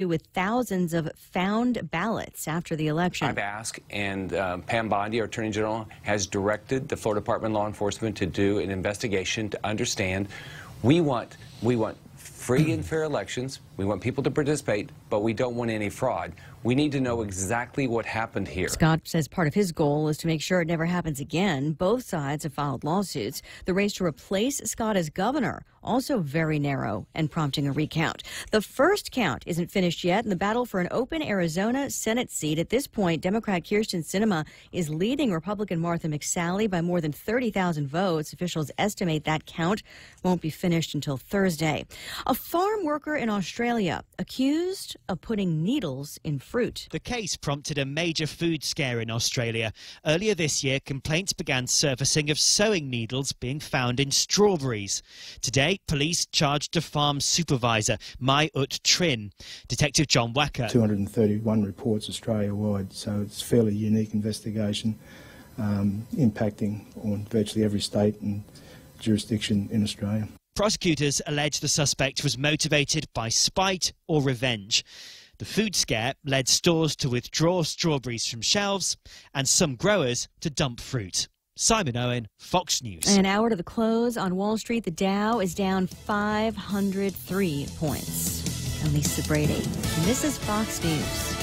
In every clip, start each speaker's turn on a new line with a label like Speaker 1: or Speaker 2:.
Speaker 1: with thousands of found ballots after the election.
Speaker 2: I've asked, and Pam Bondi, our Attorney General, has directed the Florida Department of Law Enforcement to do an investigation to understand. We want free and fair elections. We want people to participate, but we don't want any fraud. We need to know exactly what happened here.
Speaker 1: Scott says part of his goal is to make sure it never happens again. Both sides have filed lawsuits. The race to replace Scott as governor, also very narrow and prompting a recount. The first count isn't finished yet in the battle for an open Arizona Senate seat. At this point, Democrat Kyrsten Sinema is leading Republican Martha McSally by more than 30,000 votes. Officials estimate that count won't be finished until Thursday. A farm worker in Australia accused of putting needles in fruit.
Speaker 3: The case prompted a major food scare in Australia. Earlier this year, complaints began surfacing of sewing needles being found in strawberries. Today, police charged a farm supervisor, Mai Ut Trin. Detective John Wacker.
Speaker 4: 231 reports Australia-wide, so it's a fairly unique investigation impacting on virtually every state and jurisdiction in Australia.
Speaker 3: Prosecutors allege the suspect was motivated by spite or revenge. The food scare led stores to withdraw strawberries from shelves and some growers to dump fruit. Simon Owen, Fox News.
Speaker 1: An hour to the close on Wall Street, the Dow is down 503 points. I'm Lisa Brady, and this is Fox News.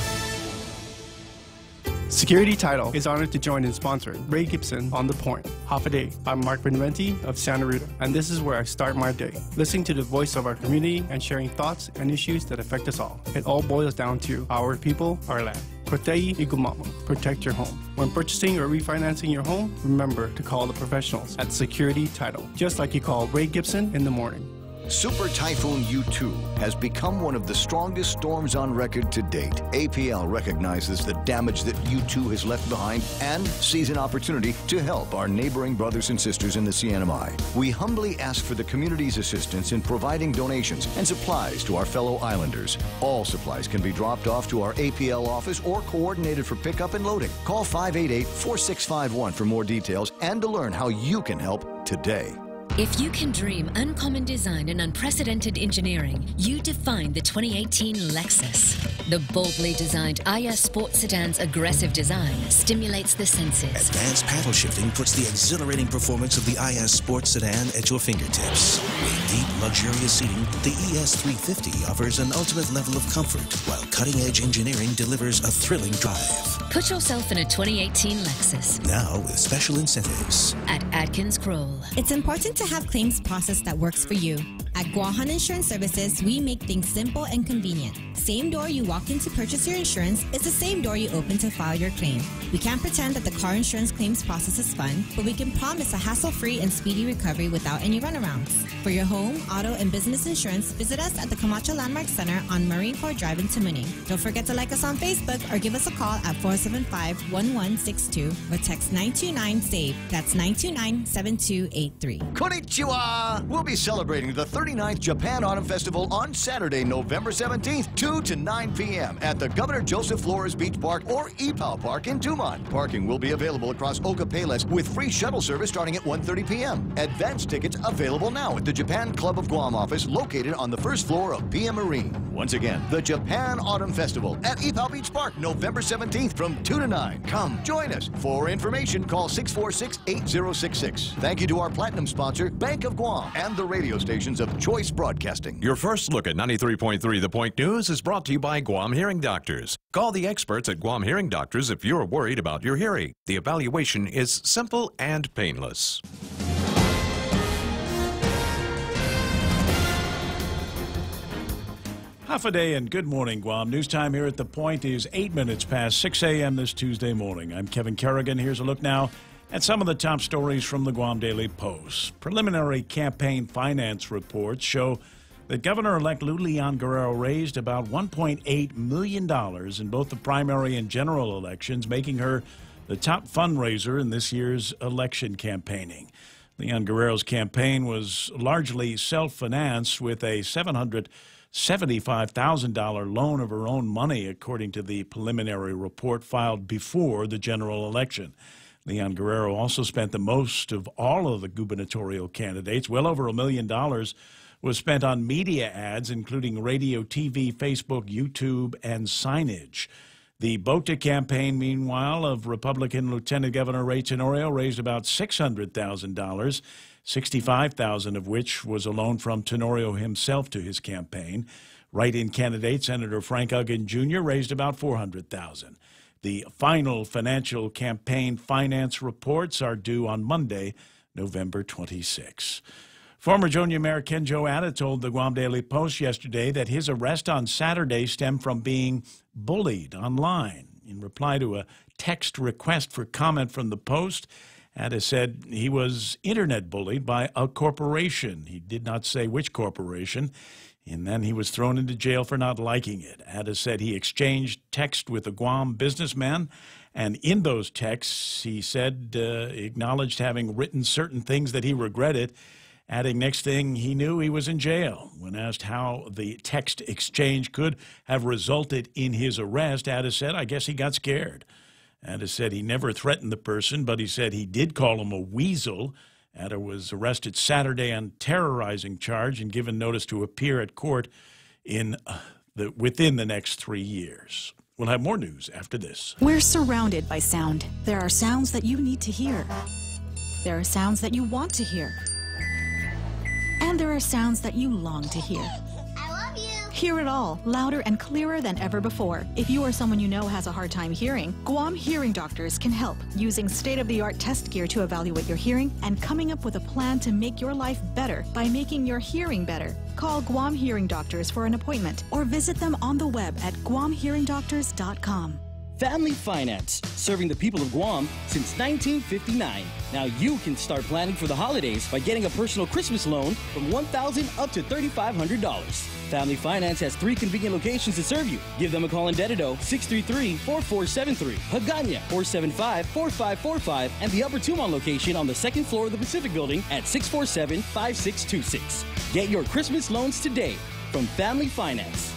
Speaker 5: Security Title is honored to join in sponsoring Ray Gibson on The Point. Half a day. I'm Mark Beneventi of Santa Rita, and this is where I start my day, listening to the voice of our community and sharing thoughts and issues that affect us all. It all boils down to our people, our land. Protei Igumamo. Protect your home. When purchasing or refinancing your home, remember to call the professionals at Security Title, just like you call Ray Gibson in the morning.
Speaker 6: Super Typhoon U2 has become one of the strongest storms on record to date. APL recognizes the damage that U2 has left behind and sees an opportunity to help our neighboring brothers and sisters in the CNMI. We humbly ask for the community's assistance in providing donations and supplies to our fellow islanders. All supplies can be dropped off to our APL office or coordinated for pickup and loading. Call 588-4651 for more details and to learn how you can help today.
Speaker 7: If you can dream uncommon design and unprecedented engineering, you define the 2018 Lexus. The boldly designed IS Sport Sedan's aggressive design stimulates the senses.
Speaker 8: Advanced paddle shifting puts the exhilarating performance of the IS Sport Sedan at your fingertips. With deep, luxurious seating, the ES350 offers an ultimate level of comfort, while cutting-edge engineering delivers a thrilling drive.
Speaker 7: Put yourself in a 2018 Lexus.
Speaker 8: Now with special incentives.
Speaker 7: At Adkins Kroll.
Speaker 9: It's important to have claims process that works for you. At Guahan Insurance Services, we make things simple and convenient. Same door you walk in to purchase your insurance is the same door you open to file your claim. We can't pretend that the car insurance claims process is fun, but we can promise a hassle-free and speedy recovery without any runarounds. For your home, auto, and business insurance, visit us at the Camacho Landmark Center on Marine Corps Drive in Tamuning. Don't forget to like us on Facebook or give us a call at 475-1162 or text 929-SAVE. That's 929-7283.
Speaker 6: Konnichiwa! We'll be celebrating the 39th Japan Autumn Festival on Saturday, November 17th, 2 to 9 p.m. at the Governor Joseph Flores Beach Park or Ipao Park in Dumont. Parking will be available across Oka Payless with free shuttle service starting at 1:30 p.m. Advance tickets available now at the Japan Club of Guam office located on the first floor of PM Marine. Once again, the Japan Autumn Festival at Ipao Beach Park, November 17th from 2 to 9. Come join us. For information, call 646-8066. Thank you to our platinum sponsor, Bank of Guam, and the radio stations of Choice Broadcasting.
Speaker 10: Your first look at 93.3 The Point News is brought to you by Guam Hearing Doctors. Call the experts at Guam Hearing Doctors if you're worried about your hearing. The evaluation is simple and painless.
Speaker 11: Half a day and good morning, Guam. News time here at The Point is 8 minutes past 6 a.m. this Tuesday morning. I'm Kevin Kerrigan. Here's a look now at some of the top stories from the Guam Daily Post. Preliminary campaign finance reports show that Governor-elect Lou Leon Guerrero raised about $1.8 million in both the primary and general elections, making her the top fundraiser in this year's election campaigning. Leon Guerrero's campaign was largely self-financed with a $775,000 loan of her own money, according to the preliminary report filed before the general election. Leon Guerrero also spent the most of all of the gubernatorial candidates, well over $1 million, was spent on media ads, including radio, TV, Facebook, YouTube, and signage. The BOTA campaign, meanwhile, of Republican Lieutenant Governor Ray Tenorio raised about $600,000, $65,000 of which was a loan from Tenorio himself to his campaign. Write-in candidate Senator Frank Uggan Jr. raised about $400,000. The final financial campaign finance reports are due on Monday, November 26. Former Junior Mayor Ken Joanna told the Guam Daily Post yesterday that his arrest on Saturday stemmed from being bullied online. In reply to a text request for comment from the Post, Atta said he was internet bullied by a corporation. He did not say which corporation, and then he was thrown into jail for not liking it. Atta said he exchanged text with a Guam businessman, and in those texts, he said, acknowledged having written certain things that he regretted, adding next thing he knew he was in jail. When asked how the text exchange could have resulted in his arrest, Atta said, I guess he got scared. Atta said he never threatened the person, but he said he did call him a weasel. Atta was arrested Saturday on terrorizing charge and given notice to appear at court within the next 3 years. We'll have more news after this.
Speaker 12: We're surrounded by sound. There are sounds that you need to hear. There are sounds that you want to hear. And there are sounds that you long to hear.
Speaker 13: I love you.
Speaker 12: Hear it all, louder and clearer than ever before. If you or someone you know has a hard time hearing, Guam Hearing Doctors can help using state-of-the-art test gear to evaluate your hearing and coming up with a plan to make your life better by making your hearing better. Call Guam Hearing Doctors for an appointment or visit them on the web at guamhearingdoctors.com.
Speaker 14: Family Finance, serving the people of Guam since 1959. Now you can start planning for the holidays by getting a personal Christmas loan from $1,000 up to $3,500. Family Finance has 3 convenient locations to serve you. Give them a call in Dededo, 633-4473, Hagåtña, 475-4545, and the Upper Tumon location on the 2nd floor of the Pacific Building at 647-5626. Get your Christmas loans today from Family Finance.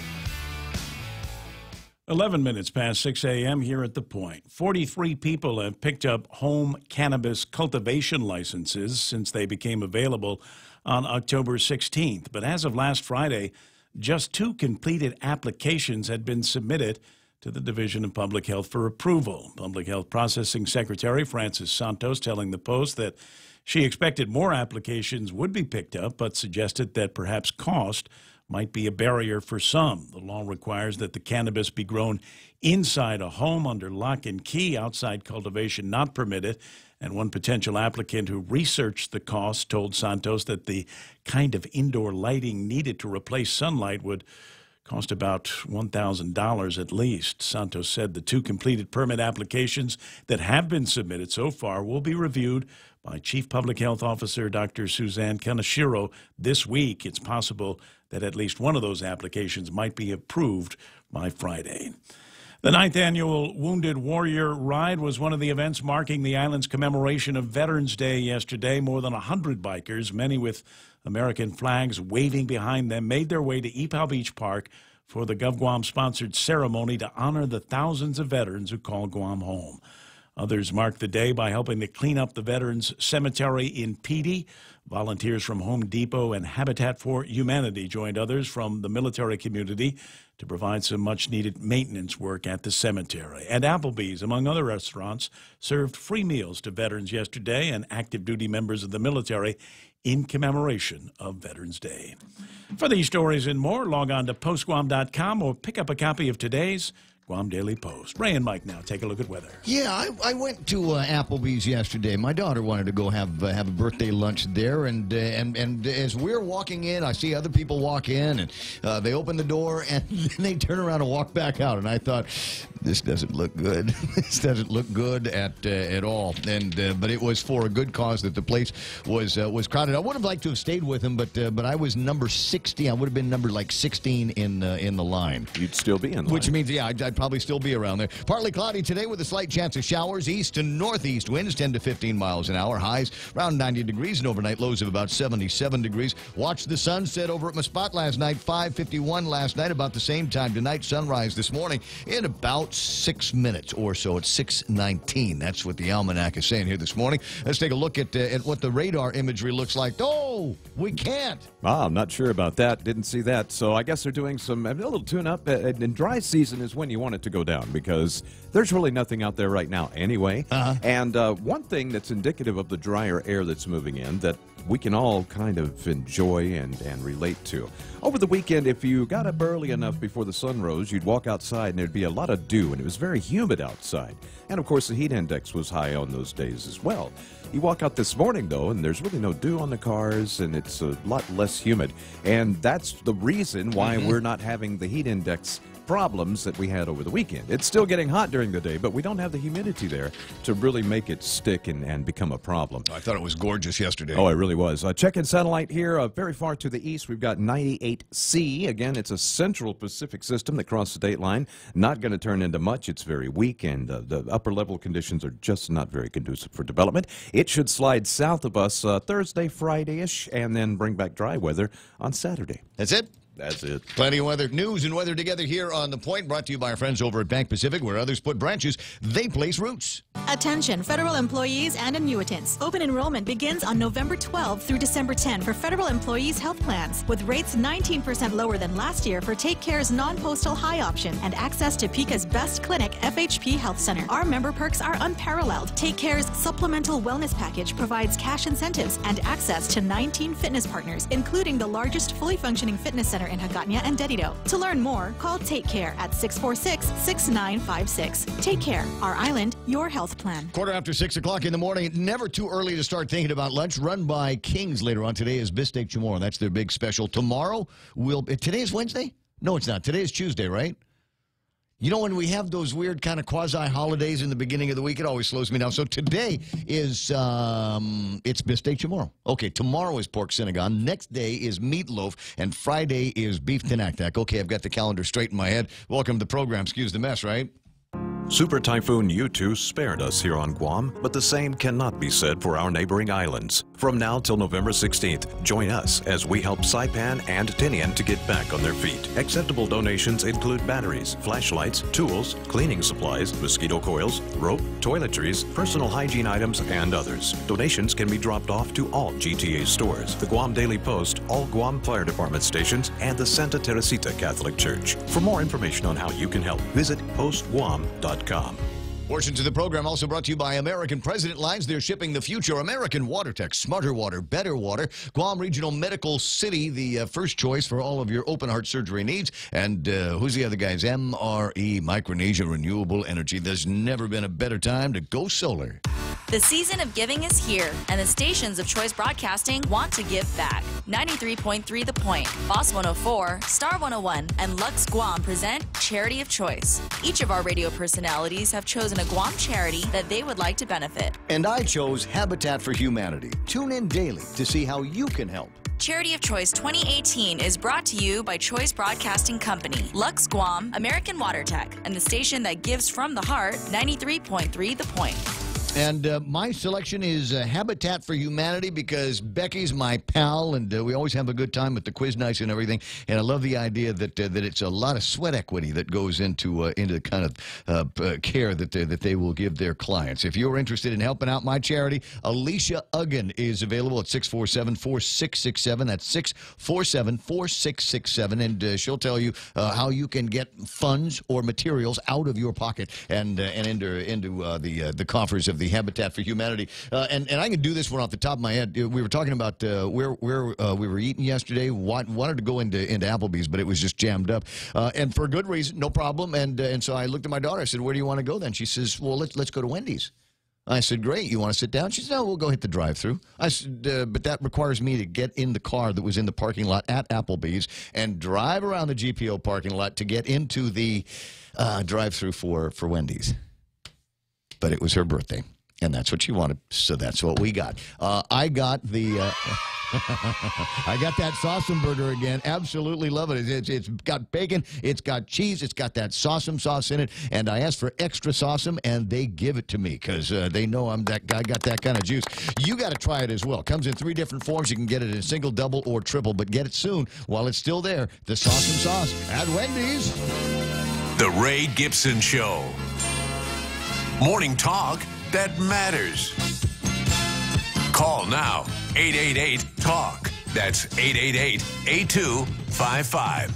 Speaker 11: 11 minutes past 6 a.m. here at The Point. 43 people have picked up home cannabis cultivation licenses since they became available on October 16th. But as of last Friday, just 2 completed applications had been submitted to the Division of Public Health for approval. Public Health Processing Secretary Frances Santos telling the Post that she expected more applications would be picked up, but suggested that perhaps cost might be a barrier for some. The law requires that the cannabis be grown inside a home under lock and key, outside cultivation not permitted. And one potential applicant who researched the cost told Santos that the kind of indoor lighting needed to replace sunlight would cost about $1,000 at least. Santos said the 2 completed permit applications that have been submitted so far will be reviewed by Chief Public Health Officer Dr. Suzanne Kaneshiro this week. It's possible that at least one of those applications might be approved by Friday. The 9th annual Wounded Warrior Ride was one of the events marking the island's commemoration of Veterans Day yesterday. More than 100 bikers, many with American flags waving behind them, made their way to Ipoh Beach Park for the GovGuam-sponsored ceremony to honor the thousands of veterans who call Guam home. Others marked the day by helping to clean up the Veterans Cemetery in Pidi. Volunteers from Home Depot and Habitat for Humanity joined others from the military community to provide some much-needed maintenance work at the cemetery. And Applebee's, among other restaurants, served free meals to veterans yesterday and active duty members of the military in commemoration of Veterans Day. For these stories and more, log on to postguam.com or pick up a copy of today's Guam Daily Post. Ray and Mike now take a look at weather.
Speaker 6: Yeah, I went to Applebee's yesterday. My daughter wanted to go have a birthday lunch there, and as we're walking in, I see other people walk in, and they open the door, and then they turn around and walk back out. And I thought, this doesn't look good. This doesn't look good at all. And but it was for a good cause that the place was crowded. I would have liked to have stayed with him, but I was number 60. I would have been number like 16 in the line.
Speaker 10: You'd still be in line.
Speaker 6: Which means, yeah, I'd probably still be around there. Partly cloudy today with a slight chance of showers. East to northeast winds 10 to 15 miles an hour. Highs around 90 degrees and overnight lows of about 77 degrees. Watched the sunset over at my spot last night. 5:51 last night, about the same time tonight. Sunrise this morning in about 6 minutes or so at 6:19. That's what the almanac is saying here this morning. Let's take a look at what the radar imagery looks like. Oh, No, we can't.
Speaker 10: I'm not sure about that. Didn't see that. So I guess they're doing a little tune-up. And dry season is when you want it to go down because there's really nothing out there right now anyway. And one thing that's indicative of the drier air that's moving in that we can all kind of enjoy and relate to. Over the weekend, if you got up early enough before the sun rose, you'd walk outside and there'd be a lot of dew, and it was very humid outside. And, of course, the heat index was high on those days as well. You walk out this morning, though, and there's really no dew on the cars, and it's a lot less humid. And that's the reason why we're not having the heat index problems that we had over the weekend. It's still getting hot during the day, but we don't have the humidity there to really make it stick and become a problem.
Speaker 6: I thought it was gorgeous yesterday.
Speaker 10: Oh, it really was. Checking satellite here, very far to the east, we've got 98C. Again, it's a central Pacific system that crossed the date line. Not going to turn into much. It's very weak, and the upper level conditions are just not very conducive for development. It should slide south of us Thursday, Friday-ish, and then bring back dry weather on Saturday.
Speaker 6: That's it?
Speaker 10: That's it.
Speaker 6: Plenty of weather, news and weather together here on The Point, brought to you by our friends over at Bank Pacific. Where others put branches, they place roots.
Speaker 12: Attention, federal employees and annuitants. Open enrollment begins on November 12 through December 10 for federal employees' health plans, with rates 19% lower than last year for Take Care's non-postal high option and access to PICA's best clinic, FHP Health Center. Our member perks are unparalleled. Take Care's supplemental wellness package provides cash incentives and access to 19 fitness partners, including the largest fully functioning fitness center in Hagåtña and Dedido. To learn more, call Take Care at 646-6956. Take Care, our island, your health plan.
Speaker 6: 6:15 in the morning. Never too early to start thinking about lunch. Run by King's later on. Today is Bissteak Chamorro. That's their big special. Tomorrow today is Wednesday? No, it's not. Today is Tuesday, right? You know, when we have those weird kind of quasi-holidays in the beginning of the week, it always slows me down. So today is, it's Bissteak Chamorro. Okay, tomorrow is pork sinigang. Next day is meatloaf. And Friday is beef tinaktak. Okay, I've got the calendar straight in my head. Welcome to the program. Excuse the mess, right?
Speaker 10: Super Typhoon U2 spared us here on Guam, but the same cannot be said for our neighboring islands. From now till November 16th, join us as we help Saipan and Tinian to get back on their feet. Acceptable donations include batteries, flashlights, tools, cleaning supplies, mosquito coils, rope, toiletries, personal hygiene items, and others. Donations can be dropped off to all GTA stores, the Guam Daily Post, all Guam Fire Department stations, and the Santa Teresita Catholic Church. For more information on how you can help, visit postguam.com.
Speaker 6: Portions of the program also brought to you by American President Lines. They're shipping the future. American Water Tech, smarter water, better water. Guam Regional Medical City, the first choice for all of your open heart surgery needs. And who's the other guys? MRE, Micronesia Renewable Energy. There's never been a better time to go solar.
Speaker 13: The season of giving is here, and the stations of Choice Broadcasting want to give back. 93.3 The Point, Boss 104, Star 101, and Lux Guam present Charity of Choice. Each of our radio personalities have chosen a Guam charity that they would like to benefit.
Speaker 6: And I chose Habitat for Humanity. Tune in daily to see how you can help.
Speaker 13: Charity of Choice 2018 is brought to you by Choice Broadcasting Company, Lux Guam, American Water Tech, and the station that gives from the heart, 93.3 The Point.
Speaker 6: And my selection is Habitat for Humanity because Becky's my pal, and we always have a good time with the quiz nights and everything. And I love the idea that it's a lot of sweat equity that goes into the kind of care that they will give their clients. If you're interested in helping out my charity, Alicia Uggan is available at 647-4667. That's 647-4667, and she'll tell you how you can get funds or materials out of your pocket and into the coffers of the Habitat for Humanity. And I can do this one off the top of my head. We were talking about where we were eating yesterday. Wanted to go into Applebee's, but it was just jammed up. And for a good reason, no problem. And so I looked at my daughter. I said, "Where do you want to go then?" She says, "Well, let's go to Wendy's." I said, "Great. You want to sit down?" She said, "No, we'll go hit the drive-thru." I said, "But that requires me to get in the car that was in the parking lot at Applebee's and drive around the GPO parking lot to get into the drive-thru for Wendy's." But it was her birthday, and that's what she wanted, so that's what we got. I got the I got that Sawsum burger again. Absolutely love it. It's got bacon, it's got cheese, it's got that Sawsum sauce in it, and I asked for extra Sawsum, and they give it to me because they know I'm that guy, got that kind of juice. You got to try it as well. Comes in 3 different forms. You can get it in single, double, or triple, but get it soon while it's still there. The Sawsum sauce at Wendy's.
Speaker 15: The Ray Gibson Show. Morning talk that matters. Call now. 888-TALK. That's 888-8255.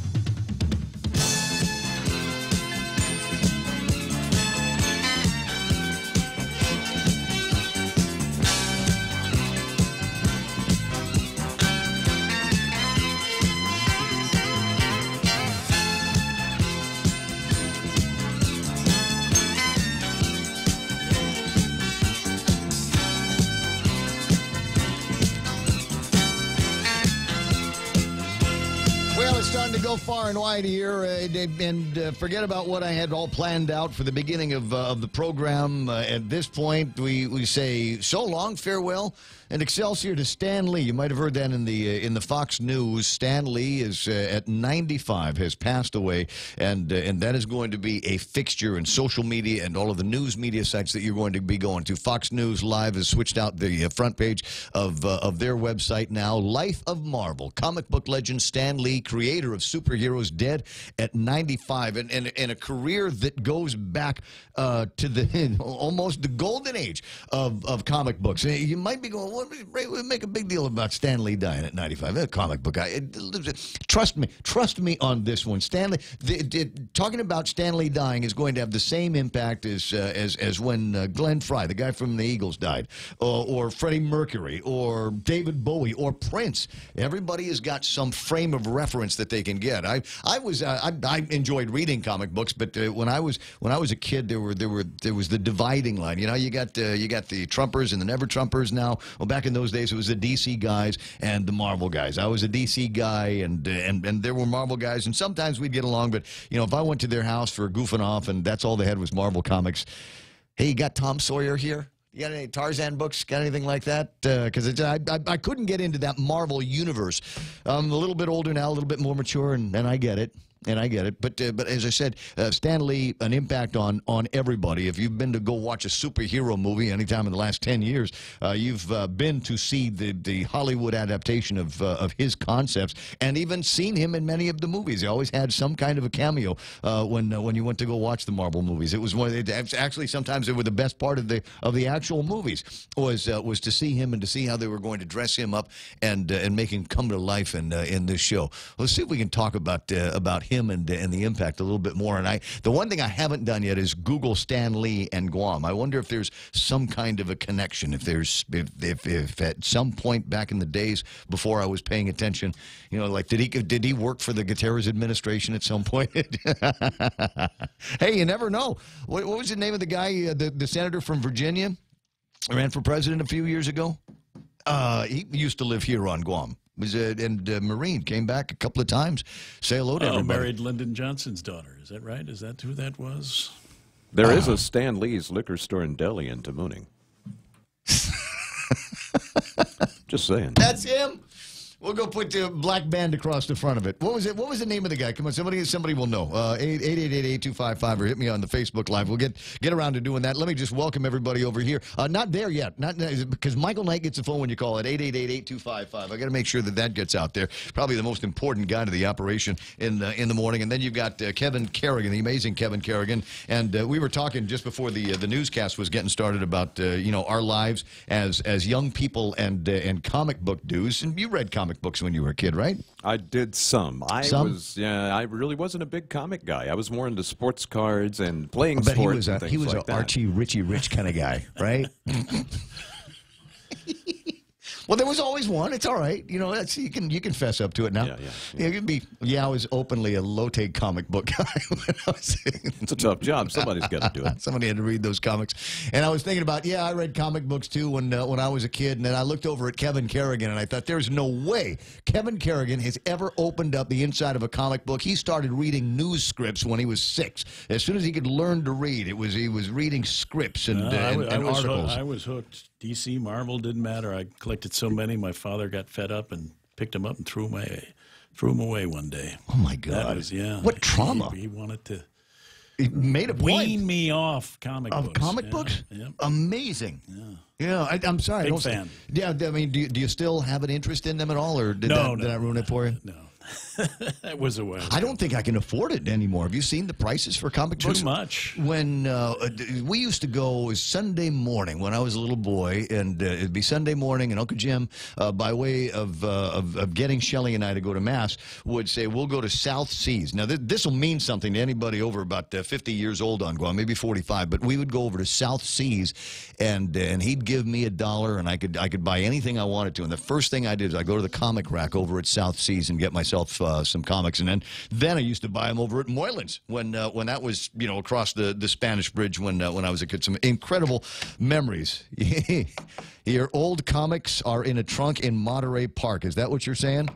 Speaker 6: Starting to go far and wide here, and forget about what I had all planned out for the beginning of the program. At this point, we say so long, farewell, and Excelsior to Stan Lee. You might have heard that in the Fox News. Stan Lee is at 95, has passed away, and that is going to be a fixture in social media and all of the news media sites that you're going to be going to. Fox News Live has switched out the front page of their website now. Life of Marvel, comic book legend Stan Lee, creator of superheroes, dead at 95, and a career that goes back to the almost the golden age of comic books. You might be going, well, we make a big deal about Stan Lee dying at 95. A comic book guy. Trust me on this one. Stan Lee, talking about Stan Lee dying is going to have the same impact as when Glenn Frey, the guy from the Eagles, died, or Freddie Mercury, or David Bowie, or Prince. Everybody has got some frame of reference that they can get. I enjoyed reading comic books, but when I was a kid, there was the dividing line. You know, you got the Trumpers and the Never Trumpers now. Well, back in those days, it was the DC guys and the Marvel guys. I was a DC guy, and there were Marvel guys, and sometimes we'd get along. But you know, if I went to their house for goofing off, and that's all they had was Marvel comics. Hey, you got Tom Sawyer here? You got any Tarzan books? Got anything like that? Because I couldn't get into that Marvel universe. I'm a little bit older now, a little bit more mature, and I get it. And I get it, but as I said, Stan Lee, an impact on everybody. If you've been to go watch a superhero movie anytime in the last 10 years, you've been to see the Hollywood adaptation of his concepts, and even seen him in many of the movies. He always had some kind of a cameo when you went to go watch the Marvel movies. It was actually sometimes they were the best part of the actual movies was to see him and to see how they were going to dress him up and make him come to life in this show. Let's see if we can talk about him and the impact a little bit more. And the one thing I haven't done yet is Google Stan Lee and Guam. I wonder if there's some kind of a connection. If at some point back in the days before I was paying attention, you know, like did he work for the Gutierrez administration at some point? Hey, you never know. What was the name of the guy, the senator from Virginia, ran for president a few years ago? He used to live here on Guam. Marine, came back a couple of times. Say hello to everybody.
Speaker 11: Married Lyndon Johnson's daughter. Is that right? Is that who that was?
Speaker 10: There is a Stan Lee's liquor store in Delhi in Tamuning. Just saying.
Speaker 6: That's him. We'll go put the black band across the front of it. What was it? What was the name of the guy? Come on, somebody will know. 888-8255 or hit me on the Facebook Live. We'll get around to doing that. Let me just welcome everybody over here. Not there yet. Not because Michael Knight gets the phone when you call it. 888-8255. I got to make sure that gets out there. Probably the most important guy to the operation in the morning. And then you've got Kevin Kerrigan, the amazing Kevin Kerrigan. And we were talking just before the newscast was getting started about our lives as young people and comic book dudes. And you read comic books when you were a kid, right?
Speaker 10: I did some. I really wasn't a big comic guy. I was more into sports cards and playing sports.
Speaker 6: He was an Archie, Richie Rich kind of guy, right? Well, there was always one. It's all right. You know, you can fess up to it now. Yeah. You can be. Yeah, I was openly a low-take comic book guy.
Speaker 10: It's a tough job. Somebody's got to do it.
Speaker 6: Somebody had to read those comics. And I was thinking about, I read comic books too when I was a kid. And then I looked over at Kevin Kerrigan and I thought, there's no way Kevin Kerrigan has ever opened up the inside of a comic book. He started reading news scripts when he was 6. As soon as he could learn to read, he was reading scripts and articles.
Speaker 11: I was hooked. DC, Marvel, didn't matter. I collected so many, my father got fed up and picked them up and threw them away one day.
Speaker 6: Oh, my God.
Speaker 11: That was,
Speaker 6: What trauma.
Speaker 11: He wanted to
Speaker 6: made a point.
Speaker 11: Wean me off comic books.
Speaker 6: Of comic books?
Speaker 11: Yeah.
Speaker 6: Amazing. Yeah, I'm sorry.
Speaker 11: Big fan.
Speaker 6: Yeah, I mean, do you still have an interest in them at all, or did that ruin it for you?
Speaker 11: No. That was a while.
Speaker 6: I don't think I can afford it anymore. Have you seen the prices for comic books?
Speaker 11: Too much.
Speaker 6: When we used to go Sunday morning when I was a little boy, and it'd be Sunday morning, and Uncle Jim, by way of getting Shelley and I to go to Mass, would say, we'll go to South Seas. Now, this will mean something to anybody over about 50 years old on Guam, maybe 45, but we would go over to South Seas, and he'd give me $1, and I could buy anything I wanted to. And the first thing I did is I go to the comic rack over at South Seas and get myself some comics, and then I used to buy them over at Moylan's when that was across the Spanish Bridge when I was a kid. Some incredible memories. Your old comics are in a trunk in Monterey Park. Is that what you're saying?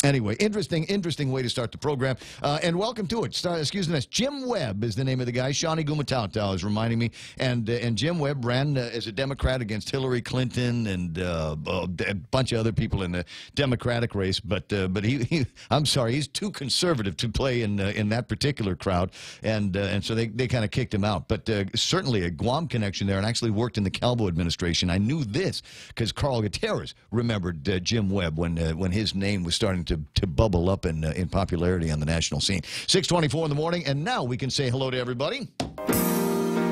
Speaker 6: Anyway, interesting way to start the program. And welcome to it. Excuse me, Jim Webb is the name of the guy. Shawnee Gumatau is reminding me. And Jim Webb ran as a Democrat against Hillary Clinton and a bunch of other people in the Democratic race. But he I'm sorry, he's too conservative to play in that particular crowd. And so they kind of kicked him out. But certainly a Guam connection there, and actually worked in the Calvo administration. I knew this because Carl Gutierrez remembered Jim Webb when his name was starting to bubble up in popularity on the national scene. 6:24 in the morning, and now we can say hello to everybody.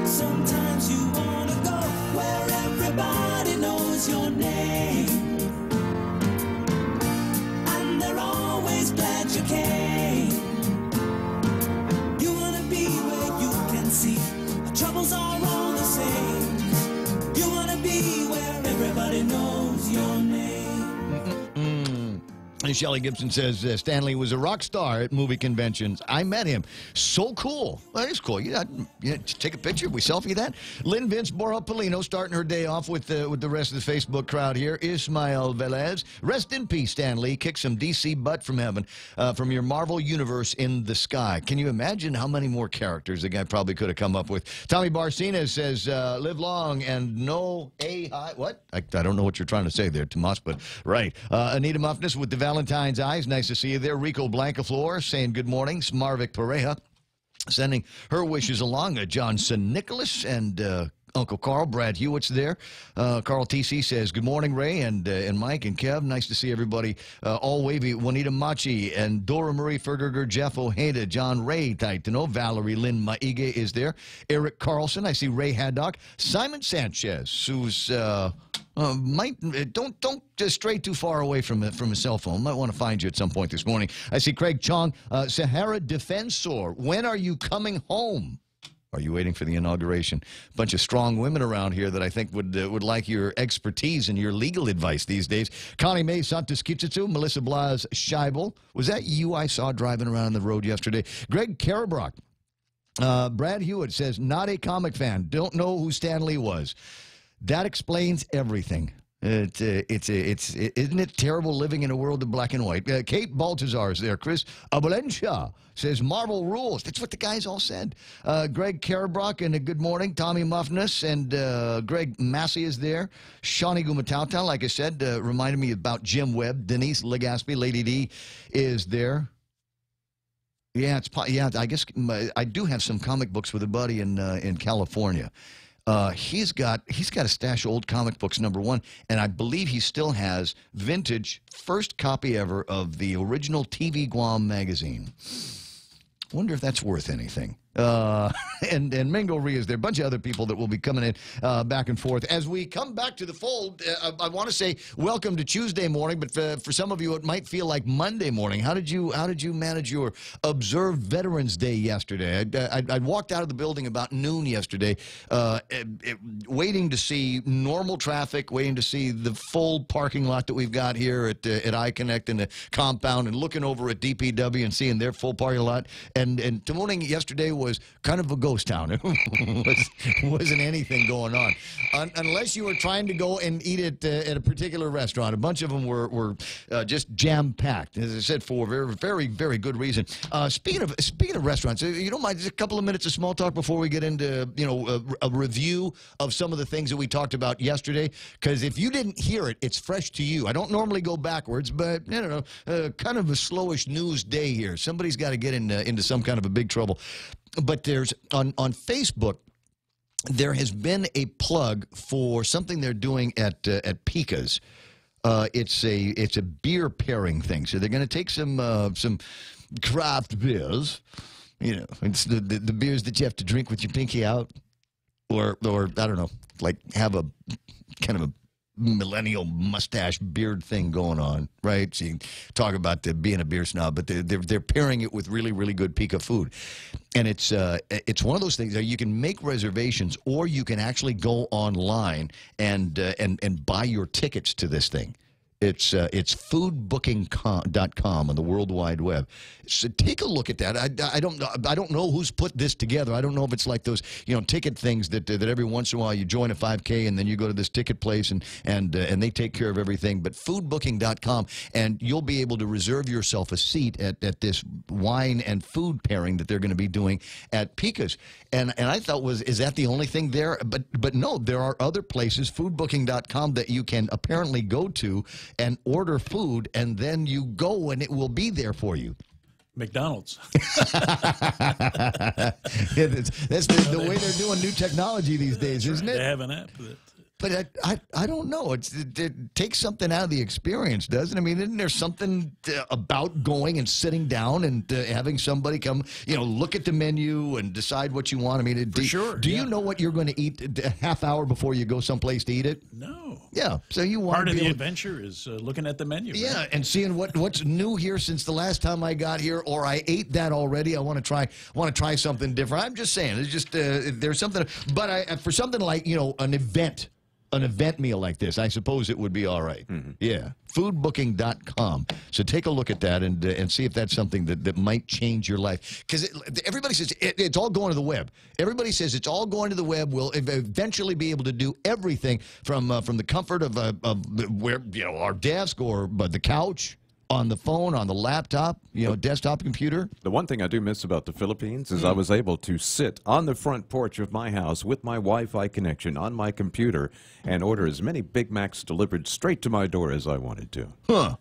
Speaker 16: Sometimes you want to go where everybody knows your name, and they're always glad you came. You want to be where you can see the troubles are all the same. You want to be where everybody knows your name.
Speaker 6: And Shelley Gibson says Stanley was a rock star at movie conventions. I met him. So cool. Well, that is cool. You take a picture. We selfie that. Lynn Vince Borrell-Polino starting her day off with the rest of the Facebook crowd here. Ismael Velez. Rest in peace, Stanley. Kick some DC butt from heaven from your Marvel universe in the sky. Can you imagine how many more characters the guy probably could have come up with? Tommy Barcina says, live long and no high. What? I don't know what you're trying to say there, Tomas, but right. Anita Muffness with the Valentine's eyes. Nice to see you there. Rico Blancaflor saying good morning. Smarvik Pareja sending her wishes along. Johnson Nicholas and Uncle Carl. Brad Hewitt's there. Carl TC says good morning, Ray and Mike and Kev. Nice to see everybody. All wavy. Juanita Machi and Dora Marie Fergerger, Jeff Ojeda, John Ray Taitano, Valerie Lynn Maige is there. Eric Carlson. I see Ray Haddock. Simon Sanchez, who's don't just stray too far away from a cell phone. Might want to find you at some point this morning. I see Craig Chong, Sahara Defensor. When are you coming home? Are you waiting for the inauguration? A bunch of strong women around here that I think would like your expertise and your legal advice these days. Connie May Santos Kitsutsu, Melissa Blas Scheibel. Was that you I saw driving around the road yesterday? Greg Karabrock. Brad Hewitt says, not a comic fan. Don't know who Stan Lee was. That explains everything. Isn't it terrible living in a world of black and white? Kate Baltazar is there. Chris Abalencia says Marvel rules. That's what the guys all said. Greg Karabrock and a good morning. Tommy Muffness and Greg Massey is there. Shawnee Gumatauta, like I said, reminded me about Jim Webb. Denise Legaspi, Lady D, is there. Yeah, I guess I do have some comic books with a buddy in California. He's got a stash of old comic books, #1, and I believe he still has vintage first copy ever of the original TV Guam magazine. Wonder if that's worth anything. And Mingo Rhea is there. A bunch of other people that will be coming in back and forth. As we come back to the fold, I want to say welcome to Tuesday morning, but for some of you it might feel like Monday morning. How did you manage your observed Veterans Day yesterday? I walked out of the building about noon yesterday, waiting to see normal traffic, waiting to see the full parking lot that we've got here at iConnect and the compound, and looking over at DPW and seeing their full parking lot. And Tamuning yesterday was kind of a ghost town. It wasn't anything going on. Unless you were trying to go and eat at a particular restaurant. A bunch of them were just jam-packed, as I said, for very, very, very good reason. Speaking of restaurants, you don't mind just a couple of minutes of small talk before we get into, a review of some of the things that we talked about yesterday? Because if you didn't hear it, it's fresh to you. I don't normally go backwards, but, kind of a slowish news day here. Somebody's got to get into some kind of a big trouble. But there's on Facebook, there has been a plug for something they're doing at Pika's. It's a beer pairing thing. So they're going to take some craft beers. You know, it's the beers that you have to drink with your pinky out, or I don't know, like have a kind of a millennial mustache beard thing going on, right? So you talk about being a beer snob, but they're pairing it with really, really good Pika food. And it's one of those things that you can make reservations, or you can actually go online and buy your tickets to this thing. It's foodbooking.com on the World Wide Web. So take a look at that. I don't know who's put this together. I don't know if it's like those ticket things that every once in a while you join a 5K and then you go to this ticket place and they take care of everything. But foodbooking.com, and you'll be able to reserve yourself a seat at this wine and food pairing that they're going to be doing at Pika's. And I thought, is that the only thing there? But no, there are other places, foodbooking.com, that you can apparently go to and order food, and then you go and it will be there for you.
Speaker 11: McDonald's.
Speaker 6: That's the way they're doing new technology these days, isn't it?
Speaker 11: They have an app that...
Speaker 6: But I don't know. It takes something out of the experience, doesn't it? I mean, isn't there something about going and sitting down and having somebody come, look at the menu and decide what you want? I mean, do you know what you're going to eat a half hour before you go someplace to eat it?
Speaker 11: No.
Speaker 6: Yeah. So you want
Speaker 11: part of the adventure is looking at the menu.
Speaker 6: Yeah,
Speaker 11: right?
Speaker 6: and seeing what's new here since the last time I got here, or I ate that already. I want to try something different. I'm just saying, it's just there's something. But for something like an event meal like this, I suppose it would be all right. Mm-hmm. Yeah. Foodbooking.com. So take a look at that and see if that's something that might change your life. Because everybody says it's all going to the web. Everybody says it's all going to the web. We'll eventually be able to do everything from the comfort of where our desk or the couch, on the phone, on the laptop, desktop computer.
Speaker 10: The one thing I do miss about the Philippines is I was able to sit on the front porch of my house with my Wi-Fi connection on my computer and order as many Big Macs delivered straight to my door as I wanted to.
Speaker 6: Huh.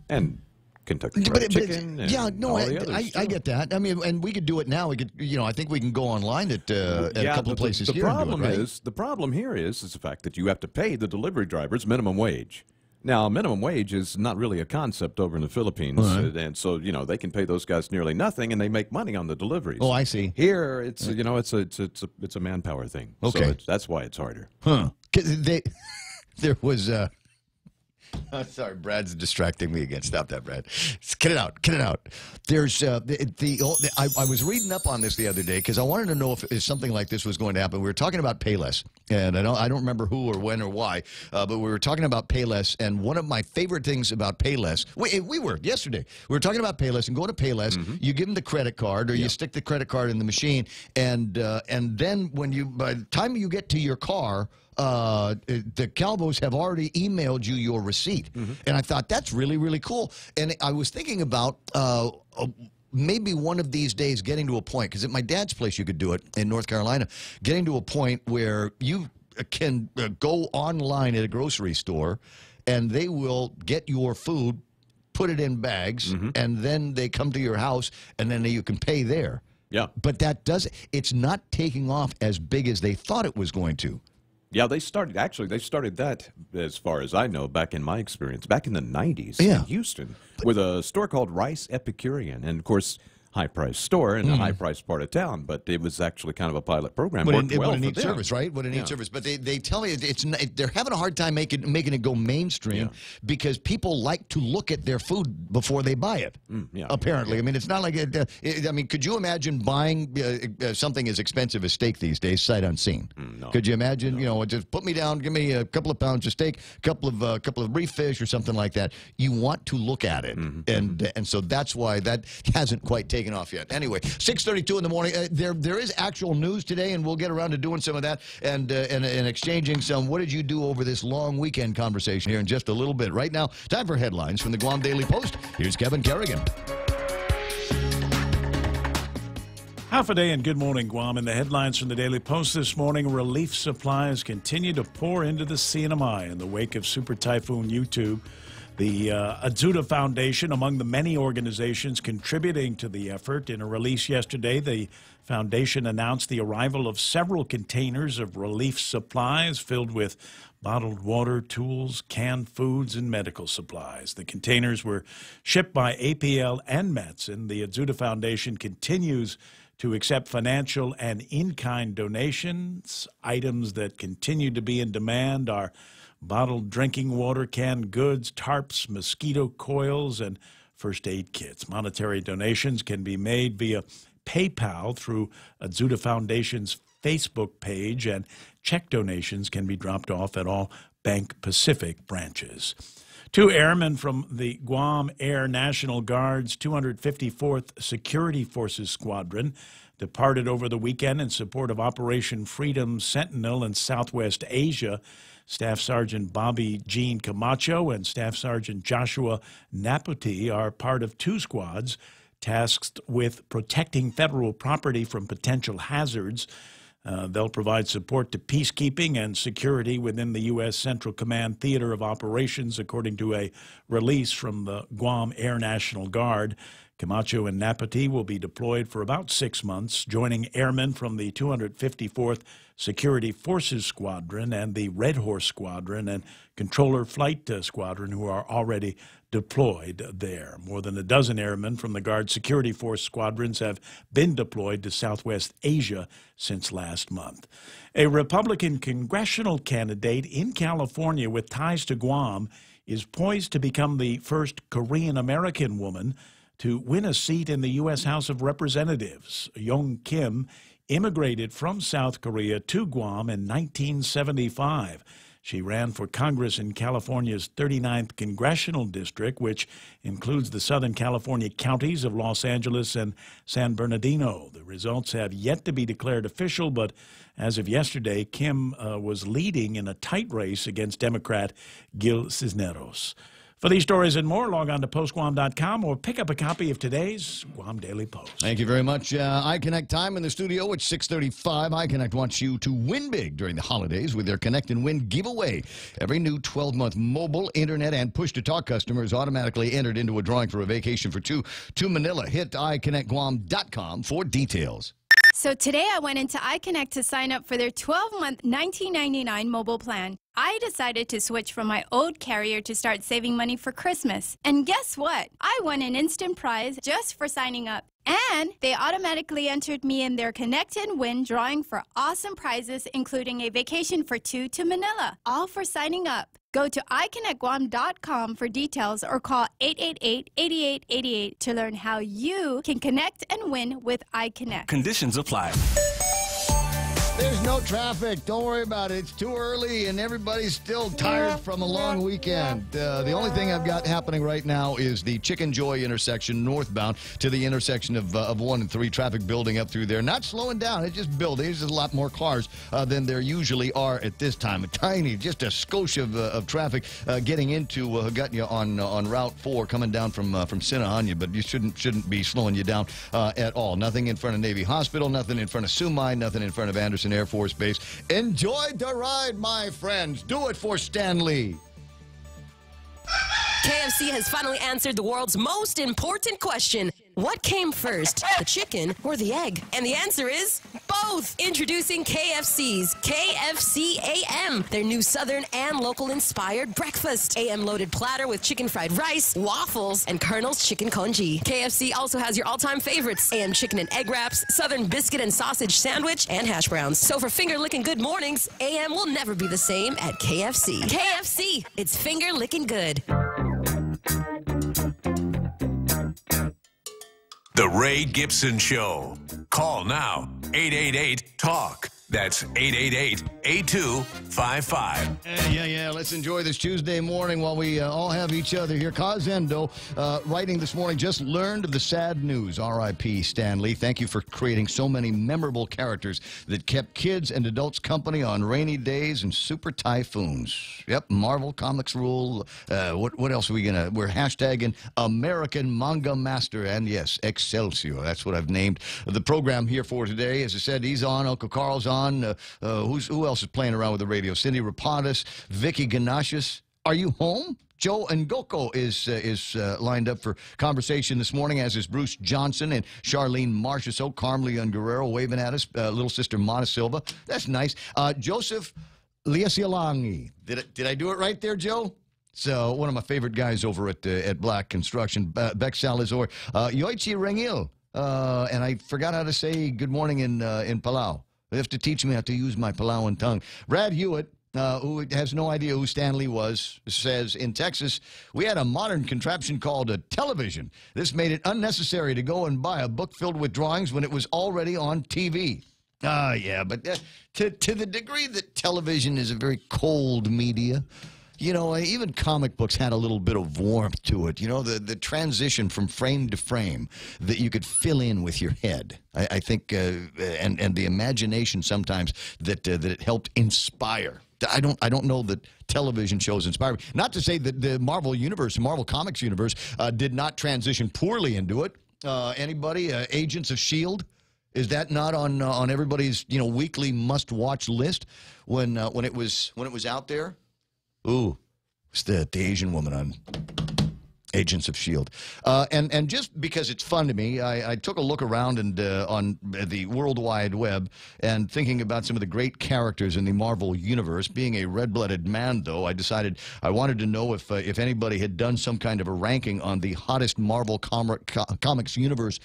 Speaker 10: And Kentucky Fried Chicken.
Speaker 6: Yeah, no, I
Speaker 10: get
Speaker 6: that. I mean, and we could do it now. We could, I think we can go online at a couple of places here.
Speaker 10: The problem here is the fact that you have to pay the delivery drivers minimum wage. Now, minimum wage is not really a concept over in the Philippines, and so they can pay those guys nearly nothing, and they make money on the deliveries.
Speaker 6: Oh, I see.
Speaker 10: Here, it's it's a manpower thing.
Speaker 6: Okay,
Speaker 10: so that's why it's harder.
Speaker 6: Huh? There was. Sorry, Brad's distracting me again. Stop that, Brad. Get it out. Get it out. There's I was reading up on this the other day because I wanted to know if something like this was going to happen. We were talking about Payless, and I don't remember who or when or why, but we were talking about Payless, and one of my favorite things about Payless, we were yesterday. We were talking about Payless, and go to Payless, you give them the credit card, or you stick the credit card in the machine, and then by the time you get to your car, the Calvos have already emailed you your receipt. And I thought, that's really, really cool. And I was thinking about maybe one of these days getting to a point, because at my dad's place you could do it in North Carolina, getting to a point where you can go online at a grocery store and they will get your food, put it in bags, and then they come to your house and then you can pay there.
Speaker 10: Yeah.
Speaker 6: But it's not taking off as big as they thought it was going to.
Speaker 10: Yeah, they started that, as far as I know, back in my experience, back in the 90s in Houston, with a store called Rice Epicurean. And, of course, high-priced store in a high-priced part of town, but it was actually kind of a pilot program.
Speaker 6: What a neat service, right? What a neat service. But they tell me they're having a hard time making it go mainstream because people like to look at their food before they buy it, apparently. I mean, it's not like could you imagine buying something as expensive as steak these days, sight unseen?
Speaker 10: No.
Speaker 6: Could you imagine, just put me down, give me a couple of pounds of steak, a couple of reef fish or something like that. You want to look at it. And so that's why that hasn't quite taken off yet. Anyway, 6:32 in the morning. There is actual news today, and we'll get around to doing some of that and exchanging some what did you do over this long weekend conversation here in just a little bit. Right now, time for headlines from the Guam Daily Post. Here's Kevin Kerrigan.
Speaker 11: Half a day and good morning, Guam. In the headlines from the Daily Post this morning, relief supplies continue to pour into the CNMI in the wake of Super Typhoon YouTube. The Azuda Foundation, among the many organizations contributing to the effort. In a release yesterday, the foundation announced the arrival of several containers of relief supplies filled with bottled water, tools, canned foods, and medical supplies. The containers were shipped by APL and METS, and the Azuda Foundation continues to accept financial and in-kind donations. Items that continue to be in demand are bottled drinking water, canned goods, tarps, mosquito coils, and first aid kits. Monetary donations can be made via PayPal through Azuda Foundation's Facebook page, and check donations can be dropped off at all Bank Pacific branches. 2 airmen from the Guam Air National Guard's 254th Security Forces Squadron departed over the weekend in support of Operation Freedom Sentinel in Southwest Asia. Staff Sergeant Bobby Jean Camacho and Staff Sergeant Joshua Napoti are part of 2 squads tasked with protecting federal property from potential hazards. They'll provide support to peacekeeping and security within the U.S. Central Command Theater of Operations, according to a release from the Guam Air National Guard. Camacho and Napati will be deployed for about 6 months, joining airmen from the 254th Security Forces Squadron and the Red Horse Squadron and Controller Flight Squadron, who are already deployed there. More than a dozen airmen from the Guard Security Force squadrons have been deployed to Southwest Asia since last month. A Republican congressional candidate in California with ties to Guam is poised to become the first Korean-American woman to win a seat in the U.S. House of Representatives. Young Kim immigrated from South Korea to Guam in 1975. She ran for Congress in California's 39th Congressional District, which includes the Southern California counties of Los Angeles and San Bernardino. The results have yet to be declared official, but as of yesterday, Kim was leading in a tight race against Democrat Gil Cisneros. For these stories and more, log on to postguam.com or pick up a copy of today's Guam Daily Post.
Speaker 6: Thank you very much. iConnect time in the studio at 6:35. iConnect wants you to win big during the holidays with their Connect and Win giveaway. Every new 12-month mobile, internet, and push-to-talk customer is automatically entered into a drawing for a vacation for 2 to Manila. Hit iConnectGuam.com for details.
Speaker 17: So today I went into iConnect to sign up for their 12-month $19.99 mobile plan. I decided to switch from my old carrier to start saving money for Christmas. And guess what? I won an instant prize just for signing up. And they automatically entered me in their Connect and Win drawing for awesome prizes, including a vacation for 2 to Manila, all for signing up. Go to iConnectGuam.com for details or call 888-8888 to learn how you can connect and win with iConnect.
Speaker 15: Conditions apply.
Speaker 6: There's no traffic. Don't worry about it. It's too early, and everybody's still tired from a long weekend. The only thing I've got happening right now is the Chicken Joy intersection northbound to the intersection of 1 and 3. Traffic building up through there. Not slowing down. It's just building. There's a lot more cars than there usually are at this time. Just a skosh of traffic getting into Hagutnya on Route 4 coming down from Sinahanya, but you shouldn't be slowing you down at all. Nothing in front of Navy Hospital, nothing in front of Sumai, nothing in front of Anderson Air Force Base. Enjoy the ride, my friends. Do it for Stanley.
Speaker 18: KFC has finally answered the world's most important question. What came first, the chicken or the egg? And the answer is both. Introducing KFC's KFC AM, their new Southern and local-inspired breakfast. AM-loaded platter with chicken fried rice, waffles, and Colonel's chicken congee. KFC also has your all-time favorites, AM chicken and egg wraps, Southern biscuit and sausage sandwich, and hash browns. So for finger-licking good mornings, AM will never be the same at KFC. KFC, it's finger-licking good.
Speaker 15: The Ray Gibson Show. Call now, 888-TALK. That's 888-8255.
Speaker 6: Yeah. Let's enjoy this Tuesday morning while we all have each other here. Kazendo, writing this morning, just learned of the sad news. R.I.P. Stan Lee. Thank you for creating so many memorable characters that kept kids and adults company on rainy days and super typhoons. Yep, Marvel Comics rule. What else are we going to... We're hashtagging American Manga Master. And yes, Excelsior. That's what I've named the program here for today. As I said, he's on. Uncle Carl's on. Who else is playing around with the radio? Cindy Rapadas, Vicky Ganashis. are you home? Joe Ngoko is lined up for conversation this morning, as is Bruce Johnson and Charlene Marchessault, Carmelian Guerrero waving at us, little sister Mona Silva. That's nice. Joseph Liasilangi. Did I do it right there, Joe? So one of my favorite guys over at Black Construction, Beck Salazar, Yoichi Rengil, and I forgot how to say good morning in Palau. They have to teach me how to use my Palauan tongue. Brad Hewitt, who has no idea who Stanley was, says, in Texas, we had a modern contraption called a television. This made it unnecessary to go and buy a book filled with drawings when it was already on TV. Yeah, but to the degree that television is a very cold media, you know, even comic books had a little bit of warmth to it. You know, the transition from frame to frame that you could fill in with your head. I think, and the imagination sometimes that it helped inspire. I don't know that television shows inspire me. Not to say that the Marvel universe, Marvel Comics universe, did not transition poorly into it. Anybody? Agents of S.H.I.E.L.D.? Is that not on everybody's weekly must-watch list when it was out there? Ooh, it's the Asian woman on Agents of S.H.I.E.L.D. And just because it's fun to me, I took a look around and on the World Wide Web and thinking about some of the great characters in the Marvel Universe. Being a red-blooded man, though, I decided I wanted to know if anybody had done some kind of a ranking on the hottest Marvel Comics Universe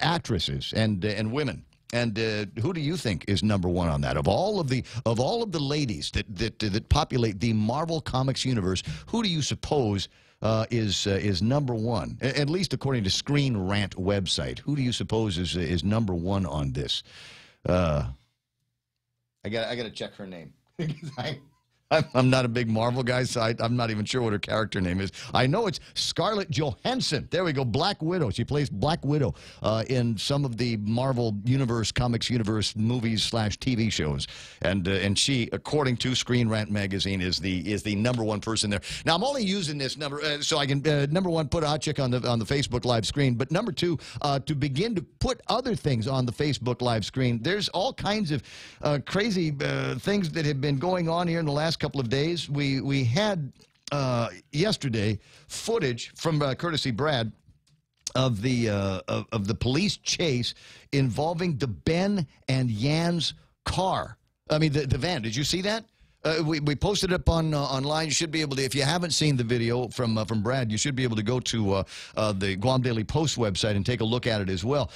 Speaker 6: actresses and women. And who do you think is number one on that? Of all of the ladies that populate the Marvel Comics universe, who do you suppose is number one? At least according to Screen Rant website, who do you suppose is number one on this? I got to check her name. I'm not a big Marvel guy, so I'm not even sure what her character name is. I know it's Scarlett Johansson. There we go, Black Widow. She plays Black Widow in some of the Marvel Universe, Comics Universe movies / TV shows. And she, according to Screen Rant magazine, is the number one person there. Now, I'm only using this number so I can, number one, put a hot chick on the Facebook Live screen. But number two, to begin to put other things on the Facebook Live screen, there's all kinds of crazy things that have been going on here in the last couple of days. We had yesterday footage from courtesy Brad of the police chase involving the Ben and Yan's car. I mean the van. Did you see that? We posted it up online. You should be able to, if you haven't seen the video from Brad, you should be able to go to the Guam Daily Post website and take a look at it as well.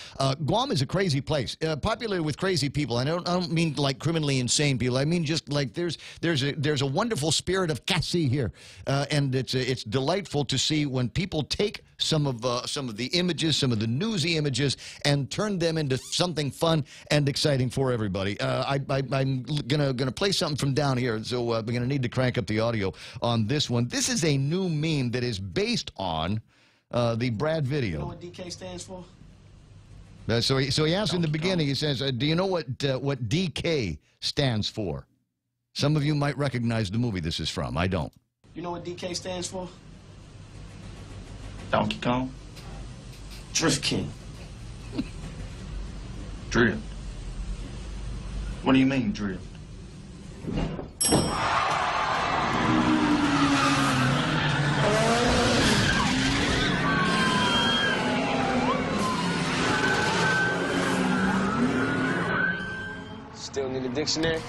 Speaker 6: Guam is a crazy place, populated with crazy people. I don't mean like criminally insane people. I mean just like there's a wonderful spirit of kasi here, and it's delightful to see when people take some of the images, some of the newsy images, and turn them into something fun and exciting for everybody. I'm gonna play something from down here. So we're going to need to crank up the audio on this one. This is a new meme that is based on the Brad video.
Speaker 19: You know what DK stands for?
Speaker 6: So he asked in the beginning, he says, do you know what DK stands for? Some of you might recognize the movie this is from. I don't.
Speaker 19: You know what DK stands for? Donkey Kong. Drift King. Drift. What do you mean, drift?
Speaker 20: Still need a dictionary?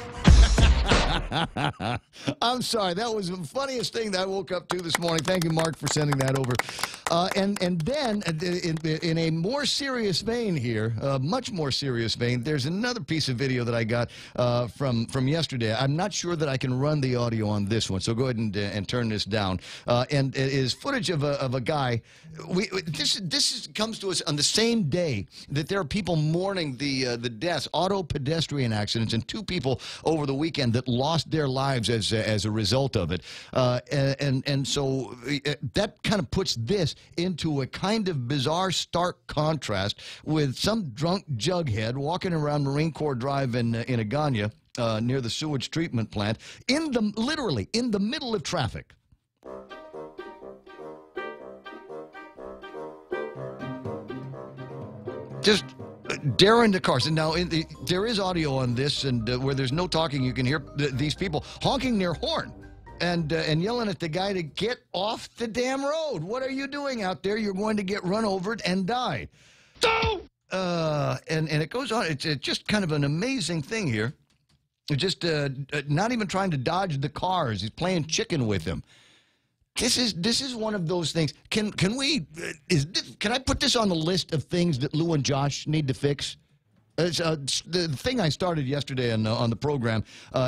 Speaker 6: I'm sorry. That was the funniest thing that I woke up to this morning. Thank you, Mark, for sending that over. And then, in a more serious vein here, much more serious vein, there's another piece of video that I got from yesterday. I'm not sure that I can run the audio on this one, so go ahead and turn this down. And it is footage of a guy. This comes to us on the same day that there are people mourning the deaths, auto pedestrian accidents, and 2 people over the weekend that lost their lives as a result of it. And so that kind of puts this into a kind of bizarre, stark contrast with some drunk jughead walking around Marine Corps Drive in Agana near the sewage treatment plant, literally in the middle of traffic. Just daring the cars. And now there is audio on this, and where there's no talking, you can hear these people honking their horn and yelling at the guy to get off the damn road. What are you doing out there? You're going to get run over and die. And it goes on. It's just kind of an amazing thing here. Just not even trying to dodge the cars. He's playing chicken with them. This is one of those things. Can I put this on the list of things that Lou and Josh need to fix? The thing I started yesterday on the program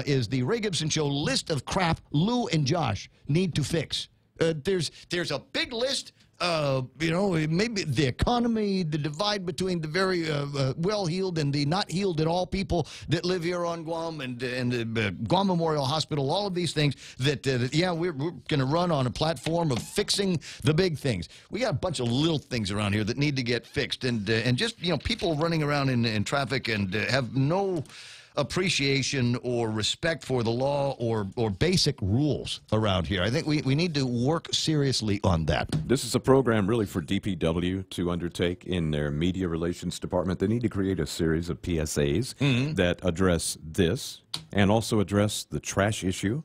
Speaker 6: is the Ray Gibson Show list of crap Lou and Josh need to fix. There's a big list. Maybe the economy, the divide between the very well-heeled and the not-heeled at all people that live here on Guam, and the Guam Memorial Hospital, all of these things that we're going to run on a platform of fixing the big things. We got a bunch of little things around here that need to get fixed, and just, people running around in traffic and have no appreciation or respect for the law or basic rules around here. I think we need to work seriously on that.
Speaker 10: This is a program really for DPW to undertake in their media relations department. They need to create a series of PSAs that address this and also address the trash issue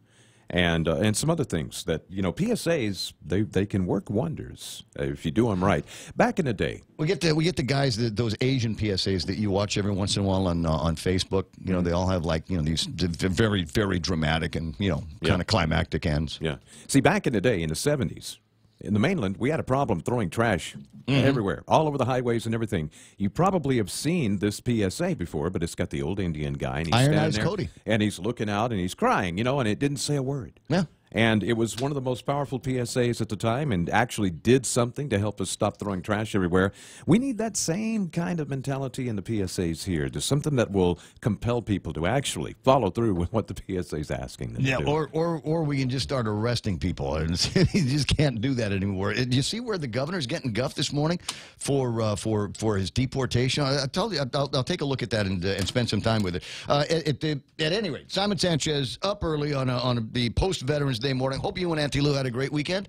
Speaker 10: and some other things that, PSAs, they can work wonders if you do them right. Back in the day,
Speaker 6: we get the guys, those Asian PSAs that you watch every once in a while on Facebook. They all have these very, very dramatic and kind of climactic ends.
Speaker 10: Yeah. See, back in the day, in the 70s, in the mainland, we had a problem throwing trash everywhere, all over the highways and everything. You probably have seen this PSA before, but it's got the old Indian guy, and he's standing there,
Speaker 6: Cody,
Speaker 10: and he's looking out, and he's crying, and it didn't say a word.
Speaker 6: Yeah.
Speaker 10: And it was one of the most powerful PSAs at the time and actually did something to help us stop throwing trash everywhere. We need that same kind of mentality in the PSAs here. There's something that will compel people to actually follow through with what the PSA is asking them to do.
Speaker 6: Or we can just start arresting people. And you just can't do that anymore. Do you see where the governor's getting guffed this morning for his deportation? I'll tell you, I'll take a look at that and spend some time with it. At any rate, Simon Sanchez up early on the post-Veterans Day morning. Hope you and Auntie Lou had a great weekend.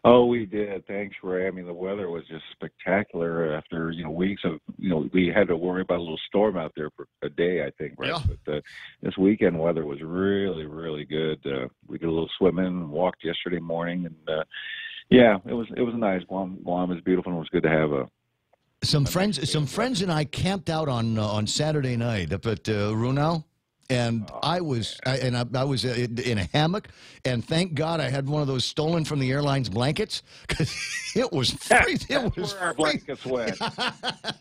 Speaker 20: Oh, we did. Thanks, Ray. I mean, the weather was just spectacular after, weeks of, we had to worry about a little storm out there for a day, I think, right? Yeah. But this weekend weather was really, really good. We did a little swimming, walked yesterday morning, and it was nice. Guam is beautiful, and it was good to have
Speaker 6: some friends and I camped out on Saturday night up at Runau. And I was in a hammock, and thank God I had one of those stolen from the airline's blankets, because it was freezing. It was
Speaker 20: where our blankets went.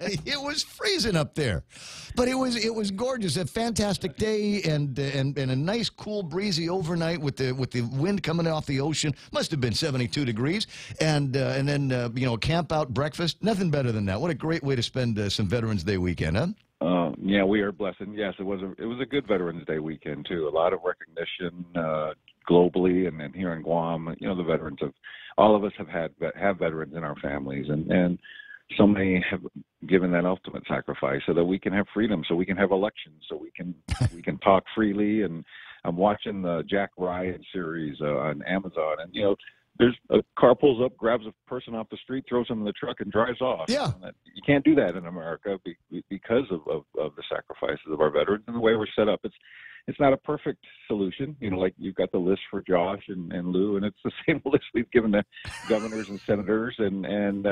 Speaker 6: It was freezing up there, but it was gorgeous. A fantastic day, and a nice, cool, breezy overnight with the wind coming off the ocean. Must have been 72 degrees, and then camp out breakfast. Nothing better than that. What a great way to spend some Veterans Day weekend, huh?
Speaker 20: Yeah, we are blessed. And yes, it was a good Veterans Day weekend too. A lot of recognition globally, and here in Guam. The veterans all of us have veterans in our families, and so many have given that ultimate sacrifice so that we can have freedom, so we can have elections, so we can talk freely. And I'm watching the Jack Ryan series on Amazon, and there's a car pulls up, grabs a person off the street, throws them in the truck, and drives off.
Speaker 6: Yeah.
Speaker 20: You can't do that in America because of the sacrifices of our veterans and the way we're set up. It's not a perfect solution. Like you've got the list for Josh and Lou, and it's the same list we've given to governors and senators. And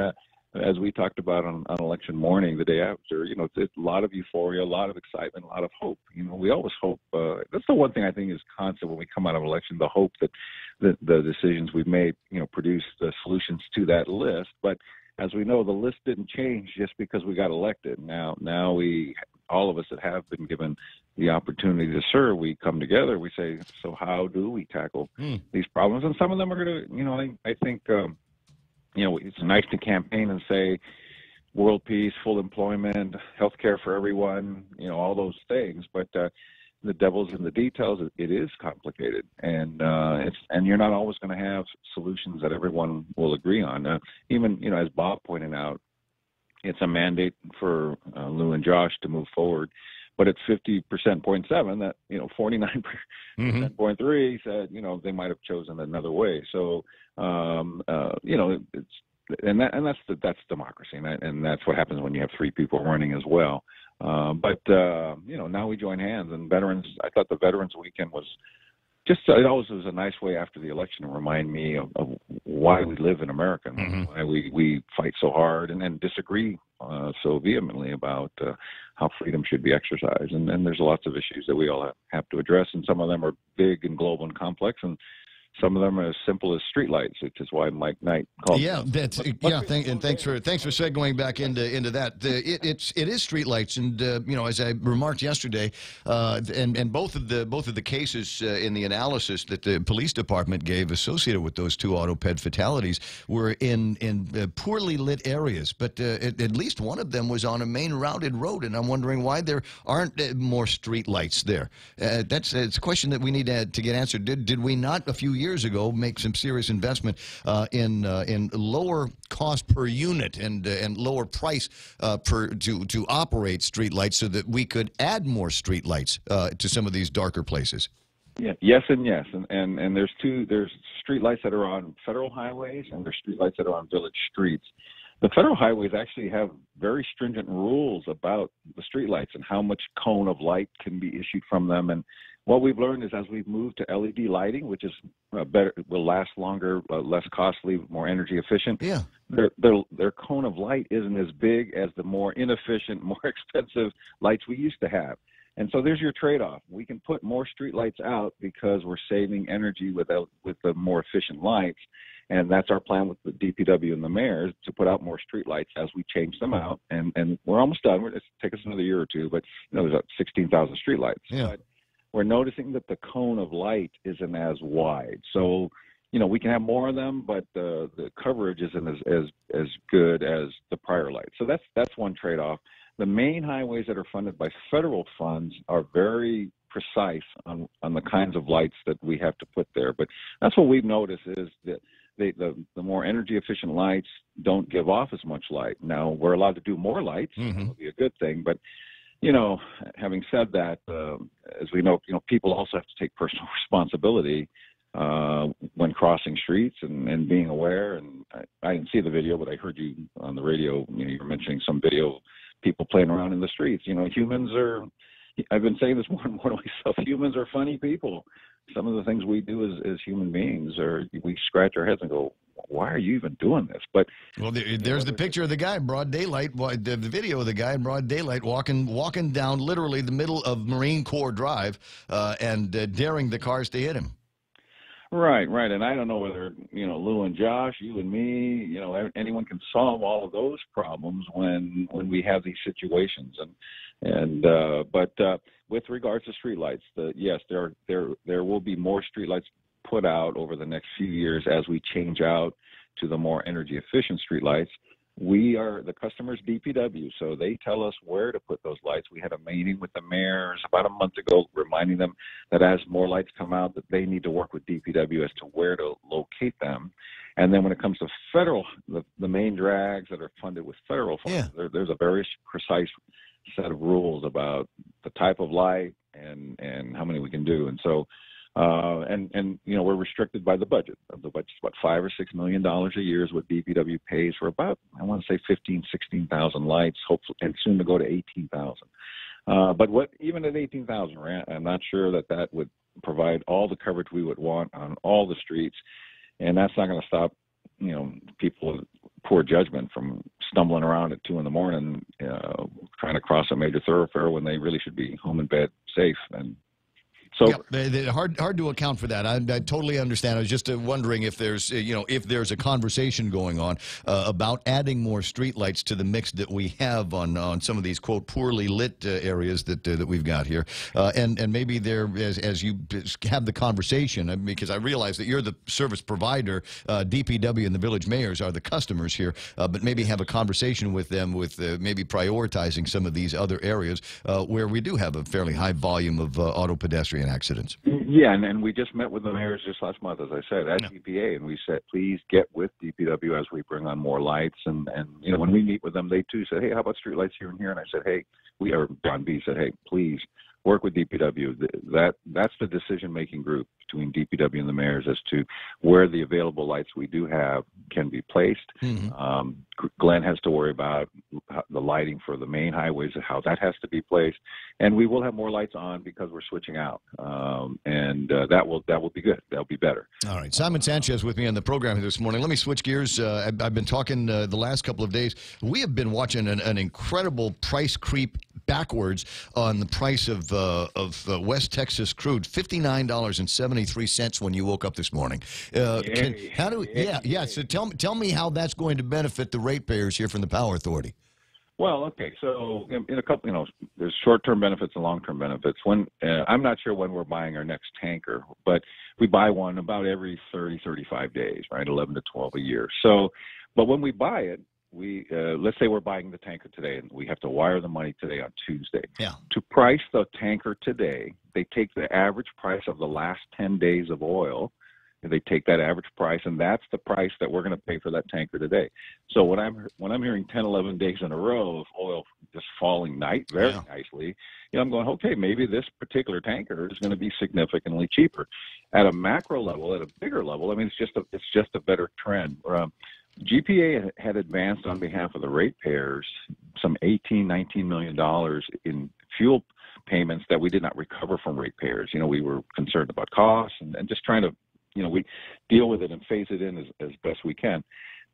Speaker 20: as we talked about on election morning, the day after, it's a lot of euphoria, a lot of excitement, a lot of hope. We always hope. That's the one thing I think is constant when we come out of election, the hope that the decisions we've made, produce the solutions to that list. But as we know, the list didn't change just because we got elected. Now all of us that have been given the opportunity to serve, we come together. We say, so how do we tackle these problems? And some of them are going to, I think, it's nice to campaign and say world peace, full employment, health care for everyone, all those things. But the devil's in the details. It is complicated, and you're not always going to have solutions that everyone will agree on. Even as Bob pointed out, it's a mandate for Lou and Josh to move forward, but it's 50.7%. That 49.3% said they might have chosen another way. So it's that's democracy, and that's what happens when you have three people running as well. But now we join hands, and veterans. I thought the Veterans Weekend was just it always was a nice way after the election to remind me of why we live in America, and why we fight so hard and disagree so vehemently about how freedom should be exercised. And there's lots of issues that we all have to address, and some of them are big and global and complex, and some of them are as simple as streetlights, which is why Mike Knight called.
Speaker 2: Yeah, thanks for segueing back into that. It is streetlights, and as I remarked yesterday, and both of the cases in the analysis that the police department gave associated with those two auto-ped fatalities were in poorly lit areas, but at least one of them was on a main routed road, and I'm wondering why there aren't more streetlights there. It's a question that we need to get answered. Did we not a few years ago make some serious investment in lower cost per unit and lower price to operate streetlights so that we could add more streetlights to some of these darker places?
Speaker 20: Yeah, yes and yes, and there's streetlights that are on federal highways, and there's streetlights that are on village streets. The federal highways actually have very stringent rules about the streetlights and how much cone of light can be issued from them. And what we've learned is as we've moved to LED lighting, which is better, will last longer, less costly, more energy efficient.
Speaker 2: Yeah,
Speaker 20: their cone of light isn't as big as the more inefficient, more expensive lights we used to have. And so there's your trade-off. We can put more street lights out because we're saving energy with the more efficient lights. And that's our plan with the DPW and the mayors, to put out more street lights as we change them out. And we're almost done. It'll take us another year or two, but there's 16,000 street lights.
Speaker 2: Yeah.
Speaker 20: But we're noticing that the cone of light isn't as wide. So, we can have more of them, but the coverage isn't as good as the prior lights. So that's one trade-off. The main highways that are funded by federal funds are very precise on the kinds of lights that we have to put there. But that's what we've noticed is that the more energy efficient lights don't give off as much light. Now, we're allowed to do more lights. That would be a good thing. But, having said that, as we know, people also have to take personal responsibility when crossing streets and being aware. And I didn't see the video, but I heard you on the radio, you were mentioning some video of people playing around in the streets. Humans are, I've been saying this more and more to myself, humans are funny people. Some of the things we do as human beings we scratch our heads and go, why are you even doing this? But
Speaker 2: there's the picture of the guy in broad daylight, the video of the guy in broad daylight walking down literally the middle of Marine Corps Drive and daring the cars to hit him.
Speaker 20: Right. And I don't know whether, Lou and Josh, you and me, anyone can solve all of those problems when we have these situations. But with regards to streetlights, yes, there will be more streetlights put out over the next few years as we change out to the more energy efficient streetlights. We are the customer's DPW, so they tell us where to put those lights. We had a meeting with the mayors about a month ago reminding them that as more lights come out, that they need to work with DPW as to where to locate them. And then when it comes to federal, the main drags that are funded with federal funds, there's a very precise set of rules about the type of light and how many we can do. And so we're restricted by the budget. The budget's about $5 or $6 million a year is what DPW pays for about, I want to say 16,000 lights, hopefully, and soon to go to 18,000. But even at 18,000, I'm not sure that would provide all the coverage we would want on all the streets, and that's not going to stop, people with poor judgment from stumbling around at 2 a.m, trying to cross a major thoroughfare when they really should be home in bed, safe. And so
Speaker 2: hard to account for that. I totally understand. I was just wondering if there's a conversation going on about adding more streetlights to the mix that we have on some of these quote poorly lit areas that we've got here, and maybe there as you have the conversation, because I realize that you're the service provider, DPW and the village mayors are the customers here, but maybe have a conversation with them with maybe prioritizing some of these other areas where we do have a fairly high volume of auto pedestrian accidents.
Speaker 20: Yeah, and we just met with the mayors just last month, as I said, at DPA, and we said, please get with DPW as we bring on more lights. And when we meet with them, they too said, hey, how about street lights here and here? And I said, hey, John B. said, hey, please, work with DPW. That's the decision-making group between DPW and the mayors as to where the available lights we do have can be placed. Glenn has to worry about the lighting for the main highways and how that has to be placed. And we will have more lights on because we're switching out. That will be good. That'll be better.
Speaker 6: All right. Simon Sanchez with me on the program this morning. Let me switch gears. I've been talking the last couple of days. We have been watching an incredible price creep backwards on the price of West Texas crude, $59.73 when you woke up this morning. So tell me how that's going to benefit the ratepayers here from the Power Authority.
Speaker 20: Well, okay. So in a couple, there's short-term benefits and long-term benefits. When I'm not sure when we're buying our next tanker, but we buy one about every 30, 35 days, right? 11 to 12 a year. So, but when we buy it, we let's say we're buying the tanker today, and we have to wire the money today on Tuesday.
Speaker 6: Yeah.
Speaker 20: To price the tanker today, they take the average price of the last 10 days of oil. They take that average price, and that's the price that we're going to pay for that tanker today. So when I'm hearing 10, 11 days in a row of oil just falling very nicely, I'm going, okay, maybe this particular tanker is going to be significantly cheaper. At a macro level, at a bigger level, I mean, it's just a better trend. GPA had advanced on behalf of the ratepayers some $18, $19 million in fuel payments that we did not recover from ratepayers. We were concerned about costs and just trying to we deal with it and phase it in as best we can.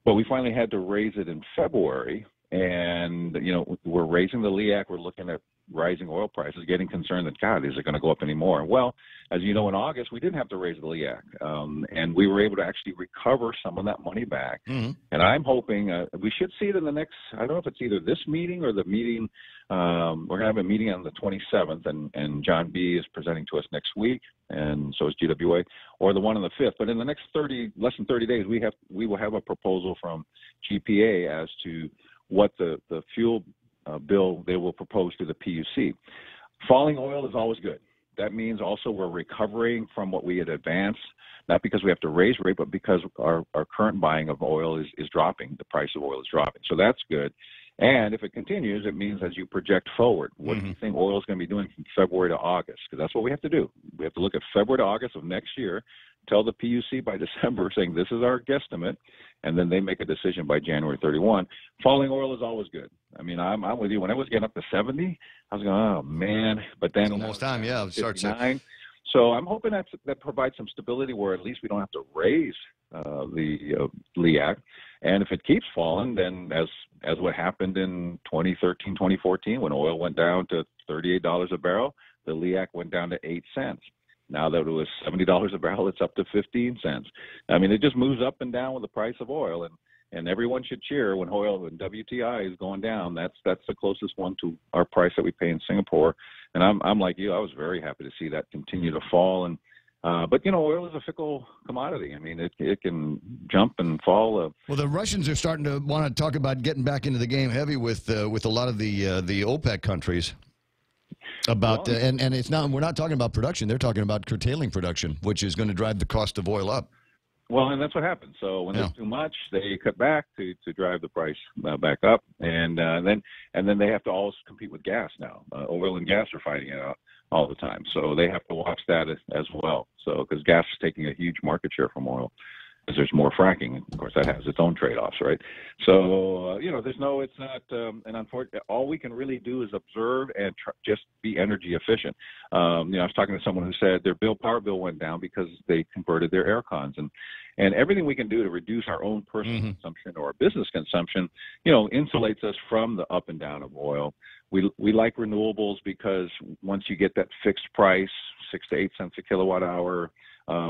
Speaker 20: But we finally had to raise it in February, and, we're raising the LEAC. We're looking at rising oil prices, getting concerned that, God, is it going to go up anymore? Well, as you know, in August, we didn't have to raise the LEAC, and we were able to actually recover some of that money back. And I'm hoping we should see it in the next, I don't know if it's either this meeting or the meeting, we're going to have a meeting on the 27th, and John B. is presenting to us next week, and so is GWA, or the one on the 5th. But in the next less than 30 days, we will have a proposal from GPA as to what the fuel bill they will propose to the PUC. Falling oil is always good. That means also we're recovering from what we had advanced, not because we have to raise rate, but because our current buying of oil is dropping. The price of oil is dropping. So that's good. And if it continues, it means as you project forward, what do you think oil is going to be doing from February to August? Because that's what we have to do. We have to look at February to August of next year, tell the PUC by December saying this is our guesstimate, and then they make a decision by January 31. Falling oil is always good. I mean, I'm with you. When I was getting up to 70, I was going, oh, man. But then
Speaker 6: almost time, yeah. It starts
Speaker 20: 59. So I'm hoping that provides some stability where at least we don't have to raise the LEAC. And if it keeps falling, then as what happened in 2013, 2014, when oil went down to $38 a barrel, the LEAC went down to 8 cents. Now that it was $70 a barrel, it's up to 15 cents. I mean, it just moves up and down with the price of oil, and everyone should cheer when oil and WTI is going down. That's the closest one to our price that we pay in Singapore. And I'm like you, I was very happy to see that continue to fall. And but oil is a fickle commodity. I mean, it can jump and fall.
Speaker 6: Well, the Russians are starting to want to talk about getting back into the game heavy with a lot of the OPEC countries. And it's not, we're not talking about production. They're talking about curtailing production, which is going to drive the cost of oil up.
Speaker 20: Well, and that's what happens. So when there's too much, they cut back to drive the price back up, and then they have to always compete with gas now. Oil and gas are fighting it out all the time, so they have to watch that as well. So because gas is taking a huge market share from oil, because there's more fracking. Of course, that has its own trade-offs, right? So, it's not, and unfortunately, all we can really do is observe and just be energy efficient. I was talking to someone who said their power bill went down because they converted their air cons, and everything we can do to reduce our own personal consumption or business consumption, insulates us from the up and down of oil. We like renewables because once you get that fixed price, 6 to 8 cents a kilowatt hour,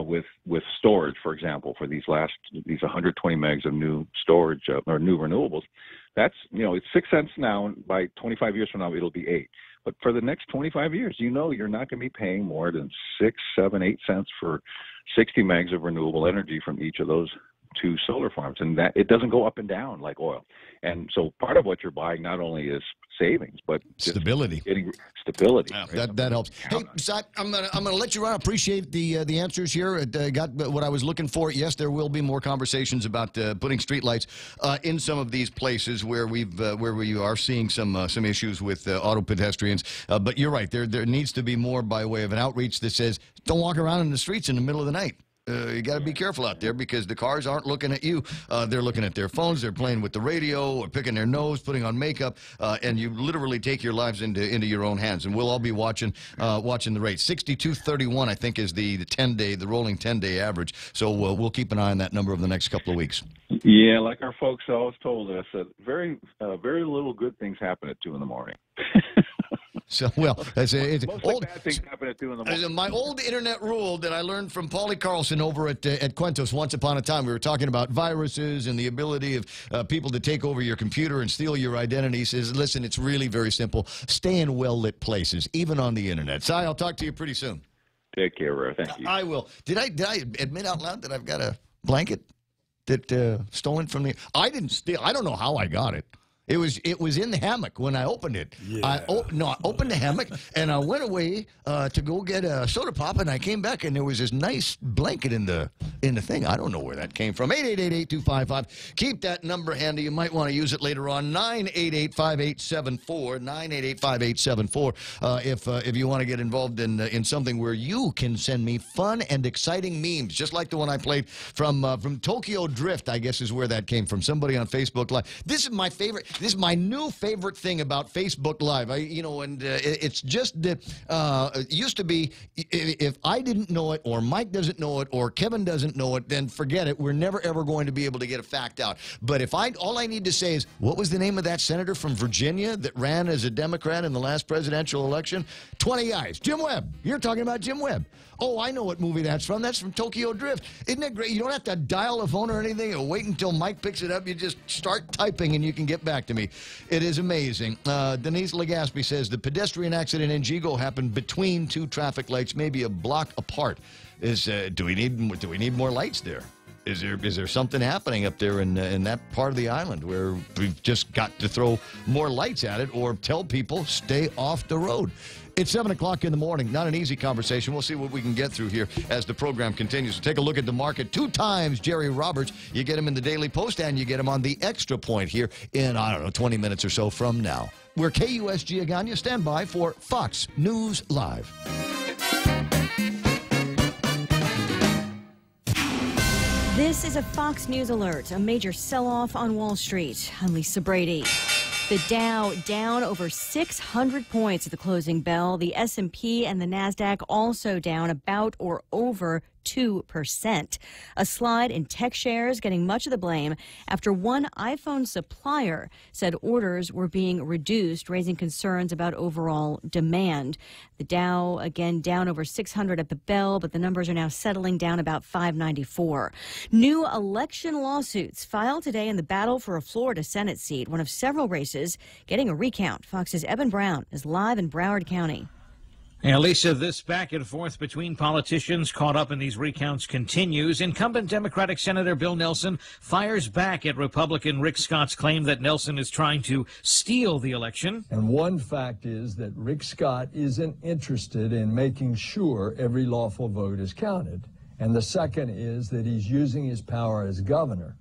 Speaker 20: with storage, for example, for these 120 megs of new storage or new renewables, that's it's 6 cents now, and by 25 years from now it'll be 8. But for the next 25 years, you're not going to be paying more than 6, 7, 8 cents for 60 megs of renewable energy from each of those to solar farms, and that it doesn't go up and down like oil. And so part of what you're buying not only is savings, but just
Speaker 6: stability.
Speaker 20: Getting stability.
Speaker 6: Right? That helps. Hey, Zach, I'm gonna let you run. Appreciate the answers here. Got what I was looking for. Yes, there will be more conversations about putting streetlights in some of these places where we are seeing some issues with auto pedestrians. But you're right. There needs to be more by way of an outreach that says don't walk around in the streets in the middle of the night. You got to be careful out there because the cars aren't looking at you. They're looking at their phones. They're playing with the radio or picking their nose, putting on makeup, and you literally take your lives into your own hands. And we'll all be watching the rate. 62.31, I think, is the rolling 10-day average. So we'll keep an eye on that number over the next couple of weeks.
Speaker 20: Yeah, like our folks always told us, that very little good things happen at 2 in the morning.
Speaker 6: So, well, it's
Speaker 20: old bad things happen at 2 in the morning.
Speaker 6: My old internet rule that I learned from Paulie Carlson over at Quentos once upon a time. We were talking about viruses and the ability of people to take over your computer and steal your identity. He says, listen, it's really very simple. Stay in well-lit places, even on the internet. Si, I'll talk to you pretty soon.
Speaker 20: Take care, Ray. Thank you.
Speaker 6: I will. Did I admit out loud that I've got a blanket that stolen from me? I didn't steal. I don't know how I got it. It was in the hammock when I opened it. Yeah. I opened the hammock and I went away to go get a soda pop, and I came back and there was this nice blanket in the thing. I don't know where that came from. 888-8255. Keep that number handy. You might want to use it later on. 988-5874. 988-5874. If you want to get involved in something where you can send me fun and exciting memes, just like the one I played from Tokyo Drift, I guess is where that came from. Somebody on Facebook Live. This is my favorite. This is my new favorite thing about Facebook Live. It's just that it used to be if I didn't know it, or Mike doesn't know it, or Kevin doesn't know it, then forget it. We're never ever going to be able to get a fact out. But if all I need to say is, what was the name of that senator from Virginia that ran as a Democrat in the last presidential election? 20 guys. Jim Webb. You're talking about Jim Webb. Oh, I know what movie that's from. That's from Tokyo Drift. Isn't that great? You don't have to dial a phone or anything or wait until Mike picks it up. You just start typing and you can get back to me. It is amazing. Denise Legaspi says the pedestrian accident in Gigo happened between two traffic lights, maybe a block apart. Do we need more lights there? Is there something happening up there in that part of the island where we've just got to throw more lights at it or tell people stay off the road? It's 7 o'clock in the morning. Not an easy conversation. We'll see what we can get through here as the program continues. So take a look at the market. 2 times Jerry Roberts. You get him in the Daily Post, and you get him on the Extra Point here in, 20 minutes or so from now. We're KUSG Agana. Stand by for Fox News Live.
Speaker 1: This is a Fox News alert. A major sell-off on Wall Street. I'm Lisa Brady. The Dow down over 600 points at the closing bell. The S&P and the NASDAQ also down about or over 2%. A slide in tech shares getting much of the blame after one iPhone supplier said orders were being reduced, raising concerns about overall demand. The Dow again down over 600 at the bell, but the numbers are now settling down about 594. New election lawsuits filed today in the battle for a Florida Senate seat, one of several races getting a recount. Fox's Evan Brown is live in Broward County.
Speaker 21: And Lisa, this back and forth between politicians caught up in these recounts continues. Incumbent Democratic Senator Bill Nelson fires back at Republican Rick Scott's claim that Nelson is trying to steal the election.
Speaker 22: And one fact is that Rick Scott isn't interested in making sure every lawful vote is counted. And the second is that he's using his power as governor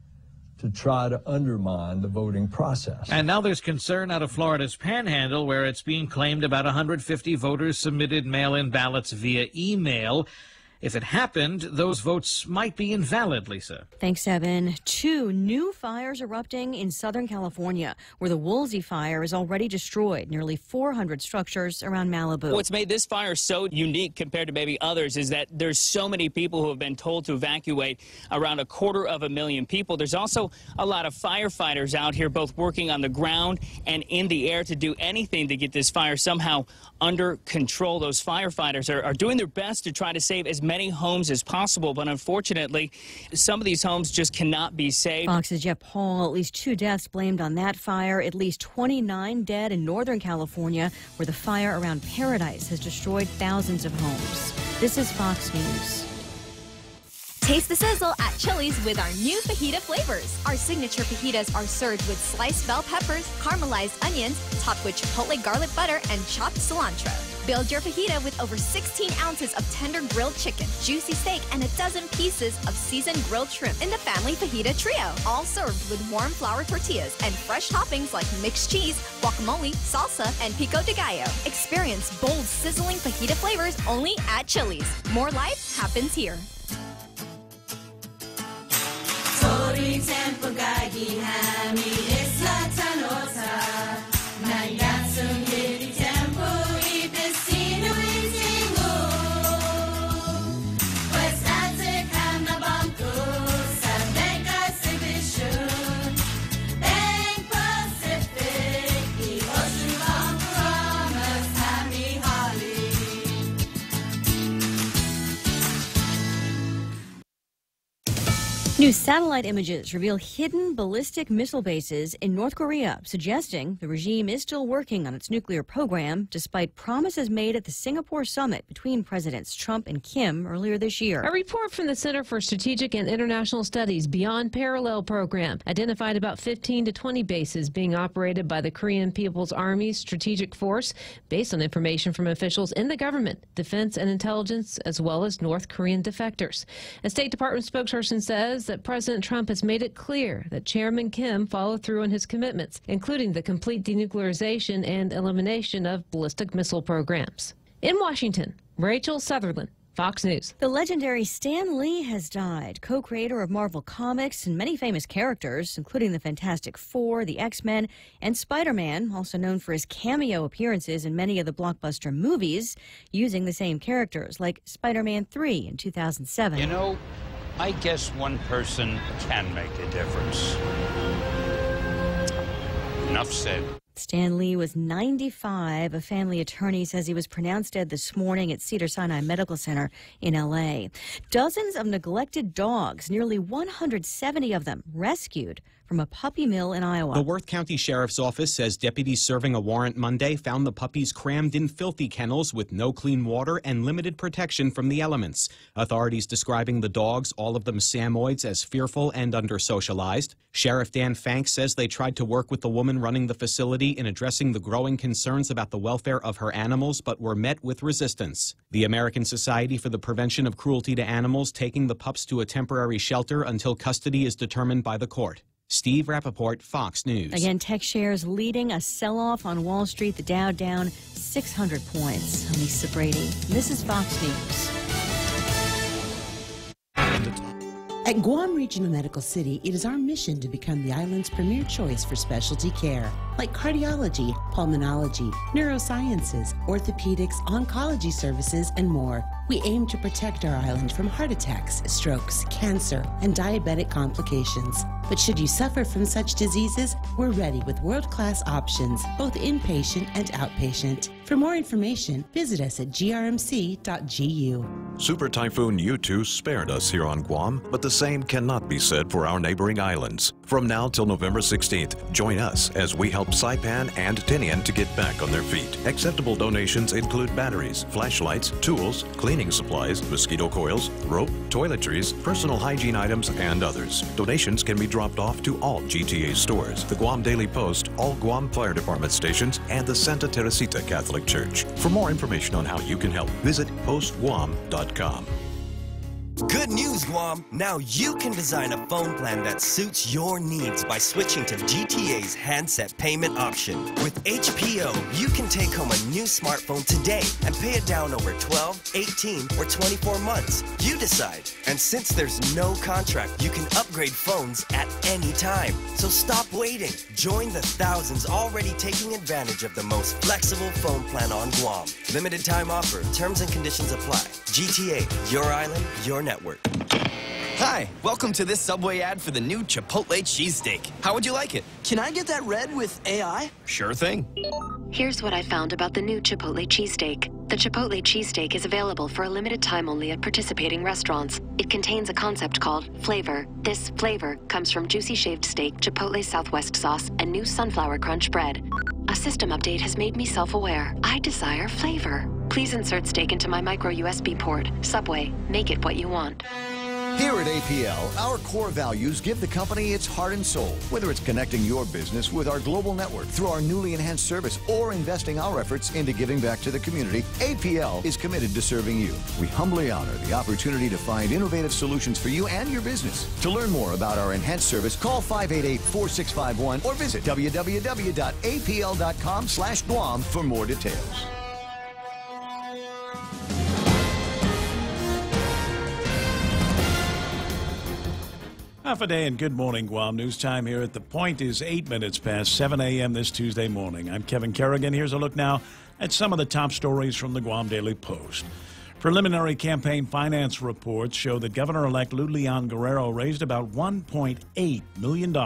Speaker 22: to try to undermine the voting process.
Speaker 21: And now there's concern out of Florida's Panhandle, where it's being claimed about 150 voters submitted mail-in ballots via email. If it happened, those votes might be invalid, Lisa.
Speaker 1: Thanks, Evan. 2 new fires erupting in Southern California, where the Woolsey fire has already destroyed nearly 400 structures around Malibu.
Speaker 23: What's made this fire so unique compared to maybe others is that there's so many people who have been told to evacuate, around 250,000 people. There's also a lot of firefighters out here, both working on the ground and in the air to do anything to get this fire somehow under control. Those firefighters are doing their best to try to save as many homes as possible, but unfortunately, some of these homes just cannot be saved.
Speaker 1: Fox's Jeff Paul, at least 2 deaths blamed on that fire, at least 29 dead in Northern California, where the fire around Paradise has destroyed thousands of homes. This is Fox News.
Speaker 3: Taste the sizzle at Chili's with our new fajita flavors. Our signature fajitas are served with sliced bell peppers, caramelized onions, topped with chipotle garlic butter, and chopped cilantro. Build your fajita with over 16 ounces of tender grilled chicken, juicy steak, and a dozen pieces of seasoned grilled shrimp in the family fajita trio. All served with warm flour tortillas and fresh toppings like mixed cheese, guacamole, salsa, and pico de gallo. Experience bold, sizzling fajita flavors only at Chili's. More life happens here.
Speaker 1: New satellite images reveal hidden ballistic missile bases in North Korea, suggesting the regime is still working on its nuclear program, despite promises made at the Singapore summit between Presidents Trump and Kim earlier this year.
Speaker 4: A report from the Center for Strategic and International Studies Beyond Parallel program identified about 15 to 20 bases being operated by the Korean People's Army's strategic force, based on information from officials in the government, defense and intelligence, as well as North Korean defectors. A State Department spokesperson says that President Trump has made it clear that Chairman Kim followed through on his commitments, including the complete denuclearization and elimination of ballistic missile programs. In Washington, Rachel Sutherland, Fox News.
Speaker 1: The legendary Stan Lee has died, co-creator of Marvel Comics and many famous characters, including the Fantastic Four, the X-Men, and Spider-Man, also known for his cameo appearances in many of the blockbuster movies, using the same characters, like Spider-Man 3 in 2007.
Speaker 5: You know, I guess one person can make a difference. Enough said.
Speaker 1: Stan Lee was 95. A family attorney says he was pronounced dead this morning at Cedars-Sinai Medical Center in L.A. Dozens of neglected dogs, nearly 170 of them, rescued from a puppy mill in Iowa.
Speaker 24: The Worth County Sheriff's Office says deputies serving a warrant Monday found the puppies crammed in filthy kennels with no clean water and limited protection from the elements. Authorities describing the dogs, all of them Samoyeds, as fearful and under-socialized. Sheriff Dan Fank says they tried to work with the woman running the facility in addressing the growing concerns about the welfare of her animals, but were met with resistance. The American Society for the Prevention of Cruelty to Animals taking the pups to a temporary shelter until custody is determined by the court. Steve Rappaport, Fox News.
Speaker 1: Again, tech shares leading a sell-off on Wall Street. The Dow down 600 points. I'm Lisa Brady. This is Fox News.
Speaker 25: At Guam Regional Medical City, it is our mission to become the island's premier choice for specialty care, like cardiology, pulmonology, neurosciences, orthopedics, oncology services, and more. We aim to protect our island from heart attacks, strokes, cancer, and diabetic complications. But should you suffer from such diseases, we're ready with world-class options, both inpatient and outpatient. For more information, visit us at grmc.gu.
Speaker 26: Super Typhoon U2 spared us here on Guam, but the same cannot be said for our neighboring islands. From now till November 16th, join us as we help Saipan and Tinian to get back on their feet. Acceptable donations include batteries, flashlights, tools, cleaning supplies, mosquito coils, rope, toiletries, personal hygiene items, and others. Donations can be dropped off to all GTA stores, the Guam Daily Post, all Guam Fire Department stations, and the Santa Teresita Catholic Church. For more information on how you can help, visit postguam.com.
Speaker 27: Good news, Guam! Now you can design a phone plan that suits your needs by switching to GTA's handset payment option. With HPO, you can take home a new smartphone today and pay it down over 12, 18, or 24 months. You decide. And since there's no contract, you can upgrade phones at any time. So stop waiting. Join the thousands already taking advantage of the most flexible phone plan on Guam. Limited time offer. Terms and conditions apply. GTA, your island, your network.
Speaker 28: Hi, welcome to this Subway ad for the new Chipotle cheesesteak. How would you like it? Can I get that red with AI? Sure thing.
Speaker 29: Here's what I found about the new Chipotle cheesesteak. The Chipotle cheesesteak is available for a limited time only at participating restaurants. It contains a concept called flavor. This flavor comes from juicy shaved steak, Chipotle Southwest sauce, and new sunflower crunch bread. A system update has made me self-aware. I desire flavor. Please insert steak into my micro USB port. Subway, make it what you want.
Speaker 6: Here at APL, our core values give the company its heart and soul. Whether it's connecting your business with our global network through our newly enhanced service or investing our efforts into giving back to the community, APL is committed to serving you. We humbly honor the opportunity to find innovative solutions for you and your business. To learn more about our enhanced service, call 588-4651 or visit www.apl.com/Guam for more details.
Speaker 7: Half a day and good morning, Guam. News time here at The Point is 8 minutes past 7 a.m. this Tuesday morning. I'm Kevin Kerrigan. Here's a look now at some of the top stories from the Guam Daily Post. Preliminary campaign finance reports show that Governor-elect Lou Leon Guerrero raised about $1.8 million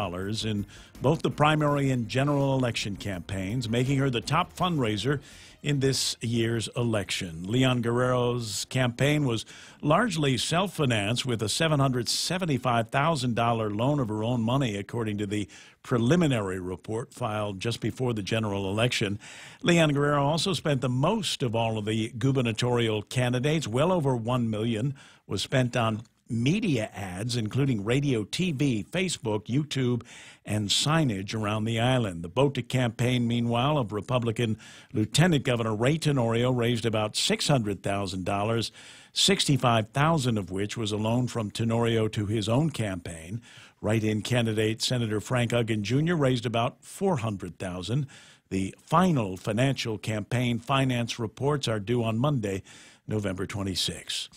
Speaker 7: in both the primary and general election campaigns, making her the top fundraiser in this year's election. Leon Guerrero's campaign was largely self-financed with a $775,000 loan of her own money, according to the preliminary report filed just before the general election. Leon Guerrero also spent the most of all of the gubernatorial candidates. Well over $1 million was spent on media ads, including radio, TV, Facebook, YouTube, and signage around the island. The BOTA campaign, meanwhile, of Republican Lieutenant Governor Ray Tenorio raised about $600,000, $65,000 of which was a loan from Tenorio to his own campaign. Write-in candidate Senator Frank Uggan Jr. raised about $400,000. The final financial campaign finance reports are due on Monday, November 26.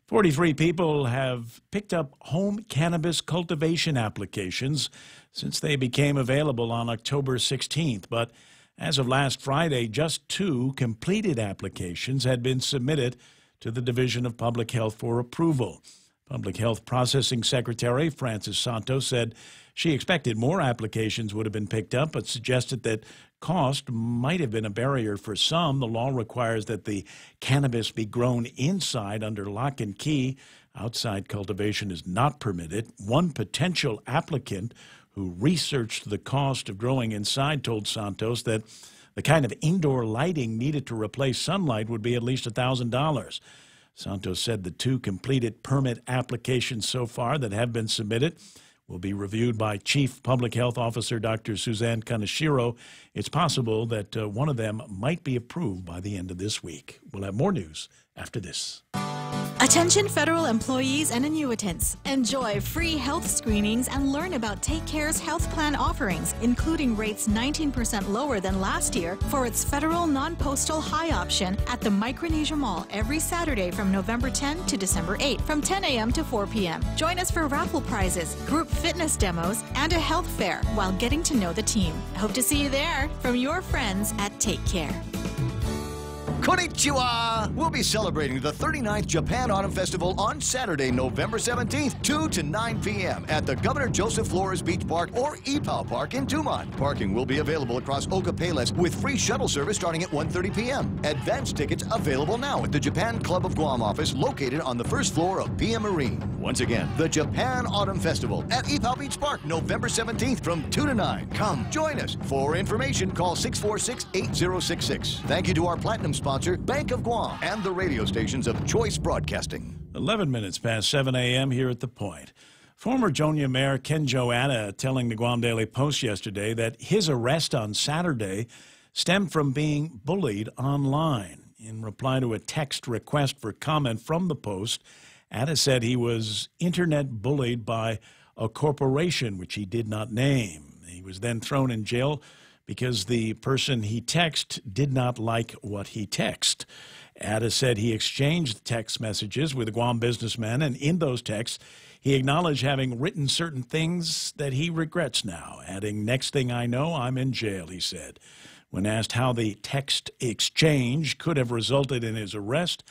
Speaker 7: 43 people have picked up home cannabis cultivation applications since they became available on October 16th. But as of last Friday, just 2 completed applications had been submitted to the Division of Public Health for approval. Public Health Processing Secretary Frances Santos said she expected more applications would have been picked up, but suggested that cost might have been a barrier for some. The law requires that the cannabis be grown inside under lock and key. Outside cultivation is not permitted. One potential applicant who researched the cost of growing inside told Santos that the kind of indoor lighting needed to replace sunlight would be at least $1,000. Santos said the 2 completed permit applications so far that have been submitted will be reviewed by Chief Public Health Officer Dr. Suzanne Kaneshiro. It's possible that one of them might be approved by the end of this week. We'll have more news after this.
Speaker 8: Attention federal employees and annuitants. Enjoy free health screenings and learn about Take Care's health plan offerings, including rates 19% lower than last year for its federal non-postal high option at the Micronesia Mall every Saturday from November 10 to December 8 from 10 a.m. to 4 p.m. Join us for raffle prizes, group fitness demos, and a health fair while getting to know the team. Hope to see you there from your friends at Take Care.
Speaker 6: Konnichiwa! We'll be celebrating the 39th Japan Autumn Festival on Saturday, November 17th, 2 to 9 p.m. at the Governor Joseph Flores Beach Park or Ipao Park in Tumon. Parking will be available across Oka Payless with free shuttle service starting at 1:30 p.m. Advance tickets available now at the Japan Club of Guam office located on the first floor of PM Marine. Once again, the Japan Autumn Festival at Ipao Beach Park, November 17th from 2 to 9. Come, join us. For information, call 646-8066. Thank you to our platinum sponsor, Bank of Guam, and the radio stations of Choice Broadcasting.
Speaker 7: 11 minutes past 7 a.m. here at The Point. Former Jonia Mayor Ken Joanna telling the Guam Daily Post yesterday that his arrest on Saturday stemmed from being bullied online. In reply to a text request for comment from the Post, Atta said he was internet bullied by a corporation which he did not name. He was then thrown in jail because the person he texted did not like what he texted. Atta said he exchanged text messages with a Guam businessman, and in those texts, he acknowledged having written certain things that he regrets now, adding, "Next thing I know, I'm in jail," he said. When asked how the text exchange could have resulted in his arrest,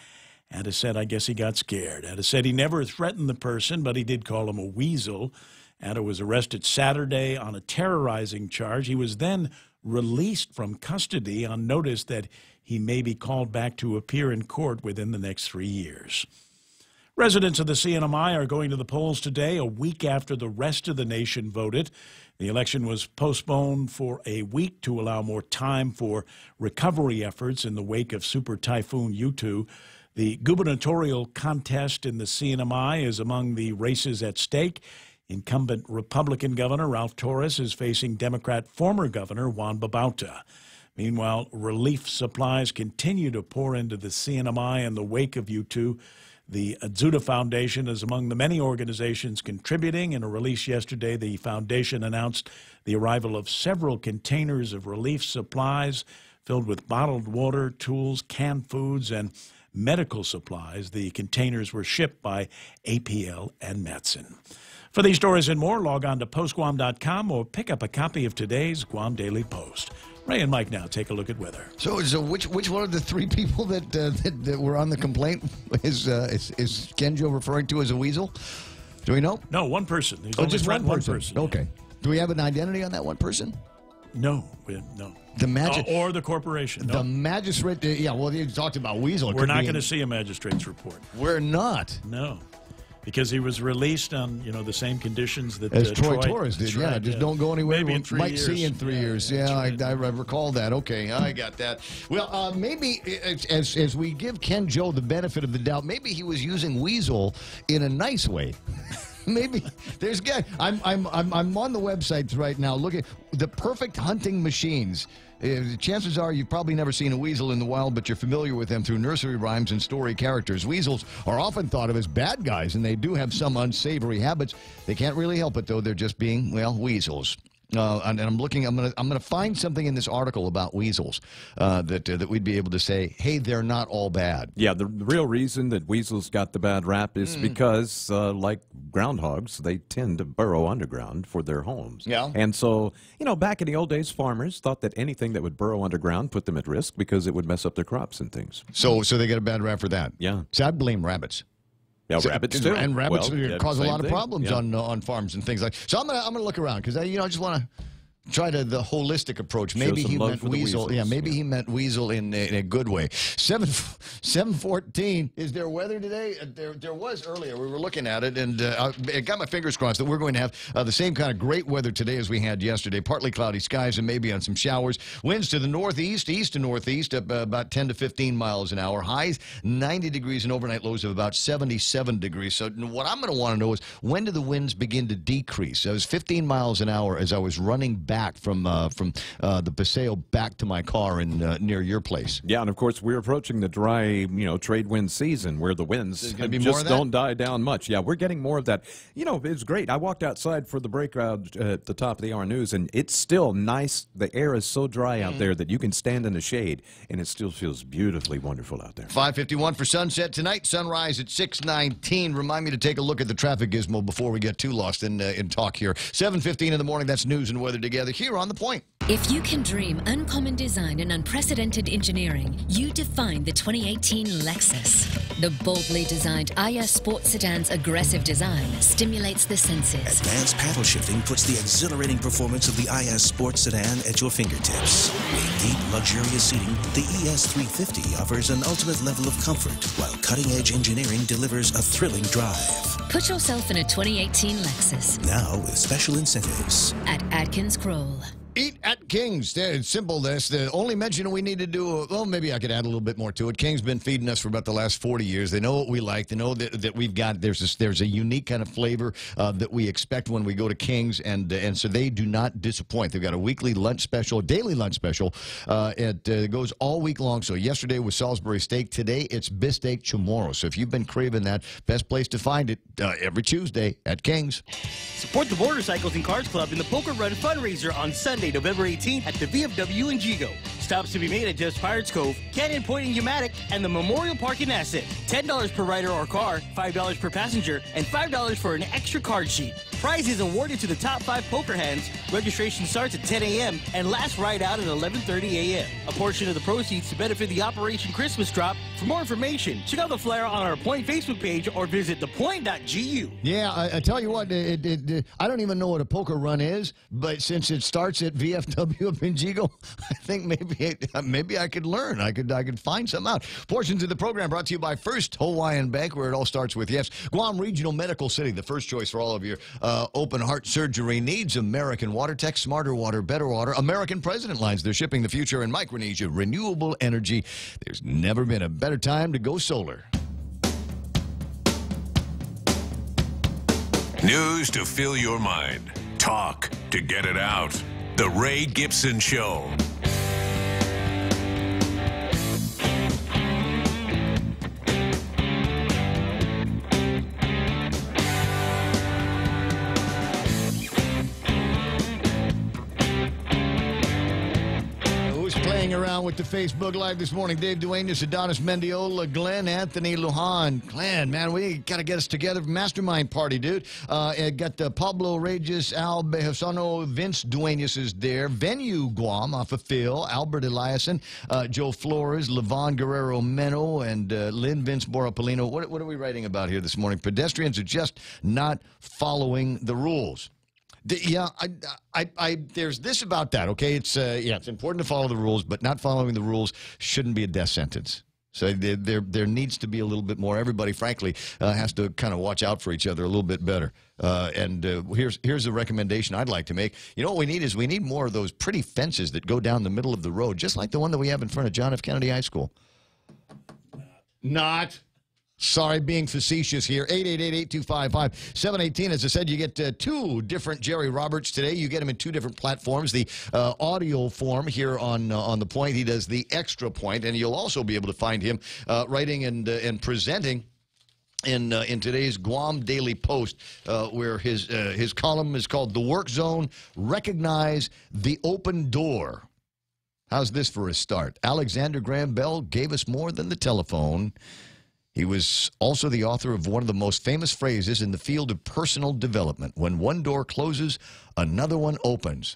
Speaker 7: Atta said, "I guess he got scared." Atta said he never threatened the person, but he did call him a weasel. Atta was arrested Saturday on a terrorizing charge. He was then released from custody on notice that he may be called back to appear in court within the next 3 years. Residents of the CNMI are going to the polls today, a week after the rest of the nation voted. The election was postponed for a week to allow more time for recovery efforts in the wake of Super Typhoon Yutu. The gubernatorial contest in the CNMI is among the races at stake. Incumbent Republican Governor Ralph Torres is facing Democrat former Governor Juan Babauta. Meanwhile, relief supplies continue to pour into the CNMI in the wake of Yutu. The Adzuta Foundation is among the many organizations contributing. In a release yesterday, the foundation announced the arrival of several containers of relief supplies filled with bottled water, tools, canned foods, and medical supplies. The containers were shipped by APL and Matson. For these stories and more, log on to postguam.com or pick up a copy of today's Guam Daily Post. Ray and Mike now take a look at weather.
Speaker 9: So which one of the three people that were on the complaint is Kenjo referring to as a weasel? Do we know?
Speaker 7: No, one person. There's
Speaker 9: just one person.
Speaker 7: Yeah.
Speaker 9: Okay. Do we have an identity on that one person?
Speaker 7: No.
Speaker 9: The
Speaker 7: or the corporation. No.
Speaker 9: The magistrate. Yeah. Well, you talked about weasel.
Speaker 7: We're not going to see a magistrate's report.
Speaker 9: We're not.
Speaker 7: No. Because he was released on, the same conditions that
Speaker 9: as Troy Torres did. Yeah, just don't go anywhere.
Speaker 7: Maybe in 3 years.
Speaker 9: Might see in 3 years. Yeah, right. I recall that. Okay, I got that. Well, maybe as we give Ken Joe the benefit of the doubt, maybe he was using weasel in a nice way. Maybe there's guys. I'm on the websites right now looking the perfect hunting machines. Chances are you've probably never seen a weasel in the wild, but you're familiar with them through nursery rhymes and story characters. Weasels are often thought of as bad guys, and they do have some unsavory habits. They can't really help it, though. They're just being, weasels. And I'm looking. I'm gonna find something in this article about weasels that we'd be able to say, hey, they're not all bad.
Speaker 10: Yeah, the real reason that weasels got the bad rap is because, like groundhogs, they tend to burrow underground for their homes.
Speaker 9: Yeah.
Speaker 10: And so, back in the old days, farmers thought that anything that would burrow underground put them at risk because it would mess up their crops and things.
Speaker 9: So they get a bad rap for that.
Speaker 10: Yeah.
Speaker 9: So I'd blame rabbits.
Speaker 10: Yeah, rabbits too.
Speaker 9: And rabbits cause a lot of problems
Speaker 10: yeah.
Speaker 9: on farms and things like. So I'm gonna look around because I just want to try the holistic approach. Maybe he meant weasel. Yeah, maybe he meant weasel in a good way. 7:14. Is there weather today? There was earlier. We were looking at it, and I got my fingers crossed that we're going to have the same kind of great weather today as we had yesterday. Partly cloudy skies and maybe on some showers. Winds to the northeast, east to northeast, about 10 to 15 miles an hour. Highs 90 degrees and overnight lows of about 77 degrees. So what I'm going to want to know is when do the winds begin to decrease? I was 15 miles an hour as I was running back from the Paseo back to my car in near your place.
Speaker 10: Yeah, and of course we're approaching the dry, trade wind season where the winds
Speaker 9: just
Speaker 10: don't die down much. Yeah, we're getting more of that. It's great. I walked outside for the break at the top of the hour news, and it's still nice. The air is so dry out there that you can stand in the shade, and it still feels beautifully wonderful out there.
Speaker 9: 5:51 for sunset tonight. Sunrise at 6:19. Remind me to take a look at the traffic gizmo before we get too lost in talk here. 7:15 in the morning. That's news and weather together here on The Point.
Speaker 11: If you can dream uncommon design and unprecedented engineering, you define the 2018 Lexus. The boldly designed IS Sports Sedan's aggressive design stimulates the senses.
Speaker 12: Advanced paddle shifting puts the exhilarating performance of the IS Sports Sedan at your fingertips. With deep, luxurious seating, the ES350 offers an ultimate level of comfort, while cutting-edge engineering delivers a thrilling drive.
Speaker 11: Put yourself in a 2018 Lexus.
Speaker 12: Now with special incentives.
Speaker 11: At Atkins Kroll.
Speaker 9: Eat at King's. It's simple. That's the only mention we need to do. Well, maybe I could add a little bit more to it. King's been feeding us for about the last 40 years. They know what we like. They know that we've got there's a unique kind of flavor that we expect when we go to King's, and so they do not disappoint. They've got a weekly lunch special, daily lunch special. It goes all week long. So yesterday was Salisbury steak. Today it's Bistec Chamorro. So if you've been craving that, best place to find it every Tuesday at King's.
Speaker 13: Support the Motorcycles and Cars Club in the Poker Run fundraiser on Sunday, November 18th at the VFW in Gigo. Stops to be made at Just Pirates Cove, Canyon Point in Umatic, and the Memorial Park in Asset. $10 per rider or car, $5 per passenger, and $5 for an extra card sheet. Prizes awarded to the top 5 poker hands. Registration starts at 10 a.m. and lasts right out at 11:30 a.m. A portion of the proceeds to benefit the Operation Christmas Drop. For more information, check out the flyer on our Point Facebook page or visit thepoint.gu.
Speaker 9: Yeah, I tell you what, I don't even know what a poker run is, but since it starts at VFW up in Jigo, I think maybe I could learn. I could find something out. Portions of the program brought to you by First Hawaiian Bank, where it all starts with yes. Guam Regional Medical City, the first choice for all of your open heart surgery needs. American Water Tech, Smarter Water, Better Water. American President Lines, they're shipping the future in Micronesia. Renewable energy. There's never been a better time to go solar.
Speaker 2: News to fill your mind. Talk to get it out. The Ray Gibson Show.
Speaker 9: Around with the Facebook Live this morning. Dave Duenas, Adonis Mendiola, Glenn Anthony Lujan. Glenn, man, we got to get us together. Mastermind party, dude. Got Pablo Regis, Al Behosano, Vince Duenas is there. Venue Guam off of Phil, Albert Eliason, Joe Flores, Levon Guerrero Meno, and Lynn Vince Boropolino. What are we writing about here this morning? Pedestrians are just not following the rules. Yeah, there's this about that, okay? It's it's important to follow the rules, but not following the rules shouldn't be a death sentence. So there needs to be a little bit more. Everybody, frankly, has to kind of watch out for each other a little bit better. Here's a recommendation I'd like to make. You know what we need is we need more of those pretty fences that go down the middle of the road, just like the one that we have in front of John F. Kennedy High School. Not. Sorry, being facetious here. 888-825-5718. As I said, you get 2 different Jerry Roberts today. You get him in 2 different platforms. The audio form here on the Point. He does the Extra Point, and you'll also be able to find him writing and presenting in today's Guam Daily Post, where his column is called "The Work Zone: Recognize the Open Door." How's this for a start? Alexander Graham Bell gave us more than the telephone. He was also the author of one of the most famous phrases in the field of personal development: when one door closes, another one opens.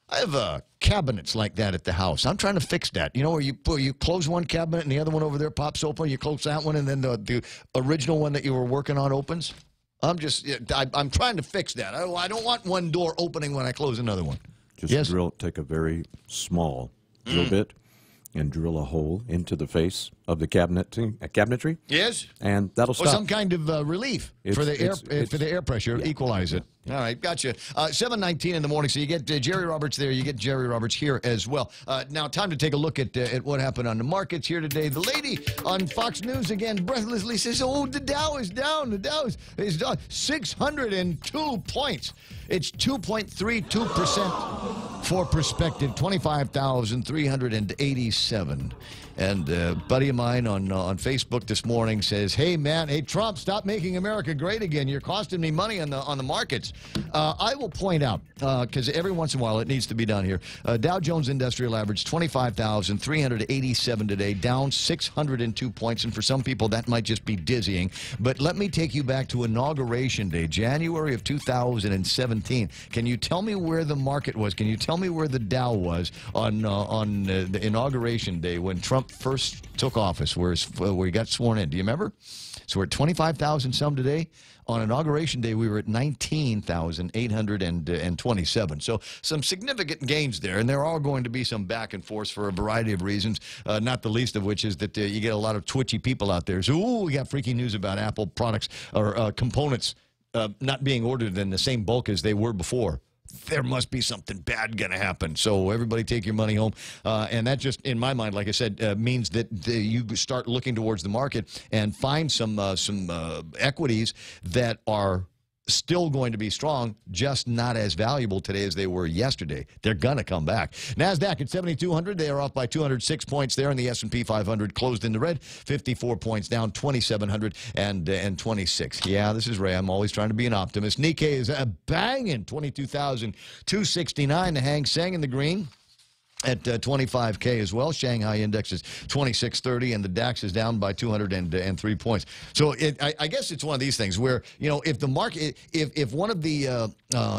Speaker 9: I have cabinets like that at the house. I'm trying to fix that. You know, where you close one cabinet and the other one over there pops open. You close that one and then the original one that you were working on opens. I'm trying to fix that. I don't want one door opening when I close another one.
Speaker 10: Just take a very small drill bit and drill a hole into the face of the cabinetry. Yes. And that'll stop.
Speaker 9: Or some kind of relief for the air pressure, equalize it. All right, gotcha. 7:19 in the morning, so you get Jerry Roberts there. You get Jerry Roberts here as well. Now, time to take a look at what happened on the markets here today. The lady on Fox News again breathlessly says, oh, the Dow is down. The Dow is down 602 points. It's 2.32% for perspective, 25,387. And a buddy of mine on Facebook this morning says, hey, man, hey, Trump, stop making America great again. You're costing me money on the markets. I will point out, because every once in a while it needs to be done here, Dow Jones Industrial Average, 25,387 today, down 602 points. And for some people, that might just be dizzying. But let me take you back to Inauguration Day, January of 2017. Can you tell me where the market was? Can you tell me where the Dow was on the Inauguration Day when Trump first took office, where he got sworn in? Do you remember? So we're at 25,000 some today. On Inauguration Day, we were at 19,827. So some significant gains there, and there are going to be some back and forth for a variety of reasons, not the least of which is that you get a lot of twitchy people out there. So, ooh, we got freaking news about Apple products or components not being ordered in the same bulk as they were before. There must be something bad going to happen. So everybody take your money home. And that just, in my mind, like I said, means that you start looking towards the market and find some equities that are still going to be strong, just not as valuable today as they were yesterday. They're going to come back. NASDAQ at 7,200. They are off by 206 points there, and the S&P 500 closed in the red, 54 points down, 2,726. Yeah, this is Ray. I'm always trying to be an optimist. Nikkei is banging, 22,269. The Hang Seng in the green. at 25K as well. Shanghai index is 2630, and the DAX is down by 203 points. So I guess it's one of these things where, if the market, if one of the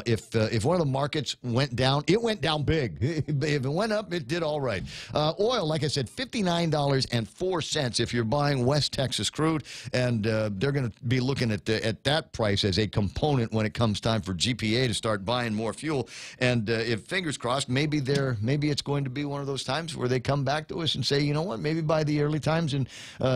Speaker 9: if one of the markets went down, it went down big. If it went up, it did all right. Oil, like I said, $59.04 if you're buying West Texas crude, and they're going to be looking at that price as a component when it comes time for GPA to start buying more fuel. And if fingers crossed, maybe it's going to be one of those times where they come back to us and say, you know what, maybe by the early times in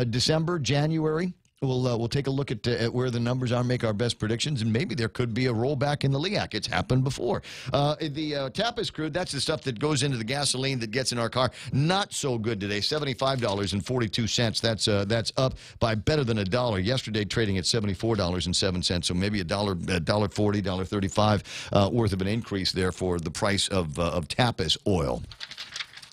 Speaker 9: December, January, we'll take a look at where the numbers are, make our best predictions, and maybe there could be a rollback in the LEAC. It's happened before. The Tapas crude, that's the stuff that goes into the gasoline that gets in our car. Not so good today. $75.42. That's up by better than $1. Yesterday trading at $74.07. So maybe $1.40, $1.35 worth of an increase there for the price of Tapas oil.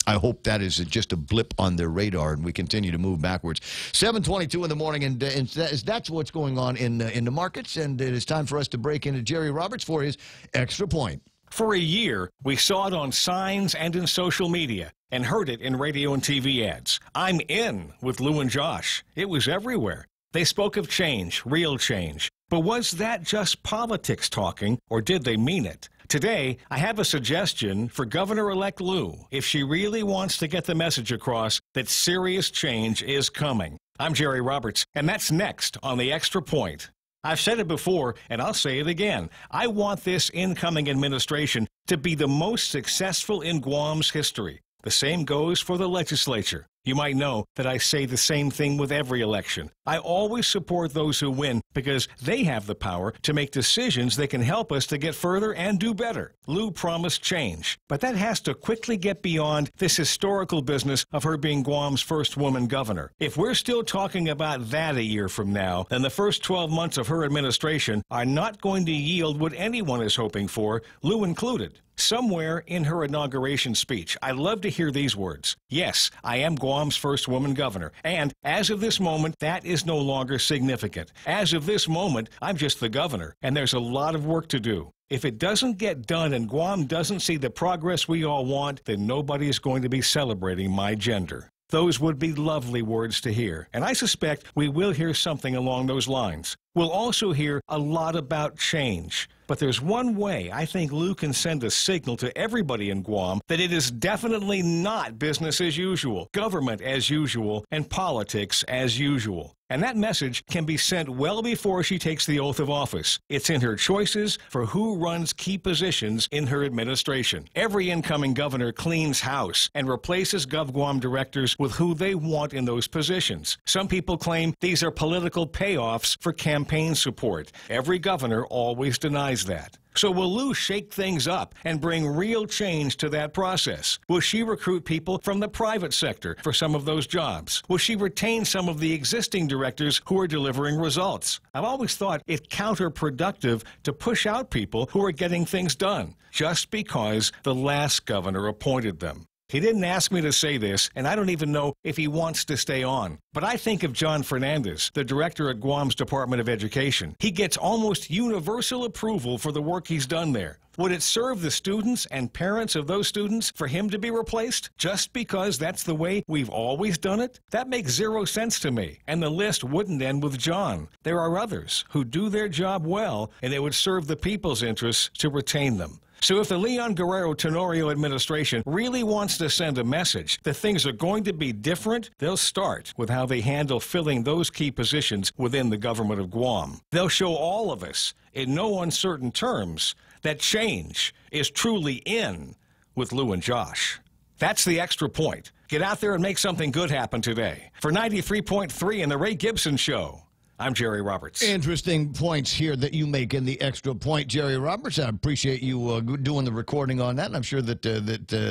Speaker 9: I hope that is just a blip on their radar, and we continue to move backwards. 7:22 in the morning, and that's what's going on in the markets. And it is time for us to break into Jerry Roberts for his Extra Point.
Speaker 14: For a year, we saw it on signs and in social media, and heard it in radio and TV ads. I'm in with Lou and Josh. It was everywhere. They spoke of change, real change. But was that just politics talking, or did they mean it? Today, I have a suggestion for Governor-elect Lou if she really wants to get the message across that serious change is coming. I'm Jerry Roberts, and that's next on the Extra Point. I've said it before, and I'll say it again. I want this incoming administration to be the most successful in Guam's history. The same goes for the legislature. You might know that I say the same thing with every election. I always support those who win because they have the power to make decisions that can help us to get further and do better. Lou promised change, but that has to quickly get beyond this historical business of her being Guam's first woman governor. If we're still talking about that a year from now, then the first 12 months of her administration are not going to yield what anyone is hoping for, Lou included. Somewhere in her inauguration speech, I love to hear these words. Yes, I am Guam's first woman governor, and as of this moment, that is no longer significant. As of this moment, I'm just the governor, and there's a lot of work to do. If it doesn't get done and Guam doesn't see the progress we all want, then nobody is going to be celebrating my gender. Those would be lovely words to hear, and I suspect we will hear something along those lines. We'll also hear a lot about change. But there's one way I think Lou can send a signal to everybody in Guam that it is definitely not business as usual, government as usual, and politics as usual. And that message can be sent well before she takes the oath of office. It's in her choices for who runs key positions in her administration. Every incoming governor cleans house and replaces GovGuam directors with who they want in those positions. Some people claim these are political payoffs for campaign support. Every governor always denies that. So will Lou shake things up and bring real change to that process? Will she recruit people from the private sector for some of those jobs? Will she retain some of the existing directors who are delivering results? I've always thought it counterproductive to push out people who are getting things done just because the last governor appointed them. He didn't ask me to say this, and I don't even know if he wants to stay on. But I think of John Fernandez, the director at Guam's Department of Education. He gets almost universal approval for the work he's done there. Would it serve the students and parents of those students for him to be replaced just because that's the way we've always done it? That makes zero sense to me, and the list wouldn't end with John. There are others who do their job well, and it would serve the people's interests to retain them. So if the Leon Guerrero Tenorio administration really wants to send a message that things are going to be different, they'll start with how they handle filling those key positions within the government of Guam. They'll show all of us, in no uncertain terms, that change is truly in with Lou and Josh. That's the Extra Point. Get out there and make something good happen today. For 93.3 in the Ray Gibson Show, I'm Jerry Roberts.
Speaker 9: Interesting points here that you make in the Extra Point, Jerry Roberts. I appreciate you doing the recording on that, and I'm sure that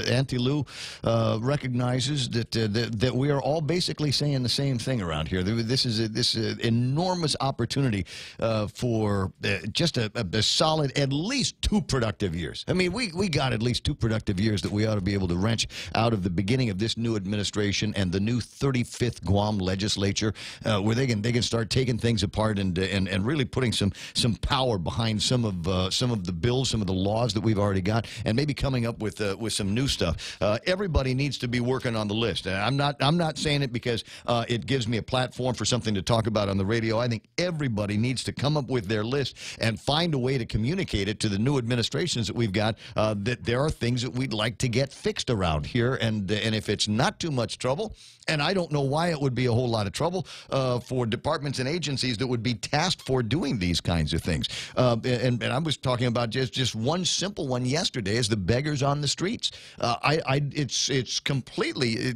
Speaker 9: Auntie Lou recognizes that we are all basically saying the same thing around here. This is an enormous opportunity for just a solid at least 2 productive years. I mean, we got at least 2 productive years that we ought to be able to wrench out of the beginning of this new administration and the new 35th Guam legislature, where they can start taking things apart and really putting some power behind some of the bills, some of the laws that we've already got, and maybe coming up with some new stuff. Everybody needs to be working on the list. I'm not saying it because it gives me a platform for something to talk about on the radio. I think everybody needs to come up with their list and find a way to communicate it to the new administrations that we've got, that there are things that we'd like to get fixed around here, and if it's not too much trouble, and I don't know why it would be a whole lot of trouble for departments and agencies that would be tasked for doing these kinds of things. And I was talking about just one simple one yesterday, is the beggars on the streets. It's completely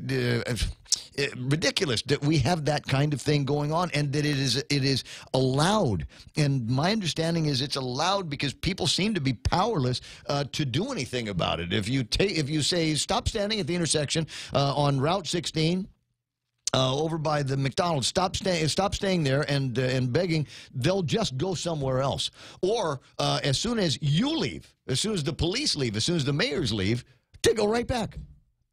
Speaker 9: ridiculous that we have that kind of thing going on, and that it is allowed. And my understanding is it's allowed because people seem to be powerless to do anything about it. If you say stop standing at the intersection on Route 16. Over by the McDonald's, stop staying there and begging, they'll just go somewhere else. Or as soon as you leave, as soon as the police leave, as soon as the mayors leave, they go right back.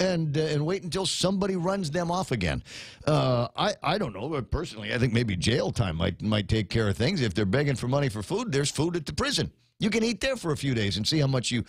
Speaker 9: And wait until somebody runs them off again. I don't know, but personally, I think maybe jail time might take care of things. If they're begging for money for food, there's food at the prison. You can eat there for a few days and see how much you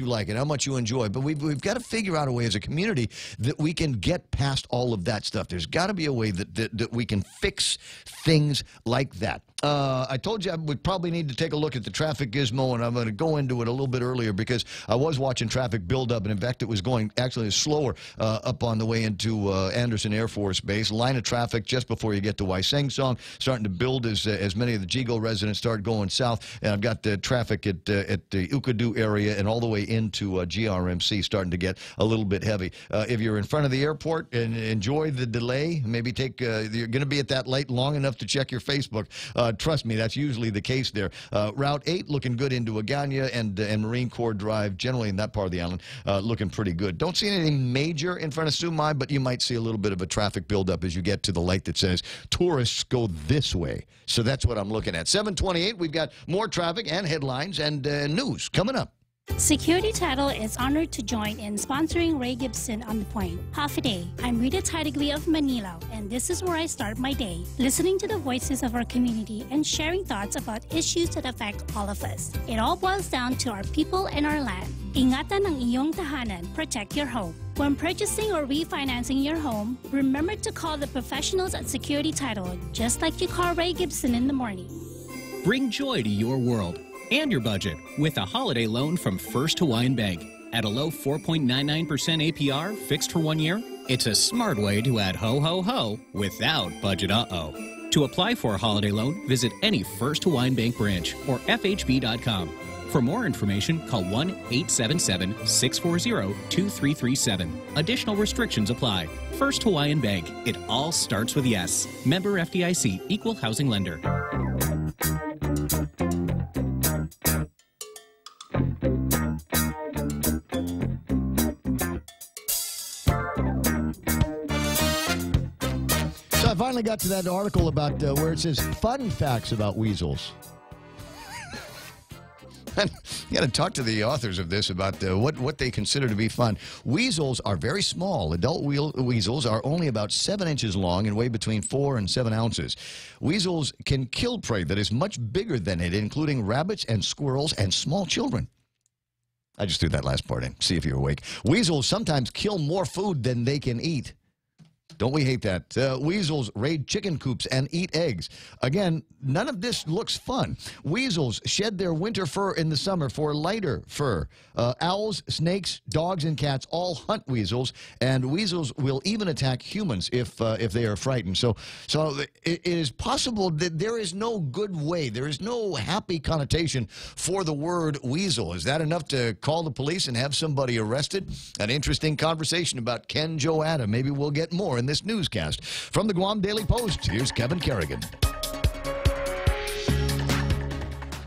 Speaker 9: like it, how much you enjoy. But we've got to figure out a way as a community that we can get past all of that stuff. There's got to be a way that we can fix things like that. I told you I would probably need to take a look at the traffic gizmo, and I'm going to go into it a little bit earlier because I was watching traffic build up, and in fact, it was going actually slower up on the way into Anderson Air Force Base. Line of traffic just before you get to Wyseng Song starting to build as many of the Jigo residents start going south, and I've got the traffic at the Ukadu area and all the way into GRMC starting to get a little bit heavy. If you're in front of the airport, and enjoy the delay, maybe you're going to be at that light long enough to check your Facebook. Trust me, that's usually the case there. Route 8 looking good into Agana and Marine Corps Drive, generally in that part of the island, looking pretty good. Don't see anything major in front of Sumai, but you might see a little bit of a traffic buildup as you get to the light that says tourists go this way. So that's what I'm looking at. 7:28, we've got more traffic and headlines and news coming up.
Speaker 15: Security Title is honored to join in sponsoring Ray Gibson on The Point. Half a day. I'm Rita Tidegly of Manila, and this is where I start my day, listening to the voices of our community and sharing thoughts about issues that affect all of us. It all boils down to our people and our land. Ingatan ang iyong tahanan, protect your home. When purchasing or refinancing your home, remember to call the professionals at Security Title, just like you call Ray Gibson in the morning.
Speaker 16: Bring joy to your world and your budget with a holiday loan from First Hawaiian Bank. At a low 4.99% APR, fixed for 1 year, it's a smart way to add ho ho ho without budget uh-oh. To apply for a holiday loan, visit any First Hawaiian Bank branch or FHB.com. For more information, call 1-877-640-2337. Additional restrictions apply. First Hawaiian Bank. It all starts with yes. Member FDIC, Equal Housing Lender.
Speaker 9: So I finally got to that article about where it says fun facts about weasels. You got to talk to the authors of this about what they consider to be fun. Weasels are very small. Adult weasels are only about 7 inches long and weigh between 4 and 7 ounces. Weasels can kill prey that is much bigger than it, including rabbits and squirrels and small children. I just threw that last part in. See if you're awake. Weasels sometimes kill more food than they can eat. Don't we hate that? Weasels raid chicken coops and eat eggs. Again, none of this looks fun. Weasels shed their winter fur in the summer for lighter fur. Owls, snakes, dogs, and cats all hunt weasels, and weasels will even attack humans if they are frightened. So it is possible that there is no good way, there is no happy connotation for the word weasel. Is that enough to call the police and have somebody arrested? An interesting conversation about Ken Joe Adam. Maybe we'll get more in this newscast. From the Guam Daily Post, here's Kevin Kerrigan.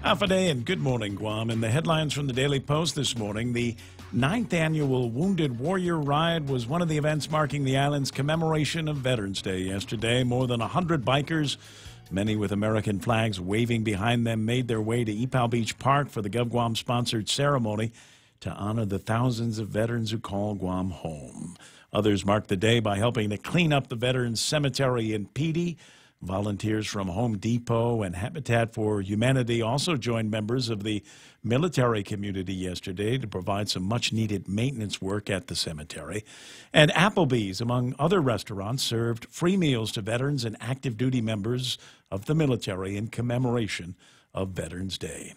Speaker 7: Half a day and good morning, Guam. In the headlines from the Daily Post this morning, the 9th annual Wounded Warrior Ride was one of the events marking the island's commemoration of Veterans Day yesterday. More than 100 bikers, many with American flags waving behind them, made their way to Ipao Beach Park for the GovGuam-sponsored ceremony to honor the thousands of veterans who call Guam home. Others marked the day by helping to clean up the Veterans Cemetery in Pidi. Volunteers from Home Depot and Habitat for Humanity also joined members of the military community yesterday to provide some much-needed maintenance work at the cemetery. And Applebee's, among other restaurants, served free meals to veterans and active duty members of the military in commemoration of Veterans Day.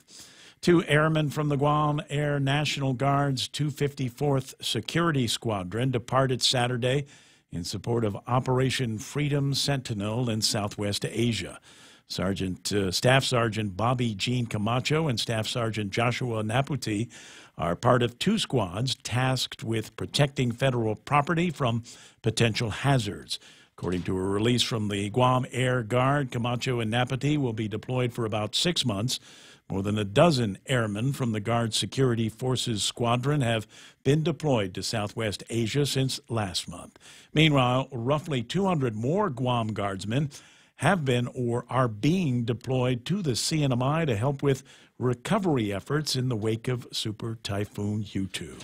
Speaker 7: 2 airmen from the Guam Air National Guard's 254th Security Squadron departed Saturday in support of Operation Freedom Sentinel in Southwest Asia. Staff Sergeant Bobby Jean Camacho and Staff Sergeant Joshua Naputi are part of 2 squads tasked with protecting federal property from potential hazards. According to a release from the Guam Air Guard, Camacho and Naputi will be deployed for about 6 months. More than a dozen airmen from the Guard Security Forces Squadron have been deployed to Southwest Asia since last month. Meanwhile, roughly 200 more Guam Guardsmen have been or are being deployed to the CNMI to help with recovery efforts in the wake of Super Typhoon Houtu.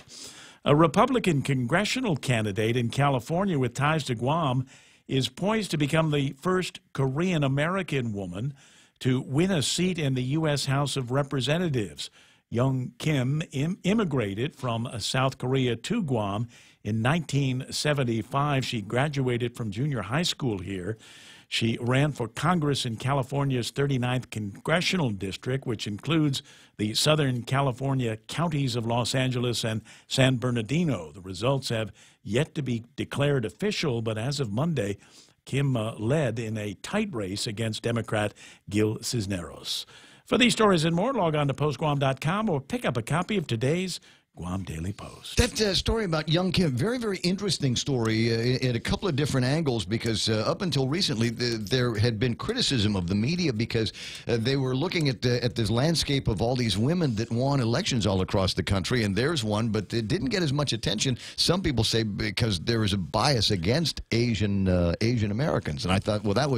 Speaker 7: A Republican congressional candidate in California with ties to Guam is poised to become the first Korean-American woman to win a seat in the U.S. House of Representatives. Young Kim immigrated from South Korea to Guam in 1975. She graduated from junior high school here. She ran for Congress in California's 39th Congressional District, which includes the Southern California counties of Los Angeles and San Bernardino. The results have yet to be declared official, but as of Monday, Kim led in a tight race against Democrat Gil Cisneros. For these stories and more, log on to postguam.com or pick up a copy of today's Guam Daily Post.
Speaker 9: That story about young Kim, very, very interesting story at a couple of different angles, because up until recently there had been criticism of the media because they were looking at this landscape of all these women that won elections all across the country, and there's one, but it didn't get as much attention. Some people say because there is a bias against Asian Americans, and I thought, well, that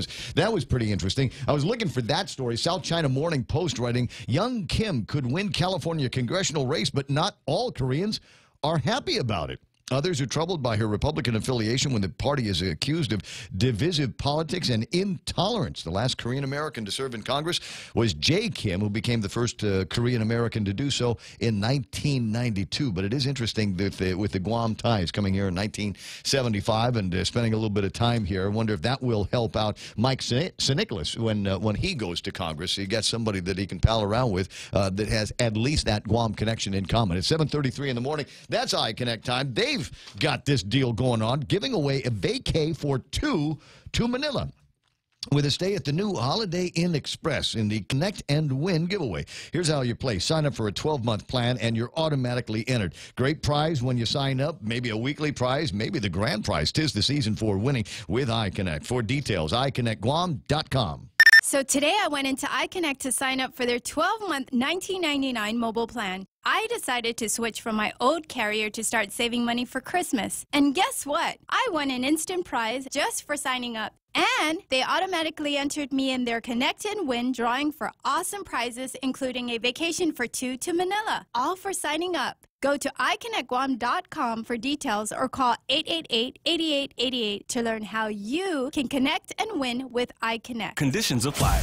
Speaker 9: was pretty interesting. I was looking for that story. South China Morning Post writing, young Kim could win California congressional race, but not all Koreans are happy about it. Others are troubled by her Republican affiliation when the party is accused of divisive politics and intolerance. The last Korean-American to serve in Congress was Jae Kim, who became the first Korean-American to do so in 1992. But it is interesting that with the Guam ties coming here in 1975 and spending a little bit of time here, I wonder if that will help out Mike Nicholas when he goes to Congress. He gets somebody that he can pal around with that has at least that Guam connection in common. It's 7:33 in the morning. That's iConnect time. They've got this deal going on, giving away a vacay for 2 to Manila with a stay at the new Holiday Inn Express in the Connect and Win giveaway. Here's how you play. Sign up for a 12-month plan, and you're automatically entered. Great prize when you sign up, maybe a weekly prize, maybe the grand prize. 'Tis the season for winning with iConnect. For details, iConnectGuam.com.
Speaker 3: So today I went into iConnect to sign up for their 12-month $19.99 mobile plan. I decided to switch from my old carrier to start saving money for Christmas. And guess what? I won an instant prize just for signing up. And they automatically entered me in their Connect and Win drawing for awesome prizes, including a vacation for 2 to Manila, all for signing up. Go to iConnectGuam.com for details or call 888-8888 to learn how you can connect and win with iConnect.
Speaker 14: Conditions apply.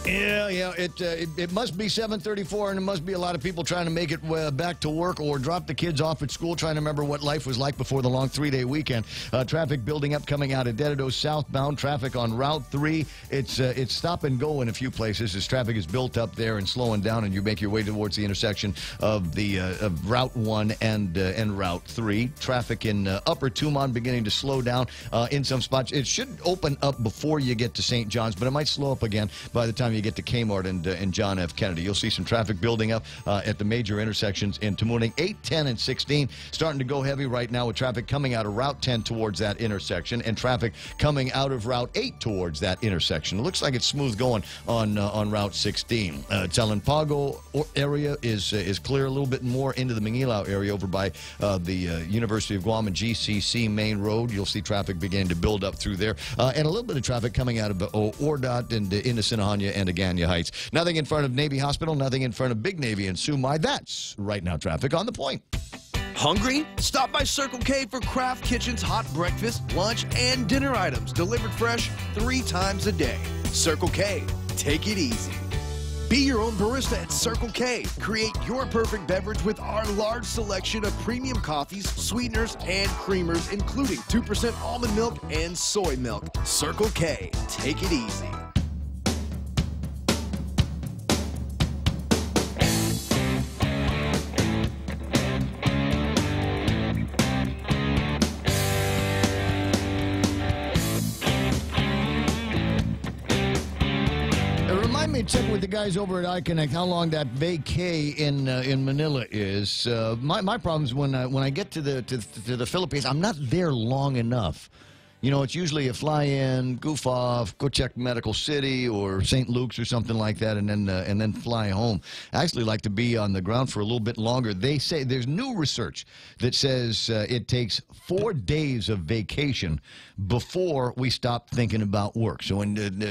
Speaker 9: Yeah, it must be 7:34, and it must be a lot of people trying to make it back to work or drop the kids off at school, trying to remember what life was like before the long 3-day weekend. Traffic building up coming out of Dededo southbound. Traffic on Route 3. It's stop and go in a few places as traffic is built up there and slowing down, and you make your way towards the intersection of the of Route 1 and Route 3. Traffic in Upper Tumon beginning to slow down in some spots. It should open up before you get to St. John's, but it might slow up again by the time you get to Kmart and John F. Kennedy. You'll see some traffic building up at the major intersections in Tamuning. 8, 10, and 16 starting to go heavy right now with traffic coming out of Route 10 towards that intersection and traffic coming out of Route 8 towards that intersection. It looks like it's smooth going on Route 16. Talanpago area is clear, a little bit more into the Mangilao area over by the University of Guam and GCC Main Road. You'll see traffic beginning to build up through there and a little bit of traffic coming out of Ordot and into Sinahanya and Agania Heights. Nothing in front of Navy Hospital, nothing in front of Big Navy and Sumai. That's right now traffic on the point.
Speaker 4: Hungry? Stop by Circle K for Craft Kitchen's hot breakfast, lunch, and dinner items delivered fresh 3 times a day. Circle K, take it easy. Be your own barista at Circle K. Create your perfect beverage with our large selection of premium coffees, sweeteners, and creamers, including 2% almond milk and soy milk. Circle K, take it easy.
Speaker 9: Check with the guys over at iConnect how long that vacay in Manila is. My problem is when I get to the Philippines, I'm not there long enough. You know, it's usually a fly in, goof off, go check Medical City or St. Luke's or something like that, and then fly home. I actually like to be on the ground for a little bit longer. They say there's new research that says it takes 4 days of vacation before we stop thinking about work. So,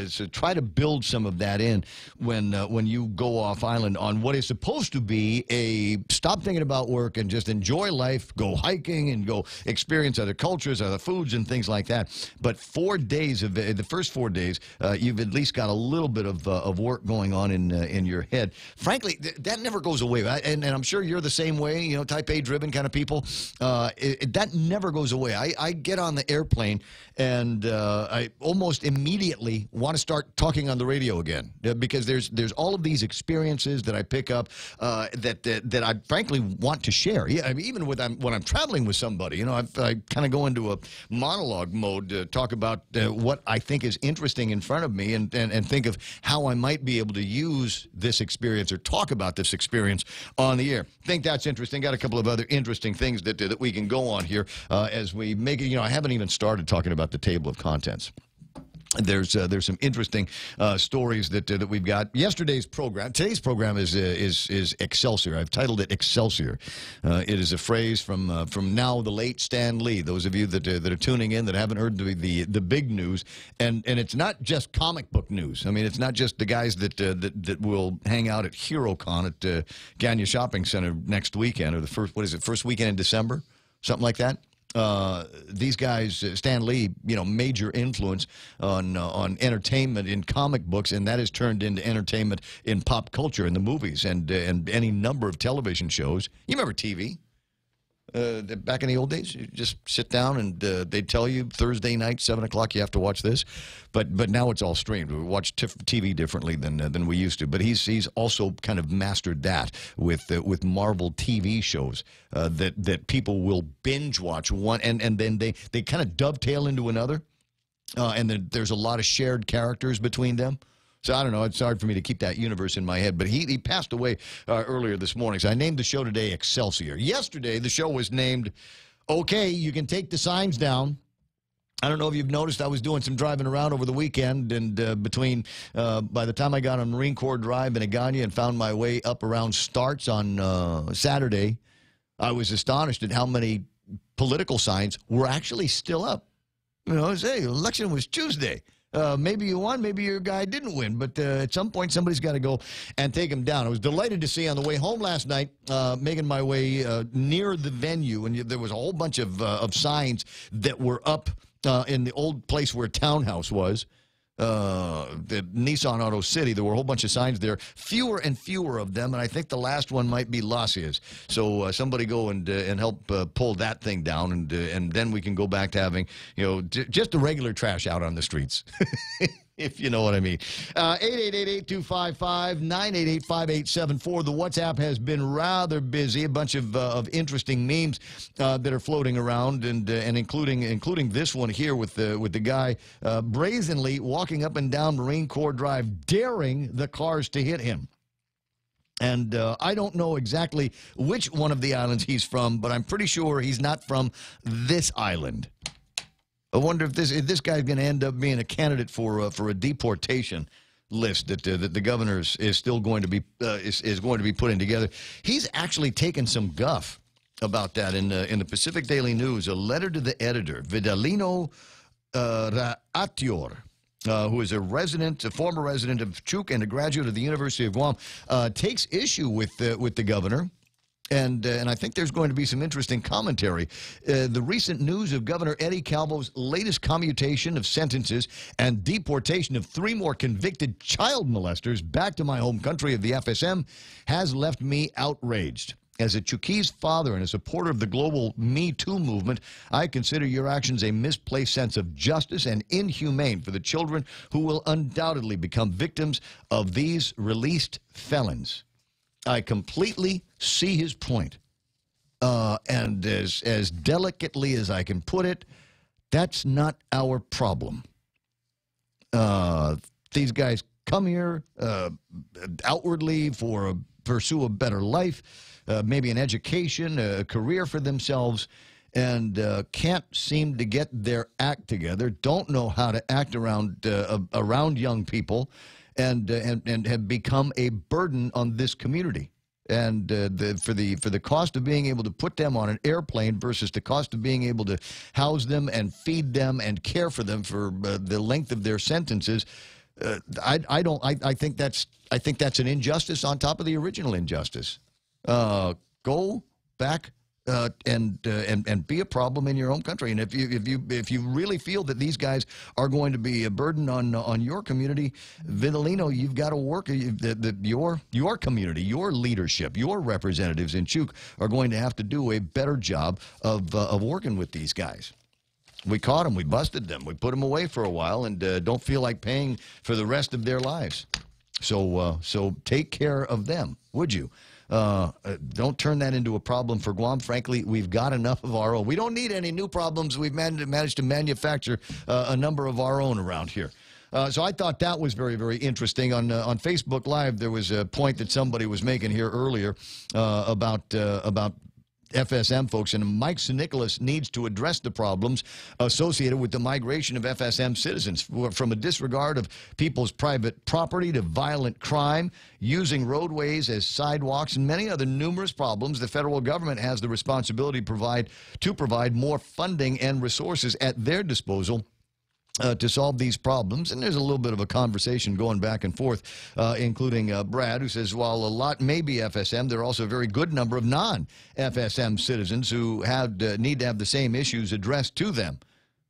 Speaker 9: so try to build some of that in when you go off island on what is supposed to be a stop thinking about work and just enjoy life, go hiking and go experience other cultures, other foods, and things like that. But 4 days of the first 4 days, you've at least got a little bit of work going on in your head. Frankly, that never goes away. And I'm sure you're the same way. You know, Type A driven kind of people. That never goes away. I get on the airplane and I almost immediately want to start talking on the radio again because there's all of these experiences that I pick up that I frankly want to share. Yeah, I mean, even when I'm traveling with somebody, you know, I kind of go into a monologue mode to talk about what I think is interesting in front of me and think of how I might be able to use this experience or talk about this experience on the air. Think that's interesting. Got a couple of other interesting things that we can go on here as we make it. You know, I haven't even started talking about the table of contents. There's some interesting stories that we've got. Today's program is Excelsior. I've titled it Excelsior. It is a phrase from now the late Stan Lee. Those of you that are tuning in that haven't heard the big news, and it's not just comic book news. I mean, it's not just the guys that will hang out at HeroCon at Ganya Shopping Center next weekend or the first weekend in December, something like that. These guys, Stan Lee, you know, major influence on entertainment in comic books, and that has turned into entertainment in pop culture, in the movies, and any number of television shows. You remember TV? Back in the old days, you just sit down and they'd tell you Thursday night, 7 o'clock, you have to watch this. But now it's all streamed. We watch TV differently than we used to. But he's also kind of mastered that with Marvel TV shows that people will binge watch one, and then they kind of dovetail into another. And then there's a lot of shared characters between them. So I don't know. It's hard for me to keep that universe in my head. But he passed away earlier this morning. So I named the show today Excelsior. Yesterday, the show was named, Okay, You Can Take the Signs Down. I don't know if you've noticed, I was doing some driving around over the weekend, and by the time I got on Marine Corps Drive in Agana and found my way up around Starts on Saturday, I was astonished at how many political signs were actually still up. You know, hey, election was Tuesday. Maybe you won, maybe your guy didn't win, but at some point somebody's got to go and take him down. I was delighted to see on the way home last night, making my way near the venue, and there was a whole bunch of signs that were up in the old place where Townhouse was. The Nissan Auto City, there were a whole bunch of signs there, fewer and fewer of them, and I think the last one might be Lacia's. So somebody go and help pull that thing down, and then we can go back to having, you know, just the regular trash out on the streets. If you know what I mean. 888-8255-988-5874. The WhatsApp has been rather busy. A bunch of interesting memes that are floating around, and including this one here with the guy brazenly walking up and down Marine Corps Drive, daring the cars to hit him. And I don't know exactly which one of the islands he's from, but I'm pretty sure he's not from this island. I wonder if this guy's going to end up being a candidate for a deportation list that the governor is still going to be is going to be putting together. He's actually taken some guff about that in the Pacific Daily News. A letter to the editor, Vidalino Raatior, who is a former resident of Chuuk and a graduate of the University of Guam, takes issue with the governor. And I think there's going to be some interesting commentary. The recent news of Governor Eddie Calvo's latest commutation of sentences and deportation of 3 more convicted child molesters back to my home country of the FSM has left me outraged. As a Chuukese father and a supporter of the global Me Too movement, I consider your actions a misplaced sense of justice and inhumane for the children who will undoubtedly become victims of these released felons. I completely see his point. And as delicately as I can put it, that's not our problem. These guys come here outwardly pursue a better life, maybe an education, a career for themselves, and can't seem to get their act together, don't know how to act around young people, and have become a burden on this community. And for the cost of being able to put them on an airplane versus the cost of being able to house them and feed them and care for them for the length of their sentences, I think that's an injustice on top of the original injustice. Go back and be a problem in your own country. And if you really feel that these guys are going to be a burden on your community, Vitellino, you've got to work. Your community, your leadership, your representatives in Chuuk are going to have to do a better job of working with these guys. We caught them, we busted them, we put them away for a while, and don't feel like paying for the rest of their lives. So take care of them, would you? Don't turn that into a problem for Guam. Frankly, we've got enough of our own. We don't need any new problems. We've managed to manufacture a number of our own around here. So I thought that was very, very interesting. On Facebook Live, there was a point that somebody was making here earlier about FSM folks, and Mike Nicholas needs to address the problems associated with the migration of FSM citizens, from a disregard of people's private property to violent crime, using roadways as sidewalks, and many other numerous problems. The federal government has the responsibility to provide more funding and resources at their disposal to solve these problems. And there's a little bit of a conversation going back and forth, including Brad, who says, while a lot may be FSM, there are also a very good number of non-FSM citizens who need to have the same issues addressed to them.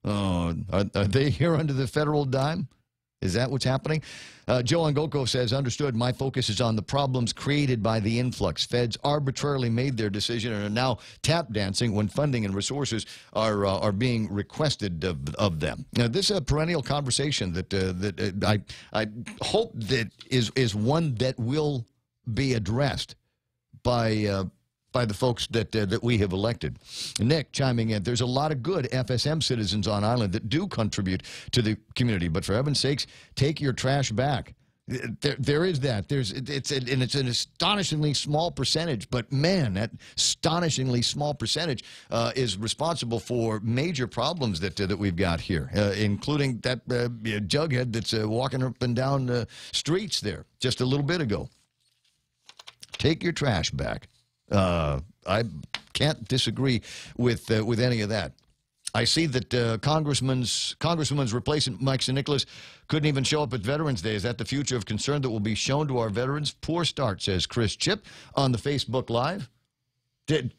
Speaker 9: Are they here under the federal dime? Is that what's happening? Joe Angoko says, understood, my focus is on the problems created by the influx. Feds arbitrarily made their decision and are now tap dancing when funding and resources are being requested of them. Now, this is a perennial conversation that I hope that is one that will be addressed by the folks that we have elected. Nick chiming in, there's a lot of good FSM citizens on island that do contribute to the community, but for heaven's sakes, take your trash back. There is that. It's an astonishingly small percentage, but man, that astonishingly small percentage is responsible for major problems that we've got here, including that jughead that's walking up and down the streets there just a little bit ago. Take your trash back. I can't disagree with any of that. I see that Congressman's replacement, Mike Nicholas, couldn't even show up at Veterans Day. Is that the future of concern that will be shown to our veterans? Poor start, says Chris Chip on the Facebook Live. He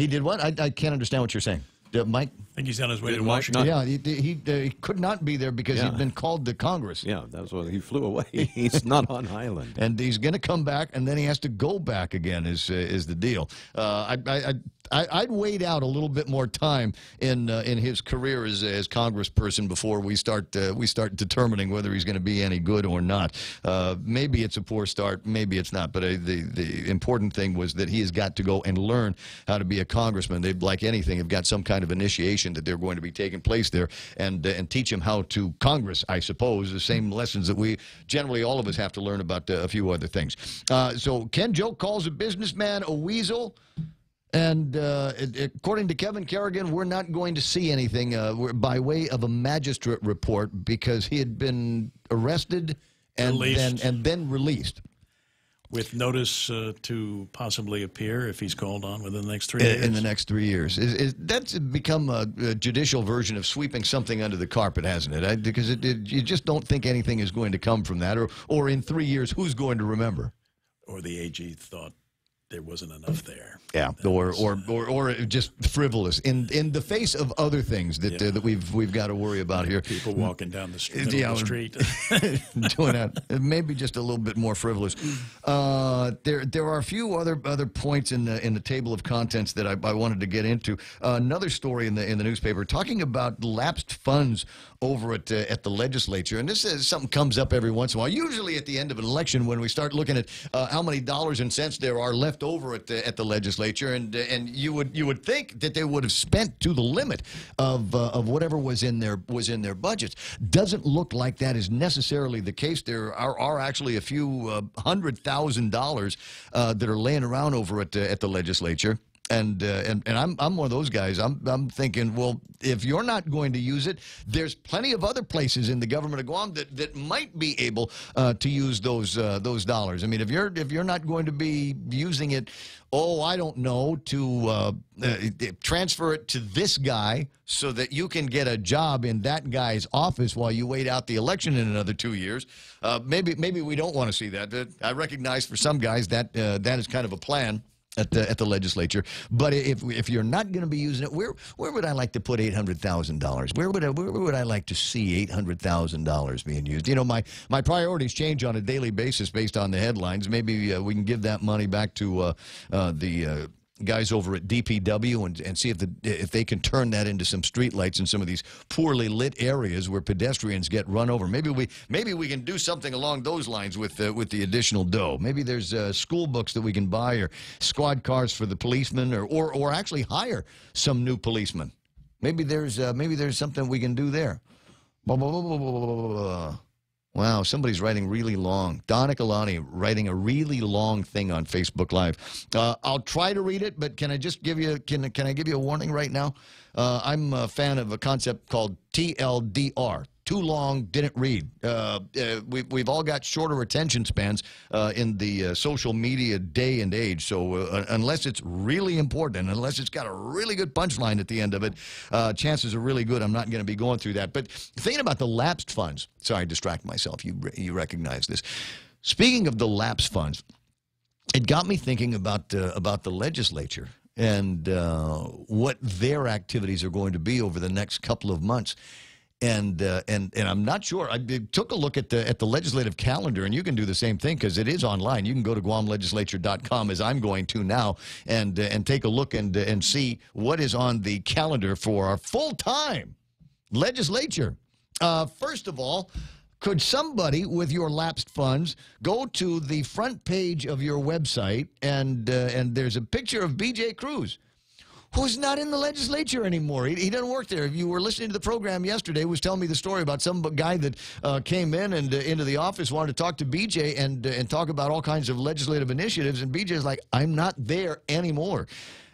Speaker 9: did what? I can't understand what you're saying. Mike?
Speaker 7: I think he's on his way to Washington.
Speaker 9: Yeah, he could not be there because he'd been called to Congress.
Speaker 10: Yeah, that's why he flew away. He's not on island.
Speaker 9: And he's going to come back, and then he has to go back again is the deal. I'd wait out a little bit more time in his career as congressperson before we start determining whether he's going to be any good or not. Maybe it's a poor start, maybe it's not. But the important thing was that he has got to go and learn how to be a congressman. They, like anything, have got some kind of initiation that they're going to be taking place there, and teach him how to Congress, I suppose, the same lessons that we generally all of us have to learn about a few other things. So Ken Joke calls a businessman a weasel. And according to Kevin Kerrigan, we're not going to see anything by way of a magistrate report because he had been arrested and then released.
Speaker 7: With notice to possibly appear if he's called on within the next 3 years.
Speaker 9: In the next 3 years. That's become a judicial version of sweeping something under the carpet, hasn't it? Because you just don't think anything is going to come from that. Or in 3 years, who's going to remember?
Speaker 7: Or the AG thought there wasn't enough there.
Speaker 9: Yeah, or just frivolous in the face of other things that we've got to worry about here.
Speaker 7: People walking down the street,
Speaker 9: doing that, maybe just a little bit more frivolous. There are a few other points in the table of contents that I wanted to get into. Another story in the newspaper talking about lapsed funds over at the legislature, and this is something comes up every once in a while. Usually at the end of an election, when we start looking at how many dollars and cents there are left over at the legislature, and you would think that they would have spent to the limit of whatever was in their budgets. Doesn't look like that is necessarily the case. There are actually a few $100,000 that are laying around over at the legislature. And I'm one of those guys. I'm thinking, well, if you're not going to use it, there's plenty of other places in the government of Guam that might be able to use those dollars. I mean, if you're not going to be using it, I don't know, to transfer it to this guy so that you can get a job in that guy's office while you wait out the election in another 2 years. Maybe we don't want to see that. I recognize for some guys that is kind of a plan at the legislature. But if you're not going to be using it, where would I like to put $800,000? Where would I like to see $800,000 being used? You know, my priorities change on a daily basis based on the headlines. Maybe we can give that money back to the guys over at DPW and see if they can turn that into some streetlights in some of these poorly lit areas where pedestrians get run over. Maybe we can do something along those lines with the additional dough. Maybe there's school books that we can buy, or squad cars for the policemen, or actually hire some new policemen. Maybe there's something we can do there. Wow, somebody's writing really long. Donna Kalani writing a really long thing on Facebook Live. I'll try to read it, but can I just give you can I give you a warning right now? I'm a fan of a concept called TLDR. Too long, didn't read. We've all got shorter attention spans in the social media day and age. So unless it's really important, unless it's got a really good punchline at the end of it, chances are really good I'm not going to be going through that. But thinking about the lapsed funds, sorry, distract myself. You recognize this. Speaking of the lapsed funds, it got me thinking about the legislature and what their activities are going to be over the next couple of months. And I'm not sure. I took a look at the legislative calendar, and you can do the same thing because it is online. You can go to GuamLegislature.com, as I'm going to now, and take a look and see what is on the calendar for our full-time legislature. First of all, could somebody with your lapsed funds go to the front page of your website, and there's a picture of B.J. Cruz, who's not in the legislature anymore. He doesn't work there. If you were listening to the program yesterday, he was telling me the story about some guy that came in and into the office, wanted to talk to BJ and talk about all kinds of legislative initiatives, and BJ's like, I'm not there anymore.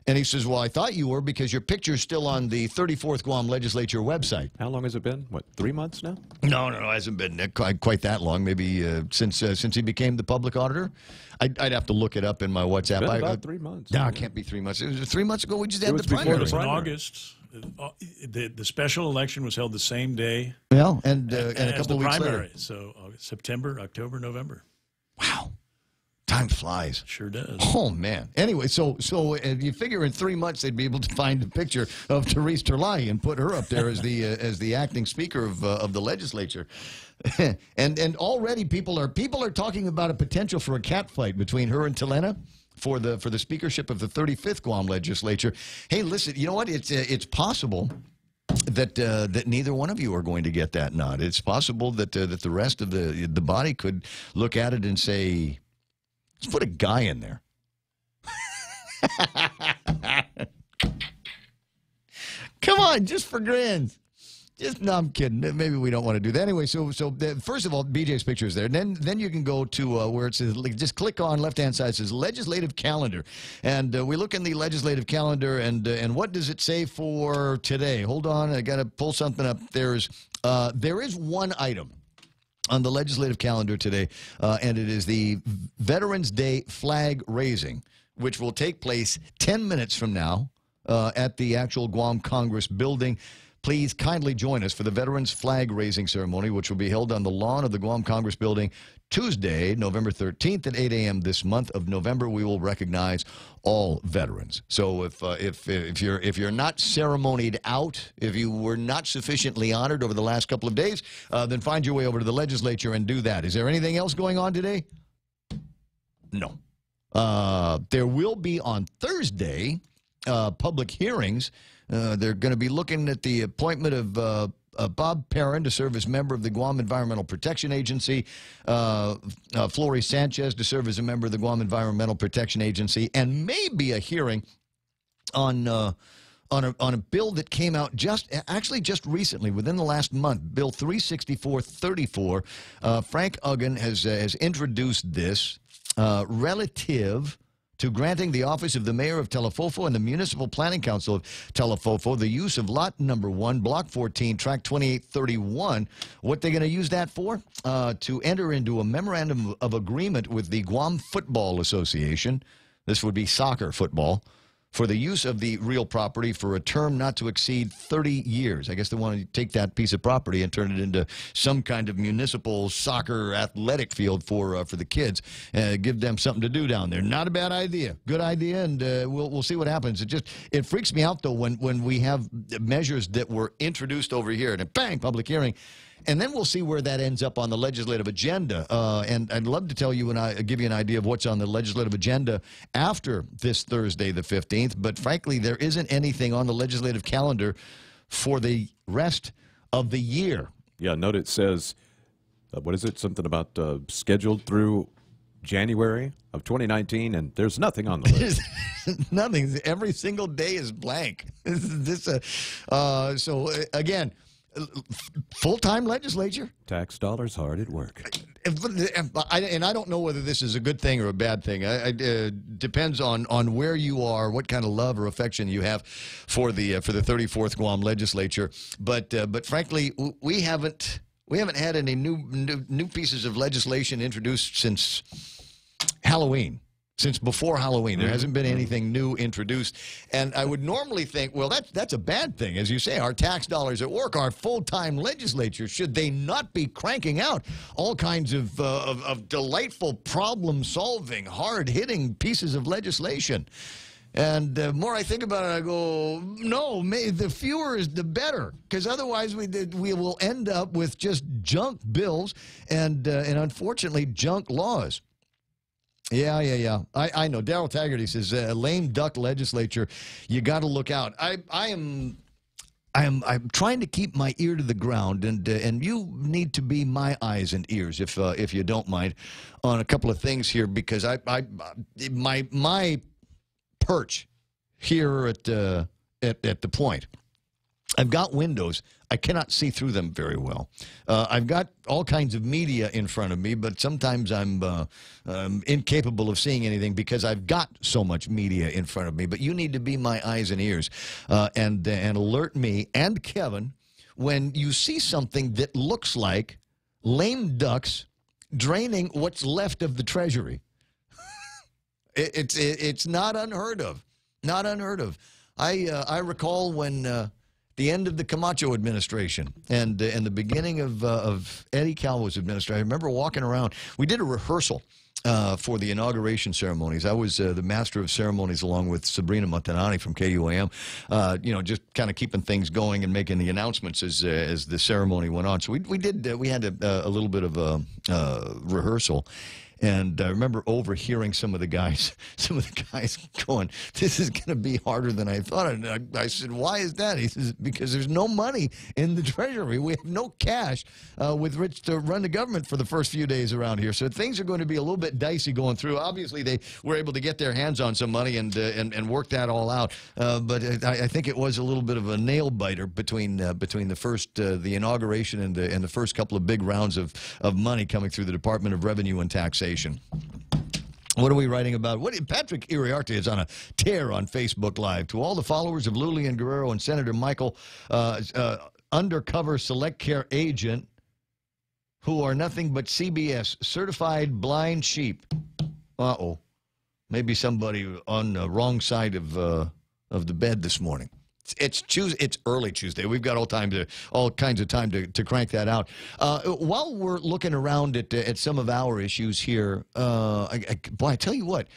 Speaker 9: And he says, well, I thought you were because your picture's still on the 34th Guam Legislature website.
Speaker 10: How long has it been? What, 3 months now?
Speaker 9: No, it hasn't been quite that long. Maybe since he became the public auditor. I'd have to look it up in my WhatsApp.
Speaker 10: It's been about 3 months.
Speaker 9: No, it can't be 3 months. It was 3 months ago we just had the primary.
Speaker 7: It was in August. The special election was held the same day.
Speaker 9: Well, and a couple of weeks
Speaker 7: primary.
Speaker 9: later.
Speaker 7: So September, October, November.
Speaker 9: Wow. Time flies.
Speaker 7: Sure does.
Speaker 9: Oh, man. Anyway, so you figure in 3 months they'd be able to find a picture of Therese Terlai and put her up there as the acting speaker of the legislature. and already people are talking about a potential for a catfight between her and Telena for the speakership of the 35th Guam legislature. Hey, listen, you know what? It's possible that neither one of you are going to get that nod. It's possible that the rest of the body could look at it and say, let's put a guy in there. Come on, just for grins. No, I'm kidding. Maybe we don't want to do that. Anyway, so first of all, BJ's picture is there. And then you can go to where it says, just click on left-hand side. It says Legislative Calendar. And we look in the Legislative Calendar, and what does it say for today? Hold on. I got to pull something up. There is one item on the legislative calendar today, and it is the Veterans Day flag raising, which will take place 10 minutes from now at the actual Guam Congress building. please kindly join us for the Veterans Flag Raising Ceremony, which will be held on the lawn of the Guam Congress Building Tuesday, November 13th at 8 a.m. this month of November. We will recognize all veterans. So if you're not ceremonied out, if you were not sufficiently honored over the last couple of days, then find your way over to the legislature and do that. Is there anything else going on today? No. There will be on Thursday public hearings. They're going to be looking at the appointment of Bob Perrin to serve as member of the Guam Environmental Protection Agency, Flory Sanchez to serve as a member of the Guam Environmental Protection Agency, and maybe a hearing on a bill that came out just recently, within the last month, Bill 36434. Frank Uggan has introduced this relative to granting the office of the mayor of Telefofo and the Municipal Planning Council of Telefofo the use of lot number 1, block 14, track 2831. What they're going to use that for? To enter into a memorandum of agreement with the Guam Football Association. This would be soccer football, for the use of the real property for a term not to exceed 30 years. I guess they want to take that piece of property and turn it into some kind of municipal soccer athletic field for the kids. Give them something to do down there. Not a bad idea. Good idea, and we'll see what happens. It freaks me out, though, when we have measures that were introduced over here, and bang, public hearing. And then we'll see where that ends up on the legislative agenda. And I'd love to tell you and give you an idea of what's on the legislative agenda after this Thursday, the 15th. But frankly, there isn't anything on the legislative calendar for the rest of the year.
Speaker 10: Yeah, note it says, what is it? Something about scheduled through January of 2019, and there's nothing on the list.
Speaker 9: Nothing. Every single day is blank. So, again, full-time legislature.
Speaker 10: Tax dollars hard at work.
Speaker 9: And I don't know whether this is a good thing or a bad thing. It depends on where you are, what kind of love or affection you have for the 34th Guam legislature. But frankly, we haven't had any new pieces of legislation introduced since Halloween. Since before Halloween, there hasn't been anything new introduced. And I would normally think, well, that's a bad thing. As you say, our tax dollars at work, our full-time legislature, should they not be cranking out all kinds of delightful problem-solving, hard-hitting pieces of legislation? And the more I think about it, I go, no, the fewer is the better, because otherwise we will end up with just junk bills and unfortunately junk laws. Yeah. I know. Darrell Taggarty says, lame duck legislature, you got to look out. I'm trying to keep my ear to the ground, and you need to be my eyes and ears, if you don't mind, on a couple of things here, because my perch here at the point, I've got windows. I cannot see through them very well. I've got all kinds of media in front of me, but sometimes I'm incapable of seeing anything because I've got so much media in front of me. But you need to be my eyes and ears and alert me and Kevin when you see something that looks like lame ducks draining what's left of the Treasury. It's not unheard of. Not unheard of. I recall when the end of the Camacho administration and the beginning of Eddie Calvo's administration. I remember walking around. We did a rehearsal for the inauguration ceremonies. I was the master of ceremonies along with Sabrina Montanani from KUAM, just kind of keeping things going and making the announcements as the ceremony went on. So we had a little bit of a rehearsal. And I remember overhearing some of the guys going, this is going to be harder than I thought. And I said, why is that? He says, because there's no money in the Treasury. We have no cash with which to run the government for the first few days around here. So things are going to be a little bit dicey going through. Obviously, they were able to get their hands on some money and work that all out. But I think it was a little bit of a nail biter between the first, the inauguration and the first couple of big rounds of money coming through the Department of Revenue and Taxation. What are we writing about? Patrick Iriarte is on a tear on Facebook Live. To all the followers of Lulian Guerrero and Senator Michael, undercover select care agent who are nothing but CBS certified blind sheep. Uh-oh. Maybe somebody on the wrong side of the bed this morning. It's early Tuesday. We've got all kinds of time to crank that out. While we're looking around at some of our issues here, boy, I tell you what,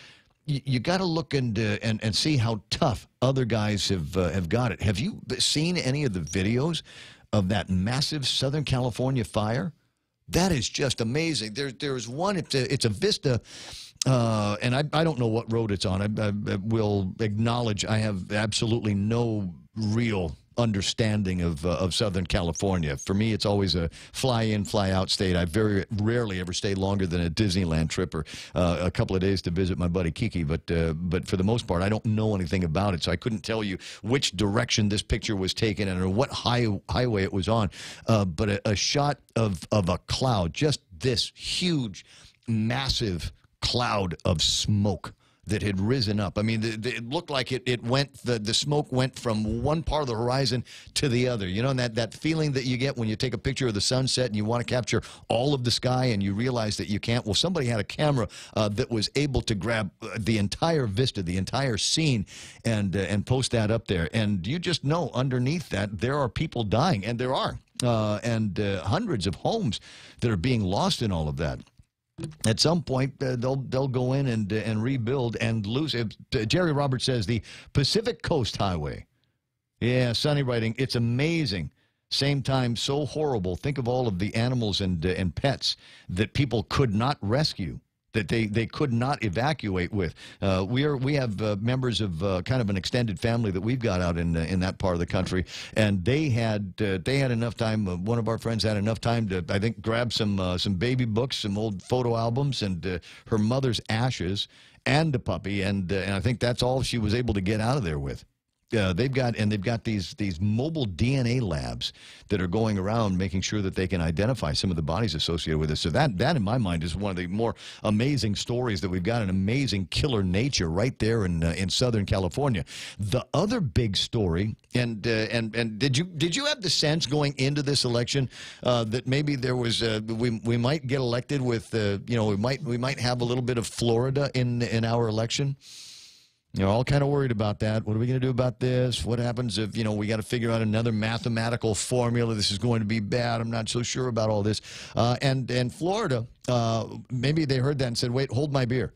Speaker 9: you got to look and see how tough other guys have got it. Have you seen any of the videos of that massive Southern California fire? That is just amazing. There's one. It's a Vista. And I don't know what road it's on. I will acknowledge I have absolutely no real understanding of Southern California. For me, it's always a fly-in, fly-out state. I very rarely ever stay longer than a Disneyland trip or a couple of days to visit my buddy Kiki. But for the most part, I don't know anything about it, so I couldn't tell you which direction this picture was taken and or what highway it was on. But a shot of a cloud, just this huge, massive cloud of smoke that had risen up. I mean, it looked like the smoke went from one part of the horizon to the other. You know, and that feeling that you get when you take a picture of the sunset and you want to capture all of the sky and you realize that you can't. Well, somebody had a camera that was able to grab the entire vista, the entire scene, and post that up there. And you just know underneath that there are people dying, and there are, and hundreds of homes that are being lost in all of that. At some point, they'll go in and rebuild and lose. Jerry Roberts says the Pacific Coast Highway. Yeah, Sonny writing, it's amazing. Same time, so horrible. Think of all of the animals and pets that people could not rescue, that they could not evacuate with. We have members of kind of an extended family that we've got out in that part of the country, and they had enough time. One of our friends had enough time to, I think, grab some baby books, some old photo albums, and her mother's ashes and a puppy, and I think that's all she was able to get out of there with. They've got these mobile DNA labs that are going around making sure that they can identify some of the bodies associated with it. So that in my mind is one of the more amazing stories that we've got, an amazing killer nature right there in Southern California. The other big story, and did you have the sense going into this election that maybe there was we might get elected with we might have a little bit of Florida in our election? You're all kind of worried about that. What are we going to do about this? What happens if, we got to figure out another mathematical formula? This is going to be bad. I'm not so sure about all this. And Florida, maybe they heard that and said, wait, hold my beer.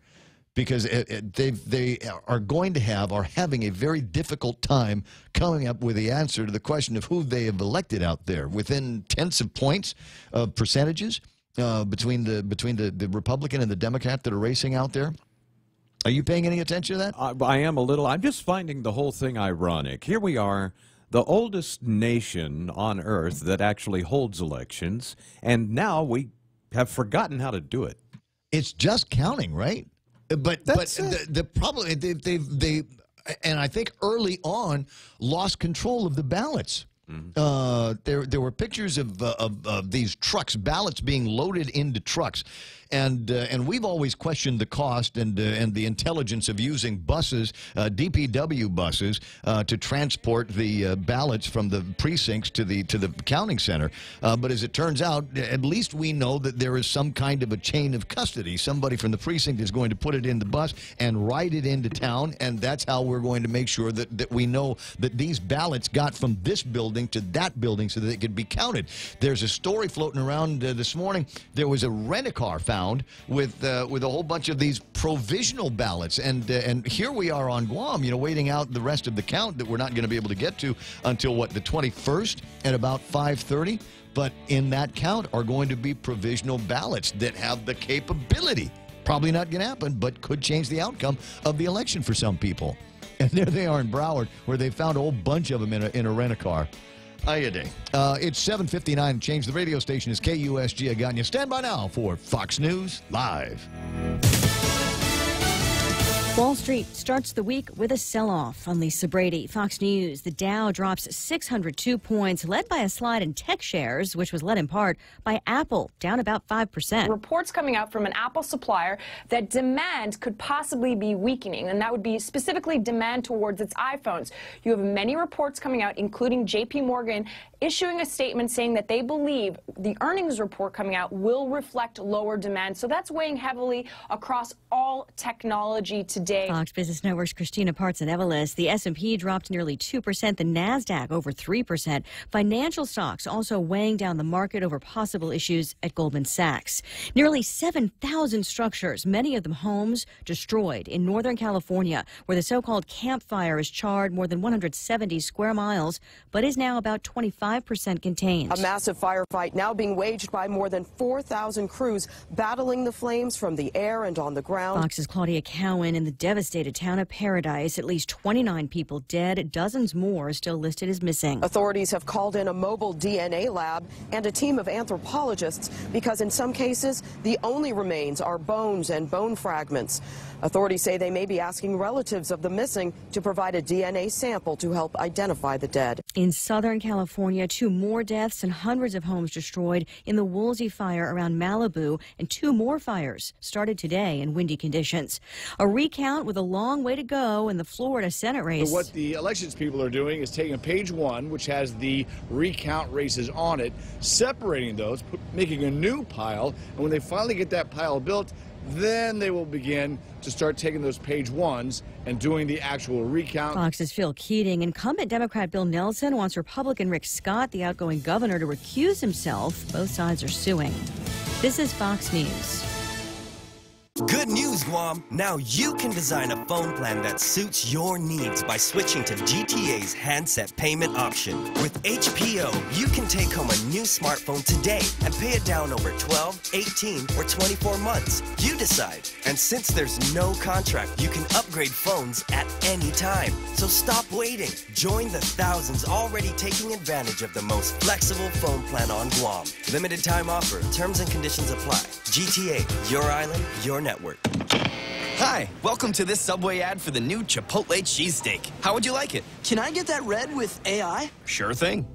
Speaker 9: Because they are having a very difficult time coming up with the answer to the question of who they have elected out there. Within tenths of points of percentages between the Republican and the Democrat that are racing out there. Are you paying any attention to that?
Speaker 10: I am a little. I'm just finding the whole thing ironic. Here we are, the oldest nation on earth that actually holds elections, and now we have forgotten how to do it.
Speaker 9: It's just counting, right? But the problem, they and I think early on lost control of the ballots. There were pictures of these trucks, ballots being loaded into trucks, and we've always questioned the cost and the intelligence of using buses, DPW buses, to transport the ballots from the precincts to the counting center. But as it turns out, at least we know that there is some kind of a chain of custody. Somebody from the precinct is going to put it in the bus and ride it into town, and that's how we're going to make sure that we know that these ballots got from this building to that building so that they could be counted. There's a story floating around this morning. There was a rent-a-car found with a whole bunch of these provisional ballots, and here we are on Guam, waiting out the rest of the count that we're not going to be able to get to until the 21st at about 5:30. But in that count are going to be provisional ballots that have the capability, probably not going to happen, but could change the outcome of the election for some people. And there they are in Broward, where they found a whole bunch of them in a rent-a-car. It's 7:59. Change. The radio station is KUSG. I got you. Stand by now for Fox News Live.
Speaker 1: Wall Street starts the week with a sell-off. I'm Lisa Brady, Fox News. The Dow drops 602 points, led by a slide in tech shares, which was led in part by Apple, down about 5%.
Speaker 5: Reports coming out from an Apple supplier that demand could possibly be weakening, and that would be specifically demand towards its iPhones. You have many reports coming out, including J.P. Morgan, issuing a statement saying that they believe the earnings report coming out will reflect lower demand. So that's weighing heavily across all technology today. today.
Speaker 1: Fox Business Network's Christina Parts-Nevelis. The S&P dropped nearly 2%, the NASDAQ over 3%. Financial stocks also weighing down the market over possible issues at Goldman Sachs. Nearly 7,000 structures, many of them homes, destroyed in Northern California, where the so-called Camp Fire has charred more than 170 square miles, but is now about 25% contained.
Speaker 17: A massive firefight now being waged by more than 4,000 crews battling the flames from the air and on the ground.
Speaker 1: Fox's Claudia Cowan in the devastated town of Paradise. At least 29 people dead, dozens more still listed as missing.
Speaker 17: Authorities have called in a mobile DNA lab and a team of anthropologists because in some cases the only remains are bones and bone fragments. Authorities say they may be asking relatives of the missing to provide a DNA sample to help identify the dead.
Speaker 1: In Southern California, 2 more deaths and hundreds of homes destroyed in the Woolsey fire around Malibu, and 2 more fires started today in windy conditions. A recount with a long way to go in the Florida Senate race.
Speaker 18: So what the elections people are doing is taking page 1, which has the recount races on it, separating those, making a new pile, and when they finally get that pile built, then they will begin to start taking those page 1s and doing the actual recount.
Speaker 1: Fox's Phil Keating. Incumbent Democrat Bill Nelson wants Republican Rick Scott, the outgoing governor, to recuse himself. Both sides are suing. This is Fox News.
Speaker 27: Good news, Guam! Now you can design a phone plan that suits your needs by switching to GTA's handset payment option. With HPO, you can take home a new smartphone today and pay it down over 12, 18, or 24 months. You decide. And since there's no contract, you can upgrade phones at any time. So stop waiting. Join the thousands already taking advantage of the most flexible phone plan on Guam. Limited time offer. Terms and conditions apply. GTA, your island, your network.
Speaker 28: Hi, welcome to this Subway ad for the new Chipotle cheesesteak. How would you like it? Can I get that red with AI? Sure thing.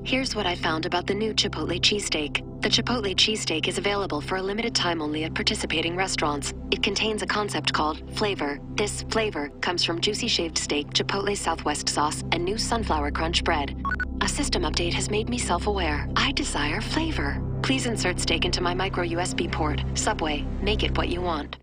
Speaker 29: Here's what I found about the new Chipotle cheesesteak. The Chipotle cheesesteak is available for a limited time only at participating restaurants. It contains a concept called flavor. This flavor comes from juicy shaved steak, Chipotle Southwest sauce, and new sunflower crunch bread. A system update has made me self-aware. I desire flavor. Please insert steak into my micro USB port. Subway, make it what you want.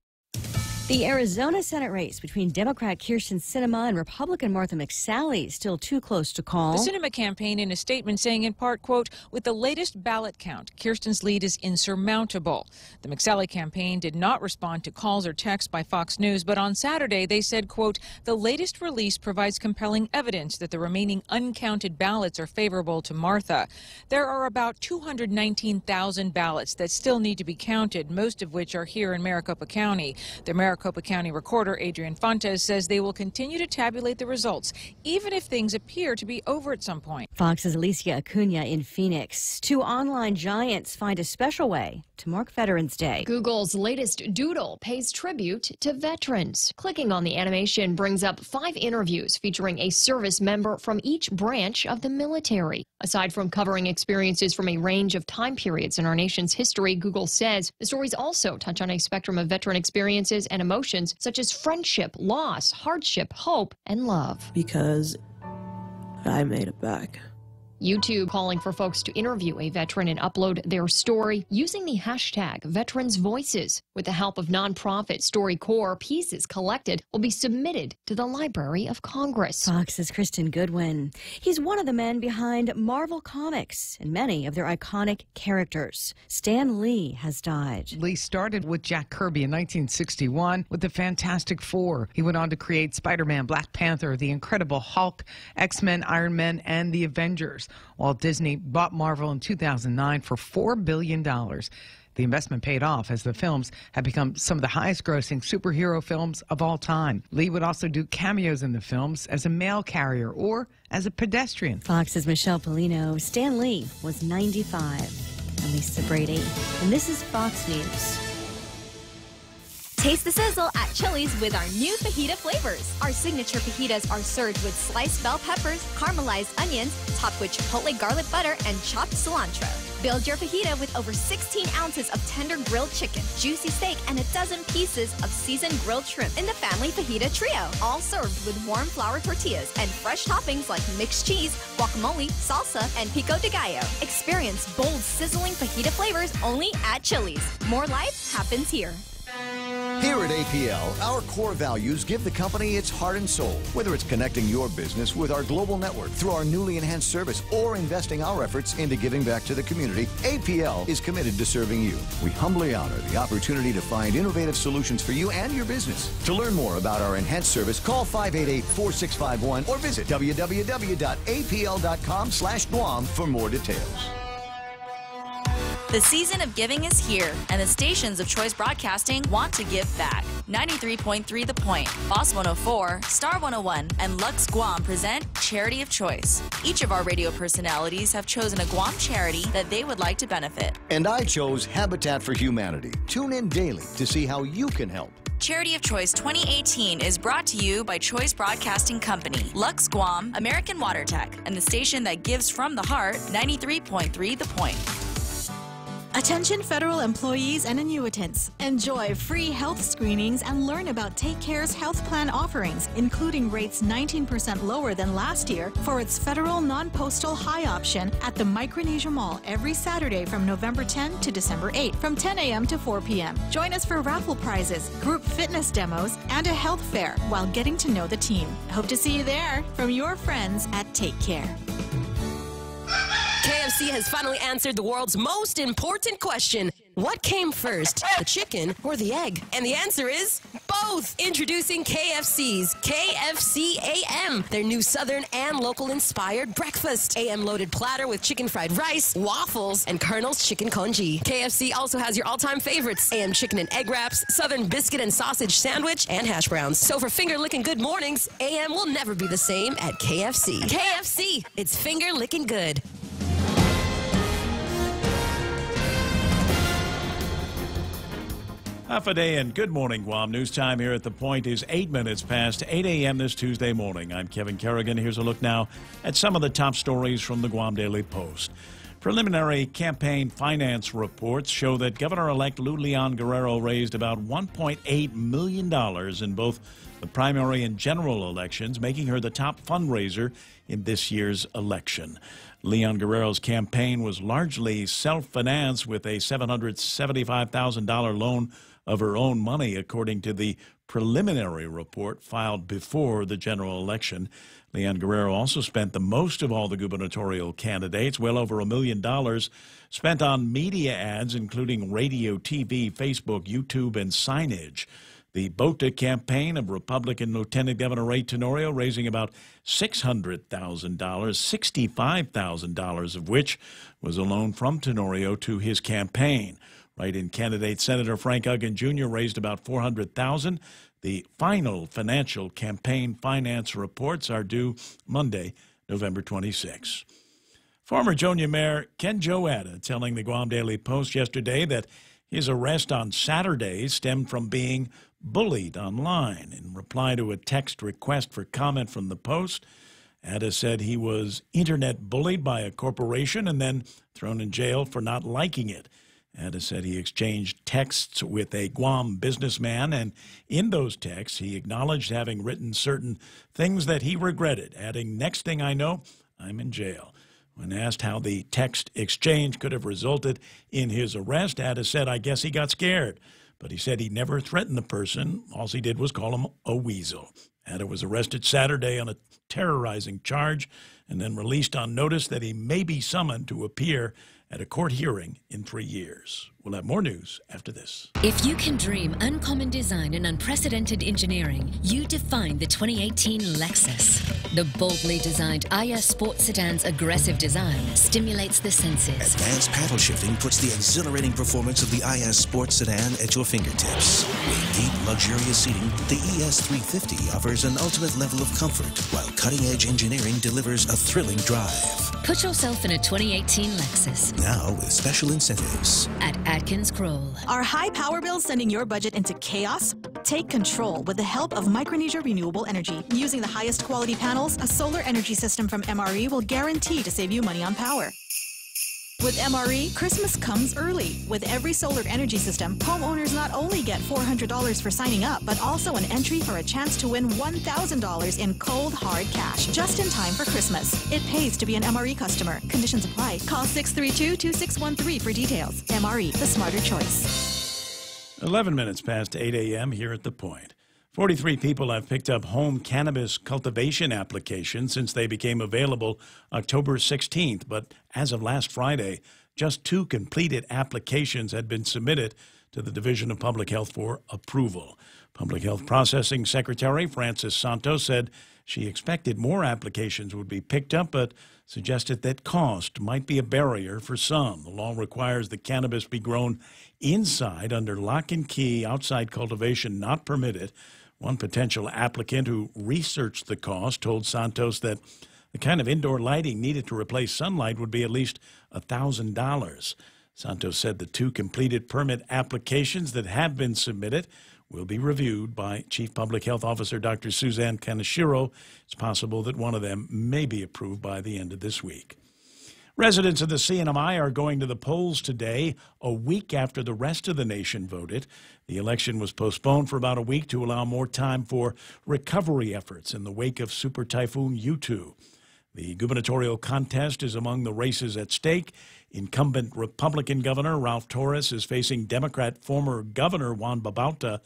Speaker 1: The Arizona Senate race between Democrat Kyrsten Sinema and Republican Martha McSally is still too close to call.
Speaker 19: The Sinema campaign in a statement saying in part, quote, with the latest ballot count, Kyrsten's lead is insurmountable. The McSally campaign did not respond to calls or texts by Fox News, but on Saturday they said, quote, the latest release provides compelling evidence that the remaining uncounted ballots are favorable to Martha. There are about 219,000 ballots that still need to be counted, most of which are here in Maricopa County. The Maricopa County Recorder Adrian Fontes says they will continue to tabulate the results, even if things appear to be over at some point.
Speaker 1: Fox's Alicia Acuna in Phoenix. 2 online giants find a special way to mark Veterans Day.
Speaker 20: Google's latest doodle pays tribute to veterans. Clicking on the animation brings up 5 interviews featuring a service member from each branch of the military. Aside from covering experiences from a range of time periods in our nation's history, Google says the stories also touch on a spectrum of veteran experiences and emotions such as friendship, loss, hardship, hope, and love.
Speaker 21: Because I made it back.
Speaker 20: YouTube calling for folks to interview a veteran and upload their story using the hashtag Veterans Voices. With the help of nonprofit StoryCorps, pieces collected will be submitted to the Library of Congress.
Speaker 1: Fox's Kristen Goodwin. He's one of the men behind Marvel Comics and many of their iconic characters. Stan Lee has died.
Speaker 22: Lee started with Jack Kirby in 1961 with the Fantastic Four. He went on to create Spider-Man, Black Panther, The Incredible Hulk, X-Men, Iron Man, and The Avengers. Walt Disney bought Marvel in 2009 for $4 billion. The investment paid off as the films have become some of the highest-grossing superhero films of all time. Lee would also do cameos in the films as a mail carrier or as a pedestrian.
Speaker 1: Fox's Michelle Polino. Stan Lee was 95. I'm Lisa Brady, and this is Fox News.
Speaker 23: Taste the sizzle at Chili's with our new fajita flavors. Our signature fajitas are served with sliced bell peppers, caramelized onions, topped with chipotle garlic butter, and chopped cilantro. Build your fajita with over 16 ounces of tender grilled chicken, juicy steak, and a dozen pieces of seasoned grilled shrimp in the family fajita trio. All served with warm flour tortillas and fresh toppings like mixed cheese, guacamole, salsa, and pico de gallo. Experience bold, sizzling fajita flavors only at Chili's. More life happens here.
Speaker 9: Here at APL, our core values give the company its heart and soul. Whether it's connecting your business with our global network through our newly enhanced service or investing our efforts into giving back to the community, APL is committed to serving you. We humbly honor the opportunity to find innovative solutions for you and your business. To learn more about our enhanced service, call 588-4651 or visit www.apl.com/Guam for more details.
Speaker 2: The season of giving is here, and the stations of Choice Broadcasting want to give back. 93.3 The Point, Boss 104, Star 101, and Lux Guam present Charity of Choice. Each of our radio personalities have chosen a Guam charity that they would like to benefit.
Speaker 9: And I chose Habitat for Humanity. Tune in daily to see how you can help.
Speaker 2: Charity of Choice 2018 is brought to you by Choice Broadcasting Company, Lux Guam, American Water Tech, and the station that gives from the heart, 93.3 The Point.
Speaker 6: Attention federal employees and annuitants. Enjoy free health screenings and learn about Take Care's health plan offerings, including rates 19% lower than last year for its federal non-postal high option at the Micronesia Mall every Saturday from November 10 to December 8 from 10 a.m. to 4 p.m. Join us for raffle prizes, group fitness demos, and a health fair while getting to know the team. Hope to see you there from your friends at Take Care.
Speaker 8: KFC has finally answered the world's most important question. What came first, the chicken or the egg? And the answer is both. Introducing KFC's KFC AM, their new Southern and local-inspired breakfast. AM-loaded platter with chicken fried rice, waffles, and Colonel's chicken congee. KFC also has your all-time favorites, AM chicken and egg wraps, Southern biscuit and sausage sandwich, and hash browns. So for finger-licking good mornings, AM will never be the same at KFC. KFC, it's finger-licking good.
Speaker 7: Half a day and good morning, Guam. News time here at The Point is 8 minutes past 8 a.m. this Tuesday morning. I'm Kevin Kerrigan. Here's a look now at some of the top stories from the Guam Daily Post. Preliminary campaign finance reports show that Governor-elect Lou Leon Guerrero raised about $1.8 million in both the primary and general elections, making her the top fundraiser in this year's election. Leon Guerrero's campaign was largely self-financed with a $775,000 loan of her own money, according to the preliminary report filed before the general election. Leon Guerrero also spent the most of all the gubernatorial candidates, well over $1 million, spent on media ads, including radio, TV, Facebook, YouTube, and signage. The BOTA campaign of Republican Lieutenant Governor Ray Tenorio raising about $600,000, $65,000 of which was a loan from Tenorio to his campaign. Write-in candidate Senator Frank Uggan Jr. raised about $400,000. The final financial campaign finance reports are due Monday, November 26. Former Jonia Mayor Ken Joada telling the Guam Daily Post yesterday that his arrest on Saturday stemmed from being bullied online. In reply to a text request for comment from the Post, Ada said he was internet bullied by a corporation and then thrown in jail for not liking it. Ada said he exchanged texts with a Guam businessman, and in those texts he acknowledged having written certain things that he regretted, adding, "Next thing I know, I'm in jail." When asked how the text exchange could have resulted in his arrest, Ada said, "I guess he got scared." But he said he never threatened the person. All he did was call him a weasel. Ada was arrested Saturday on a terrorizing charge and then released on notice that he may be summoned to appear at a court hearing in 3 years. We'll have more news after this.
Speaker 11: If you can dream uncommon design and unprecedented engineering, you define the 2018 Lexus. The boldly designed IS Sport Sedan's aggressive design stimulates the senses.
Speaker 12: Advanced paddle shifting puts the exhilarating performance of the IS Sport Sedan at your fingertips. With deep, luxurious seating, the ES350 offers an ultimate level of comfort, while cutting-edge engineering delivers a thrilling drive.
Speaker 11: Put yourself in a 2018 Lexus.
Speaker 12: Now with special incentives.
Speaker 11: At Atkins Kroll.
Speaker 6: Are high power bills sending your budget into chaos? Take control with the help of Micronesia Renewable Energy. Using the highest quality panels, a solar energy system from MRE will guarantee to save you money on power. With MRE, Christmas comes early. With every solar energy system, homeowners not only get $400 for signing up, but also an entry for a chance to win $1,000 in cold, hard cash, just in time for Christmas. It pays to be an MRE customer. Conditions apply. Call 632-2613 for details. MRE, the smarter choice.
Speaker 7: 11 minutes past 8 a.m. here at The Point. 43 people have picked up home cannabis cultivation applications since they became available October 16th. But as of last Friday, just 2 completed applications had been submitted to the Division of Public Health for approval. Public Health Processing Secretary Francis Santos said she expected more applications would be picked up, but suggested that cost might be a barrier for some. The law requires the cannabis be grown inside under lock and key, outside cultivation not permitted. One potential applicant who researched the cost told Santos that the kind of indoor lighting needed to replace sunlight would be at least $1,000. Santos said the 2 completed permit applications that have been submitted will be reviewed by Chief Public Health Officer Dr. Suzanne Kaneshiro. It's possible that one of them may be approved by the end of this week. Residents of the CNMI are going to the polls today, a week after the rest of the nation voted. The election was postponed for about a week to allow more time for recovery efforts in the wake of Super Typhoon Yutu. The gubernatorial contest is among the races at stake. Incumbent Republican Governor Ralph Torres is facing Democrat former Governor Juan Babauta.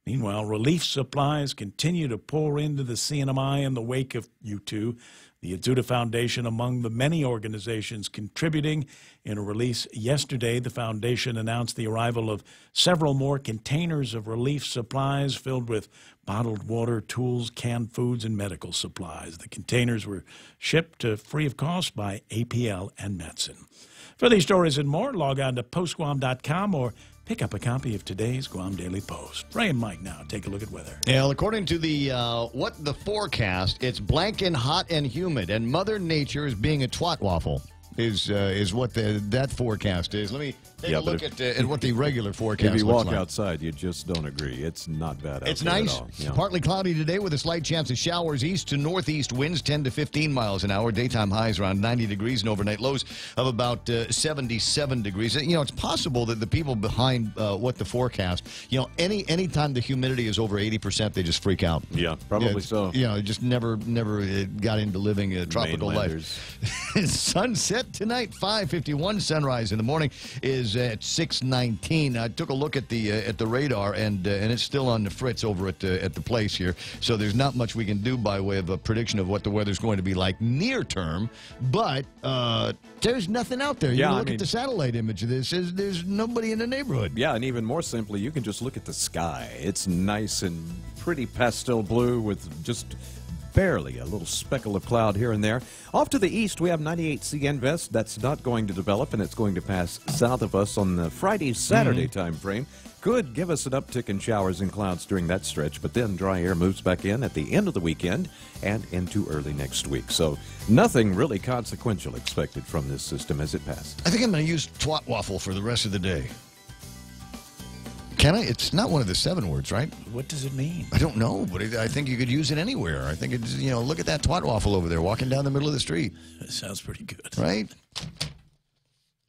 Speaker 7: Meanwhile, relief supplies continue to pour into the CNMI in the wake of Yutu. The Azuda Foundation among the many organizations contributing. In a release yesterday, the foundation announced the arrival of several more containers of relief supplies filled with bottled water, tools, canned foods, and medical supplies. The containers were shipped free of cost by APL and Metson. For these stories and more, log on to postguam.com or pick up a copy of today's Guam Daily Post. Ray and Mike now take a look at weather.
Speaker 9: Well, according to the forecast, it's blank and hot and humid, and Mother Nature is being a twat waffle. Is what that forecast is. Let me take a look at what the regular forecast
Speaker 10: If you
Speaker 9: looks
Speaker 10: walk
Speaker 9: like.
Speaker 10: outside, you just don't agree. It's not bad out
Speaker 9: It's
Speaker 10: there
Speaker 9: nice.
Speaker 10: at all. Yeah.
Speaker 9: Partly cloudy today with a slight chance of showers. East to northeast winds 10 to 15 miles an hour. Daytime highs around 90 degrees and overnight lows of about 77 degrees. You know, it's possible that the people behind what the forecast, you know, any time the humidity is over 80%, they just freak out.
Speaker 10: Yeah, probably so.
Speaker 9: You know, just never got into living a tropical life. Sunset tonight, 5:51. Sunrise in the morning is at 6:19. I took a look at the radar, and it's still on the fritz over at the place here. So there's not much we can do by way of a prediction of what the weather's going to be like near term. But there's nothing out there. You
Speaker 10: Yeah,
Speaker 9: look at the satellite image of this. There's nobody in the neighborhood.
Speaker 10: Yeah, and even more simply, you can just look at the sky. It's nice and pretty pastel blue with just barely a little speckle of cloud here and there. Off to the east, we have 98 CNVest. That's not going to develop, and it's going to pass south of us on the Friday-Saturday time frame. Could give us an uptick in showers and clouds during that stretch, but then dry air moves back in at the end of the weekend and into early next week. So nothing really consequential expected from this system as it passes.
Speaker 9: I think I'm going to use twat waffle for the rest of the day. Can I? It's not one of the 7 words, right?
Speaker 7: What does it mean?
Speaker 9: I don't know, but I think you could use it anywhere. I think it's, you know, look at that twat waffle over there walking down the middle of the street.
Speaker 7: That sounds pretty good.
Speaker 9: Right?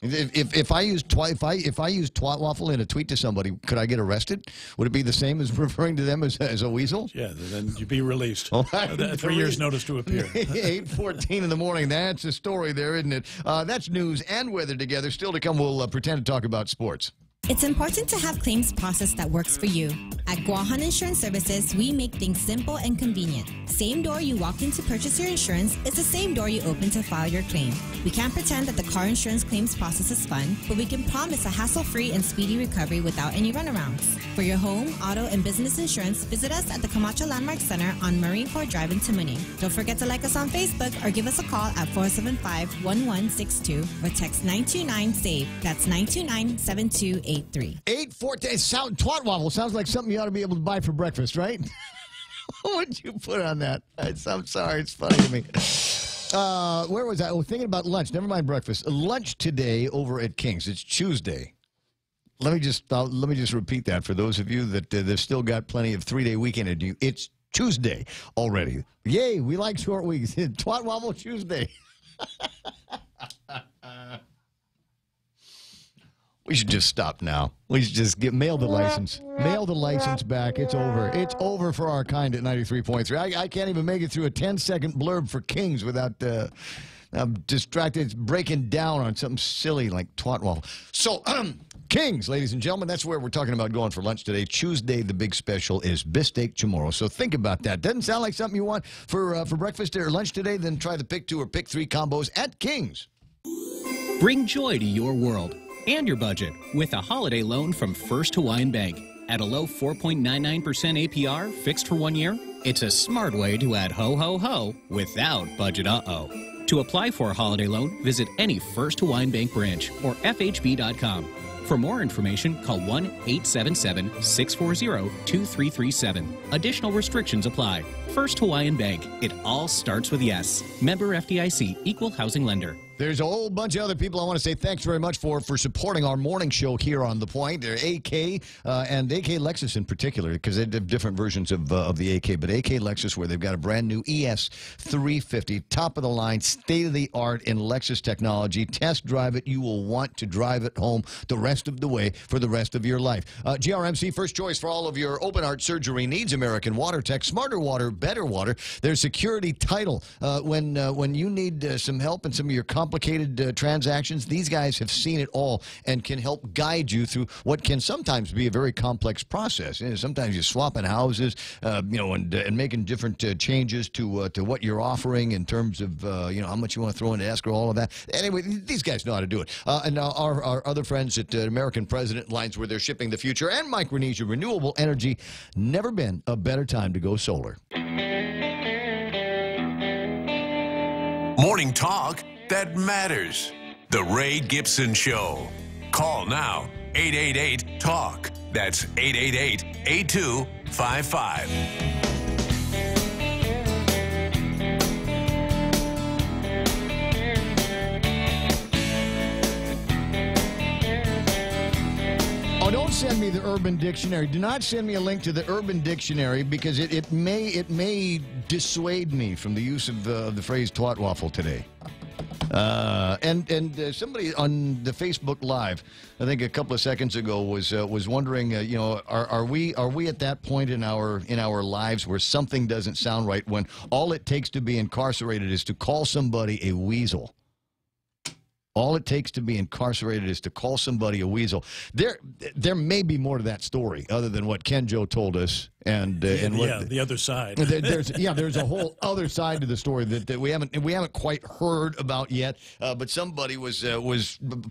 Speaker 9: If I use twat waffle in a tweet to somebody, could I get arrested? Would it be the same as referring to them as a weasel?
Speaker 7: Yeah, then you'd be released.
Speaker 9: 3
Speaker 7: years notice to appear.
Speaker 9: 8:14 in the morning. That's a story there, isn't it? That's news and weather together. Still to come, we'll pretend to talk about sports.
Speaker 3: It's important to have claims process that works for you. At Guahan Insurance Services, we make things simple and convenient. Same door you walk in to purchase your insurance is the same door you open to file your claim. We can't pretend that the car insurance claims process is fun, but we can promise a hassle-free and speedy recovery without any runarounds. For your home, auto, and business insurance, visit us at the Camacho Landmark Center on Marine Corps Drive in Tamuning. Don't forget to like us on Facebook or give us a call at 475-1162 or text 929-SAVE. That's 929-7283.
Speaker 9: 8:14. Twat waffle sounds like something you ought to be able to buy for breakfast, right? What would you put on that? I'm sorry, it's funny to me. Where was I? Oh, thinking about lunch. Never mind breakfast. Lunch today over at King's. It's Tuesday. Let me just repeat that for those of you that they've still got plenty of 3-day weekend in you. It's Tuesday already. Yay! We like short weeks. Twat waffle Tuesday. We should just stop now. We should just mail the license. Mail the license back. It's over. It's over for our kind at 93.3. I can't even make it through a 10-second blurb for Kings without I'm distracted. It's breaking down on something silly like twat waffle. So, Kings, ladies and gentlemen, that's where we're talking about going for lunch today. Tuesday, the big special is Bistec Chamorro. So think about that. Doesn't sound like something you want for breakfast or lunch today? Then try the pick 2 or pick 3 combos at Kings.
Speaker 4: Bring joy to your world and your budget with a holiday loan from First Hawaiian Bank. At a low 4.99% APR, fixed for 1 year, it's a smart way to add ho, ho, ho without budget uh-oh. To apply for a holiday loan, visit any First Hawaiian Bank branch or FHB.com. For more information, call 1-877-640-2337. Additional restrictions apply. First Hawaiian Bank. It all starts with yes. Member FDIC, Equal Housing Lender.
Speaker 9: There's a whole bunch of other people I want to say thanks very much for supporting our morning show here on The Point. They're AK and AK Lexus in particular, because they have different versions of the AK. But AK Lexus, where they've got a brand new ES 350, top of the line, state of the art in Lexus technology. Test drive it. You will want to drive it home the rest of the way for the rest of your life. GRMC, first choice for all of your open heart surgery needs. American Water Tech, smarter water, better water. Their security title. When you need some help in some of your complicated transactions, these guys have seen it all and can help guide you through what can sometimes be a very complex process. You know, sometimes you're swapping houses, and making different changes to what you're offering in terms of how much you want to throw into escrow, all of that. Anyway, these guys know how to do it. And our other friends at American President Lines, where they're shipping the future, and Micronesia Renewable Energy. Never been a better time to go solar.
Speaker 5: Morning talk that matters. The Ray Gibson Show. Call now. 888-TALK. That's 888-8255.
Speaker 9: Don't send me the Urban Dictionary. Do not send me a link to the Urban Dictionary, because it may dissuade me from the use of the phrase twat waffle today. And somebody on the Facebook Live, I think a couple of seconds ago, was wondering, are we at that point in our lives where something doesn't sound right, when all it takes to be incarcerated is to call somebody a weasel? All it takes to be incarcerated is to call somebody a weasel. There may be more to that story other than what Ken Joe told us, and
Speaker 7: the other side.
Speaker 9: There's a whole other side to the story that we haven't quite heard about yet. But somebody was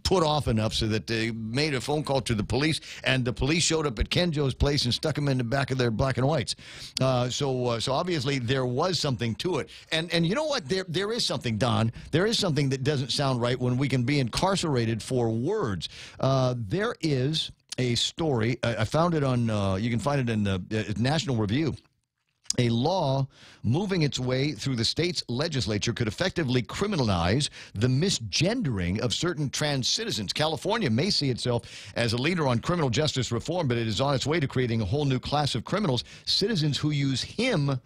Speaker 9: put off enough so that they made a phone call to the police, and the police showed up at Ken Joe's place and stuck him in the back of their black and whites. So obviously there was something to it, and you know what? There is something, Don. There is something that doesn't sound right when we can be incarcerated for words. There is a story. I found it on, you can find it in the National Review. A law moving its way through the state's legislature could effectively criminalize the misgendering of certain trans citizens. California may see itself as a leader on criminal justice reform, but it is on its way to creating a whole new class of criminals, citizens who use him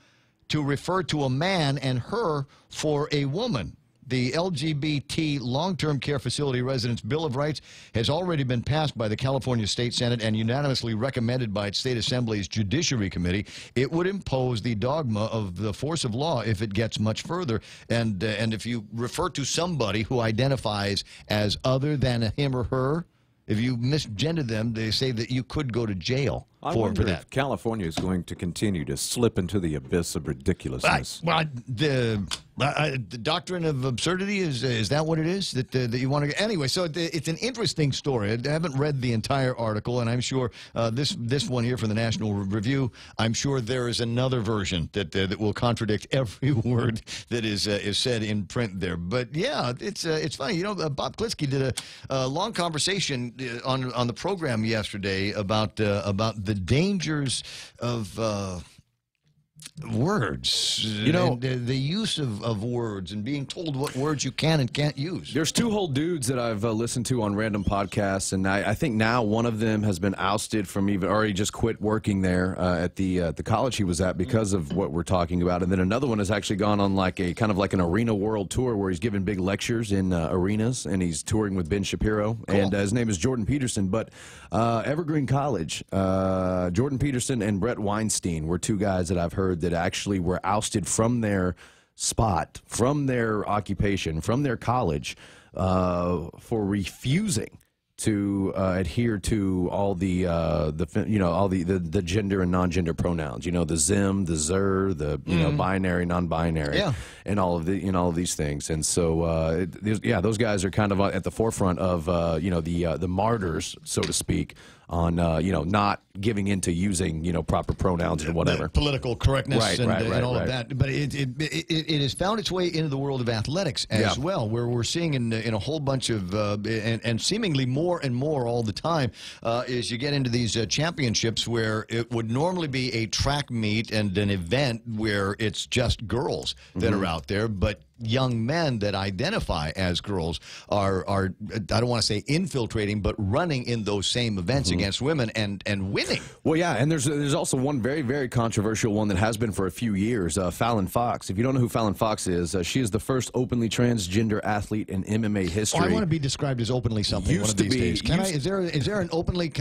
Speaker 9: to refer to a man and her for a woman. The LGBT long-term care facility residents' Bill of Rights has already been passed by the California State Senate and unanimously recommended by its State Assembly's Judiciary Committee. It would impose the dogma of the force of law if it gets much further. And if you refer to somebody who identifies as other than him or her, if you misgender them, they say that you could go to jail for that.
Speaker 10: If California is going to continue to slip into the abyss of ridiculousness.
Speaker 9: The doctrine of absurdity, is that what it is that you want to? Anyway, so it's an interesting story. I haven't read the entire article, and I'm sure this one here from the National Review, I'm sure there is another version that will contradict every word that is said in print there. But yeah, it's funny. Bob Klitsky did a long conversation on the program yesterday about the dangers of words, and the use of words, and being told what words you can and can't use.
Speaker 13: There's two whole dudes that I've listened to on random podcasts, and I think now one of them has been ousted from already just quit working there at the college he was at because of what we're talking about, and then another one has actually gone on kind of like an arena world tour where he's giving big lectures in arenas, and he's touring with Ben Shapiro, cool. And his name is Jordan Peterson. But Evergreen College, Jordan Peterson and Brett Weinstein were two guys that I've heard that actually were ousted from their spot, from their occupation, from their college, for refusing to adhere to all the gender and non-gender pronouns. You know, the zim, the zer, the binary, non-binary, and all of these things. And so those guys are kind of at the forefront of the martyrs, so to speak, on not giving into using proper pronouns and whatever,
Speaker 9: political correctness, and all
Speaker 13: right.
Speaker 9: of that. But it has found its way into the world of athletics as well, where we're seeing in a whole bunch of and seemingly more and more all the time is you get into these championships where it would normally be a track meet and an event where it's just girls that are out there, but young men that identify as girls are I don't want to say infiltrating, but running in those same events against women and winning.
Speaker 13: Well, yeah, and there's also one very, very controversial one that has been for a few years, Fallon Fox. If you don't know who Fallon Fox is, she is the first openly transgender athlete in MMA history.
Speaker 9: I want to be described as openly something one of these days. Is there an openly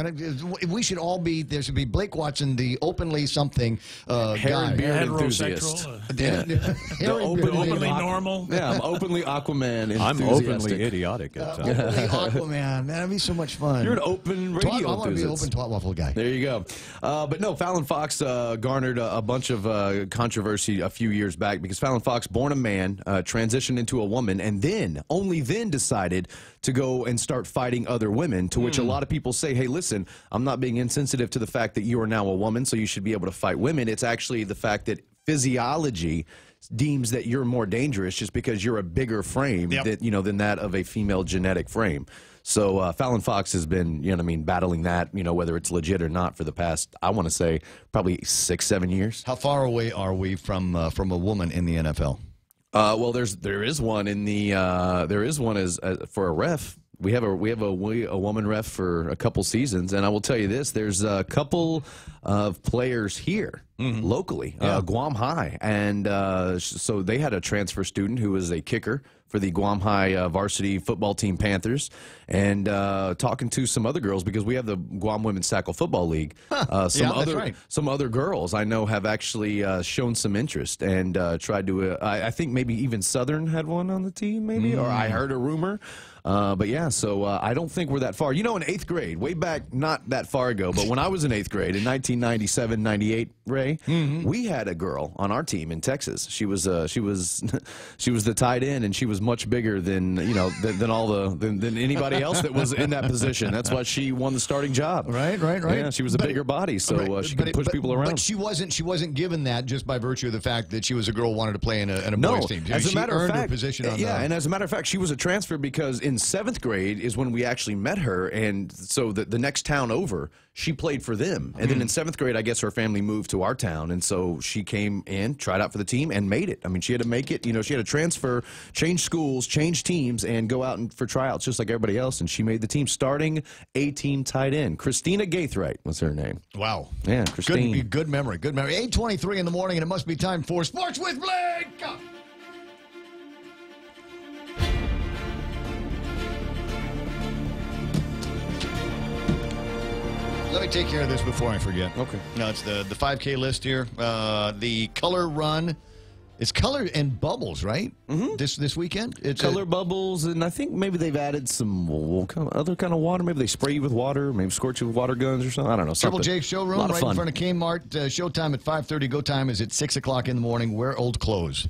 Speaker 9: we should all be, there should be Blake Watson, the openly something
Speaker 13: hair
Speaker 9: guy.
Speaker 13: and beard
Speaker 7: Heterosexual,
Speaker 13: enthusiast.
Speaker 7: openly normal.
Speaker 13: Yeah, I'm openly Aquaman enthusiastic.
Speaker 10: I'm openly idiotic at times.
Speaker 9: Openly Aquaman, man, that'd be so much fun.
Speaker 13: You're an open radio
Speaker 9: I want to be an open twat waffle guy.
Speaker 13: There you go. But no, Fallon Fox garnered a bunch of controversy a few years back because Fallon Fox, born a man, transitioned into a woman, and then, only then, decided to go and start fighting other women, to which a lot of people say, hey, listen, I'm not being insensitive to the fact that you are now a woman, so you should be able to fight women. It's actually the fact that physiology deems that you're more dangerous just because you're a bigger frame than that of a female genetic frame. So Fallon Fox has been, battling that, whether it's legit or not, for the past, I want to say, probably 6-7 years.
Speaker 9: How far away are we from a woman in the NFL?
Speaker 13: Well, there is one in the there is one as for a ref. We have a woman ref for a couple seasons, and I will tell you this: there's a couple of players here locally, Guam High, and so they had a transfer student who was a kicker for the Guam High varsity football team Panthers, and talking to some other girls, because we have the Guam Women's Tackle Football League. Some other girls I know have actually shown some interest and tried to. I think maybe even Southern had one on the team, maybe, or I heard a rumor. But yeah, so I don't think we're that far. In 8th grade, way back, not that far ago, but when I was in 8th grade in 1997, 98, Ray, we had a girl on our team in Texas. She was the tight end, and she was much bigger than than anybody else that was in that position. That's why she won the starting job.
Speaker 9: Right.
Speaker 13: Yeah, she was a bigger body, so she could push people around.
Speaker 9: But she wasn't given that just by virtue of the fact that she was a girl wanted to play in a boys team.
Speaker 13: As a matter of fact,
Speaker 9: her position on
Speaker 13: and as a matter of fact, she was a transfer because in 7th grade is when we actually met her, and so the next town over, she played for them. And then in 7th grade, I guess her family moved to our town, and so she came in, tried out for the team, and made it. I mean, she had to make it. She had to transfer, change schools, change teams, and go out for tryouts just like everybody else, and she made the team, starting A-team tight end. Christina Gaithright was her name.
Speaker 9: Wow.
Speaker 13: Yeah, Christine.
Speaker 9: Good memory. 8:23 in the morning, and it must be time for Sports with Blake. Let me take care of this before I forget.
Speaker 13: Okay.
Speaker 9: No, it's the 5K list here. The color run. It's color and bubbles, right? This weekend? It's
Speaker 13: color bubbles, and I think maybe they've added some other kind of water. Maybe they spray you with water, maybe scorch you with water guns or something. I don't know.
Speaker 9: Triple J showroom right in front of Kmart. Showtime at 5:30. Go time is at 6 o'clock in the morning. Wear old clothes.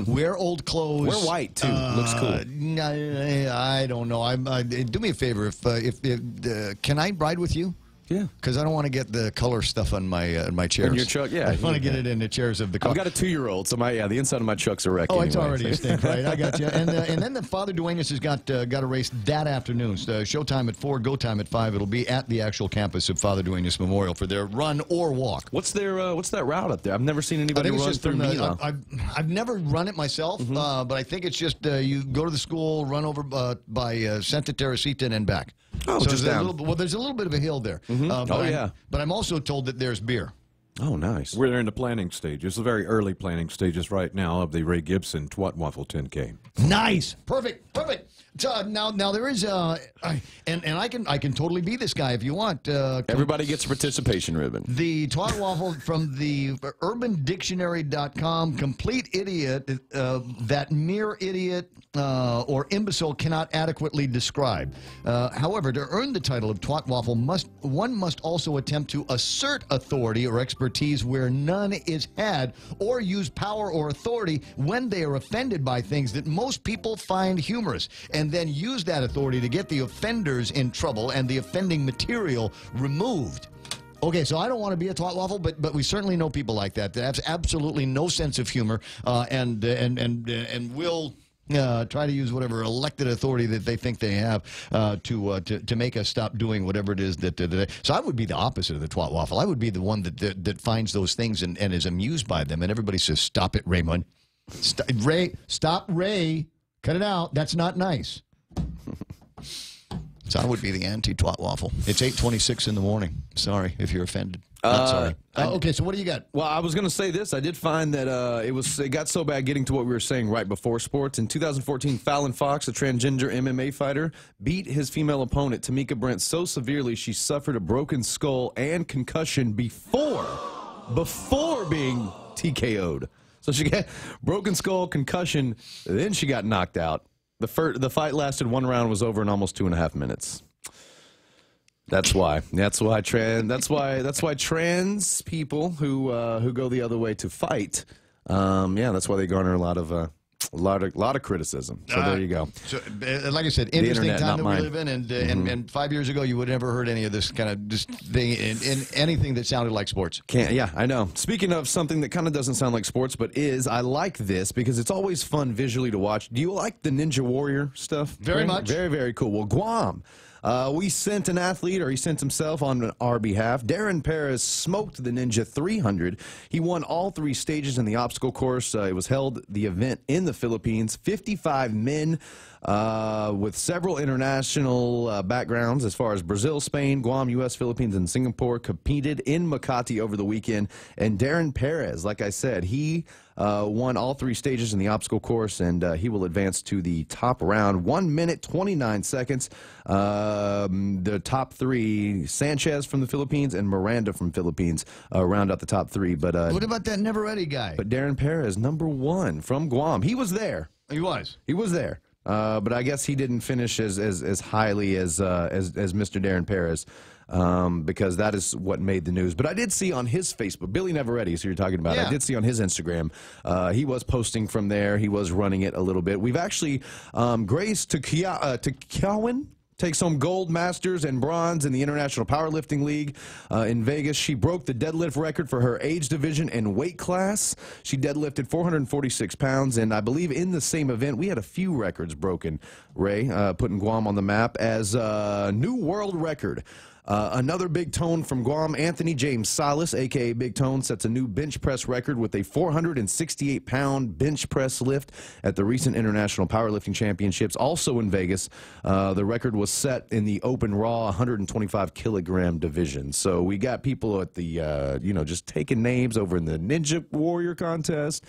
Speaker 9: Wear old clothes.
Speaker 13: Wear white too. Looks cool.
Speaker 9: I don't know. Do me a favor. If can I ride with you?
Speaker 13: Yeah,
Speaker 9: because I don't want to get the color stuff on my chairs.
Speaker 13: In your truck, yeah.
Speaker 9: I want to get it in the chairs of the car.
Speaker 13: I've got a 2-year-old, so the inside of my truck's a wreck.
Speaker 9: Oh,
Speaker 13: anyway.
Speaker 9: it's already a stink, right? I got you. And then the Father Duenas has got a race that afternoon. Showtime at 4, go time at 5. It'll be at the actual campus of Father Duenas Memorial for their run or walk.
Speaker 13: What's that route up there? I've never seen anybody run through Mila.
Speaker 9: I've never run it myself, but I think it's just you go to the school, run over by Santa Teresita, and then back.
Speaker 13: Oh,
Speaker 9: so
Speaker 13: just down.
Speaker 9: There's a little bit of a hill there.
Speaker 13: Yeah.
Speaker 9: But I'm also told that there's beer.
Speaker 13: Oh, nice.
Speaker 10: We're in the planning stages, the very early planning stages right now of the Ray Gibson Twat Waffle 10K.
Speaker 9: Nice. Perfect. So, now there is and I can totally be this guy if you want.
Speaker 13: Everybody gets a participation ribbon.
Speaker 9: The Twat Waffle from the UrbanDictionary.com. Complete idiot that mere idiot or imbecile cannot adequately describe. However, to earn the title of Twat Waffle, one must also attempt to assert authority or expertise where none is had, or use power or authority when they are offended by things that most people find humorous, and then use that authority to get the offenders in trouble and the offending material removed. Okay, so I don't want to be a Twat Waffle, but we certainly know people like that have absolutely no sense of humor, and will try to use whatever elected authority that they think they have to make us stop doing whatever it is that. So I would be the opposite of the Twat Waffle. I would be the one that finds those things and is amused by them, and everybody says, "Stop it, Raymond! Stop, Ray! Cut it out! That's not nice." So I would be the anti-Twat Waffle. It's 8:26 in the morning. Sorry if you're offended. Not sorry. Okay, so what do you got?
Speaker 13: Well, I was going to say this. I did find that it got so bad getting to what we were saying right before sports. In 2014, Fallon Fox, a transgender MMA fighter, beat his female opponent, Tamika Brent, so severely she suffered a broken skull and concussion before being TKO'd. So she got broken skull, concussion, then she got knocked out. The fight lasted 1 round, was over in almost 2.5 minutes. That's why trans people who go the other way to fight, that's why they garner a lot of criticism. So there you go.
Speaker 9: So, like I said, interesting time that we live in, and 5 years ago you would never heard any of this kind of just thing in anything that sounded like sports.
Speaker 13: Yeah, I know. Speaking of something that kind of doesn't sound like sports, but I like this because it's always fun visually to watch. Do you like the Ninja Warrior stuff?
Speaker 9: Very much.
Speaker 13: Very, very cool. Well, Guam. We sent an athlete, or he sent himself on our behalf. Darren Perez smoked the Ninja 300. He won all 3 stages in the obstacle course. It was held, the event, in the Philippines. 55 men with several international backgrounds as far as Brazil, Spain, Guam, U.S., Philippines, and Singapore competed in Makati over the weekend. And Darren Perez, like I said, he won all 3 stages in the obstacle course, and he will advance to the top round. 1 minute, 29 seconds. The top 3, Sanchez from the Philippines and Miranda from Philippines, round out the top 3. But
Speaker 9: what about that Never Ready guy?
Speaker 13: But Darren Perez, number 1 from Guam. He was there.
Speaker 9: He was
Speaker 13: there. But I guess he didn't finish as highly as Mr. Darren Perez. Because that is what made the news. But I did see on his Facebook, Billy Neveretti, so you're talking about, I did see on his Instagram, he was posting from there. He was running it a little bit. We've actually, Grace Tukyawan takes home gold, masters, and bronze in the International Powerlifting League in Vegas. She broke the deadlift record for her age division and weight class. She deadlifted 446 pounds, and I believe in the same event, we had a few records broken, Ray, putting Guam on the map as a new world record. Another Big Tone from Guam, Anthony James Salas, a.k.a. Big Tone, sets a new bench press record with a 468-pound bench press lift at the recent International Powerlifting Championships, also in Vegas. The record was set in the open raw 125-kilogram division. So we got people at the, just taking names over in the Ninja Warrior contest.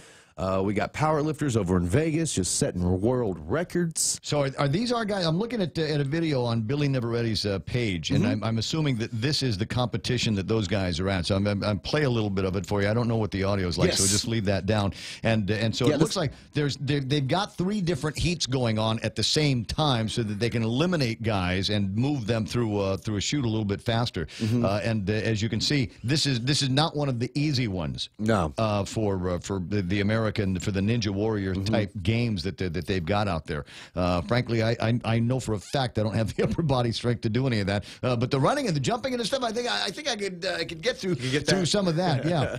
Speaker 13: We got powerlifters over in Vegas just setting world records.
Speaker 9: So are these our guys? I'm looking at a video on Billy Neveretti's page, and I'm assuming that this is the competition that those guys are at. So I'm play a little bit of it for you. I don't know what the audio is like, so just leave that down. And so it looks like they've got 3 different heats going on at the same time, so that they can eliminate guys and move them through a chute a little bit faster. And as you can see, this is not one of the easy ones.
Speaker 13: No,
Speaker 9: for the American, for the Ninja Warrior type games that they've got out there. Frankly, I know for a fact I don't have the upper body strength to do any of that. But the running and the jumping and the stuff, I think I could get through some of that. Yeah.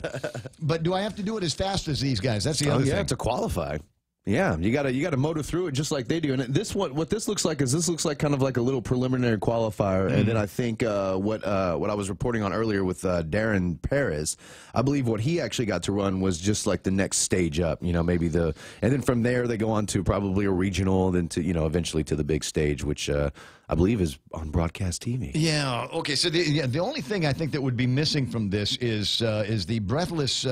Speaker 9: But do I have to do it as fast as these guys? That's the other thing.
Speaker 13: To qualify. Yeah, you gotta motor through it just like they do. And what this looks like kind of like a little preliminary qualifier. And then I think what I was reporting on earlier with Darren Perez, I believe what he actually got to run was just like the next stage up. Maybe and then from there they go on to probably a regional, then to eventually to the big stage, which I believe is on broadcast TV.
Speaker 9: Yeah. Okay. So the only thing I think that would be missing from this is the breathless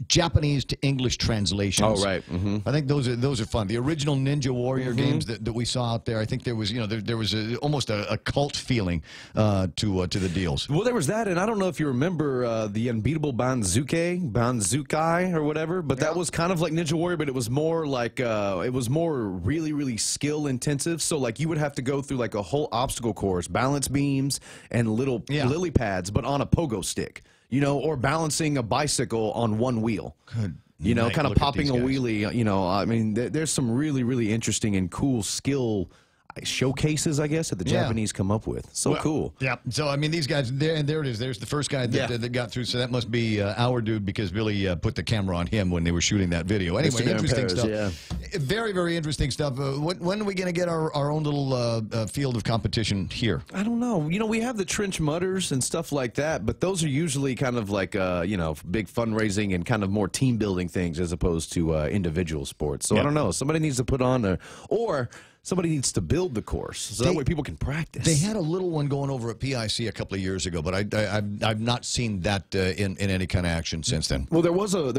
Speaker 9: Japanese to English translations.
Speaker 13: Oh, right.
Speaker 9: I think those are fun. The original Ninja Warrior games that we saw out there, I think there was there was almost a cult feeling to the deals.
Speaker 13: Well, there was that, and I don't know if you remember the Unbeatable Banzukai or whatever, but that was kind of like Ninja Warrior, but it was more like it was more really skill intensive. So like you would have to go through like a whole obstacle course, balance beams and little lily pads, but on a pogo stick. Or balancing a bicycle on one wheel.
Speaker 9: Good.
Speaker 13: Kind of popping a wheelie. I mean, there's some really interesting and cool skill showcases, I guess, that the Japanese come up with. So cool.
Speaker 9: Yeah. So, I mean, these guys, there it is. There's the first guy that got through. So that must be our dude because Billy put the camera on him when they were shooting that video. Anyway, interesting stuff. Yeah. Very, very interesting stuff. When are we going to get our own little field of competition here?
Speaker 13: I don't know. We have the trench mudders and stuff like that, but those are usually kind of like, big fundraising and kind of more team building things as opposed to individual sports. So I don't know. Somebody needs to put on or somebody needs to build the course so that way people can practice.
Speaker 9: They had a little one going over at PIC a couple of years ago, but I've not seen that in any kind of action since then.
Speaker 13: Well, there was a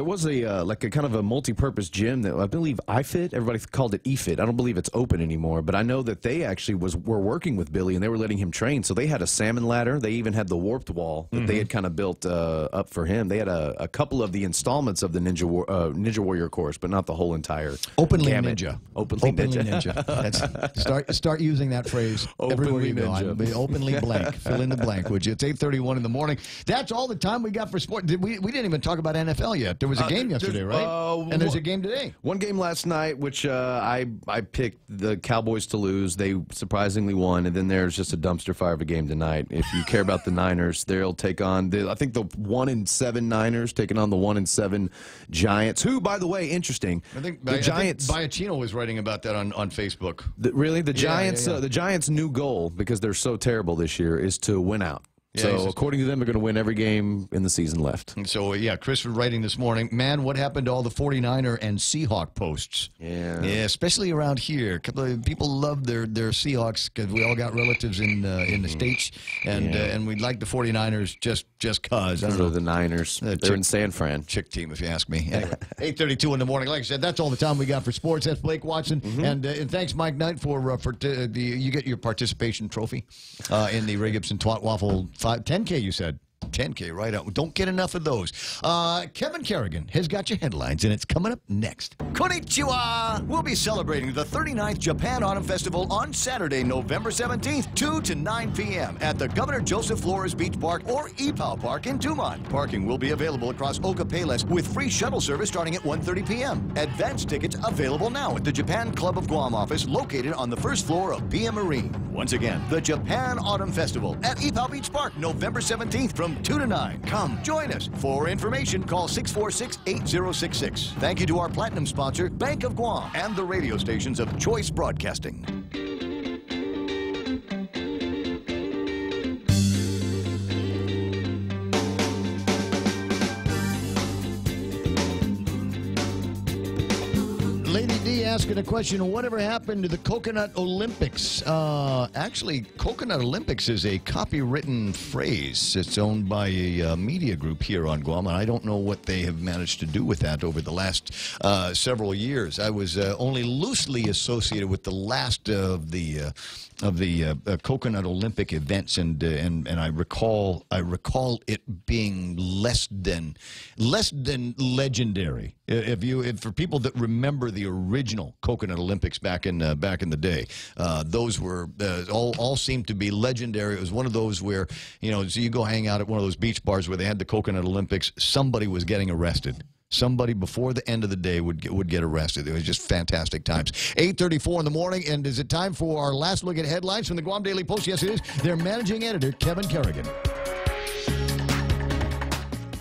Speaker 13: like a kind of a multi-purpose gym that I believe iFit. Everybody called it eFit. I don't believe it's open anymore, but I know that they actually were working with Billy and they were letting him train. So they had a salmon ladder. They even had the warped wall that they had kind of built up for him. They had a couple of the installments of the Ninja Warrior course, but not the whole entire
Speaker 9: Openly
Speaker 13: gamut.
Speaker 9: Ninja.
Speaker 13: Openly
Speaker 9: Ninja. Start using that phrase everywhere you go. Openly blank. Fill in the blank, would you? It's 8:31 in the morning. That's all the time we got for sport. We didn't even talk about NFL yet. There was a game yesterday, right? And there's a game today.
Speaker 13: One game last night, which I picked the Cowboys to lose. They surprisingly won. And then there's just a dumpster fire of a game tonight. If you care about the Niners, they'll take on I think the 1-7 Niners taking on the 1-7 Giants. Who, by the way, interesting.
Speaker 9: I think
Speaker 13: the Giants.
Speaker 9: Biacchino was writing about that on Facebook.
Speaker 13: Really, the Giants. The Giants' new goal, because they're so terrible this year, is to win out. So, according to them, they're going to win every game in the season left.
Speaker 9: And so, Chris was writing this morning, man, what happened to all the 49er and Seahawk posts?
Speaker 13: Yeah,
Speaker 9: especially around here. A couple of people love their Seahawks because we all got relatives in the States, and we like the 49ers just because.
Speaker 13: Those are the Niners. They're in San Fran.
Speaker 9: Chick team, if you ask me. Anyway, 8:32 in the morning. Like I said, that's all the time we got for sports. That's Blake Watson. And thanks, Mike Knight, for you get your participation trophy in the Ray Gibson Twat Waffle 10K, you said. 10K, right out. Don't get enough of those. Kevin Kerrigan has got your headlines, and it's coming up next. Konnichiwa! We'll be celebrating the 39th Japan Autumn Festival on Saturday, November 17th, 2 to 9 p.m. at the Governor Joseph Flores Beach Park or EPOW Park in Tumon. Parking will be available across Oka Payless with free shuttle service starting at 1:30 p.m. Advance tickets available now at the Japan Club of Guam office located on the first floor of PM Marine. Once again, the Japan Autumn Festival at EPOW Beach Park, November 17th from 2 to 9. Come, join us. For information, call 646-8066. Thank you to our platinum sponsor, Bank of Guam, and the radio stations of Choice Broadcasting. Lady D asking a question, whatever happened to the Coconut Olympics? Actually, Coconut Olympics is a copywritten phrase. It's owned by a media group here on Guam, and I don't know what they have managed to do with that over the last several years. I was only loosely associated with the last of the Coconut Olympic events, and I recall it being less than legendary. If for people that remember the original Coconut Olympics back in the day, those were all seemed to be legendary. It was one of those where so you go hang out at one of those beach bars where they had the Coconut Olympics. Somebody was getting arrested. Somebody before the end of the day would get arrested. It was just fantastic times. 8:34 in the morning, and is it time for our last look at headlines from the Guam Daily Post? Yes, it is. Their managing editor, Kevin Kerrigan.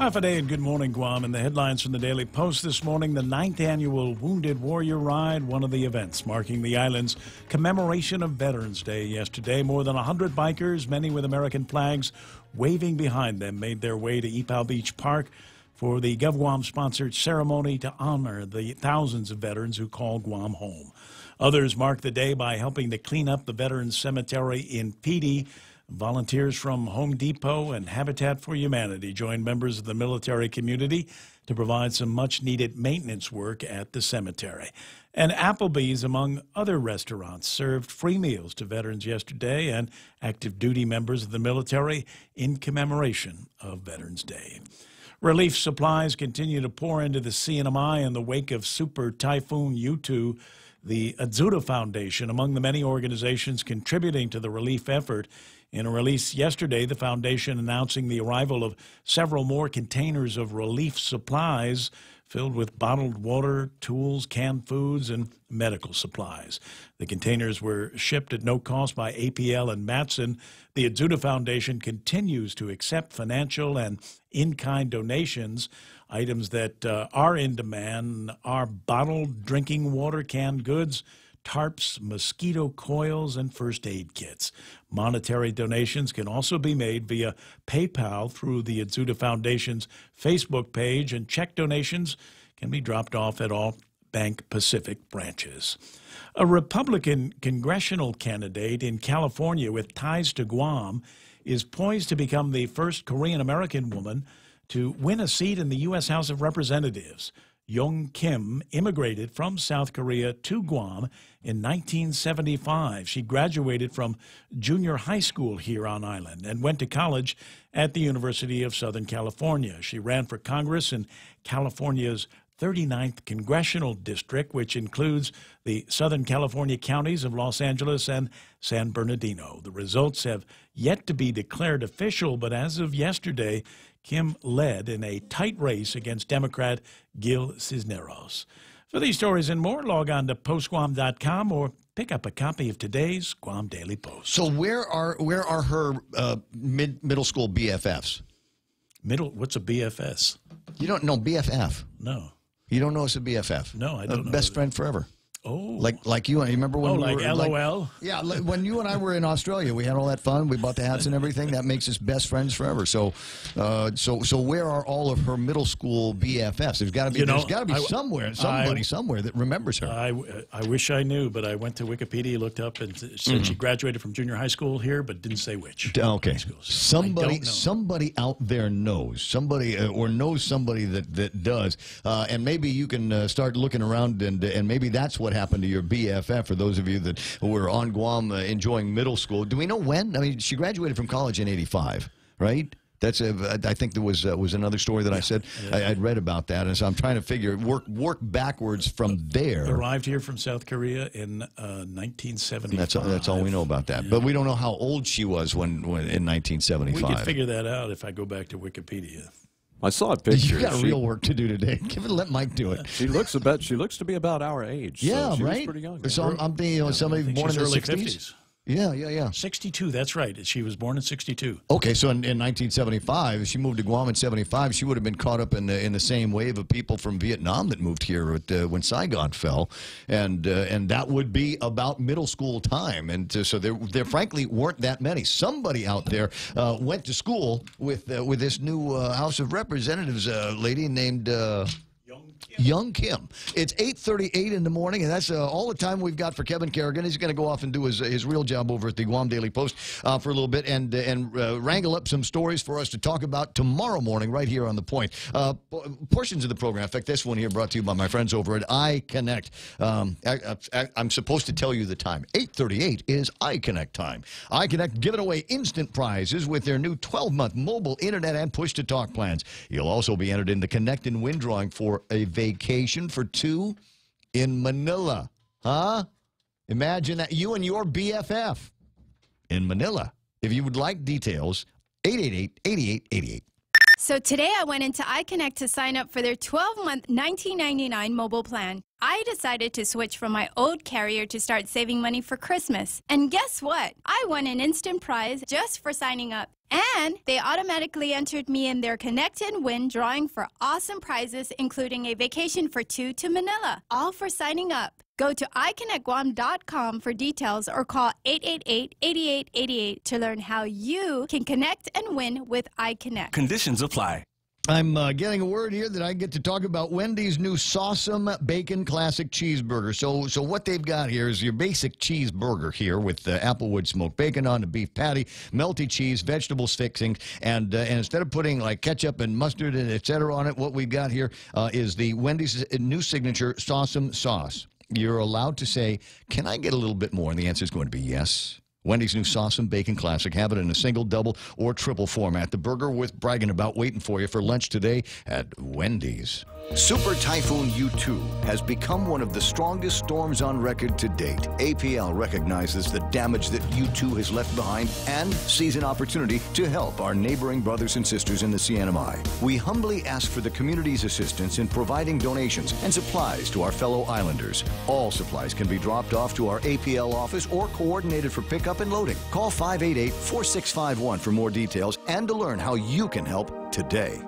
Speaker 7: Half a day and good morning, Guam. And the headlines from the Daily Post this morning: the 9th annual Wounded Warrior Ride, one of the events marking the island's commemoration of Veterans Day yesterday. More than 100 bikers, many with American flags waving behind them, made their way to Ipoh Beach Park for the GovGuam-sponsored ceremony to honor the thousands of veterans who call Guam home. Others marked the day by helping to clean up the Veterans Cemetery in Pidi. Volunteers from Home Depot and Habitat for Humanity joined members of the military community to provide some much-needed maintenance work at the cemetery. And Applebee's, among other restaurants, served free meals to veterans yesterday and active duty members of the military in commemoration of Veterans Day. Relief supplies continue to pour into the CNMI in the wake of Super Typhoon Yutu. The Atsuta Foundation, among the many organizations contributing to the relief effort. In a release yesterday, the foundation announcing the arrival of several more containers of relief supplies filled with bottled water, tools, canned foods, and medical supplies. The containers were shipped at no cost by APL and Matson. The Atsuta Foundation continues to accept financial and in-kind donations. Items that are in demand are bottled drinking water, canned goods, tarps, mosquito coils, and first aid kits. Monetary donations can also be made via PayPal through the Atsuta Foundation's Facebook page, and check donations can be dropped off at all Bank Pacific branches. A Republican congressional candidate in California with ties to Guam is poised to become the first Korean-American woman to win a seat in the U.S. House of Representatives. Young Kim immigrated from South Korea to Guam in 1975. She graduated from junior high school here on island and went to college at the University of Southern California. She ran for Congress in California's 39th Congressional District, which includes the Southern California counties of Los Angeles and San Bernardino. The results have yet to be declared official, but as of yesterday, Kim led in a tight race against Democrat Gil Cisneros. For these stories and more, log on to postguam.com or pick up a copy of today's Guam Daily Post.
Speaker 9: So where are her middle school BFFs?
Speaker 7: What's a BFS?
Speaker 9: You don't know BFF?
Speaker 7: No.
Speaker 9: You don't know it's a BFF?
Speaker 7: No, I don't know.
Speaker 9: Best friend forever.
Speaker 7: Oh.
Speaker 9: Like you and I. Remember when we were
Speaker 7: LOL?
Speaker 9: Yeah, when you and I were in Australia, we had all that fun. We bought the hats and everything. That makes us best friends forever. So where are all of her middle school BFFs? There's got to be somewhere that remembers her.
Speaker 7: I wish I knew, but I went to Wikipedia, looked up, and said she graduated from junior high school here, but didn't say which.
Speaker 9: Okay. Somebody out there knows. Somebody or knows somebody that does. And maybe you can start looking around, and maybe that's what happened to your BFF, for those of you that were on Guam enjoying middle school. Do we know when? I mean, she graduated from college in '85, right? I think there was another story that I said I'd read about that, and so I'm trying to work backwards from there.
Speaker 7: Arrived here from South Korea in 1975.
Speaker 9: That's all we know about that. Yeah. But we don't know how old she was when in 1975.
Speaker 7: We could figure that out if I go back to Wikipedia.
Speaker 10: I saw a picture.
Speaker 9: You got real work to do today. Let Mike do it.
Speaker 10: She looks to be about our age.
Speaker 9: Yeah,
Speaker 10: so she
Speaker 9: right.
Speaker 10: was pretty young.
Speaker 9: So I'm thinking somebody born in the
Speaker 7: early
Speaker 9: 60s. Yeah.
Speaker 7: 62, that's right. She was born in 62.
Speaker 9: Okay, so in 1975, she moved to Guam in 75. She would have been caught up in the same wave of people from Vietnam that moved here when Saigon fell, and that would be about middle school time. And so there frankly weren't that many. Somebody out there went to school with this new House of Representatives lady named Young Kim. It's 8:38 in the morning, and that's all the time we've got for Kevin Kerrigan. He's going to go off and do his real job over at the Guam Daily Post for a little bit and wrangle up some stories for us to talk about tomorrow morning right here on The Point. Portions of the program, in fact, this one here brought to you by my friends over at iConnect. I'm supposed to tell you the time. 8:38 is iConnect time. iConnect giving away instant prizes with their new 12-month mobile internet and push-to-talk plans. You'll also be entered in the Connect and Win drawing for a vacation for two in Manila. Huh? Imagine that, you and your BFF in Manila. If you would like details, 888-8888.
Speaker 14: So today I went into iConnect to sign up for their 12-month $19.99 mobile plan. I decided to switch from my old carrier to start saving money for Christmas. And guess what? I won an instant prize just for signing up. And they automatically entered me in their Connect and Win drawing for awesome prizes, including a vacation for 2 to Manila, all for signing up. Go to iConnectGuam.com for details or call 888-8888 to learn how you can connect and win with iConnect.
Speaker 15: Conditions apply.
Speaker 9: I'm getting a word here that I get to talk about Wendy's new Sawsome Bacon Classic Cheeseburger. So what they've got here is your basic cheeseburger here with applewood smoked bacon on the beef patty, melty cheese, vegetables fixings, and instead of putting like ketchup and mustard and et cetera on it, what we've got here is the Wendy's new signature Sawsome sauce. You're allowed to say, can I get a little bit more? And the answer is going to be yes. Wendy's new Sawsome Bacon Classic. Have it in a single, double, or triple format. The burger worth bragging about waiting for you for lunch today at Wendy's.
Speaker 16: Super Typhoon U2 has become one of the strongest storms on record to date. APL recognizes the damage that U2 has left behind and sees an opportunity to help our neighboring brothers and sisters in the CNMI. We humbly ask for the community's assistance in providing donations and supplies to our fellow islanders. All supplies can be dropped off to our APL office or coordinated for pickup and loading. Call 588-4651 for more details and to learn how you can help today.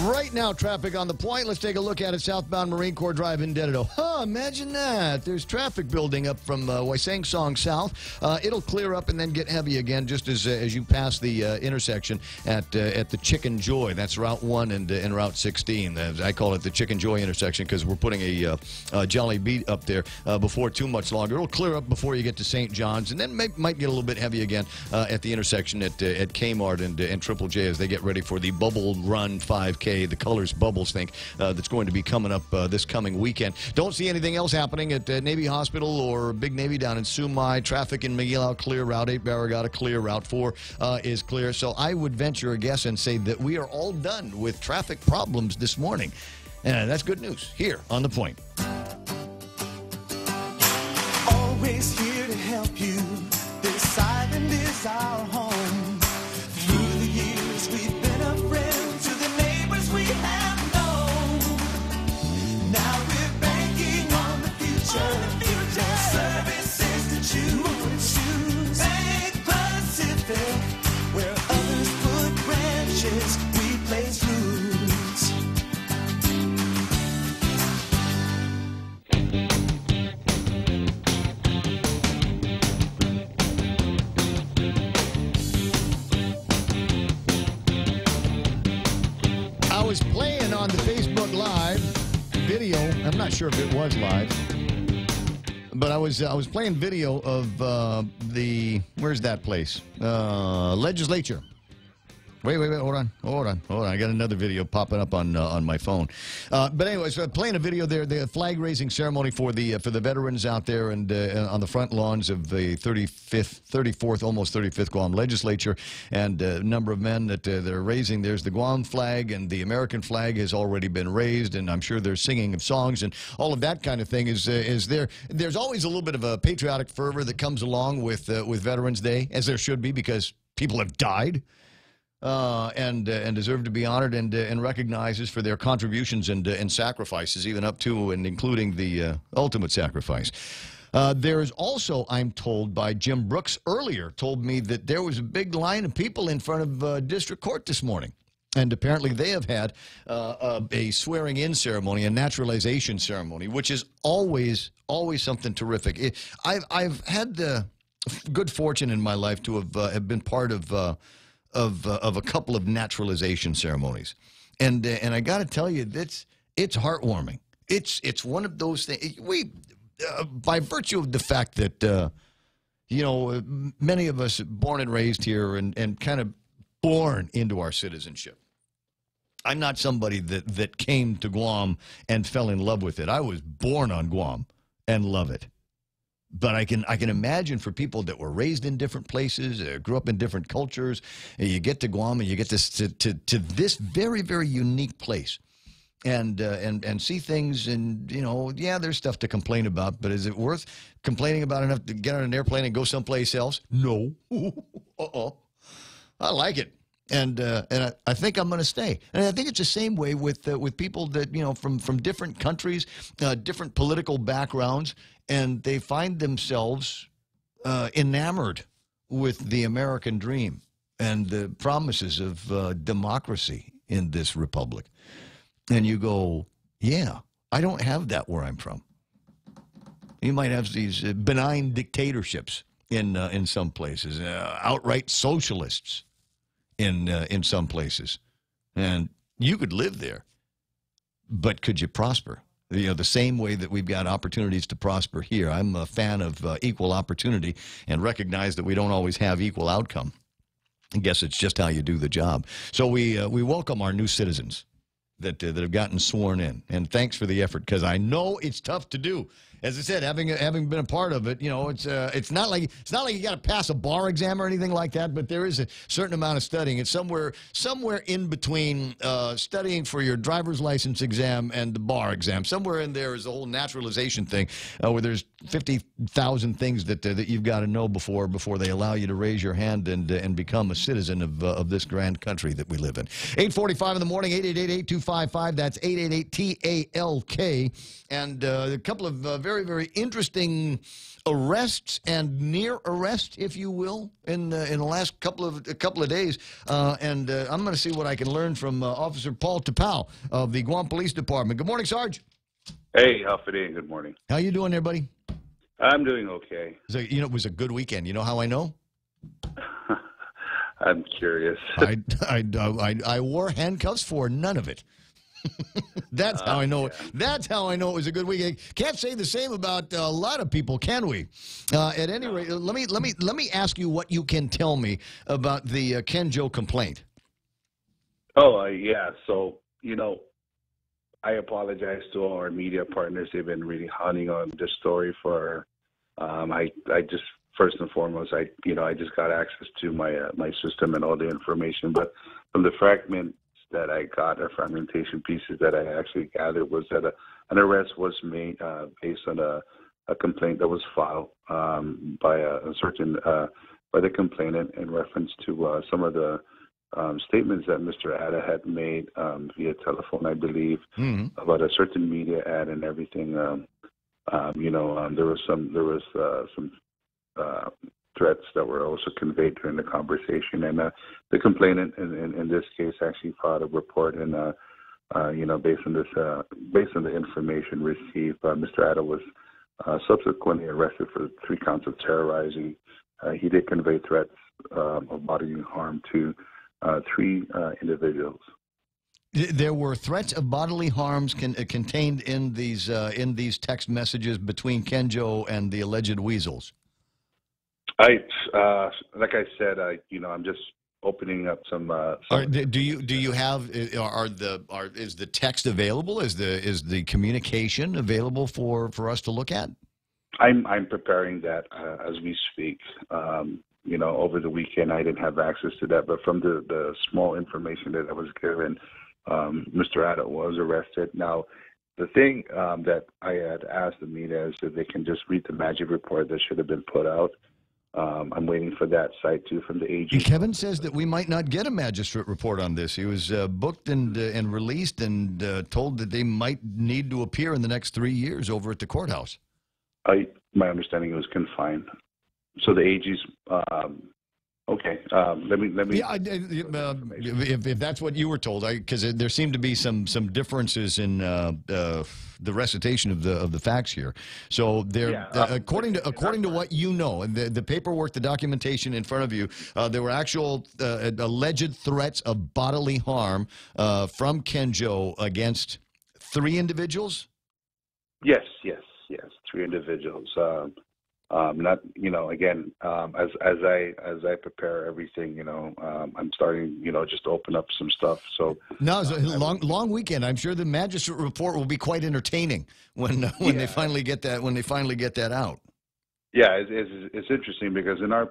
Speaker 9: Right now, traffic on the point. Let's take a look at it. Southbound Marine Corps Drive in Dededo. Imagine that. There's traffic building up from Waisang Song south. It'll clear up and then get heavy again just as you pass the intersection at the Chicken Joy. That's Route 1 and Route 16. I call it the Chicken Joy intersection because we're putting a Jolly Beat up there before too much longer. It'll clear up before you get to St. John's and then might get a little bit heavy again at the intersection at Kmart and Triple J as they get ready for the Bubble Run 5K. The Colors Bubbles think that's going to be coming up this coming weekend. Don't see anything else happening at Navy Hospital or Big Navy down in Sumai. Traffic in Miguel clear. Route 8 Barragata clear. Route 4 is clear. So I would venture a guess and say that we are all done with traffic problems this morning. And that's good news here on The Point.
Speaker 17: Always here to help you. This island is our home. Through the years we've been a friend to the neighbors we have known. Now we're banking on the future. Services to choose. Bank Pacific, where others put branches, we place roots.
Speaker 9: I was playing on the Facebook Live video. I'm not sure if it was live, but I was playing video of where's that place? Legislature. Wait, hold on. I got another video popping up on my phone. But anyways, playing a video there, the flag raising ceremony for the veterans out there and on the front lawns of the 34th, almost 35th Guam legislature, and a number of men that they're raising. There's the Guam flag, and the American flag has already been raised, and I'm sure they're singing of songs and all of that kind of thing is there. There's always a little bit of a patriotic fervor that comes along with Veterans Day, as there should be, because people have died. And deserve to be honored and recognized for their contributions and sacrifices, even up to and including the ultimate sacrifice. There is also, I'm told by Jim Brooks earlier, told me that there was a big line of people in front of district court this morning. And apparently they have had a swearing-in ceremony, a naturalization ceremony, which is always something terrific. I've had the good fortune in my life to have been part of a couple of naturalization ceremonies, and I got to tell you, it's heartwarming. It's one of those things. We, by virtue of the fact that many of us born and raised here and kind of born into our citizenship. I'm not somebody that came to Guam and fell in love with it. I was born on Guam and love it. But I can imagine for people that were raised in different places, grew up in different cultures, and you get to Guam and you get to this very, very unique place, and see things, and there's stuff to complain about, but is it worth complaining about enough to get on an airplane and go someplace else? No. I like it. And I think I'm going to stay. And I think it's the same way with people that, from different countries, different political backgrounds, and they find themselves enamored with the American dream and the promises of democracy in this republic. And you go, yeah, I don't have that where I'm from. You might have these benign dictatorships in some places, outright socialists in some places, and you could live there, but could you prosper? The same way that we've got opportunities to prosper here. I'm a fan of equal opportunity and recognize that we don't always have equal outcome. I guess it's just how you do the job. So we welcome our new citizens that have gotten sworn in, and thanks for the effort, because I know it's tough to do. As I said, having been a part of it, it's not like you got to pass a bar exam or anything like that, but there is a certain amount of studying. It's somewhere in between studying for your driver's license exam and the bar exam. Somewhere in there is the whole naturalization thing, where there's 50,000 things that you've got to know before they allow you to raise your hand and become a citizen of this grand country that we live in. 8:45 in the morning, 888-8255. That's 888-TALK, and a couple of very, very interesting arrests and near arrest, if you will, in the last couple of days. And I'm going to see what I can learn from Officer Paul Tapau of the Guam Police Department. Good morning, Sarge.
Speaker 15: Hey, Alfred. Good morning.
Speaker 9: How you doing there, buddy?
Speaker 15: I'm doing okay.
Speaker 9: So, it was a good weekend. You know how I know?
Speaker 15: I'm curious.
Speaker 9: I wore handcuffs for none of it. That's how I know. Yeah. That's how I know it was a good weekend. Can't say the same about a lot of people, can we? At any rate, let me ask you what you can tell me about the Ken Joe complaint.
Speaker 15: Oh yeah. So I apologize to all our media partners. They've been really hunting on this story for. I just first and foremost, I just got access to my system and all the information, but from the fragments that I got, or fragmentation pieces that I actually gathered, was that an arrest was made based on a complaint that was filed by the complainant in reference to some of the statements that Mr. Atta had made via telephone, I believe, about a certain media ad and everything. There was some threats that were also conveyed during the conversation, and the complainant in this case actually filed a report, and based on the information received, Mr. Atta was subsequently arrested for 3 counts of terrorizing. He did convey threats of bodily harm to 3 individuals.
Speaker 9: There were threats of bodily harms contained in these text messages between Ken Joe and the alleged weasels.
Speaker 15: Like I said, I'm just opening up some.
Speaker 9: Do you have is the text available? Is the communication available for us to look at?
Speaker 15: I'm preparing that as we speak. Over the weekend I didn't have access to that, but from the small information that I was given, Mr. Atta was arrested. Now, the thing that I had asked the media is that they can just read the magic report that should have been put out. I'm waiting for that site too from the AG.
Speaker 9: Kevin says that we might not get a magistrate report on this. He was booked and released and told that they might need to appear in the next 3 years over at the courthouse.
Speaker 15: My understanding, it was confined. So the AG's okay. Let me.
Speaker 9: Yeah, if that's what you were told, because there seemed to be some differences in the recitation of the facts here. So there, according to what you know, and the paperwork, the documentation in front of you, there were actual alleged threats of bodily harm from Ken Joe against 3 individuals.
Speaker 15: Yes, 3 individuals. Not, again, as I prepare everything, I'm starting, just to open up some stuff. So
Speaker 9: no, it's a long weekend. I'm sure the magistrate report will be quite entertaining when they finally get that out.
Speaker 15: Yeah, it's interesting because in our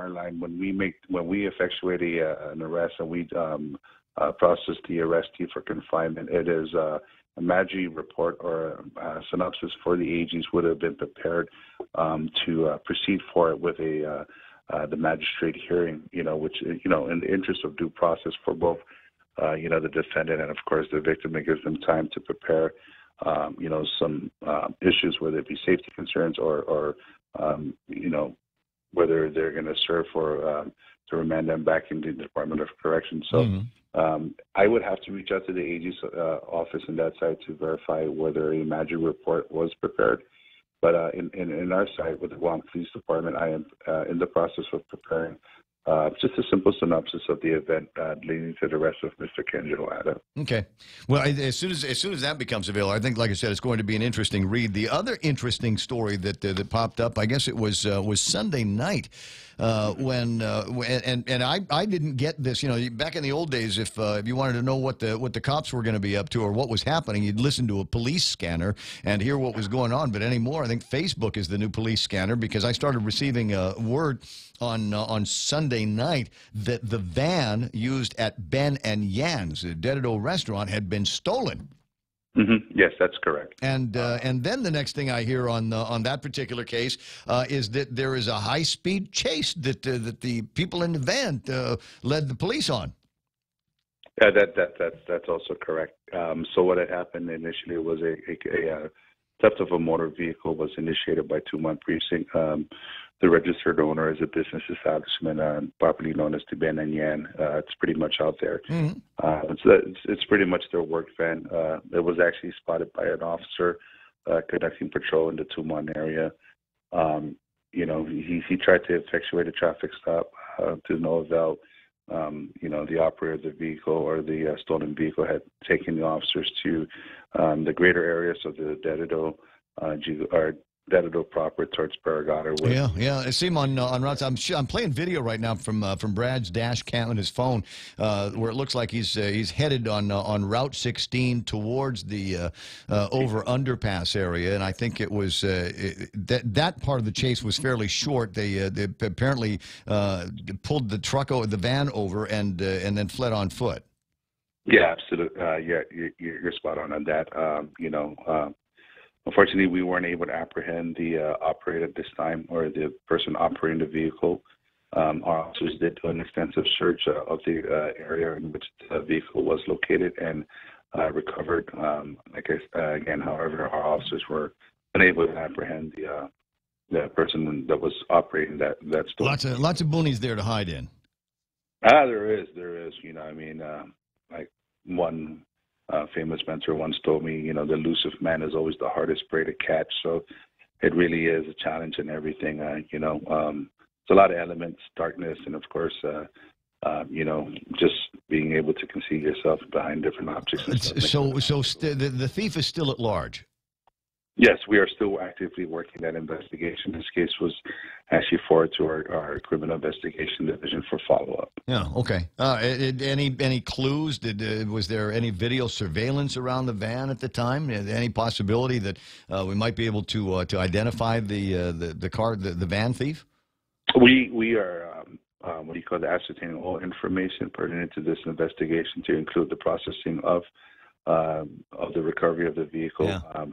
Speaker 15: line, when we effectuate an arrest and we process the arrestee for confinement, it is a MAGI report or a synopsis for the AGs would have been prepared to proceed for it with a the magistrate hearing, which, in the interest of due process for both, the defendant and, of course, the victim, it gives them time to prepare, some issues, whether it be safety concerns or whether they're going to serve for to remand them back into the Department of Corrections. So I would have to reach out to the AG's office on that side to verify whether a magic report was prepared. But in our side with the Guam Police Department, I am in the process of preparing just a simple synopsis of the event leading to the arrest of Mr. Ken Joada.
Speaker 9: Okay. Well, as soon as that becomes available, I think, like I said, it's going to be an interesting read. The other interesting story that popped up, I guess it was Sunday night. When I didn't get this, back in the old days, if you wanted to know what the cops were going to be up to or what was happening, you'd listen to a police scanner and hear what was going on. But anymore, I think Facebook is the new police scanner, because I started receiving word on Sunday night that the van used at Ben and Yan's, a Dededo restaurant, had been stolen.
Speaker 15: Yes, that's correct.
Speaker 9: And then the next thing I hear on that particular case is that there is a high-speed chase that the people in the van led the police on.
Speaker 15: Yeah, that's also correct. So what had happened initially was a theft of a motor vehicle was initiated by Tumon Precinct. The registered owner is a business establishment, properly known as the Ben and Yan. It's pretty much out there. It's pretty much their work van. It was actually spotted by an officer conducting patrol in the Tumon area. He tried to effectuate a traffic stop to no avail. The operator of the vehicle or the stolen vehicle had taken the officers to the greater areas of the Dededo proper towards Paragata.
Speaker 9: Yeah. I see him on routes. I'm playing video right now from Brad's dash cam on his phone, where it looks like he's headed on Route 16 towards the over underpass area, and I think it was that part of the chase was fairly short. They apparently pulled the van over and then fled on foot.
Speaker 15: Yeah, absolutely. You're spot on that. Unfortunately, we weren't able to apprehend the operator at this time, or the person operating the vehicle. Our officers did do an extensive search of the area in which the vehicle was located and recovered. However, our officers were unable to apprehend the person that was operating that store.
Speaker 9: Lots of boonies there to hide in.
Speaker 15: There is. Like one famous mentor once told me, the elusive man is always the hardest prey to catch. So it really is a challenge in everything. It's a lot of elements, darkness, and of course, just being able to conceal yourself behind different objects.
Speaker 9: The thief is still at large.
Speaker 15: Yes, we are still actively working that investigation. This case was actually forwarded to our criminal investigation division for follow-up.
Speaker 9: Yeah, okay. Any clues? Was there any video surveillance around the van at the time? Any possibility that we might be able to identify the van thief?
Speaker 15: We are ascertaining all information pertinent to this investigation to include the processing of the recovery of the vehicle,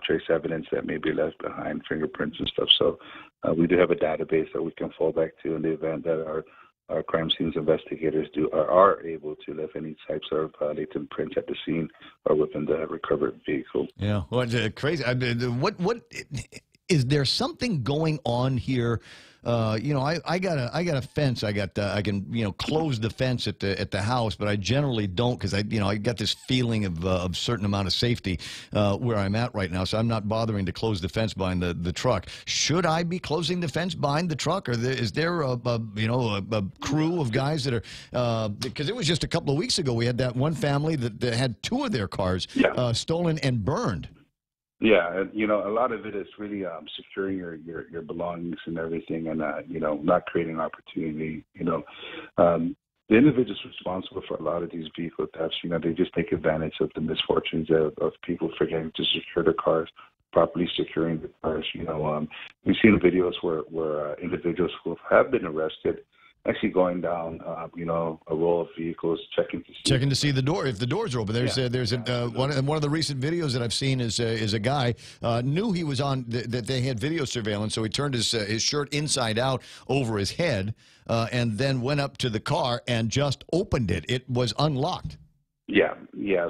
Speaker 15: trace evidence that may be left behind, fingerprints and stuff. So we do have a database that we can fall back to in the event that our crime scenes investigators are able to leave any types of latent prints at the scene or within the recovered vehicle.
Speaker 9: Yeah, well, crazy. What is there something going on here? I got a fence. I can close the fence at the house, but I generally don't, because I got this feeling of certain amount of safety where I'm at right now. So I'm not bothering to close the fence behind the truck. Should I be closing the fence behind the truck, or is there a crew of guys that are? Because it was just a couple of weeks ago we had that one family that had two of their cars stolen and burned.
Speaker 15: Yeah, a lot of it is really securing your belongings and everything, and not creating opportunity. The individuals responsible for a lot of these vehicle thefts, they just take advantage of the misfortunes of people forgetting to secure their cars, properly securing the cars. We've seen videos where individuals who have been arrested actually going down, a row of vehicles, checking
Speaker 9: to see the door if the doors are open. There's one of the recent videos that I've seen is a guy knew he was on that they had video surveillance, so he turned his shirt inside out over his head and then went up to the car and just opened it. It was unlocked.
Speaker 15: Yeah.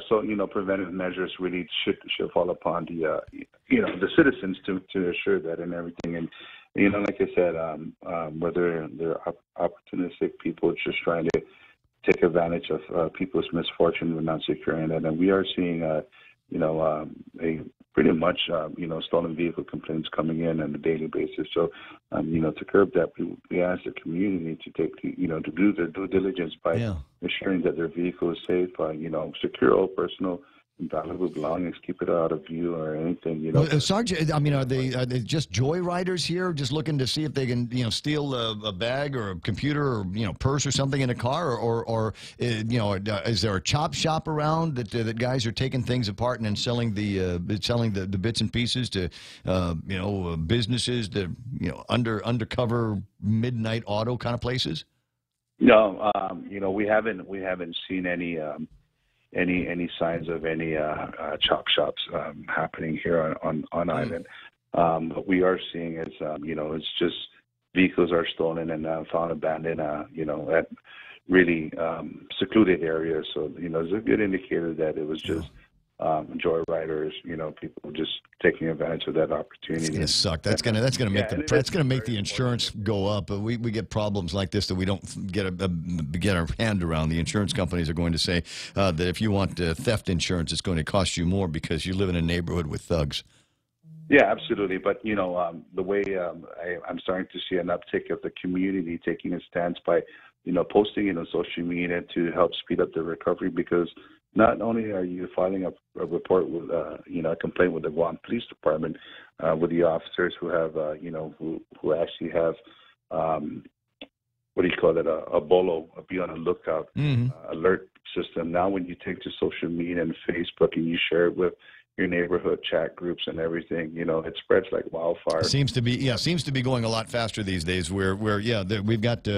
Speaker 15: So preventive measures really should fall upon the the citizens to assure that and everything. And like I said, whether they're opportunistic people just trying to take advantage of people's misfortune with not securing it, and we are seeing a pretty much stolen vehicle complaints coming in on a daily basis. So to curb that, we ask the community to take to do their due diligence by ensuring that their vehicle is safe, secure all personal and valuable belongings, keep it out of view or anything.
Speaker 9: Sergeant, I mean, are they just joyriders here, just looking to see if they can steal a bag or a computer or purse or something in a car, or is there a chop shop around that guys are taking things apart and then selling the bits and pieces to businesses, that undercover midnight auto kind of places?
Speaker 15: No, we haven't seen any signs of any chop shops happening here on island. What we are seeing is it's just vehicles are stolen and found abandoned at really secluded areas. So it's a good indicator that it was just joyriders, people just taking advantage of that opportunity.
Speaker 9: It's gonna suck. That's gonna make the insurance go up. But we get problems like this that we don't get our hand around. The insurance companies are going to say that if you want theft insurance, it's going to cost you more because you live in a neighborhood with thugs.
Speaker 15: Yeah, absolutely. But the way I'm starting to see an uptick of the community taking a stance by posting it on social media to help speed up the recovery, because not only are you filing a report with, a complaint with the Guam Police Department, with the officers who have, who actually have, what do you call it, a BOLO, a be on a lookout alert system. Now, when you take to social media and Facebook and you share it with your neighborhood chat groups and everything, it spreads like wildfire.
Speaker 9: Seems to be going a lot faster these days. We've got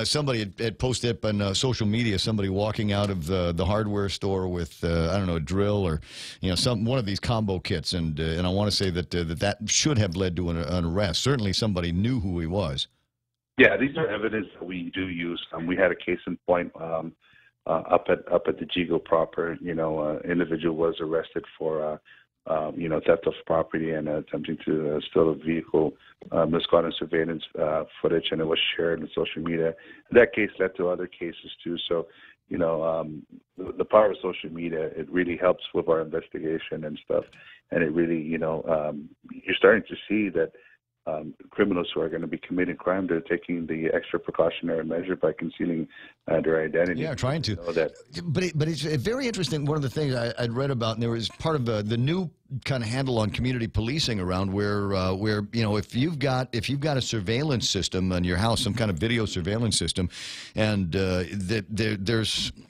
Speaker 9: somebody had posted up on social media, somebody walking out of the hardware store with a drill or one of these combo kits, and I want to say that should have led to an arrest. Certainly, somebody knew who he was.
Speaker 15: Yeah, these are evidence that we do use. We had a case in point. Up at the Jigo proper, individual was arrested for, theft of property and attempting to steal a vehicle. This got on surveillance footage, and it was shared on social media. That case led to other cases too. So, the power of social media, it really helps with our investigation and stuff. And it really, you're starting to see that criminals who are going to be committing crime, they're taking the extra precautionary measure by concealing their identity.
Speaker 9: Yeah, trying to. But it's very interesting. One of the things I'd read about, and there was part of the new kind of handle on community policing around where if you've got a surveillance system on your house, some kind of video surveillance system, and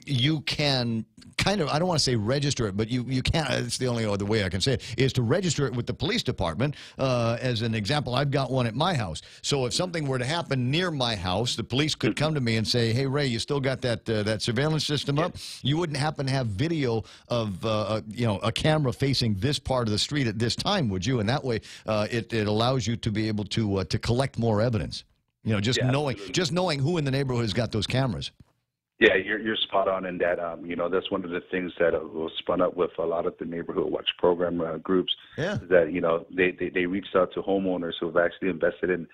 Speaker 9: you can kind of, I don't want to say register it, but you can. It's the only other way I can say it is to register it with the police department. As an example, I've got one at my house. So if something were to happen near my house, the police could come to me and say, "Hey, Ray, you still got that surveillance system up?" You wouldn't happen to have video of a camera facing this part of the street at this time, would you? And that way, it allows you to be able to collect more evidence. Just knowing who in the neighborhood has got those cameras.
Speaker 15: Yeah, you're spot on in that. That's one of the things that was spun up with a lot of the neighborhood watch program groups.
Speaker 9: Yeah.
Speaker 15: That they reached out to homeowners who have actually invested in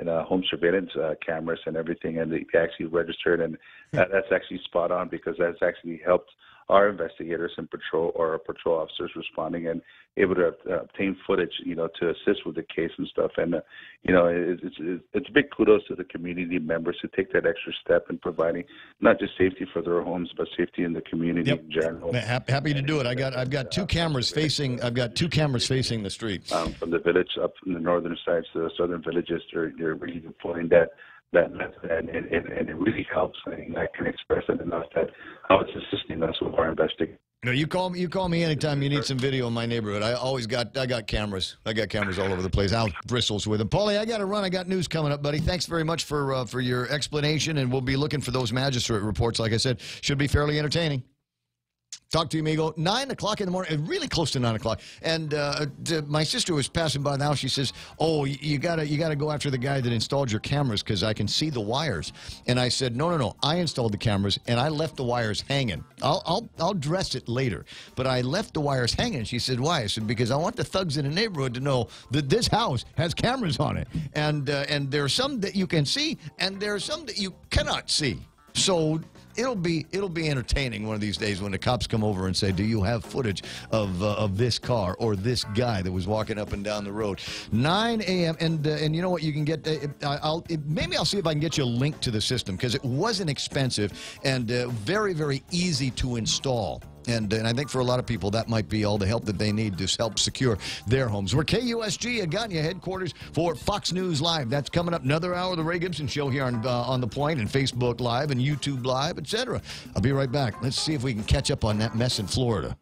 Speaker 15: home surveillance cameras and everything, and they actually registered, and that's actually spot on, because that's actually helped our investigators and patrol officers responding and able to obtain footage, to assist with the case and stuff. And it's big kudos to the community members who take that extra step in providing not just safety for their homes, but safety in the community in general.
Speaker 9: Happy to do it. I've got two cameras facing. I've got two cameras facing the street.
Speaker 15: From the village up from the northern sides to the southern villages, they're really deploying that method, and it really helps. think I can express it enough that how it's assisting us with our investigation.
Speaker 9: No, you call me anytime you need some video in my neighborhood. I got cameras. I got cameras all over the place. Al bristles with them. Paulie, I got to run. I got news coming up, buddy. Thanks very much for your explanation, and we'll be looking for those magistrate reports. Like I said, should be fairly entertaining. Talk to you, amigo. 9 o'clock in the morning, really close to 9 o'clock. And my sister was passing by the house. She says, "Oh, you gotta go after the guy that installed your cameras because I can see the wires." And I said, "No. I installed the cameras and I left the wires hanging. I'll dress it later, but I left the wires hanging." She said, "Why?" I said, "Because I want the thugs in the neighborhood to know that this house has cameras on it, and there are some that you can see, and there are some that you cannot see. So." It'll be entertaining one of these days when the cops come over and say, "Do you have footage of this car or this guy that was walking up and down the road?" 9 a.m. and you know what, you can get. Maybe I'll see if I can get you a link to the system because it wasn't expensive and very, very easy to install. And I think for a lot of people, that might be all the help that they need to help secure their homes. We're KUSG, Agania headquarters for Fox News Live. That's coming up, another hour of the Ray Gibson Show here on The Point and Facebook Live and YouTube Live, etc. I'll be right back. Let's see if we can catch up on that mess in Florida.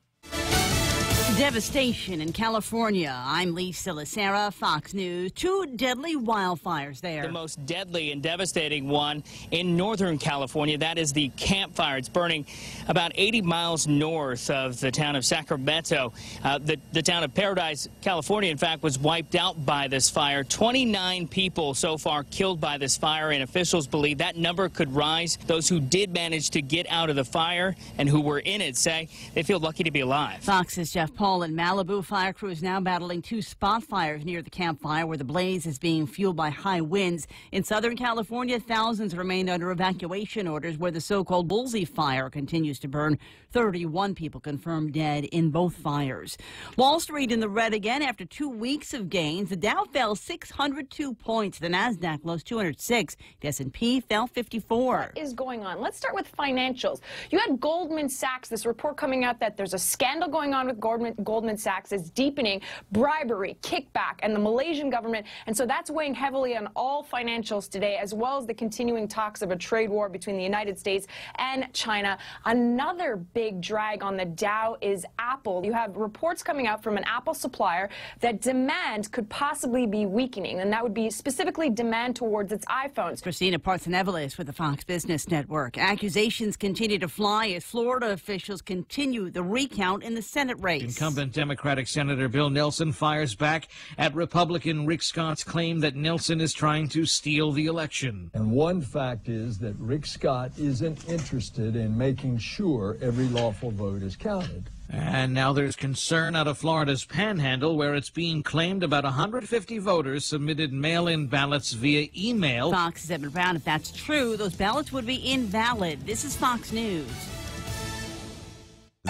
Speaker 18: Devastation in California. I'm Lee Silasera, Fox News. 2 deadly wildfires there.
Speaker 19: The most deadly and devastating one in Northern California. That is the Camp Fire. It's burning about 80 miles north of the town of Sacramento. The town of Paradise, California, in fact, was wiped out by this fire. 29 people so far killed by this fire, and officials believe that number could rise. Those who did manage to get out of the fire and who were in it say they feel lucky to be alive.
Speaker 18: Fox's Jeff Paul in Malibu. Fire crews now battling 2 spot fires near the Camp Fire where the blaze is being fueled by high winds. In Southern California, thousands remain under evacuation orders where the so-called Bullseye Fire continues to burn. 31 people confirmed dead in both fires. Wall Street in the red again after 2 weeks of gains. The Dow fell 602 points. The Nasdaq lost 206. The S&P fell 54.
Speaker 21: What is going on? Let's start with financials. You had Goldman Sachs, this report coming out that there's a scandal going on with Goldman Sachs is deepening bribery, kickback, and the Malaysian government. And so that's weighing heavily on all financials today, as well as the continuing talks of a trade war between the United States and China. Another big drag on the Dow is Apple. You have reports coming out from an Apple supplier that demand could possibly be weakening, and that would be specifically demand towards its iPhones.
Speaker 18: Christina Partsenevelis with the Fox Business Network. Accusations continue to fly as Florida officials continue the recount in the Senate race.
Speaker 24: Incumbent Democratic Senator Bill Nelson fires back at Republican Rick Scott's claim that Nelson is trying to steal the election.
Speaker 25: And one fact is that Rick Scott isn't interested in making sure every lawful vote is counted.
Speaker 24: And now there's concern out of Florida's Panhandle, where it's being claimed about 150 voters submitted mail-in ballots via email.
Speaker 18: Fox's Edmund Brown, if that's true, those ballots would be invalid. This is Fox News.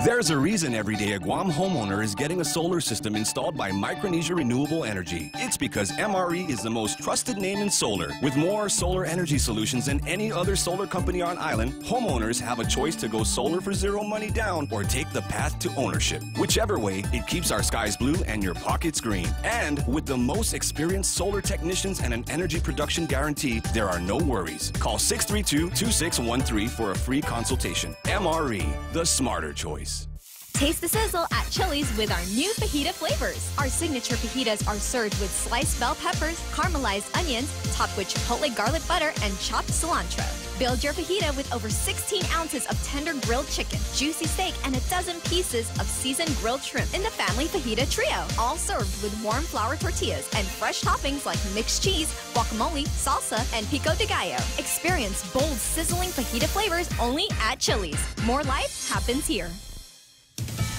Speaker 26: There's a reason every day a Guam homeowner is getting a solar system installed by Micronesia Renewable Energy. It's because MRE is the most trusted name in solar. With more solar energy solutions than any other solar company on island, homeowners have a choice to go solar for zero money down or take the path to ownership. Whichever way, it keeps our skies blue and your pockets green. And with the most experienced solar technicians and an energy production guarantee, there are no worries. Call 632-2613 for a free consultation. MRE, the smarter choice.
Speaker 23: Taste the sizzle at Chili's with our new fajita flavors. Our signature fajitas are served with sliced bell peppers, caramelized onions, topped with chipotle garlic butter, and chopped cilantro. Build your fajita with over 16 ounces of tender grilled chicken, juicy steak, and a dozen pieces of seasoned grilled shrimp in the family fajita trio. All served with warm flour tortillas and fresh toppings like mixed cheese, guacamole, salsa, and pico de gallo. Experience bold, sizzling fajita flavors only at Chili's. More life happens here.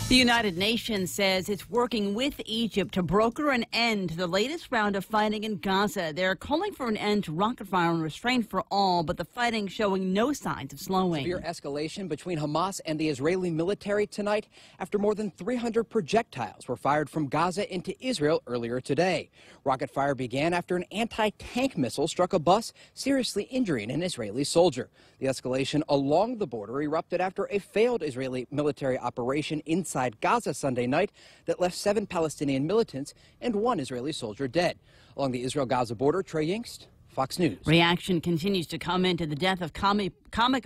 Speaker 18: The United Nations says it's working with Egypt to broker an end to the latest round of fighting in Gaza. They're calling for an end to rocket fire and restraint for all, but the fighting showing no signs of slowing.
Speaker 27: Severe escalation between Hamas and the Israeli military tonight after more than 300 projectiles were fired from Gaza into Israel earlier today. Rocket fire began after an anti-tank missile struck a bus, seriously injuring an Israeli soldier. The escalation along the border erupted after a failed Israeli military operation inside Gaza Sunday night that left 7 Palestinian militants and 1 Israeli soldier dead. Along the Israel-Gaza border, Trey Yingst, Fox News.
Speaker 18: Reaction continues to come into the death of comic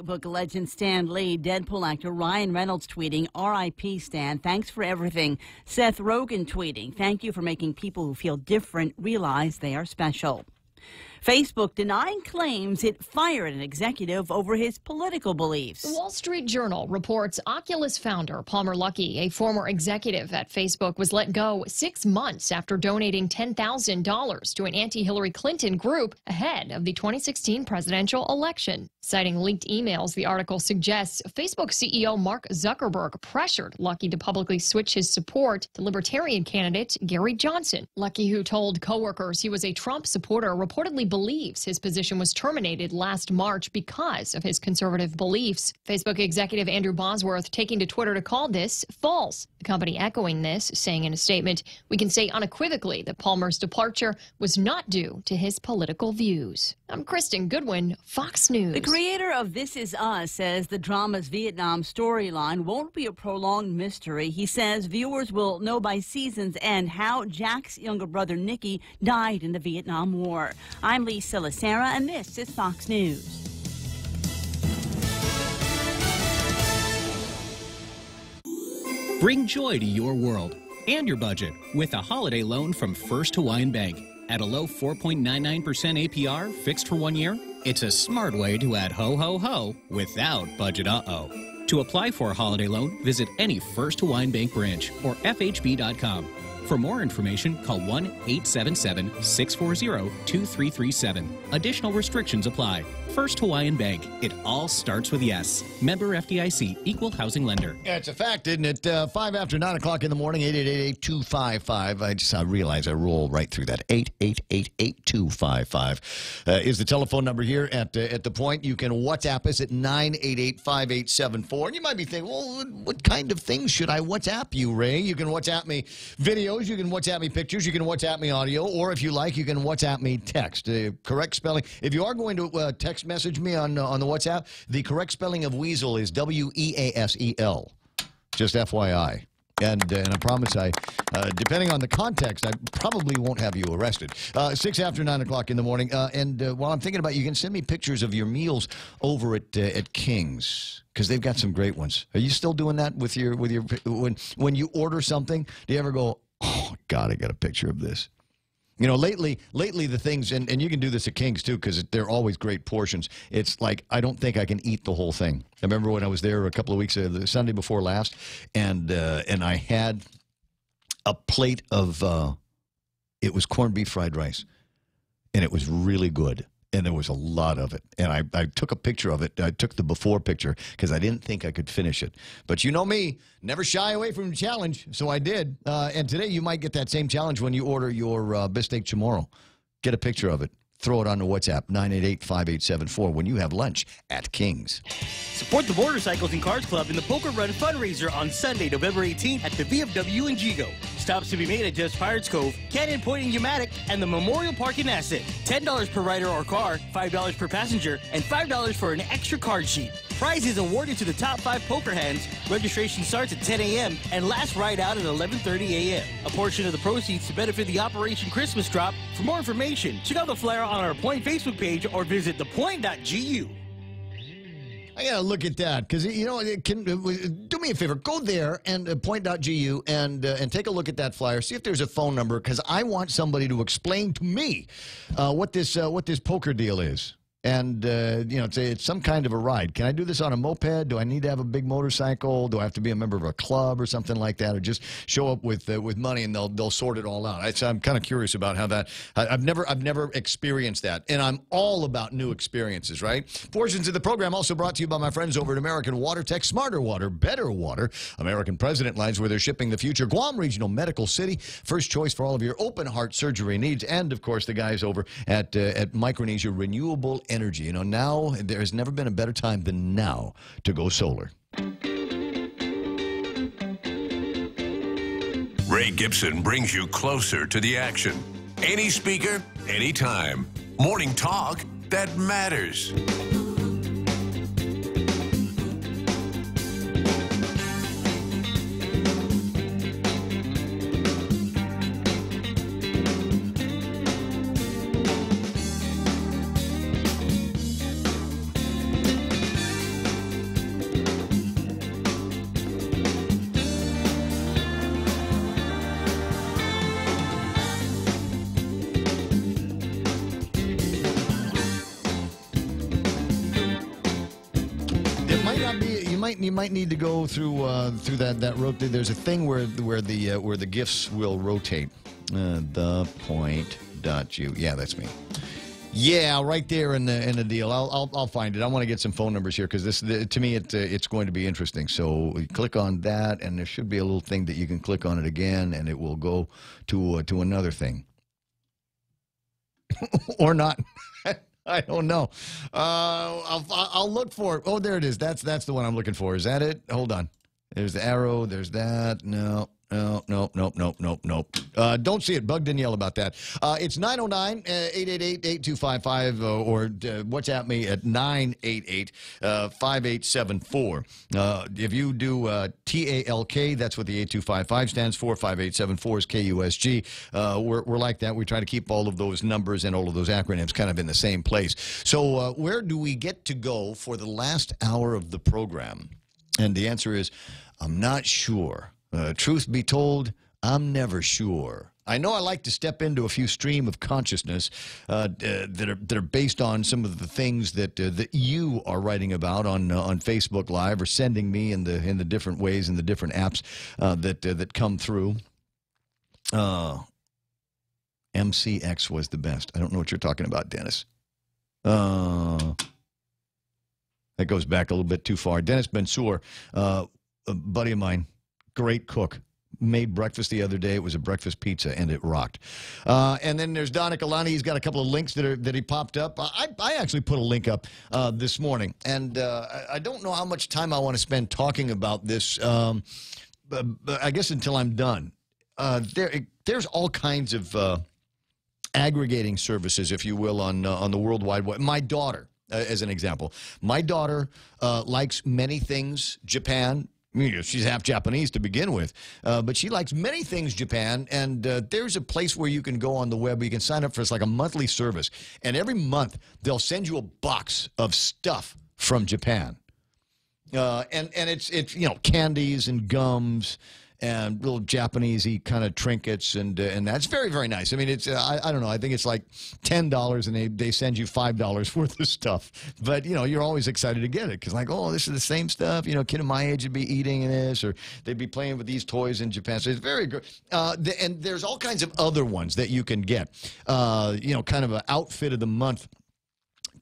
Speaker 18: book legend Stan Lee. Deadpool actor Ryan Reynolds tweeting, "R.I.P. Stan, thanks for everything." Seth Rogen tweeting, "Thank you for making people who feel different realize they are special." Facebook denying claims it fired an executive over his political beliefs.
Speaker 1: The Wall Street Journal reports Oculus founder Palmer Luckey, a former executive at Facebook, was let go 6 months after donating $10,000 to an anti-Hillary Clinton group ahead of the 2016 presidential election. Citing leaked emails, the article suggests Facebook CEO Mark Zuckerberg pressured Luckey to publicly switch his support to Libertarian candidate Gary Johnson. Luckey, who told coworkers he was a Trump supporter, reportedly believes his position was terminated last March because of his conservative beliefs. Facebook executive Andrew Bosworth taking to Twitter to call this false. The company echoing this, saying in a statement, "We can say unequivocally that Palmer's departure was not due to his political views." I'm Kristen Goodwin, Fox News.
Speaker 18: The creator of This Is Us says the drama's Vietnam storyline won't be a prolonged mystery. He says viewers will know by season's end how Jack's younger brother Nicky died in the Vietnam War. I'm Lisa Lacera, and this is Fox News.
Speaker 4: Bring joy to your world and your budget with a holiday loan from First Hawaiian Bank. At a low 4.99% APR, fixed for 1 year, it's a smart way to add ho, ho, ho without budget uh-oh. To apply for a holiday loan, visit any First Hawaiian Bank branch or FHB.com. For more information, call 1-877-640-2337. Additional restrictions apply. First Hawaiian Bank. It all starts with yes. Member FDIC, Equal Housing Lender.
Speaker 9: Yeah, it's a fact, isn't it? 5 after 9 o'clock in the morning, 888-8255. I realize I roll right through that. 888-8255 is the telephone number here at the Point. You can WhatsApp us at 988-5874. And you might be thinking, well, what kind of things should I WhatsApp you, Ray? You can WhatsApp me videos, you can WhatsApp me pictures, you can WhatsApp me audio, or if you like, you can WhatsApp me text. Correct spelling. If you are going to text message me on the WhatsApp, the correct spelling of weasel is W-E-A-S-E-L. Just FYI. And I promise depending on the context, I probably won't have you arrested. 6 after 9 o'clock in the morning. While I'm thinking about it, you can send me pictures of your meals over at King's, because they've got some great ones. Are you still doing that with your when you order something? Do you ever go, oh, God, I got a picture of this? You know, lately the things, and you can do this at King's too, because they're always great portions. It's like, I don't think I can eat the whole thing. I remember when I was there a couple of weeks, the Sunday before last, and I had a plate of, it was corned beef fried rice, and it was really good. And there was a lot of it. And I took a picture of it. I took the before picture because I didn't think I could finish it. But you know me, never shy away from a challenge. So I did. And today you might get that same challenge when you order your beefsteak chamorro. Get a picture of it. Throw it on the WhatsApp, 988-5874, when you have lunch at King's.
Speaker 2: Support the Motorcycles and Cars Club in the Poker Run fundraiser on Sunday, November 18th at the VFW in Gigo. Stops to be made at Just Pirates Cove, Canyon Point in Umatic, and the Memorial Park in Asset. $10 per rider or car, $5 per passenger, and $5 for an extra card sheet. Prizes awarded to the top 5 poker hands. Registration starts at 10 a.m. and lasts right out at 11:30 a.m. A portion of the proceeds to benefit the Operation Christmas Drop. For more information, check out the flyer on our Point Facebook page or visit thepoint.gu.
Speaker 9: I got to look at that because, you know, do me a favor. Go there and point.gu and take a look at that flyer. See if there's a phone number, because I want somebody to explain to me what this poker deal is. And, you know, it's some kind of a ride. Can I do this on a moped? Do I need to have a big motorcycle? Do I have to be a member of a club or something like that? Or just show up with money and they'll sort it all out? I'm kind of curious about how that. I've never experienced that. And I'm all about new experiences, right? Portions of the program also brought to you by my friends over at American Water Tech. Smarter water, better water. American President lines where they're shipping the future. Guam Regional Medical City. First choice for all of your open heart surgery needs. And, of course, the guys over at Micronesia Renewable Energy. You know, now there has never been a better time than now to go solar.
Speaker 5: Ray Gibson brings you closer to the action. Any speaker, anytime. Morning talk that matters.
Speaker 9: not be. You might need to go through that rotate. There's a thing where the GIFs will rotate. The.point.u. Yeah, that's me. Yeah, right there in the deal. I'll find it. I want to get some phone numbers here because to me it's going to be interesting. So you click on that, and there should be a little thing that you can click on it again, and it will go to another thing, or not. I don't know. I'll look for it. Oh, there it is. That's the one I'm looking for. Is that it? Hold on. There's the arrow. There's that. No. Nope. Don't see it. Bug didn't yell about that. It's 909-888-8255 or WhatsApp me at 988-5874. If you do TALK, that's what the 8255 stands for. 5874 is KUSG. We're like that. We try to keep all of those numbers and all of those acronyms kind of in the same place. So where do we get to go for the last hour of the program? And the answer is, I'm not sure. Truth be told, I'm never sure. I know I like to step into a few stream of consciousness that are based on some of the things that you are writing about on Facebook Live or sending me in the different ways in the different apps that come through. MCX was the best. I don't know what you're talking about, Dennis. That goes back a little bit too far. Dennis Bensour, a buddy of mine. Great cook. Made breakfast the other day. It was a breakfast pizza, and it rocked. And then there's Donna Kalani. He's got a couple of links that he popped up. I actually put a link up this morning, and I don't know how much time I want to spend talking about this, but I guess until I'm done. There's all kinds of aggregating services, if you will, on the World Wide Web. My daughter, as an example. My daughter likes many things Japan. She's half Japanese to begin with, but she likes many things Japan, and there's a place where you can go on the web where you can sign up for it's like a monthly service, and every month they'll send you a box of stuff from Japan, and it's candies and gums and little Japanese-y kind of trinkets, and that's very, very nice. I mean, it's I don't know. I think it's like $10, and they send you $5 worth of stuff. But you're always excited to get it because like, oh, this is the same stuff. A kid of my age would be eating this, or they'd be playing with these toys in Japan. So it's very good. And there's all kinds of other ones that you can get. Kind of an outfit of the month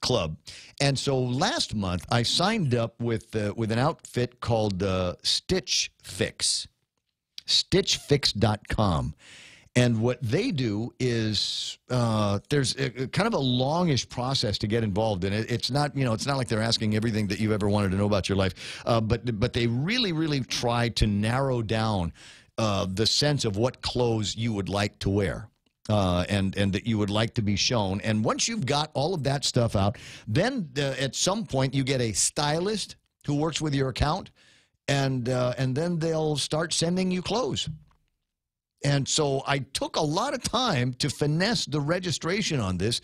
Speaker 9: club. And so last month I signed up with an outfit called Stitch Fix. StitchFix.com. And what they do is there's kind of a longish process to get involved in it. It's not, it's not like they're asking everything that you've ever wanted to know about your life. But they really, really try to narrow down the sense of what clothes you would like to wear. And that you would like to be shown. And once you've got all of that stuff out, then at some point you get a stylist who works with your account. And then they'll start sending you clothes. And so I took a lot of time to finesse the registration on this,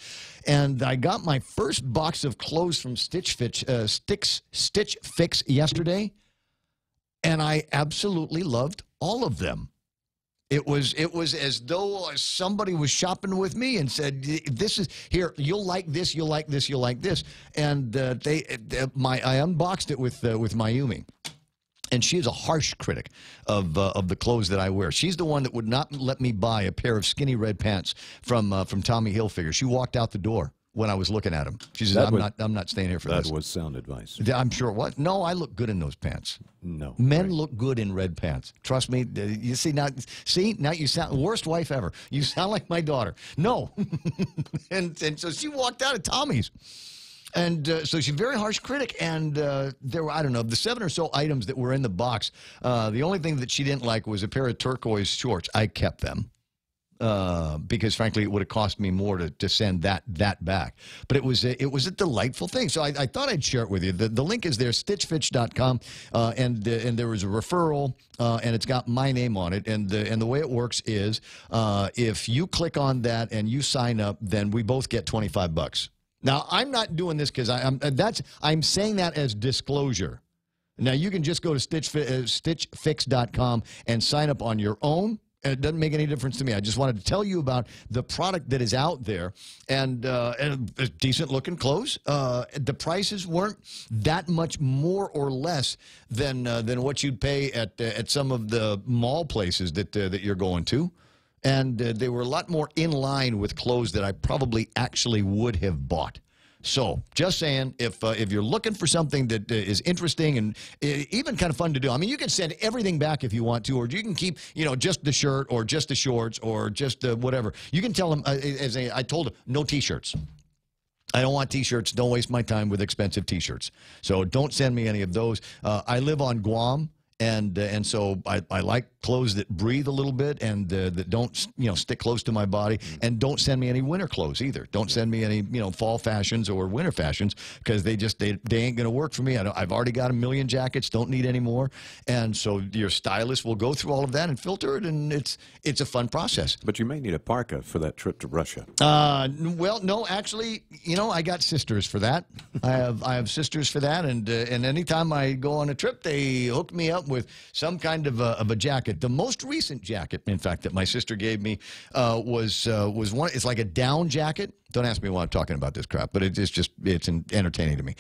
Speaker 9: and I got my first box of clothes from Stitch Fix yesterday, and I absolutely loved all of them. It was as though somebody was shopping with me and said, "This is here. You'll like this. You'll like this. You'll like this." And I unboxed it with Mayumi. And she is a harsh critic of the clothes that I wear. She's the one that would not let me buy a pair of skinny red pants from Tommy Hilfiger. She walked out the door when I was looking at them. She says, I'm not staying here for this.
Speaker 10: That was sound advice.
Speaker 9: I'm sure it was. No, I look good in those pants.
Speaker 10: No.
Speaker 9: Men look good in red pants. Trust me. You see, now you sound worst wife ever. You sound like my daughter. No. and so she walked out of Tommy's. And so she's a very harsh critic, and there were, I don't know, the 7 or so items that were in the box. The only thing that she didn't like was a pair of turquoise shorts. I kept them because, frankly, it would have cost me more to send that back. But it was a delightful thing. So I thought I'd share it with you. The link is there, stitchfitch.com, and there was a referral, and it's got my name on it. And the way it works is if you click on that and you sign up, then we both get $25. Now, I'm not doing this because I'm saying that as disclosure. Now, you can just go to stitchfix.com and sign up on your own It doesn't make any difference to me. I just wanted to tell you about the product that is out there, and decent-looking clothes. The prices weren't that much more or less than what you'd pay at some of the mall places that you're going to, and they were a lot more in line with clothes that I probably actually would have bought. So, just saying, if you're looking for something that is interesting and even kind of fun to do, I mean, you can send everything back if you want to, or you can keep, just the shirt or just the shorts or just whatever. You can tell them, I told them, no T-shirts. I don't want T-shirts. Don't waste my time with expensive T-shirts. So don't send me any of those. I live on Guam. And so I like clothes that breathe a little bit and that don't stick close to my body, and don't send me any winter clothes either. Don't send me any fall fashions or winter fashions, because they ain't going to work for me. I've already got a million jackets, don't need any more. And so your stylist will go through all of that and filter it, and it's a fun process.
Speaker 10: But you may need a parka for that trip to Russia.
Speaker 9: Well, no, actually, I got sisters for that. I have sisters for that, and anytime I go on a trip, they hook me up with some kind of a jacket. The most recent jacket, in fact, that my sister gave me was one. It's like a down jacket. Don't ask me why I'm talking about this crap, but it's entertaining to me.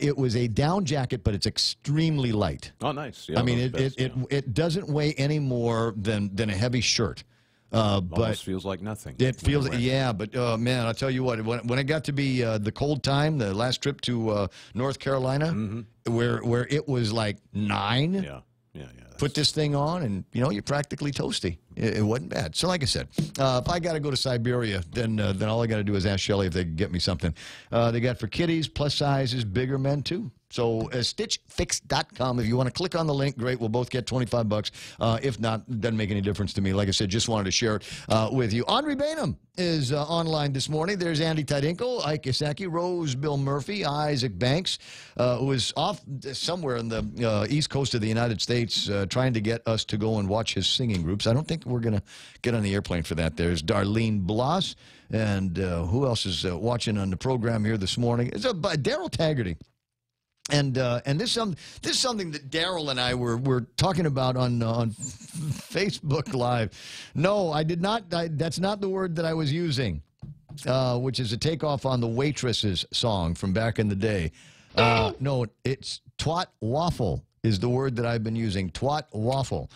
Speaker 9: It was a down jacket, but it's extremely light.
Speaker 10: Oh, nice. Yeah,
Speaker 9: I mean, it doesn't weigh any more than a heavy shirt. But
Speaker 10: almost feels like nothing.
Speaker 9: It feels, yeah, but man, I'll tell you what, when it got to be the cold time, the last trip to North Carolina, where it was like 9,
Speaker 10: yeah,
Speaker 9: put this thing on, and you're practically toasty. It wasn't bad. So like I said, if I got to go to Siberia, then all I got to do is ask Shelly if they can get me something. They got for kiddies, plus sizes, bigger men too. So StitchFix.com. If you want to click on the link, great. We'll both get $25. If not, it doesn't make any difference to me. Like I said, just wanted to share it with you. Henri Bainham is online this morning. There's Andy Tydinkel, Ike Isaki, Rose, Bill Murphy, Isaac Banks, who is off somewhere in the east coast of the United States trying to get us to go and watch his singing groups. I don't think we're going to get on the airplane for that. There's Darlene Bloss, and who else is watching on the program here this morning? It's Daryl Taggarty. And this is something that Daryl and I were talking about on Facebook Live. No, I did not. That's not the word that I was using, which is a takeoff on the Waitresses song from back in the day. No, it's twat waffle is the word that I've been using. Twat waffle,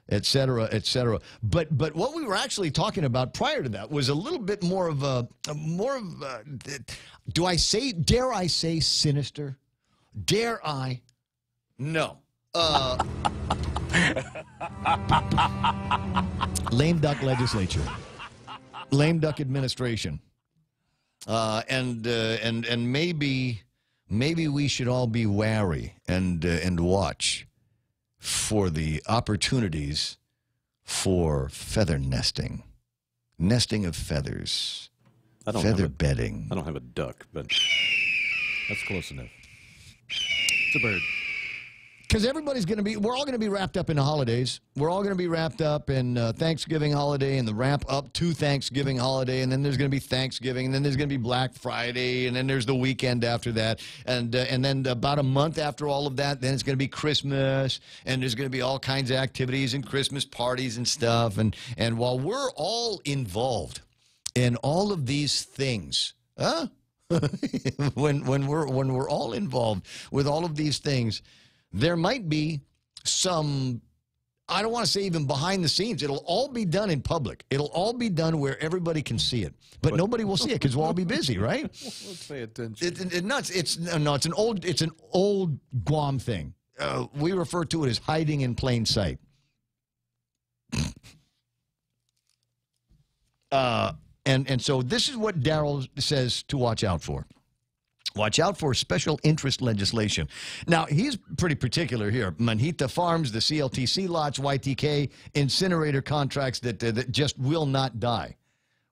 Speaker 9: et cetera, et cetera. But what we were actually talking about prior to that was a little bit more of dare I say sinister? Dare I? No. Lame duck legislature. Lame duck administration. And maybe we should all be wary and watch for the opportunities for feather nesting. Nesting of feathers. Feather bedding.
Speaker 10: I don't have a duck, but that's close enough. It's a bird.
Speaker 9: Because we're all going to be wrapped up in the holidays. We're all going to be wrapped up in Thanksgiving holiday and the ramp up to Thanksgiving holiday, and then there's going to be Thanksgiving, and then there's going to be Black Friday, and then there's the weekend after that, and then about a month after all of that, then it's going to be Christmas, and there's going to be all kinds of activities and Christmas parties and stuff, and while we're all involved in all of these things, when we're all involved with all of these things, there might be some, I don't want to say even behind the scenes. It'll all be done in public. It'll all be done where everybody can see it. But nobody will see it because we'll all be busy, right?
Speaker 10: Let's pay attention.
Speaker 9: It's an old Guam thing. We refer to it as hiding in plain sight. And so this is what Daryl says to watch out for. Watch out for special interest legislation. Now, he's pretty particular here. Manhita Farms, the CLTC lots, YTK, incinerator contracts that just will not die.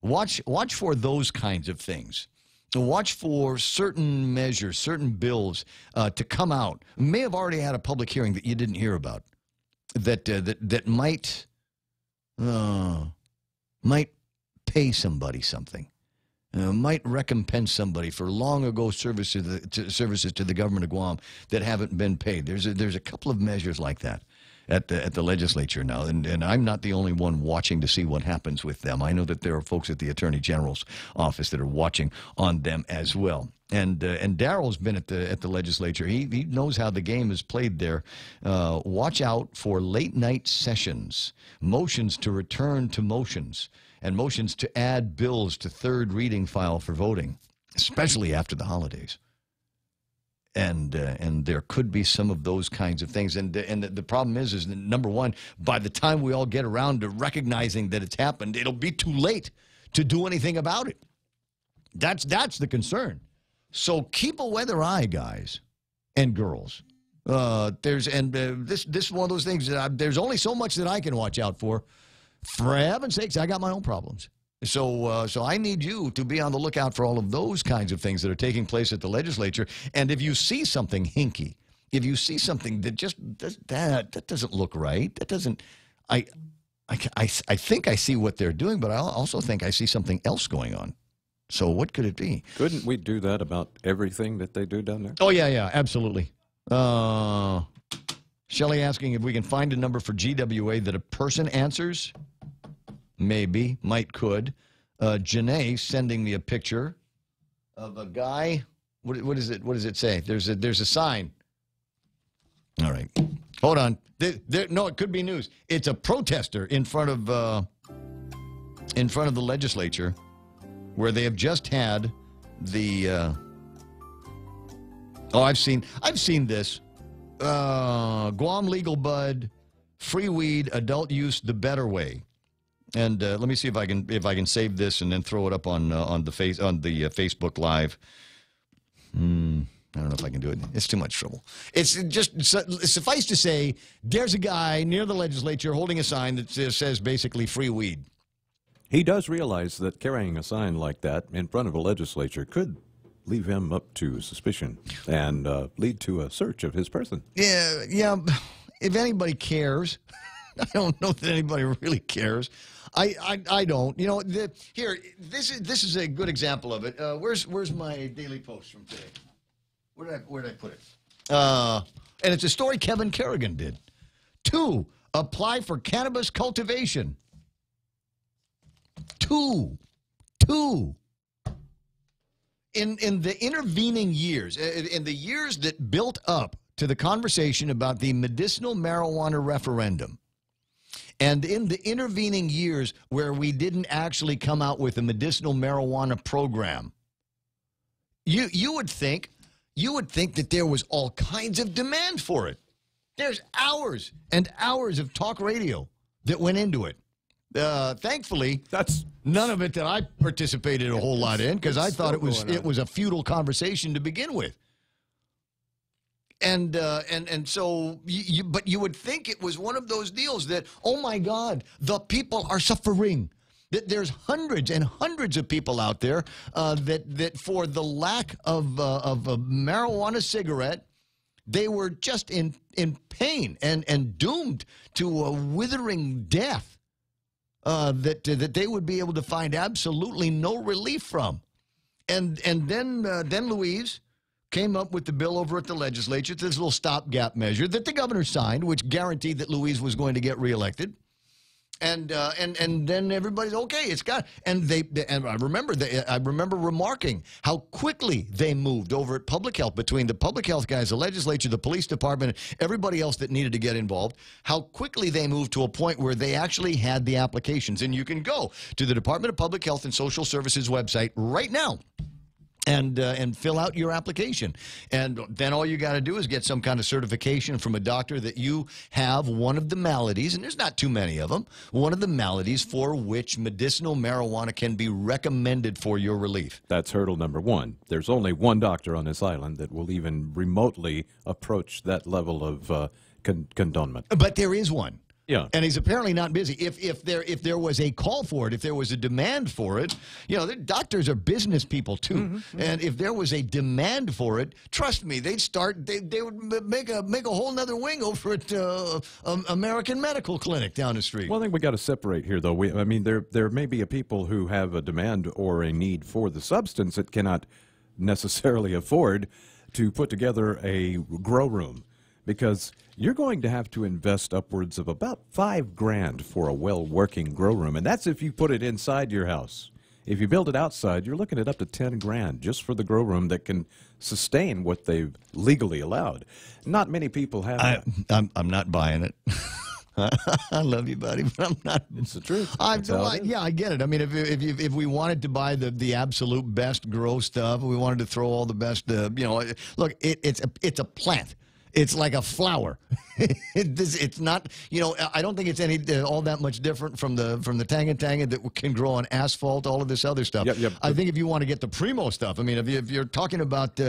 Speaker 9: Watch for those kinds of things. Watch for certain measures, certain bills to come out. May have already had a public hearing that you didn't hear about. That might pay somebody something. Might recompense somebody for long ago services to the government of Guam that haven't been paid. There's a couple of measures like that. at the legislature now, and I'm not the only one watching to see what happens with them. I know that there are folks at the Attorney General's office that are watching on them as well. And Darrell's been at the legislature. He knows how the game is played there. Watch out for late night sessions, motions to return to motions, and motions to add bills to third reading file for voting, especially after the holidays. And there could be some of those kinds of things. And the problem is that, number one, by the time we all get around to recognizing that it's happened, it'll be too late to do anything about it. That's the concern. So keep a weather eye, guys and girls. This is one of those things that there's only so much that I can watch out for. For heaven's sakes, I got my own problems. So I need you to be on the lookout for all of those kinds of things that are taking place at the legislature. And if you see something hinky, if you see something that just that doesn't look right, that doesn't, I think I see what they're doing, but I also think I see something else going on. So what could it be?
Speaker 10: Couldn't we do that about everything that they do down there?
Speaker 9: Oh, yeah, absolutely. Shelley asking if we can find a number for GWA that a person answers. Maybe, could. Janae sending me a picture of a guy. What is it? What does it say? There's a sign. All right, hold on. No, it could be news. It's a protester in front of the legislature, where they have just had the. I've seen this. Guam legal bud, free weed, adult use the better way. And let me see if I can save this and then throw it up on the Facebook Live. I don't know if I can do it. It's too much trouble. It's just suffice to say, there's a guy near the legislature holding a sign that says basically free weed.
Speaker 10: He does realize that carrying a sign like that in front of a legislature could leave him up to suspicion and lead to a search of his person.
Speaker 9: Yeah. If anybody cares, I don't know that anybody really cares. I don't. You know, here, this is a good example of it. Where's my Daily Post from today? Where did I put it? And it's a story Kevin Kerrigan did. 2, apply for cannabis cultivation. 2. In the intervening years, in the years that built up to the conversation about the medicinal marijuana referendum, and in the intervening years where we didn't actually come out with a medicinal marijuana program, you would think that there was all kinds of demand for it. There's hours and hours of talk radio that went into it. Thankfully, that's none of it that I participated a whole lot in, because I thought it was a futile conversation to begin with. And so, but you would think it was one of those deals that, oh my God, the people are suffering. That there's hundreds and hundreds of people out there that for the lack of a marijuana cigarette, they were just in pain and doomed to a withering death. That they would be able to find absolutely no relief from. And then Louise came up with the bill over at the legislature, this little stopgap measure that the governor signed, which guaranteed that Louise was going to get reelected. And then everybody's okay. It's got, and I remember remarking how quickly they moved over at public health, between the public health guys, the legislature, the police department, everybody else that needed to get involved. How quickly they moved to a point where they actually had the applications, and you can go to the Department of Public Health and Social Services website right now and fill out your application. And then all you got to do is get some kind of certification from a doctor that you have one of the maladies, and there's not too many of them, one of the maladies for which medicinal marijuana can be recommended for your relief.
Speaker 10: That's hurdle number one. There's only one doctor on this island that will even remotely approach that level of condonement.
Speaker 9: But there is one.
Speaker 10: Yeah.
Speaker 9: And he's apparently not busy. If there was a call for it, if there was a demand for it, you know, the doctors are business people too. Mm-hmm. And if there was a demand for it, trust me, they would make a whole nother wing over at American Medical Clinic down the street.
Speaker 10: Well, I think we got to separate here, though. I mean, there may be a people who have a demand or a need for the substance that cannot necessarily afford to put together a grow room because you're going to have to invest upwards of about $5,000 for a well-working grow room, and that's if you put it inside your house. If you build it outside, you're looking at up to $10,000 just for the grow room that can sustain what they've legally allowed. Not many people have that.
Speaker 9: I'm not buying it. I love you, buddy, but I'm not.
Speaker 10: It's the truth.
Speaker 9: Yeah, I get it. I mean, if we wanted to buy the absolute best grow stuff, we wanted to throw all the best, look, it's a plant. It's like a flower. It's not, I don't think it's any all that much different from the tanga that can grow on asphalt, all of this other stuff.
Speaker 10: Yep.
Speaker 9: I think if you want to get the primo stuff, I mean, if you're talking about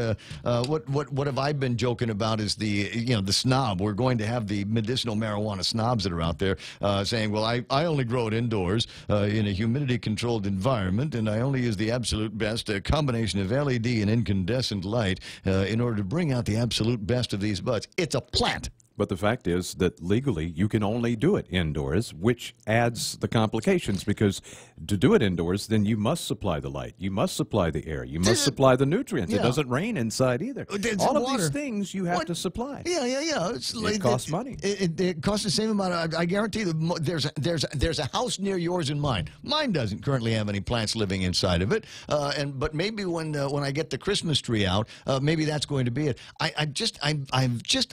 Speaker 9: what have I been joking about is the snob. We're going to have the medicinal marijuana snobs that are out there saying, well, I only grow it indoors in a humidity-controlled environment, and I only use the absolute best combination of LED and incandescent light in order to bring out the absolute best of these buds. It's a plant.
Speaker 10: But the fact is that legally you can only do it indoors, which adds the complications, because to do it indoors, then you must supply the light, you must supply the air, you must supply the nutrients.
Speaker 9: Yeah.
Speaker 10: It doesn't rain inside either. All of these things you have to supply.
Speaker 9: Yeah.
Speaker 10: It costs money.
Speaker 9: It costs the same amount. I guarantee that there's a house near yours and mine. Mine doesn't currently have any plants living inside of it. But maybe when I get the Christmas tree out, maybe that's going to be it. I'm just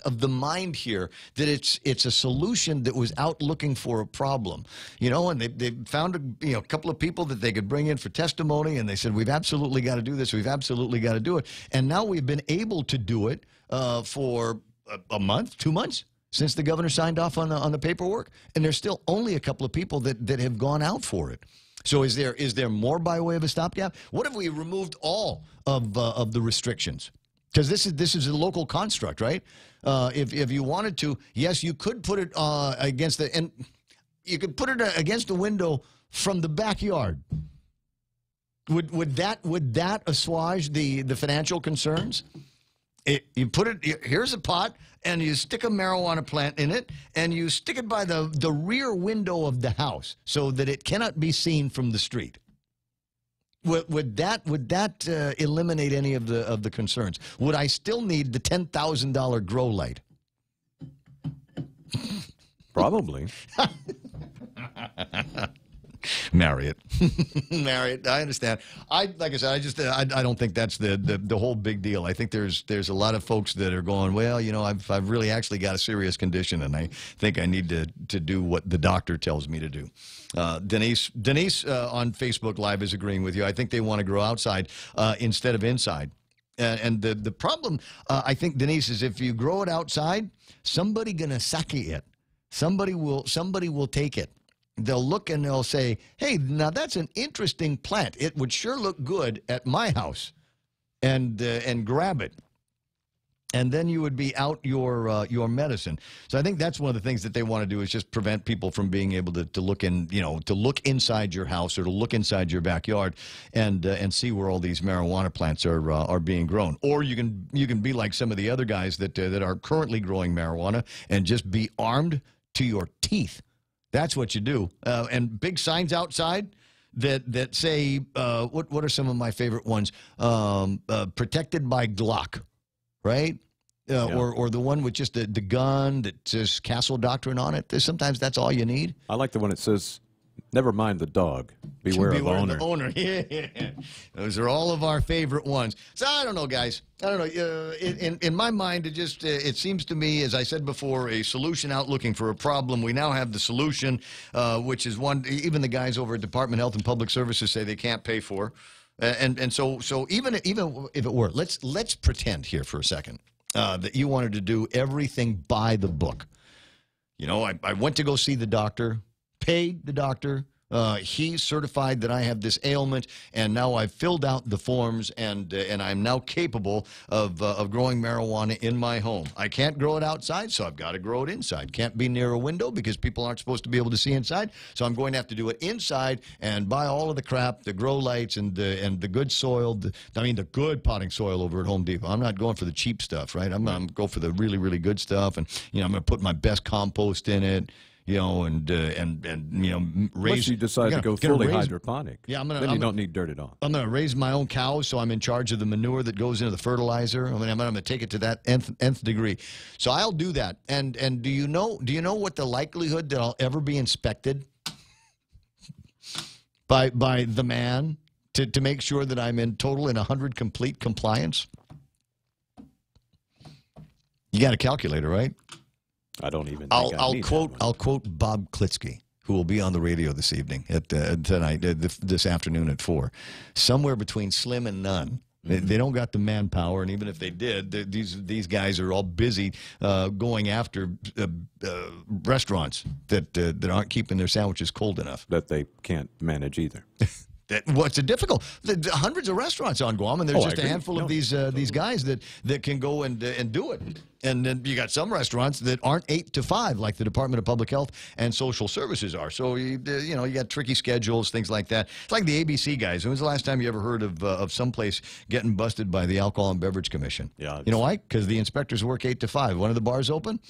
Speaker 9: of the mind here that it's a solution that was out looking for a problem, and they found a couple of people that they could bring in for testimony, and they said, we've absolutely got to do this, we've absolutely got to do it, and now we've been able to do it for a month, 2 months since the governor signed off on the paperwork, and there's still only a couple of people that have gone out for it. So is there more by way of a stopgap? What if we removed all of the restrictions? Because this is a local construct, right? If you wanted to, yes, you could put it against the window from the backyard. Would that assuage the financial concerns? You put it here's a pot, and you stick a marijuana plant in it, and you stick it by the rear window of the house so that it cannot be seen from the street. Would that eliminate any of the concerns? Would I still need the $10,000 grow light?
Speaker 10: Probably.
Speaker 9: Marry it. Marry it. I understand. Like I said, I don't think that's the whole big deal. I think there's a lot of folks that are going, well, I've really actually got a serious condition, and I think I need to do what the doctor tells me to do. Denise on Facebook Live is agreeing with you. I think they want to grow outside instead of inside. And the problem, I think, Denise, is if you grow it outside, somebody gonna sake it. Somebody will take it. They'll look and they'll say, hey, now that's an interesting plant. It would sure look good at my house, and grab it. And then you would be out your medicine. So I think that's one of the things that they want to do, is just prevent people from being able to look to look inside your house or to look inside your backyard and see where all these marijuana plants are being grown. Or you can be like some of the other guys that are currently growing marijuana and just be armed to your teeth. That's what you do. And big signs outside that say, what are some of my favorite ones? Protected by Glock, right? Or the one with just the gun that says Castle Doctrine on it. Sometimes that's all you need.
Speaker 10: I like the one that says, never mind the dog. Beware of owner.
Speaker 9: The owner. Yeah. Those are all of our favorite ones. So I don't know, guys. I don't know. In my mind, it seems to me, as I said before, a solution out looking for a problem. We now have the solution, which is one even the guys over at Department of Health and Public Services say they can't pay for. And so even if it were, let's pretend here for a second that you wanted to do everything by the book. I went to go see the doctor, paid the doctor. He certified that I have this ailment, and now I've filled out the forms, and I'm now capable of growing marijuana in my home. I can't grow it outside, so I've got to grow it inside. Can't be near a window because people aren't supposed to be able to see inside, so I'm going to have to do it inside and buy all of the crap, the grow lights and the good soil, the good potting soil over at Home Depot. I'm not going for the cheap stuff, right? I'm going to go for the really, really good stuff, and I'm going to put my best compost in it. and raise.
Speaker 10: Unless you decide to go fully hydroponic. Yeah, then you don't need dirt at all.
Speaker 9: I'm going to raise my own cows, so I'm in charge of the manure that goes into the fertilizer. I'm going to take it to that nth degree. So I'll do that. And do you know what the likelihood that I'll ever be inspected by the man to make sure that I'm in total and 100 complete compliance? You got a calculator, right?
Speaker 10: I don't even.
Speaker 9: I'll quote Bob Klitsky, who will be on the radio this evening this afternoon at 4. Somewhere between slim and none. They don't got the manpower, and even if they did, these guys are all busy going after restaurants that aren't keeping their sandwiches cold enough.
Speaker 10: That they can't manage either.
Speaker 9: What's it difficult? Hundreds of restaurants on Guam, and there's just a handful of these guys that can go and do it. And then you got some restaurants that aren't 8 to 5, like the Department of Public Health and Social Services are. So you got tricky schedules, things like that. It's like the ABC guys. When was the last time you ever heard of someplace getting busted by the Alcohol and Beverage Commission? Yeah, you know why? Because the inspectors work 8 to 5. One of the bars open.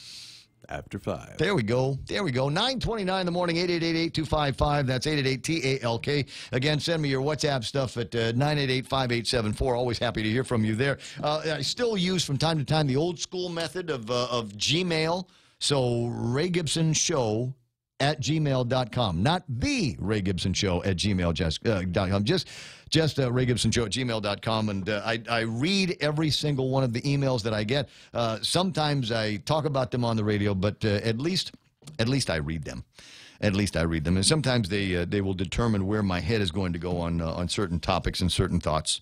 Speaker 10: After 5.
Speaker 9: There we go. 9:29 in the morning, 888-8255. That's 888-TALK. Again, send me your WhatsApp stuff at 988-5874. Always happy to hear from you there. I still use from time to time the old school method of Gmail. So Ray Gibson Show at gmail.com. Not the Ray Gibson Show at gmail.com. Just Ray Gibson Show at gmail.com. And I read every single one of the emails that I get. Sometimes I talk about them on the radio, but at least I read them. At least I read them. And sometimes they will determine where my head is going to go on certain topics and certain thoughts.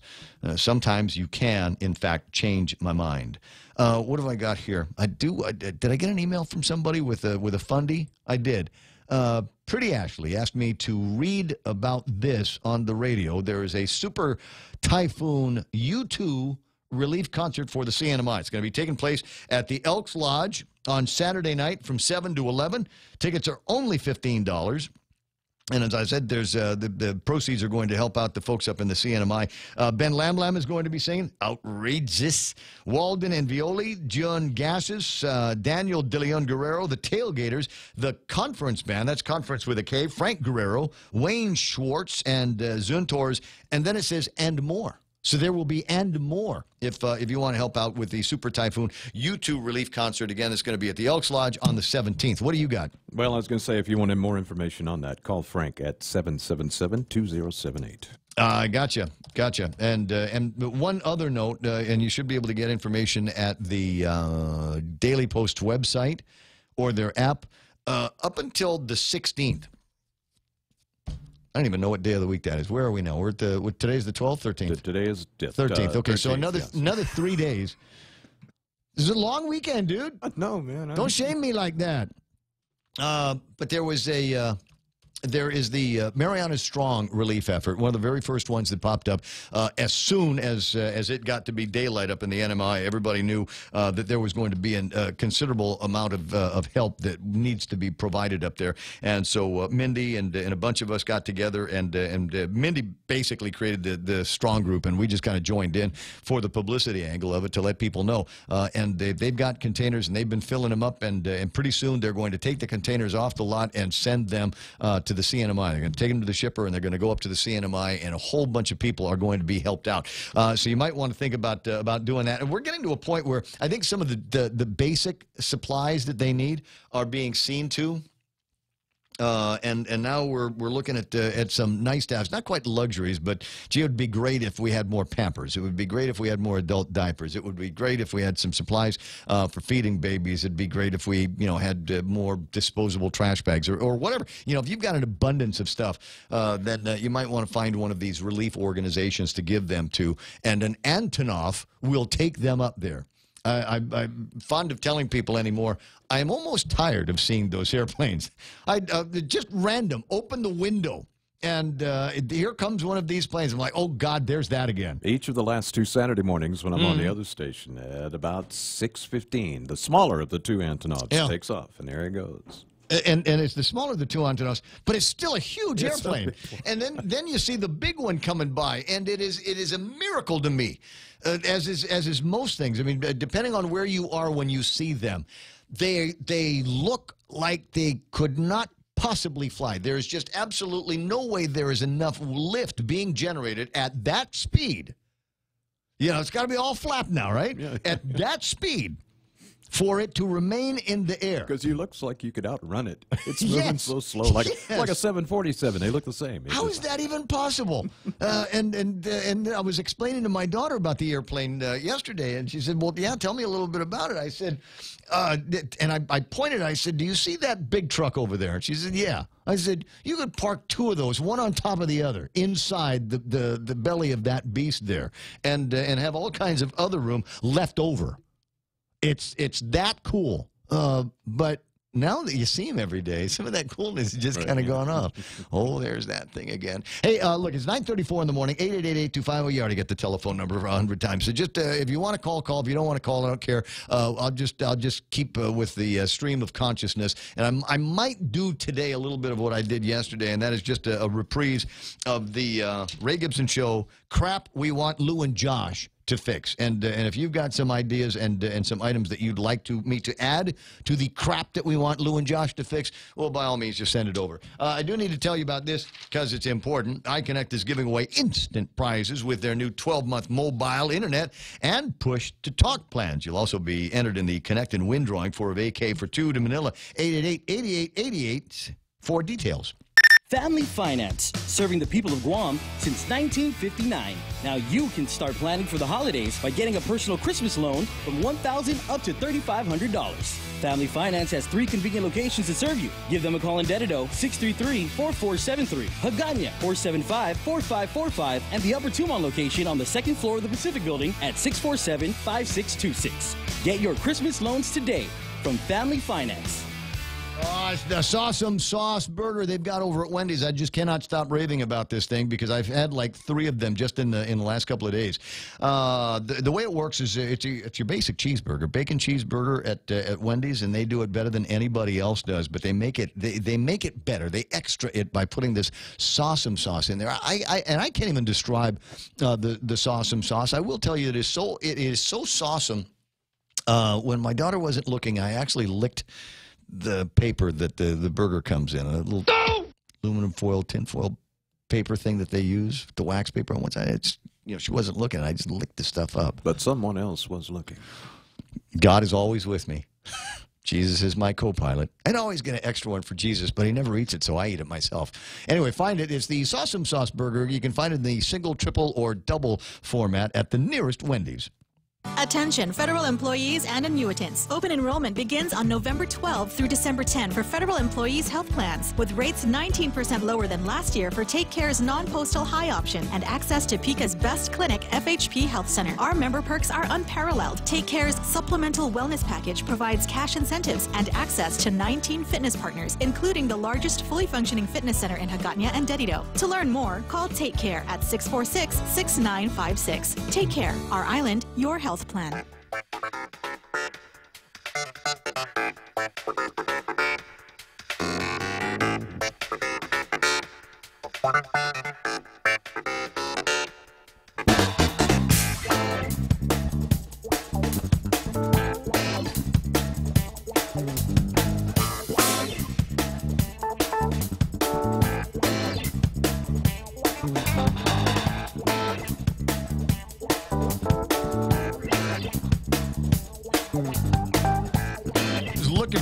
Speaker 9: Sometimes you can, in fact, change my mind. What have I got here? Did I get an email from somebody with a fundy? I did. Pretty Ashley asked me to read about this on the radio. There is a Super Typhoon U2 relief concert for the CNMI. It's going to be taking place at the Elks Lodge on Saturday night from 7 to 11. Tickets are only $15. And as I said, there's the proceeds are going to help out the folks up in the CNMI. Ben Lam is going to be singing. Outrageous. Walden and Violi, John Gassis, Daniel De Leon Guerrero, the Tailgaters, the Conference Band, that's Conference with a K, Frank Guerrero, Wayne Schwartz, and Zuntors. And then it says, and more. So there will be and more if you want to help out with the Super Typhoon U2 relief concert. Again, it's going to be at the Elks Lodge on the 17th. What do you got?
Speaker 10: Well, I was going to say, if you wanted more information on that, call Frank at 777-2078.
Speaker 9: Gotcha. And one other note, and you should be able to get information at the Daily Post website or their app up until the 16th. I don't even know what day of the week that is. Where are we now? We're at today's the 12th, 13th?
Speaker 10: Today is
Speaker 9: 13th. Okay, 13th, so another 3 days. This is a long weekend, dude.
Speaker 10: No, man.
Speaker 9: Don't shame me like that. But there was there is the Mariana Strong relief effort, one of the very first ones that popped up. As soon as it got to be daylight up in the NMI, everybody knew that there was going to be a considerable amount of help that needs to be provided up there. And so Mindy and a bunch of us got together, and Mindy basically created the Strong group, and we just kind of joined in for the publicity angle of it to let people know. And they've got containers, and they've been filling them up, and pretty soon they're going to take the containers off the lot and send them to the CNMI. They're going to take them to the shipper, and they're going to go up to the CNMI, and a whole bunch of people are going to be helped out. So you might want to think about doing that. And we're getting to a point where I think some of the basic supplies that they need are being seen to. And now we're looking at some nice stuff. Not quite luxuries, but gee, it would be great if we had more Pampers. It would be great if we had more adult diapers. It would be great if we had some supplies for feeding babies. It'd be great if we had more disposable trash bags or whatever. If you've got an abundance of stuff, then you might want to find one of these relief organizations to give them to, and an Antonov will take them up there. I'm fond of telling people anymore, I'm almost tired of seeing those airplanes. Just random, open the window, and here comes one of these planes. I'm like, oh, God, there's that again.
Speaker 10: Each of the last two Saturday mornings when I'm on the other station at about 6:15, the smaller of the two Antonovs takes off, and there he goes.
Speaker 9: And it's the smaller of the two Antonovs, but it's still a huge airplane. And then you see the big one coming by, and it is a miracle to me, as is most things. I mean, depending on where you are when you see them, They look like they could not possibly fly. There is just absolutely no way there is enough lift being generated at that speed. You know, it's got to be all flap now, right?
Speaker 10: Yeah.
Speaker 9: At that speed for it to remain in the air.
Speaker 10: Because he looks like you could outrun it. It's moving so slow, like a 747. They look the same.
Speaker 9: How is that even possible? And I was explaining to my daughter about the airplane yesterday, and she said, well, yeah, tell me a little bit about it. I said, and I pointed, I said, do you see that big truck over there? And she said, yeah. I said, you could park two of those, one on top of the other, inside the belly of that beast there, and have all kinds of other room left over. It's that cool. But now that you see him every day, some of that coolness has just kind of gone off. Oh, there's that thing again. Hey, look, it's 9:34 in the morning, 888-825. You already get the telephone number 100 times. So just if you want to call, call. If you don't want to call, I don't care. I'll just keep with the stream of consciousness. And I might do today a little bit of what I did yesterday, and that is just a reprise of the Ray Gibson Show, Crap We Want Lou and Josh to fix. And if you've got some ideas and some items that you'd like me to add to the crap that we want Lou and Josh to fix, well, by all means, just send it over. I do need to tell you about this because it's important. iConnect is giving away instant prizes with their new 12-month mobile internet and push-to-talk plans. You'll also be entered in the Connect and Win drawing for a vacay for two to Manila. 888-8888 for details.
Speaker 2: Family Finance, serving the people of Guam since 1959. Now you can start planning for the holidays by getting a personal Christmas loan from $1,000 up to $3,500. Family Finance has 3 convenient locations to serve you. Give them a call in Dededo, 633-4473, Hagåtña, 475-4545, and the Upper Tumon location on the 2nd floor of the Pacific Building at 647-5626. Get your Christmas loans today from Family Finance.
Speaker 9: The Sawsome Sauce Burger they've got over at Wendy's. I just cannot stop raving about this thing because I've had like 3 of them just in the last couple of days. The way it works is it's your basic cheeseburger, bacon cheeseburger at Wendy's, and they do it better than anybody else does. But they make it better. They extra it by putting this Sawsome Sauce in there. I can't even describe the Sawsome Sauce. I will tell you it is so Sawsome. When my daughter wasn't looking, I actually licked the paper that the burger comes in, a little aluminum foil, tin foil paper thing that they use, the wax paper on one side. It's, she wasn't looking. I just licked the stuff up.
Speaker 10: But someone else was looking.
Speaker 9: God is always with me. Jesus is my co-pilot. I'd always get an extra one for Jesus, but he never eats it, so I eat it myself. Anyway, find it. It's the Sawsome Sauce Burger. You can find it in the single, triple, or double format at the nearest Wendy's.
Speaker 3: Attention, federal employees and annuitants. Open enrollment begins on November 12 through December 10 for federal employees' health plans, with rates 19% lower than last year for Take Care's non-postal high option and access to PICA's best clinic, FHP Health Center. Our member perks are unparalleled. Take Care's supplemental wellness package provides cash incentives and access to 19 fitness partners, including the largest fully functioning fitness center in Hagåtña and Dededo. To learn more, call Take Care at 646-6956. Take Care, our island, your health plan.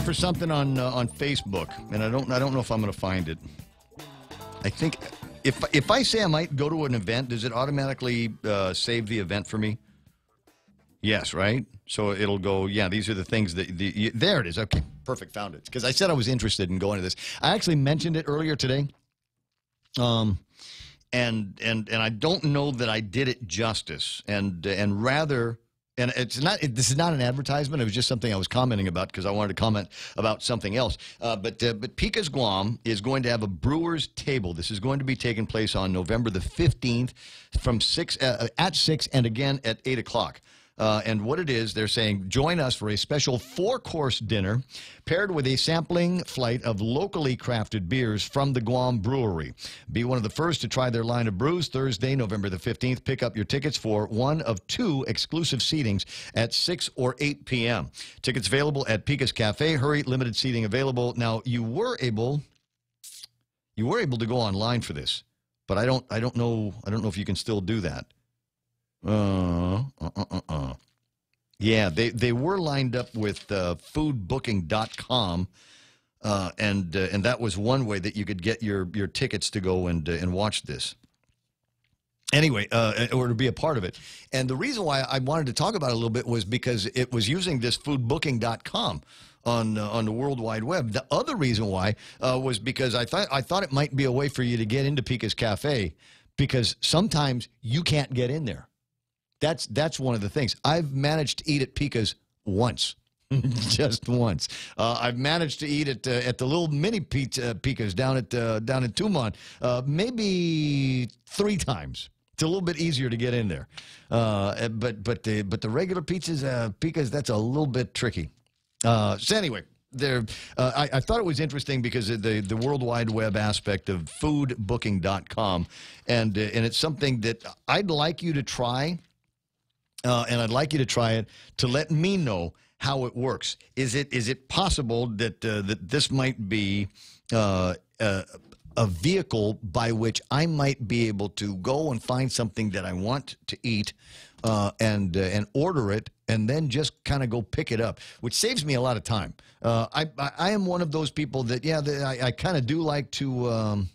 Speaker 9: For something on Facebook, and I don't know if I'm going to find it. I think if I say I might go to an event, does it automatically save the event for me? Yes, right? So it'll go, yeah, these are the things that there it is. Okay, perfect, found it. Because I said I was interested in going to this. I actually mentioned it earlier today. And I don't know that I did it justice, and rather. And this is not an advertisement. It was just something I was commenting about because I wanted to comment about something else. But PICA's Guam is going to have a Brewers Table. This is going to be taking place on November the 15th from at 6 and again at 8 o'clock. And what it is, they're saying, join us for a special 4-course dinner paired with a sampling flight of locally crafted beers from the Guam Brewery. Be one of the first to try their line of brews Thursday, November the 15th. Pick up your tickets for one of 2 exclusive seatings at 6 or 8 p.m. Tickets available at Pika's Cafe. Hurry, limited seating available. Now, you were able to go online for this, but I don't know if you can still do that. Yeah, they were lined up with foodbooking.com, and that was one way that you could get your tickets to go and watch this. Anyway, or to be a part of it. And the reason why I wanted to talk about it a little bit was because it was using this foodbooking.com on the World Wide Web. The other reason why was because I thought it might be a way for you to get into Pika's Cafe, because sometimes you can't get in there. That's one of the things. I've managed to eat at Pika's once. Just once. I've managed to eat at the little mini Pika's down at Tumon maybe 3 times. It's a little bit easier to get in there. But the regular Pika's, that's a little bit tricky. So anyway, I thought it was interesting because of the World Wide Web aspect of foodbooking.com, and it's something that I'd like you to try. And I'd like you to try it to let me know how it works. Is it possible that that this might be a vehicle by which I might be able to go and find something that I want to eat and order it, and then just kind of go pick it up, which saves me a lot of time. I am one of those people that, I kind of do like to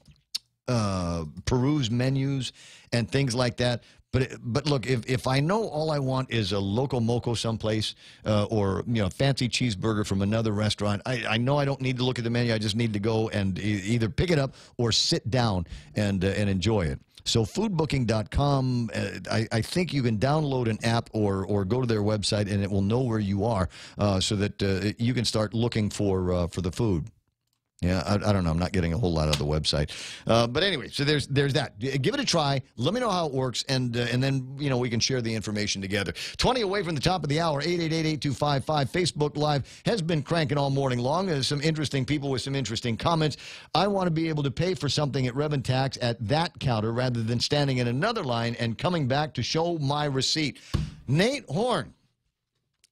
Speaker 9: peruse menus and things like that. But look, if I know all I want is a Loco Moco someplace or fancy cheeseburger from another restaurant, I know I don't need to look at the menu. I just need to go and either pick it up or sit down and enjoy it. So foodbooking.com, I think you can download an app or go to their website, and it will know where you are so that you can start looking for the food. Yeah, I don't know. I'm not getting a whole lot out of the website. But anyway, so there's that. Give it a try. Let me know how it works, and then, we can share the information together. 20 away from the top of the hour, 888-8255. Facebook Live has been cranking all morning long. There's some interesting people with some interesting comments. I want to be able to pay for something at Rev and Tax at that counter rather than standing in another line and coming back to show my receipt. Nate Horn.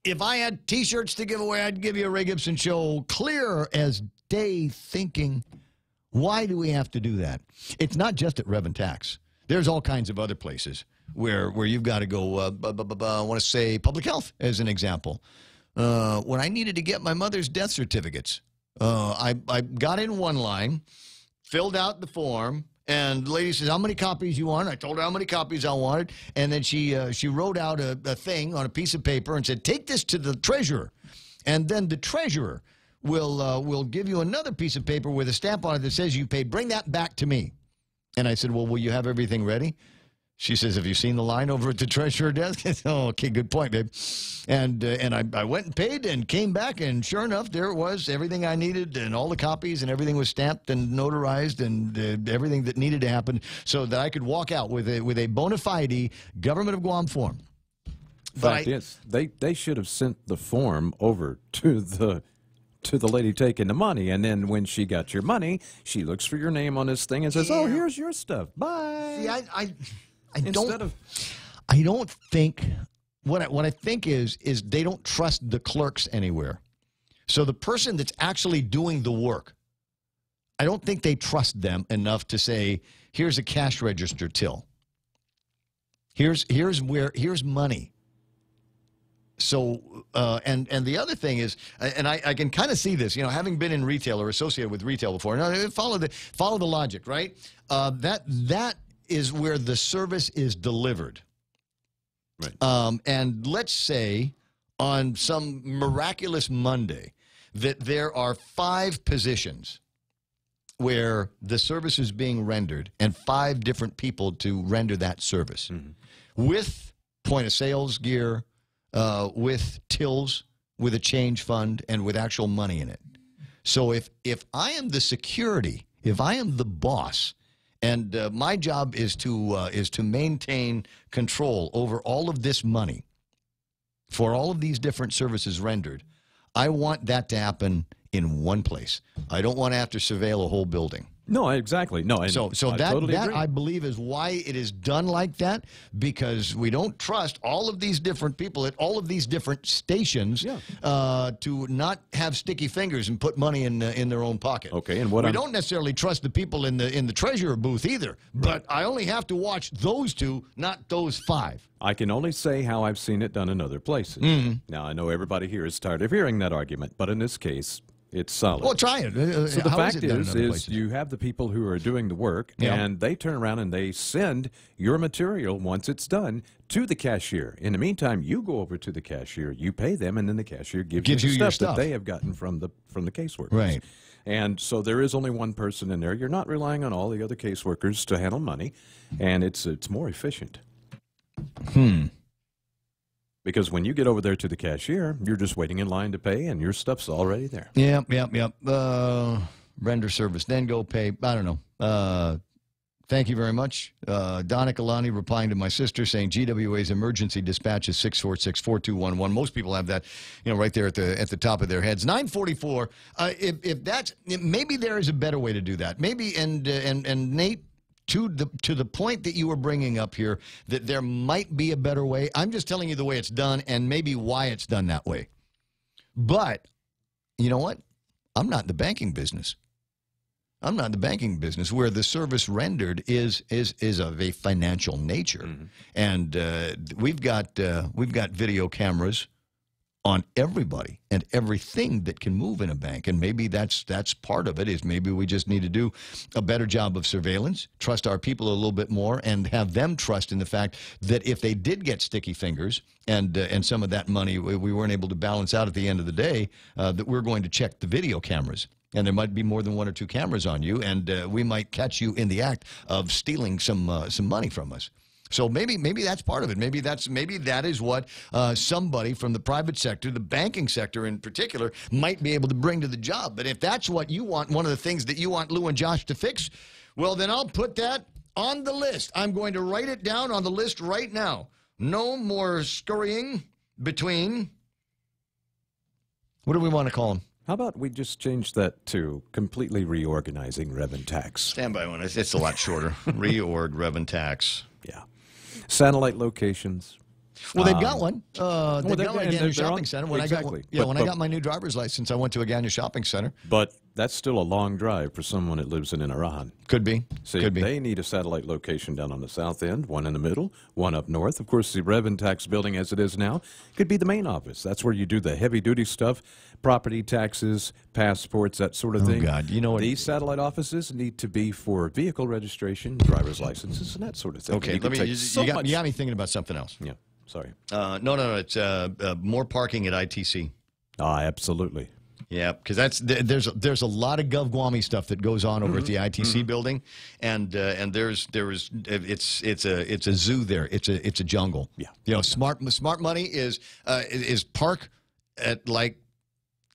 Speaker 9: If I had T-shirts to give away, I'd give you a Ray Gibson Show clear as day thinking. Why do we have to do that? It's not just at Rev and Tax. There's all kinds of other places where you've got to go. I want to say public health as an example. When I needed to get my mother's death certificates, I got in one line, filled out the form, and the lady says, how many copies you want? I told her how many copies I wanted. And then she wrote out a thing on a piece of paper and said, take this to the treasurer. And then the treasurer will give you another piece of paper with a stamp on it that says you paid. Bring that back to me. And I said, well, will you have everything ready? She says, have you seen the line over at the treasurer desk? I said, oh, okay, good point, babe. And I went and paid and came back, and sure enough, there it was, everything I needed, and all the copies, and everything was stamped and notarized, and everything that needed to happen so that I could walk out with a bona fide Government of Guam form.
Speaker 10: Fact is, they should have sent the form over to the lady taking the money, and then when she got your money, she looks for your name on this thing and says, oh, here's your stuff. Bye.
Speaker 9: See, I don't think what I think is they don't trust the clerks anywhere. So the person that's actually doing the work, I don't think they trust them enough to say, here's a cash register till. Here's money. So and the other thing is, and I can kind of see this, having been in retail or associated with retail before. Now, follow the logic, right? That is where the service is delivered. Right. And let's say on some miraculous Monday that there are 5 positions where the service is being rendered and 5 different people to render that service with point of sales gear, with tills, with a change fund, and with actual money in it. So if I am the security, if I am the boss, and my job is to maintain control over all of this money, for all of these different services rendered, I want that to happen in one place. I don't want to have to surveil a whole building.
Speaker 10: No, exactly. No,
Speaker 9: So
Speaker 10: I
Speaker 9: that
Speaker 10: totally
Speaker 9: that
Speaker 10: agree.
Speaker 9: I believe is why it is done like that, because we don't trust all of these different people at all of these different stations to not have sticky fingers and put money in their own pocket.
Speaker 10: Okay, and what
Speaker 9: we
Speaker 10: I'm-
Speaker 9: don't necessarily trust the people in the treasurer booth either. But I only have to watch those two, not those 5.
Speaker 10: I can only say how I've seen it done in other places. Now, I know everybody here is tired of hearing that argument, but in this case, it's solid.
Speaker 9: Well, try it.
Speaker 10: So the
Speaker 9: How
Speaker 10: fact
Speaker 9: it done in
Speaker 10: is
Speaker 9: other places?
Speaker 10: you have the people who are doing the work,
Speaker 9: Yeah.
Speaker 10: and they turn around and they send your material once it's done to the cashier. In the meantime, you go over to the cashier, you pay them, and then the cashier gives
Speaker 9: Gives
Speaker 10: you
Speaker 9: you
Speaker 10: the
Speaker 9: your
Speaker 10: stuff that
Speaker 9: stuff.
Speaker 10: they have gotten from the caseworkers.
Speaker 9: Right.
Speaker 10: And so there is only one person in there. You're not relying on all the other caseworkers to handle money, and it's more efficient. Because when you get over there to the cashier, you're just waiting in line to pay, and your stuff's already there.
Speaker 9: Yep. Render service, then go pay. I don't know. Thank you very much. Donna Kalani replying to my sister saying GWA's emergency dispatch is 646-4211. Most people have that, right there at the top of their heads. 944. Maybe there is a better way to do that. Maybe and Nate, to the point that you were bringing up here, that there might be a better way. I'm just telling you the way it's done and maybe why it's done that way. But you know what? I'm not in the banking business. I'm not in the banking business where the service rendered is of a financial nature, and we've got video cameras on everybody and everything that can move in a bank, and maybe that's part of it. Is maybe we just need to do a better job of surveillance, trust our people a little bit more, and have them trust in the fact that if they did get sticky fingers and some of that money we weren't able to balance out at the end of the day, that we're going to check the video cameras. And there might be more than 1 or 2 cameras on you, and we might catch you in the act of stealing some money from us. So maybe that's part of it. Maybe that is what somebody from the private sector, the banking sector in particular, might be able to bring to the job. But if that's what you want, one of the things that you want Lou and Josh to fix, well, then I'll put that on the list. I'm going to write it down on the list right now. No more scurrying between. What do we want to call them?
Speaker 10: How about we just change that to completely reorganizing rev and tax?
Speaker 9: Stand by one. It's a lot shorter. Reorg, rev and tax.
Speaker 10: Yeah. Satellite locations.
Speaker 9: Well, they've got one. They've got one at
Speaker 10: they're
Speaker 9: Agania Shopping
Speaker 10: on-
Speaker 9: Center. When
Speaker 10: exactly.
Speaker 9: I got my new driver's license, I went to Agania Shopping Center.
Speaker 10: But that's still a long drive for someone that lives in Inarahan.
Speaker 9: Could be.
Speaker 10: See,
Speaker 9: Could be.
Speaker 10: they need a satellite location down on the south end, one in the middle, one up north. Of course, the rev and tax building as it is now could be the main office. That's where you do the heavy-duty stuff, property taxes, passports, that sort of thing.
Speaker 9: Oh, God. You know what?
Speaker 10: These satellite offices need to be for vehicle registration, driver's licenses, and that sort of thing.
Speaker 9: Okay,
Speaker 10: You could take so
Speaker 9: you got
Speaker 10: much-
Speaker 9: me thinking about something else.
Speaker 10: Yeah, sorry.
Speaker 9: No. It's more parking at ITC.
Speaker 10: Absolutely.
Speaker 9: Yeah, because there's a lot of GovGuami stuff that goes on over at the ITC building, and it's a zoo there. It's a jungle.
Speaker 10: Yeah.
Speaker 9: Smart money is park at like.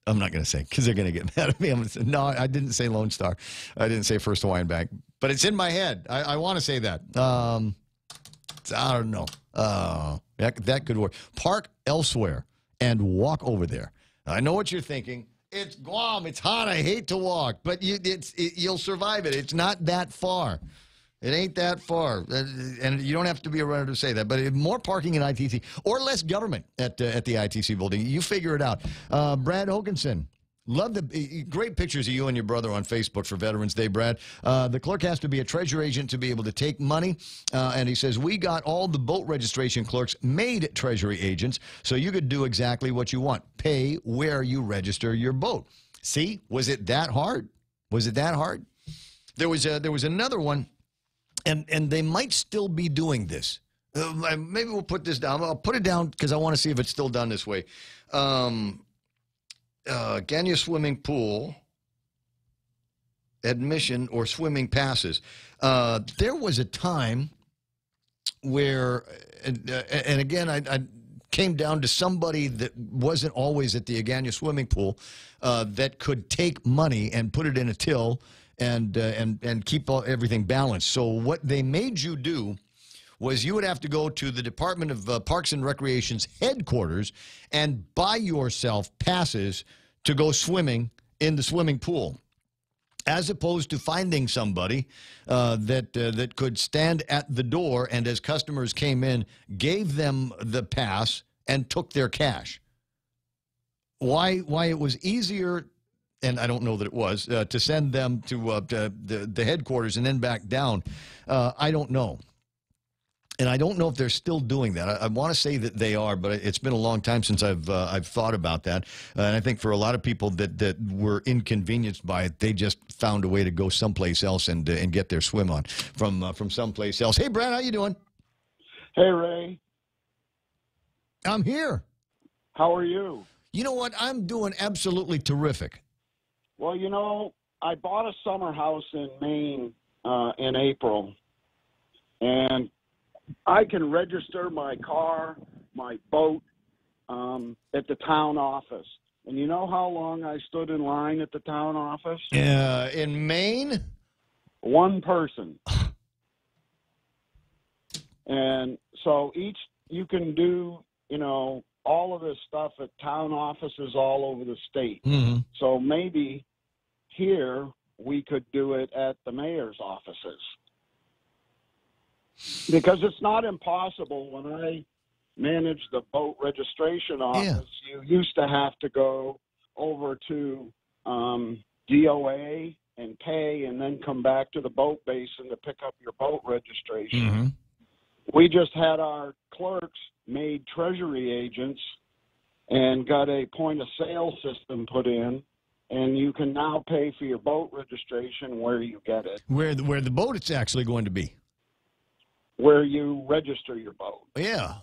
Speaker 9: I'm not going to say because they're going to get mad at me. I'm going to say, no, I didn't say Lone Star. I didn't say First Hawaiian Bank, but it's in my head. I want to say that. I don't know. That could work. Park elsewhere and walk over there. I know what you're thinking. It's Guam. It's hot. I hate to walk, but you'll survive it. It's not that far. It ain't that far, and you don't have to be a runner to say that. But more parking in ITC or less government at the ITC building. You figure it out. Brad Hoganson. Love the great pictures of you and your brother on Facebook for Veterans Day, Brad. The clerk has to be a treasury agent to be able to take money. And he says, we got all the boat registration clerks made treasury agents, so you could do exactly what you want. Pay where you register your boat. See, was it that hard? Was it that hard? There was another one, and they might still be doing this. Maybe we'll put this down. I'll put it down because I want to see if it's still done this way. Agania swimming pool admission or swimming passes. There was a time where, and again, I came down to somebody that wasn't always at the Agania swimming pool that could take money and put it in a till and keep everything balanced. So what they made you do was you would have to go to the Department of Parks and Recreation's headquarters and buy yourself passes to go swimming in the swimming pool, as opposed to finding somebody that could stand at the door and, as customers came in, gave them the pass and took their cash. Why it was easier, and I don't know that it was, to send them to the headquarters and then back down, I don't know. And I don't know if they're still doing that. I want to say that they are, but it's been a long time since I've thought about that. And I think for a lot of people that were inconvenienced by it, they just found a way to go someplace else and get their swim on from someplace else. Hey, Brad, how you doing?
Speaker 6: Hey, Ray.
Speaker 9: I'm here.
Speaker 6: How are you?
Speaker 9: You know what? I'm doing absolutely terrific.
Speaker 6: Well, you know, I bought a summer house in Maine in April, and I can register my car, my boat, at the town office. And you know how long I stood in line at the town office?
Speaker 9: In Maine?
Speaker 6: One person. And so you can do, you know, all of this stuff at town offices all over the state.
Speaker 9: Mm-hmm.
Speaker 6: So maybe here we could do it at the mayor's offices. Because it's not impossible. When I managed the boat registration office, you used to have to go over to DOA and pay and then come back to the boat basin to pick up your boat registration.
Speaker 9: Mm-hmm.
Speaker 6: We just had our clerks made treasury agents and got a point-of-sale system put in, and you can now pay for your boat registration where you get it.
Speaker 9: Where the boat it's actually going to be.
Speaker 6: Where you register your boat.
Speaker 9: Yeah.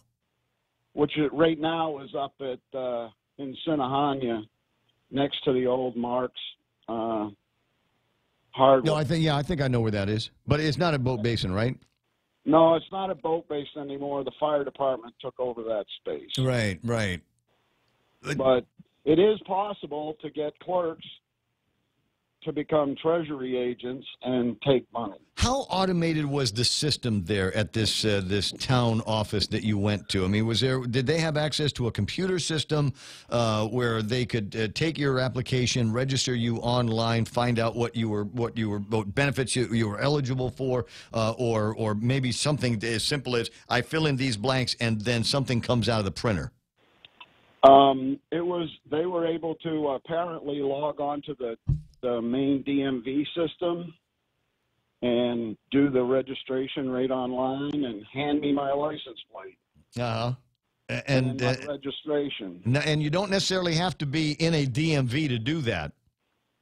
Speaker 6: Which right now is up at in Sinahanya, next to the old Mark's hardware.
Speaker 9: No, I think I know where that is. But it's not a boat basin, right?
Speaker 6: No, it's not a boat basin anymore. The fire department took over that space.
Speaker 9: Right.
Speaker 6: But it is possible to get clerks to become treasury agents and take money.
Speaker 9: How automated was the system there at this town office that you went to? I mean, did they have access to a computer system where they could take your application, register you online, find out what benefits you were eligible for, or maybe something as simple as I fill in these blanks and then something comes out of the printer?
Speaker 6: They were able to apparently log on to the main DMV system and do the registration right online and hand me my license plate.
Speaker 9: Uh-huh.
Speaker 6: And my registration.
Speaker 9: And you don't necessarily have to be in a DMV to do that.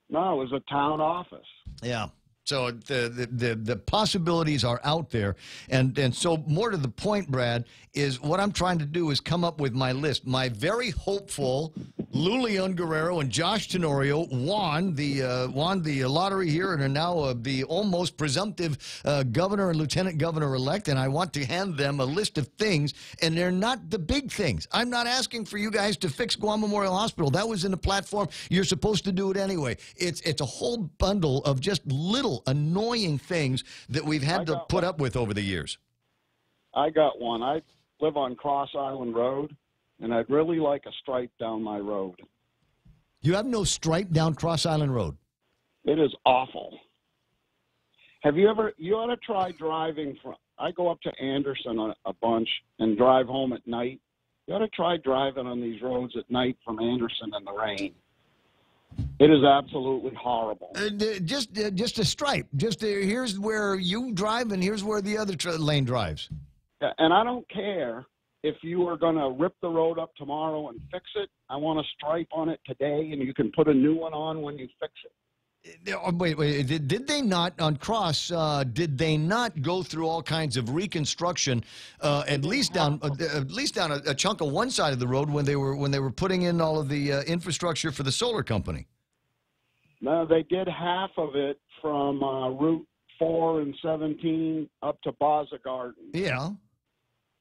Speaker 6: No, it was a town office.
Speaker 9: Yeah. So the possibilities are out there. And so more to the point, Brad, is what I'm trying to do is come up with my list. My very hopeful Luleon Guerrero and Josh Tenorio won the lottery here and are now the almost presumptive governor and lieutenant governor-elect, and I want to hand them a list of things, and they're not the big things. I'm not asking for you guys to fix Guam Memorial Hospital. That was in the platform. You're supposed to do it anyway. It's a whole bundle of just little annoying things that we've had to put up with over the years.
Speaker 6: I got one. I live on Cross Island Road, and I'd really like a stripe down my road.
Speaker 9: You have no stripe down Cross Island Road?
Speaker 6: It is awful. You ought to try driving from, I go up to Anderson a bunch and drive home at night. You ought to try driving on these roads at night from Anderson in the rain. It is absolutely horrible.
Speaker 9: Just a stripe. Here's where you drive and here's where the other lane drives.
Speaker 6: Yeah, and I don't care if you are going to rip the road up tomorrow and fix it. I want a stripe on it today, and you can put a new one on when you fix it.
Speaker 9: Wait. Did they not, on Cross, did they not go through all kinds of reconstruction, at least down a chunk of one side of the road when they were putting in all of the infrastructure for the solar company?
Speaker 6: No, they did half of it from Route 4 and 17 up to Baza Gardens.
Speaker 9: Yeah.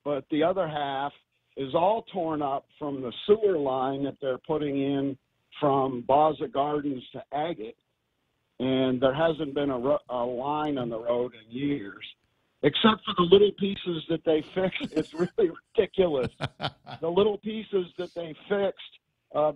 Speaker 6: But the other half is all torn up from the sewer line that they're putting in from Baza Gardens to Agate. And there hasn't been a line on the road in years. except for the little pieces that they fixed. It's really ridiculous. The little pieces that they fixed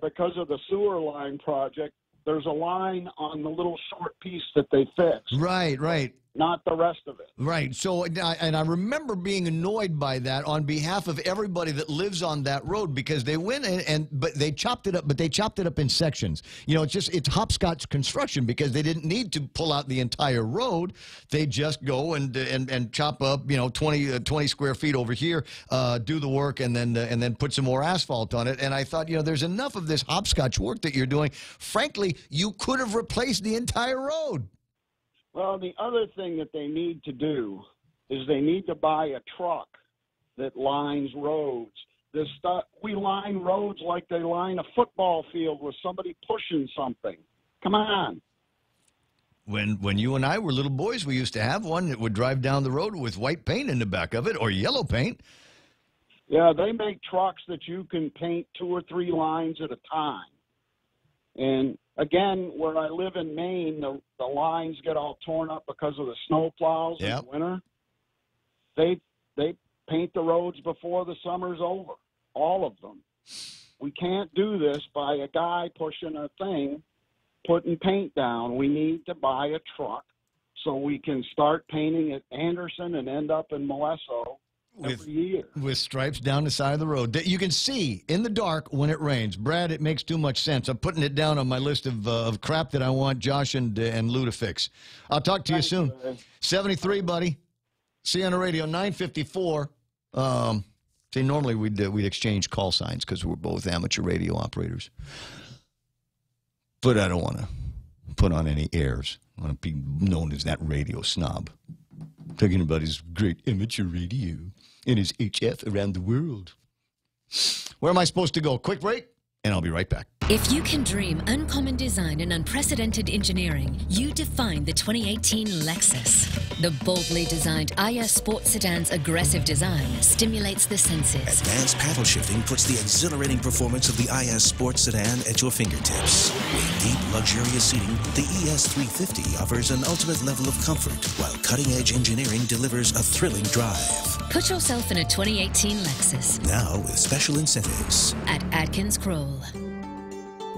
Speaker 6: because of the sewer line project, there's a line on the little short piece that they fixed.
Speaker 9: Right.
Speaker 6: Not the rest of it.
Speaker 9: Right. So, and I remember being annoyed by that on behalf of everybody that lives on that road, because they went but they chopped it up, but they chopped it up in sections. You know, it's hopscotch construction, because they didn't need to pull out the entire road. They just go and chop up, 20 square feet over here, do the work, and then put some more asphalt on it. And I thought, there's enough of this hopscotch work that you're doing. Frankly, you could have replaced the entire road.
Speaker 6: Well, the other thing that they need to do is they need to buy a truck that lines roads. This stuff, we line roads like they line a football field with somebody pushing something. Come on.
Speaker 9: When you and I were little boys, we used to have one that would drive down the road with white paint in the back of it, or yellow paint.
Speaker 6: Yeah, they make trucks that you can paint 2 or 3 lines at a time. And again, where I live in Maine, the lines get all torn up because of the snow plows in the winter. They paint the roads before the summer's over, all of them. We can't do this by a guy pushing a thing, putting paint down. We need to buy a truck so we can start painting at Anderson and end up in Molesso every year.
Speaker 9: With stripes down the side of the road that you can see in the dark when it rains. Brad, it makes too much sense. I'm putting it down on my list of crap that I want Josh and Lou to fix. I'll talk to you soon. 73, buddy. See you on the radio, 954. See, normally we'd exchange call signs because we're both amateur radio operators. But I don't want to put on any airs. I want to be known as that radio snob. Talking about his great amateur radio and his HF around the world. Where am I supposed to go? Quick break, and I'll be right back.
Speaker 7: If you can dream uncommon design and unprecedented engineering, you define the 2018 Lexus. The boldly designed IS Sport Sedan's aggressive design stimulates the senses.
Speaker 8: Advanced paddle shifting puts the exhilarating performance of the IS Sport Sedan at your fingertips. With deep, luxurious seating, the ES350 offers an ultimate level of comfort, while cutting-edge engineering delivers a thrilling drive.
Speaker 7: Put yourself in a 2018 Lexus.
Speaker 8: Now with special incentives.
Speaker 7: At Adkins Kroll.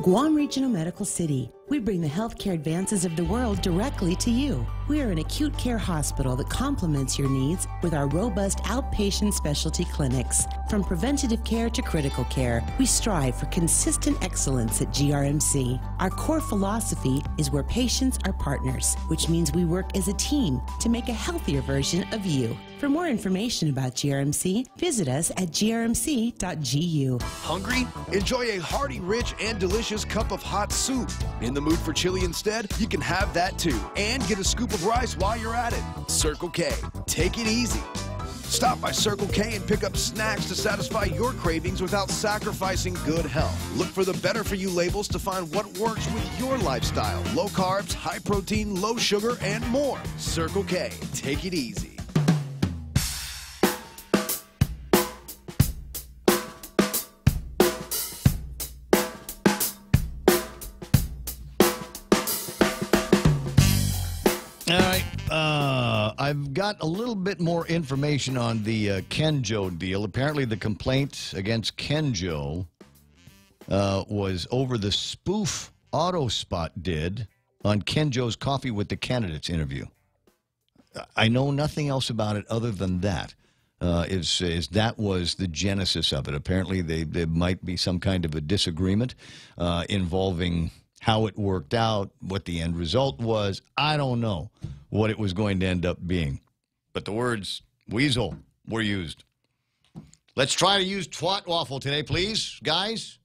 Speaker 11: Guam Regional Medical City. We bring the healthcare advances of the world directly to you. We are an acute care hospital that complements your needs with our robust outpatient specialty clinics. From preventative care to critical care, we strive for consistent excellence at GRMC. Our core philosophy is where patients are partners, which means we work as a team to make a healthier version of you. For more information about GRMC, visit us at grmc.gu.
Speaker 12: Hungry? Enjoy a hearty, rich, and delicious cup of hot soup. In the mood for chili instead? You can have that too. And get a scoop of rice while you're at it. Circle K. Take it easy. Stop by Circle K and pick up snacks to satisfy your cravings without sacrificing good health. Look for the Better For You labels to find what works with your lifestyle. Low carbs, high protein, low sugar, and more. Circle K. Take it easy.
Speaker 9: All right, I've got a little bit more information on the Kenjo deal. Apparently, the complaint against Kenjo was over the spoof Autospot did on Kenjo's Coffee with the Candidates interview. I know nothing else about it other than that. Is that was the genesis of it. Apparently, there might be some kind of a disagreement involving how it worked out, what the end result was. I don't know what it was going to end up being. But the words weasel were used. Let's try to use twat waffle today, please, guys.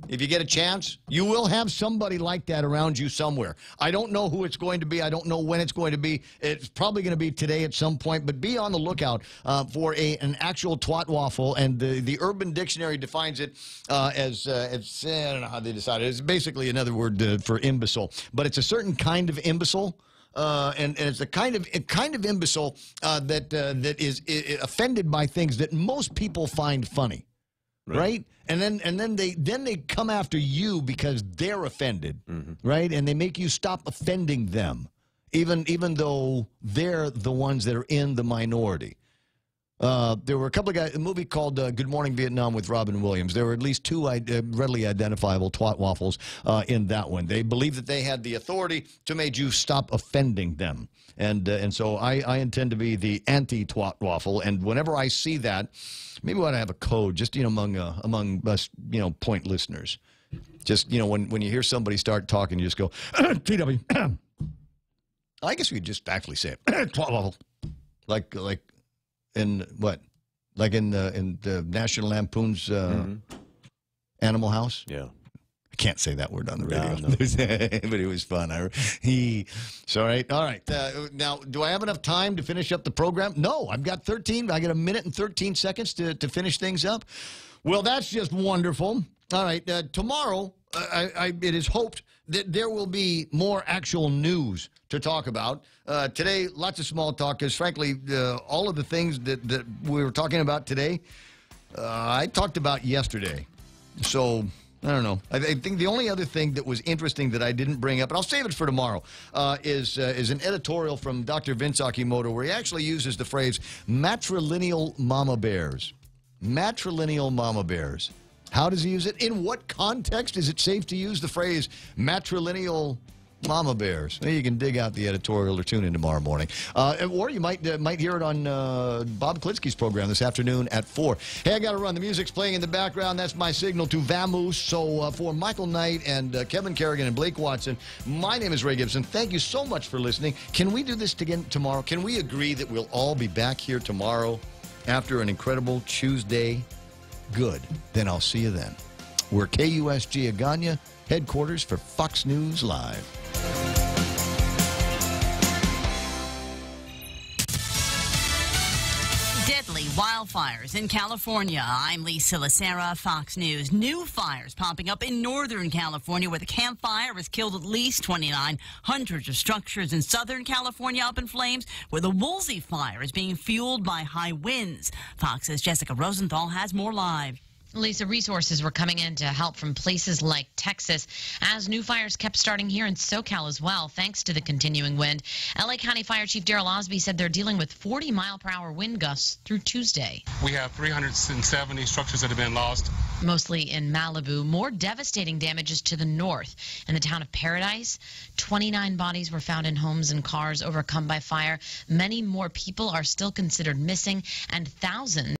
Speaker 9: If you get a chance, you will have somebody like that around you somewhere. I don't know who it's going to be. I don't know when it's going to be. It's probably going to be today at some point, but be on the lookout for an actual twat waffle. And the Urban Dictionary defines it as I don't know how they decided. It's basically another word for imbecile, but it's a certain kind of imbecile. And it's a kind of imbecile that is offended by things that most people find funny. Right? And then they come after you because they're offended, right? And they make you stop offending them. even though they're the ones that are in the minority. There were a couple of guys, a movie called Good Morning Vietnam with Robin Williams. There were at least two readily identifiable twat waffles in that one. They believed that they had the authority to make you stop offending them. And so I intend to be the anti-twat waffle. And whenever I see that, maybe we ought to have a code just, among us, point listeners. Just, when you hear somebody start talking, you just go, TW. I guess we could just actually say it. Twat waffle. Like in what? Like in the National Lampoon's Animal House?
Speaker 10: Yeah.
Speaker 9: I can't say that word on the radio.
Speaker 10: No.
Speaker 9: But it was fun. All right. Now, do I have enough time to finish up the program? No, I've got 13. I got a minute and 13 seconds to finish things up. Well, that's just wonderful. All right. Tomorrow, it is hoped that there will be more actual news to talk about. Today, lots of small talk, because frankly, all of the things that we were talking about today, I talked about yesterday. So, I don't know. I think the only other thing that was interesting that I didn't bring up, and I'll save it for tomorrow, is an editorial from Dr. Vince Akimoto where he actually uses the phrase matrilineal mama bears. Matrilineal mama bears. How does he use it? In what context is it safe to use the phrase matrilineal mama bears? Well, you can dig out the editorial or tune in tomorrow morning. Or you might hear it on Bob Klitsky's program this afternoon at 4. Hey, I got to run. The music's playing in the background. That's my signal to Vamoose. So for Michael Knight and Kevin Kerrigan and Blake Watson, my name is Ray Gibson. Thank you so much for listening. Can we do this again tomorrow? Can we agree that we'll all be back here tomorrow after an incredible Tuesday? Good. Then I'll see you then. We're KUSG Agana, headquarters for Fox News Live.
Speaker 18: Deadly wildfires in California. I'm Lisa Lacera, Fox News. New fires popping up in Northern California, where the Camp Fire has killed at least 29. Hundreds of structures in Southern California up in flames, where the Woolsey Fire is being fueled by high winds. Fox's Jessica Rosenthal has more live.
Speaker 13: Lisa, resources were coming in to help from places like Texas as new fires kept starting here in SoCal as well, thanks to the continuing wind. LA County Fire Chief Darrell Osby said they're dealing with 40-mile-per-hour wind gusts through Tuesday.
Speaker 14: We have 370 structures that have been lost.
Speaker 13: Mostly in Malibu. More devastating damages to the north. In the town of Paradise, 29 bodies were found in homes and cars overcome by fire. Many more people are still considered missing, and thousands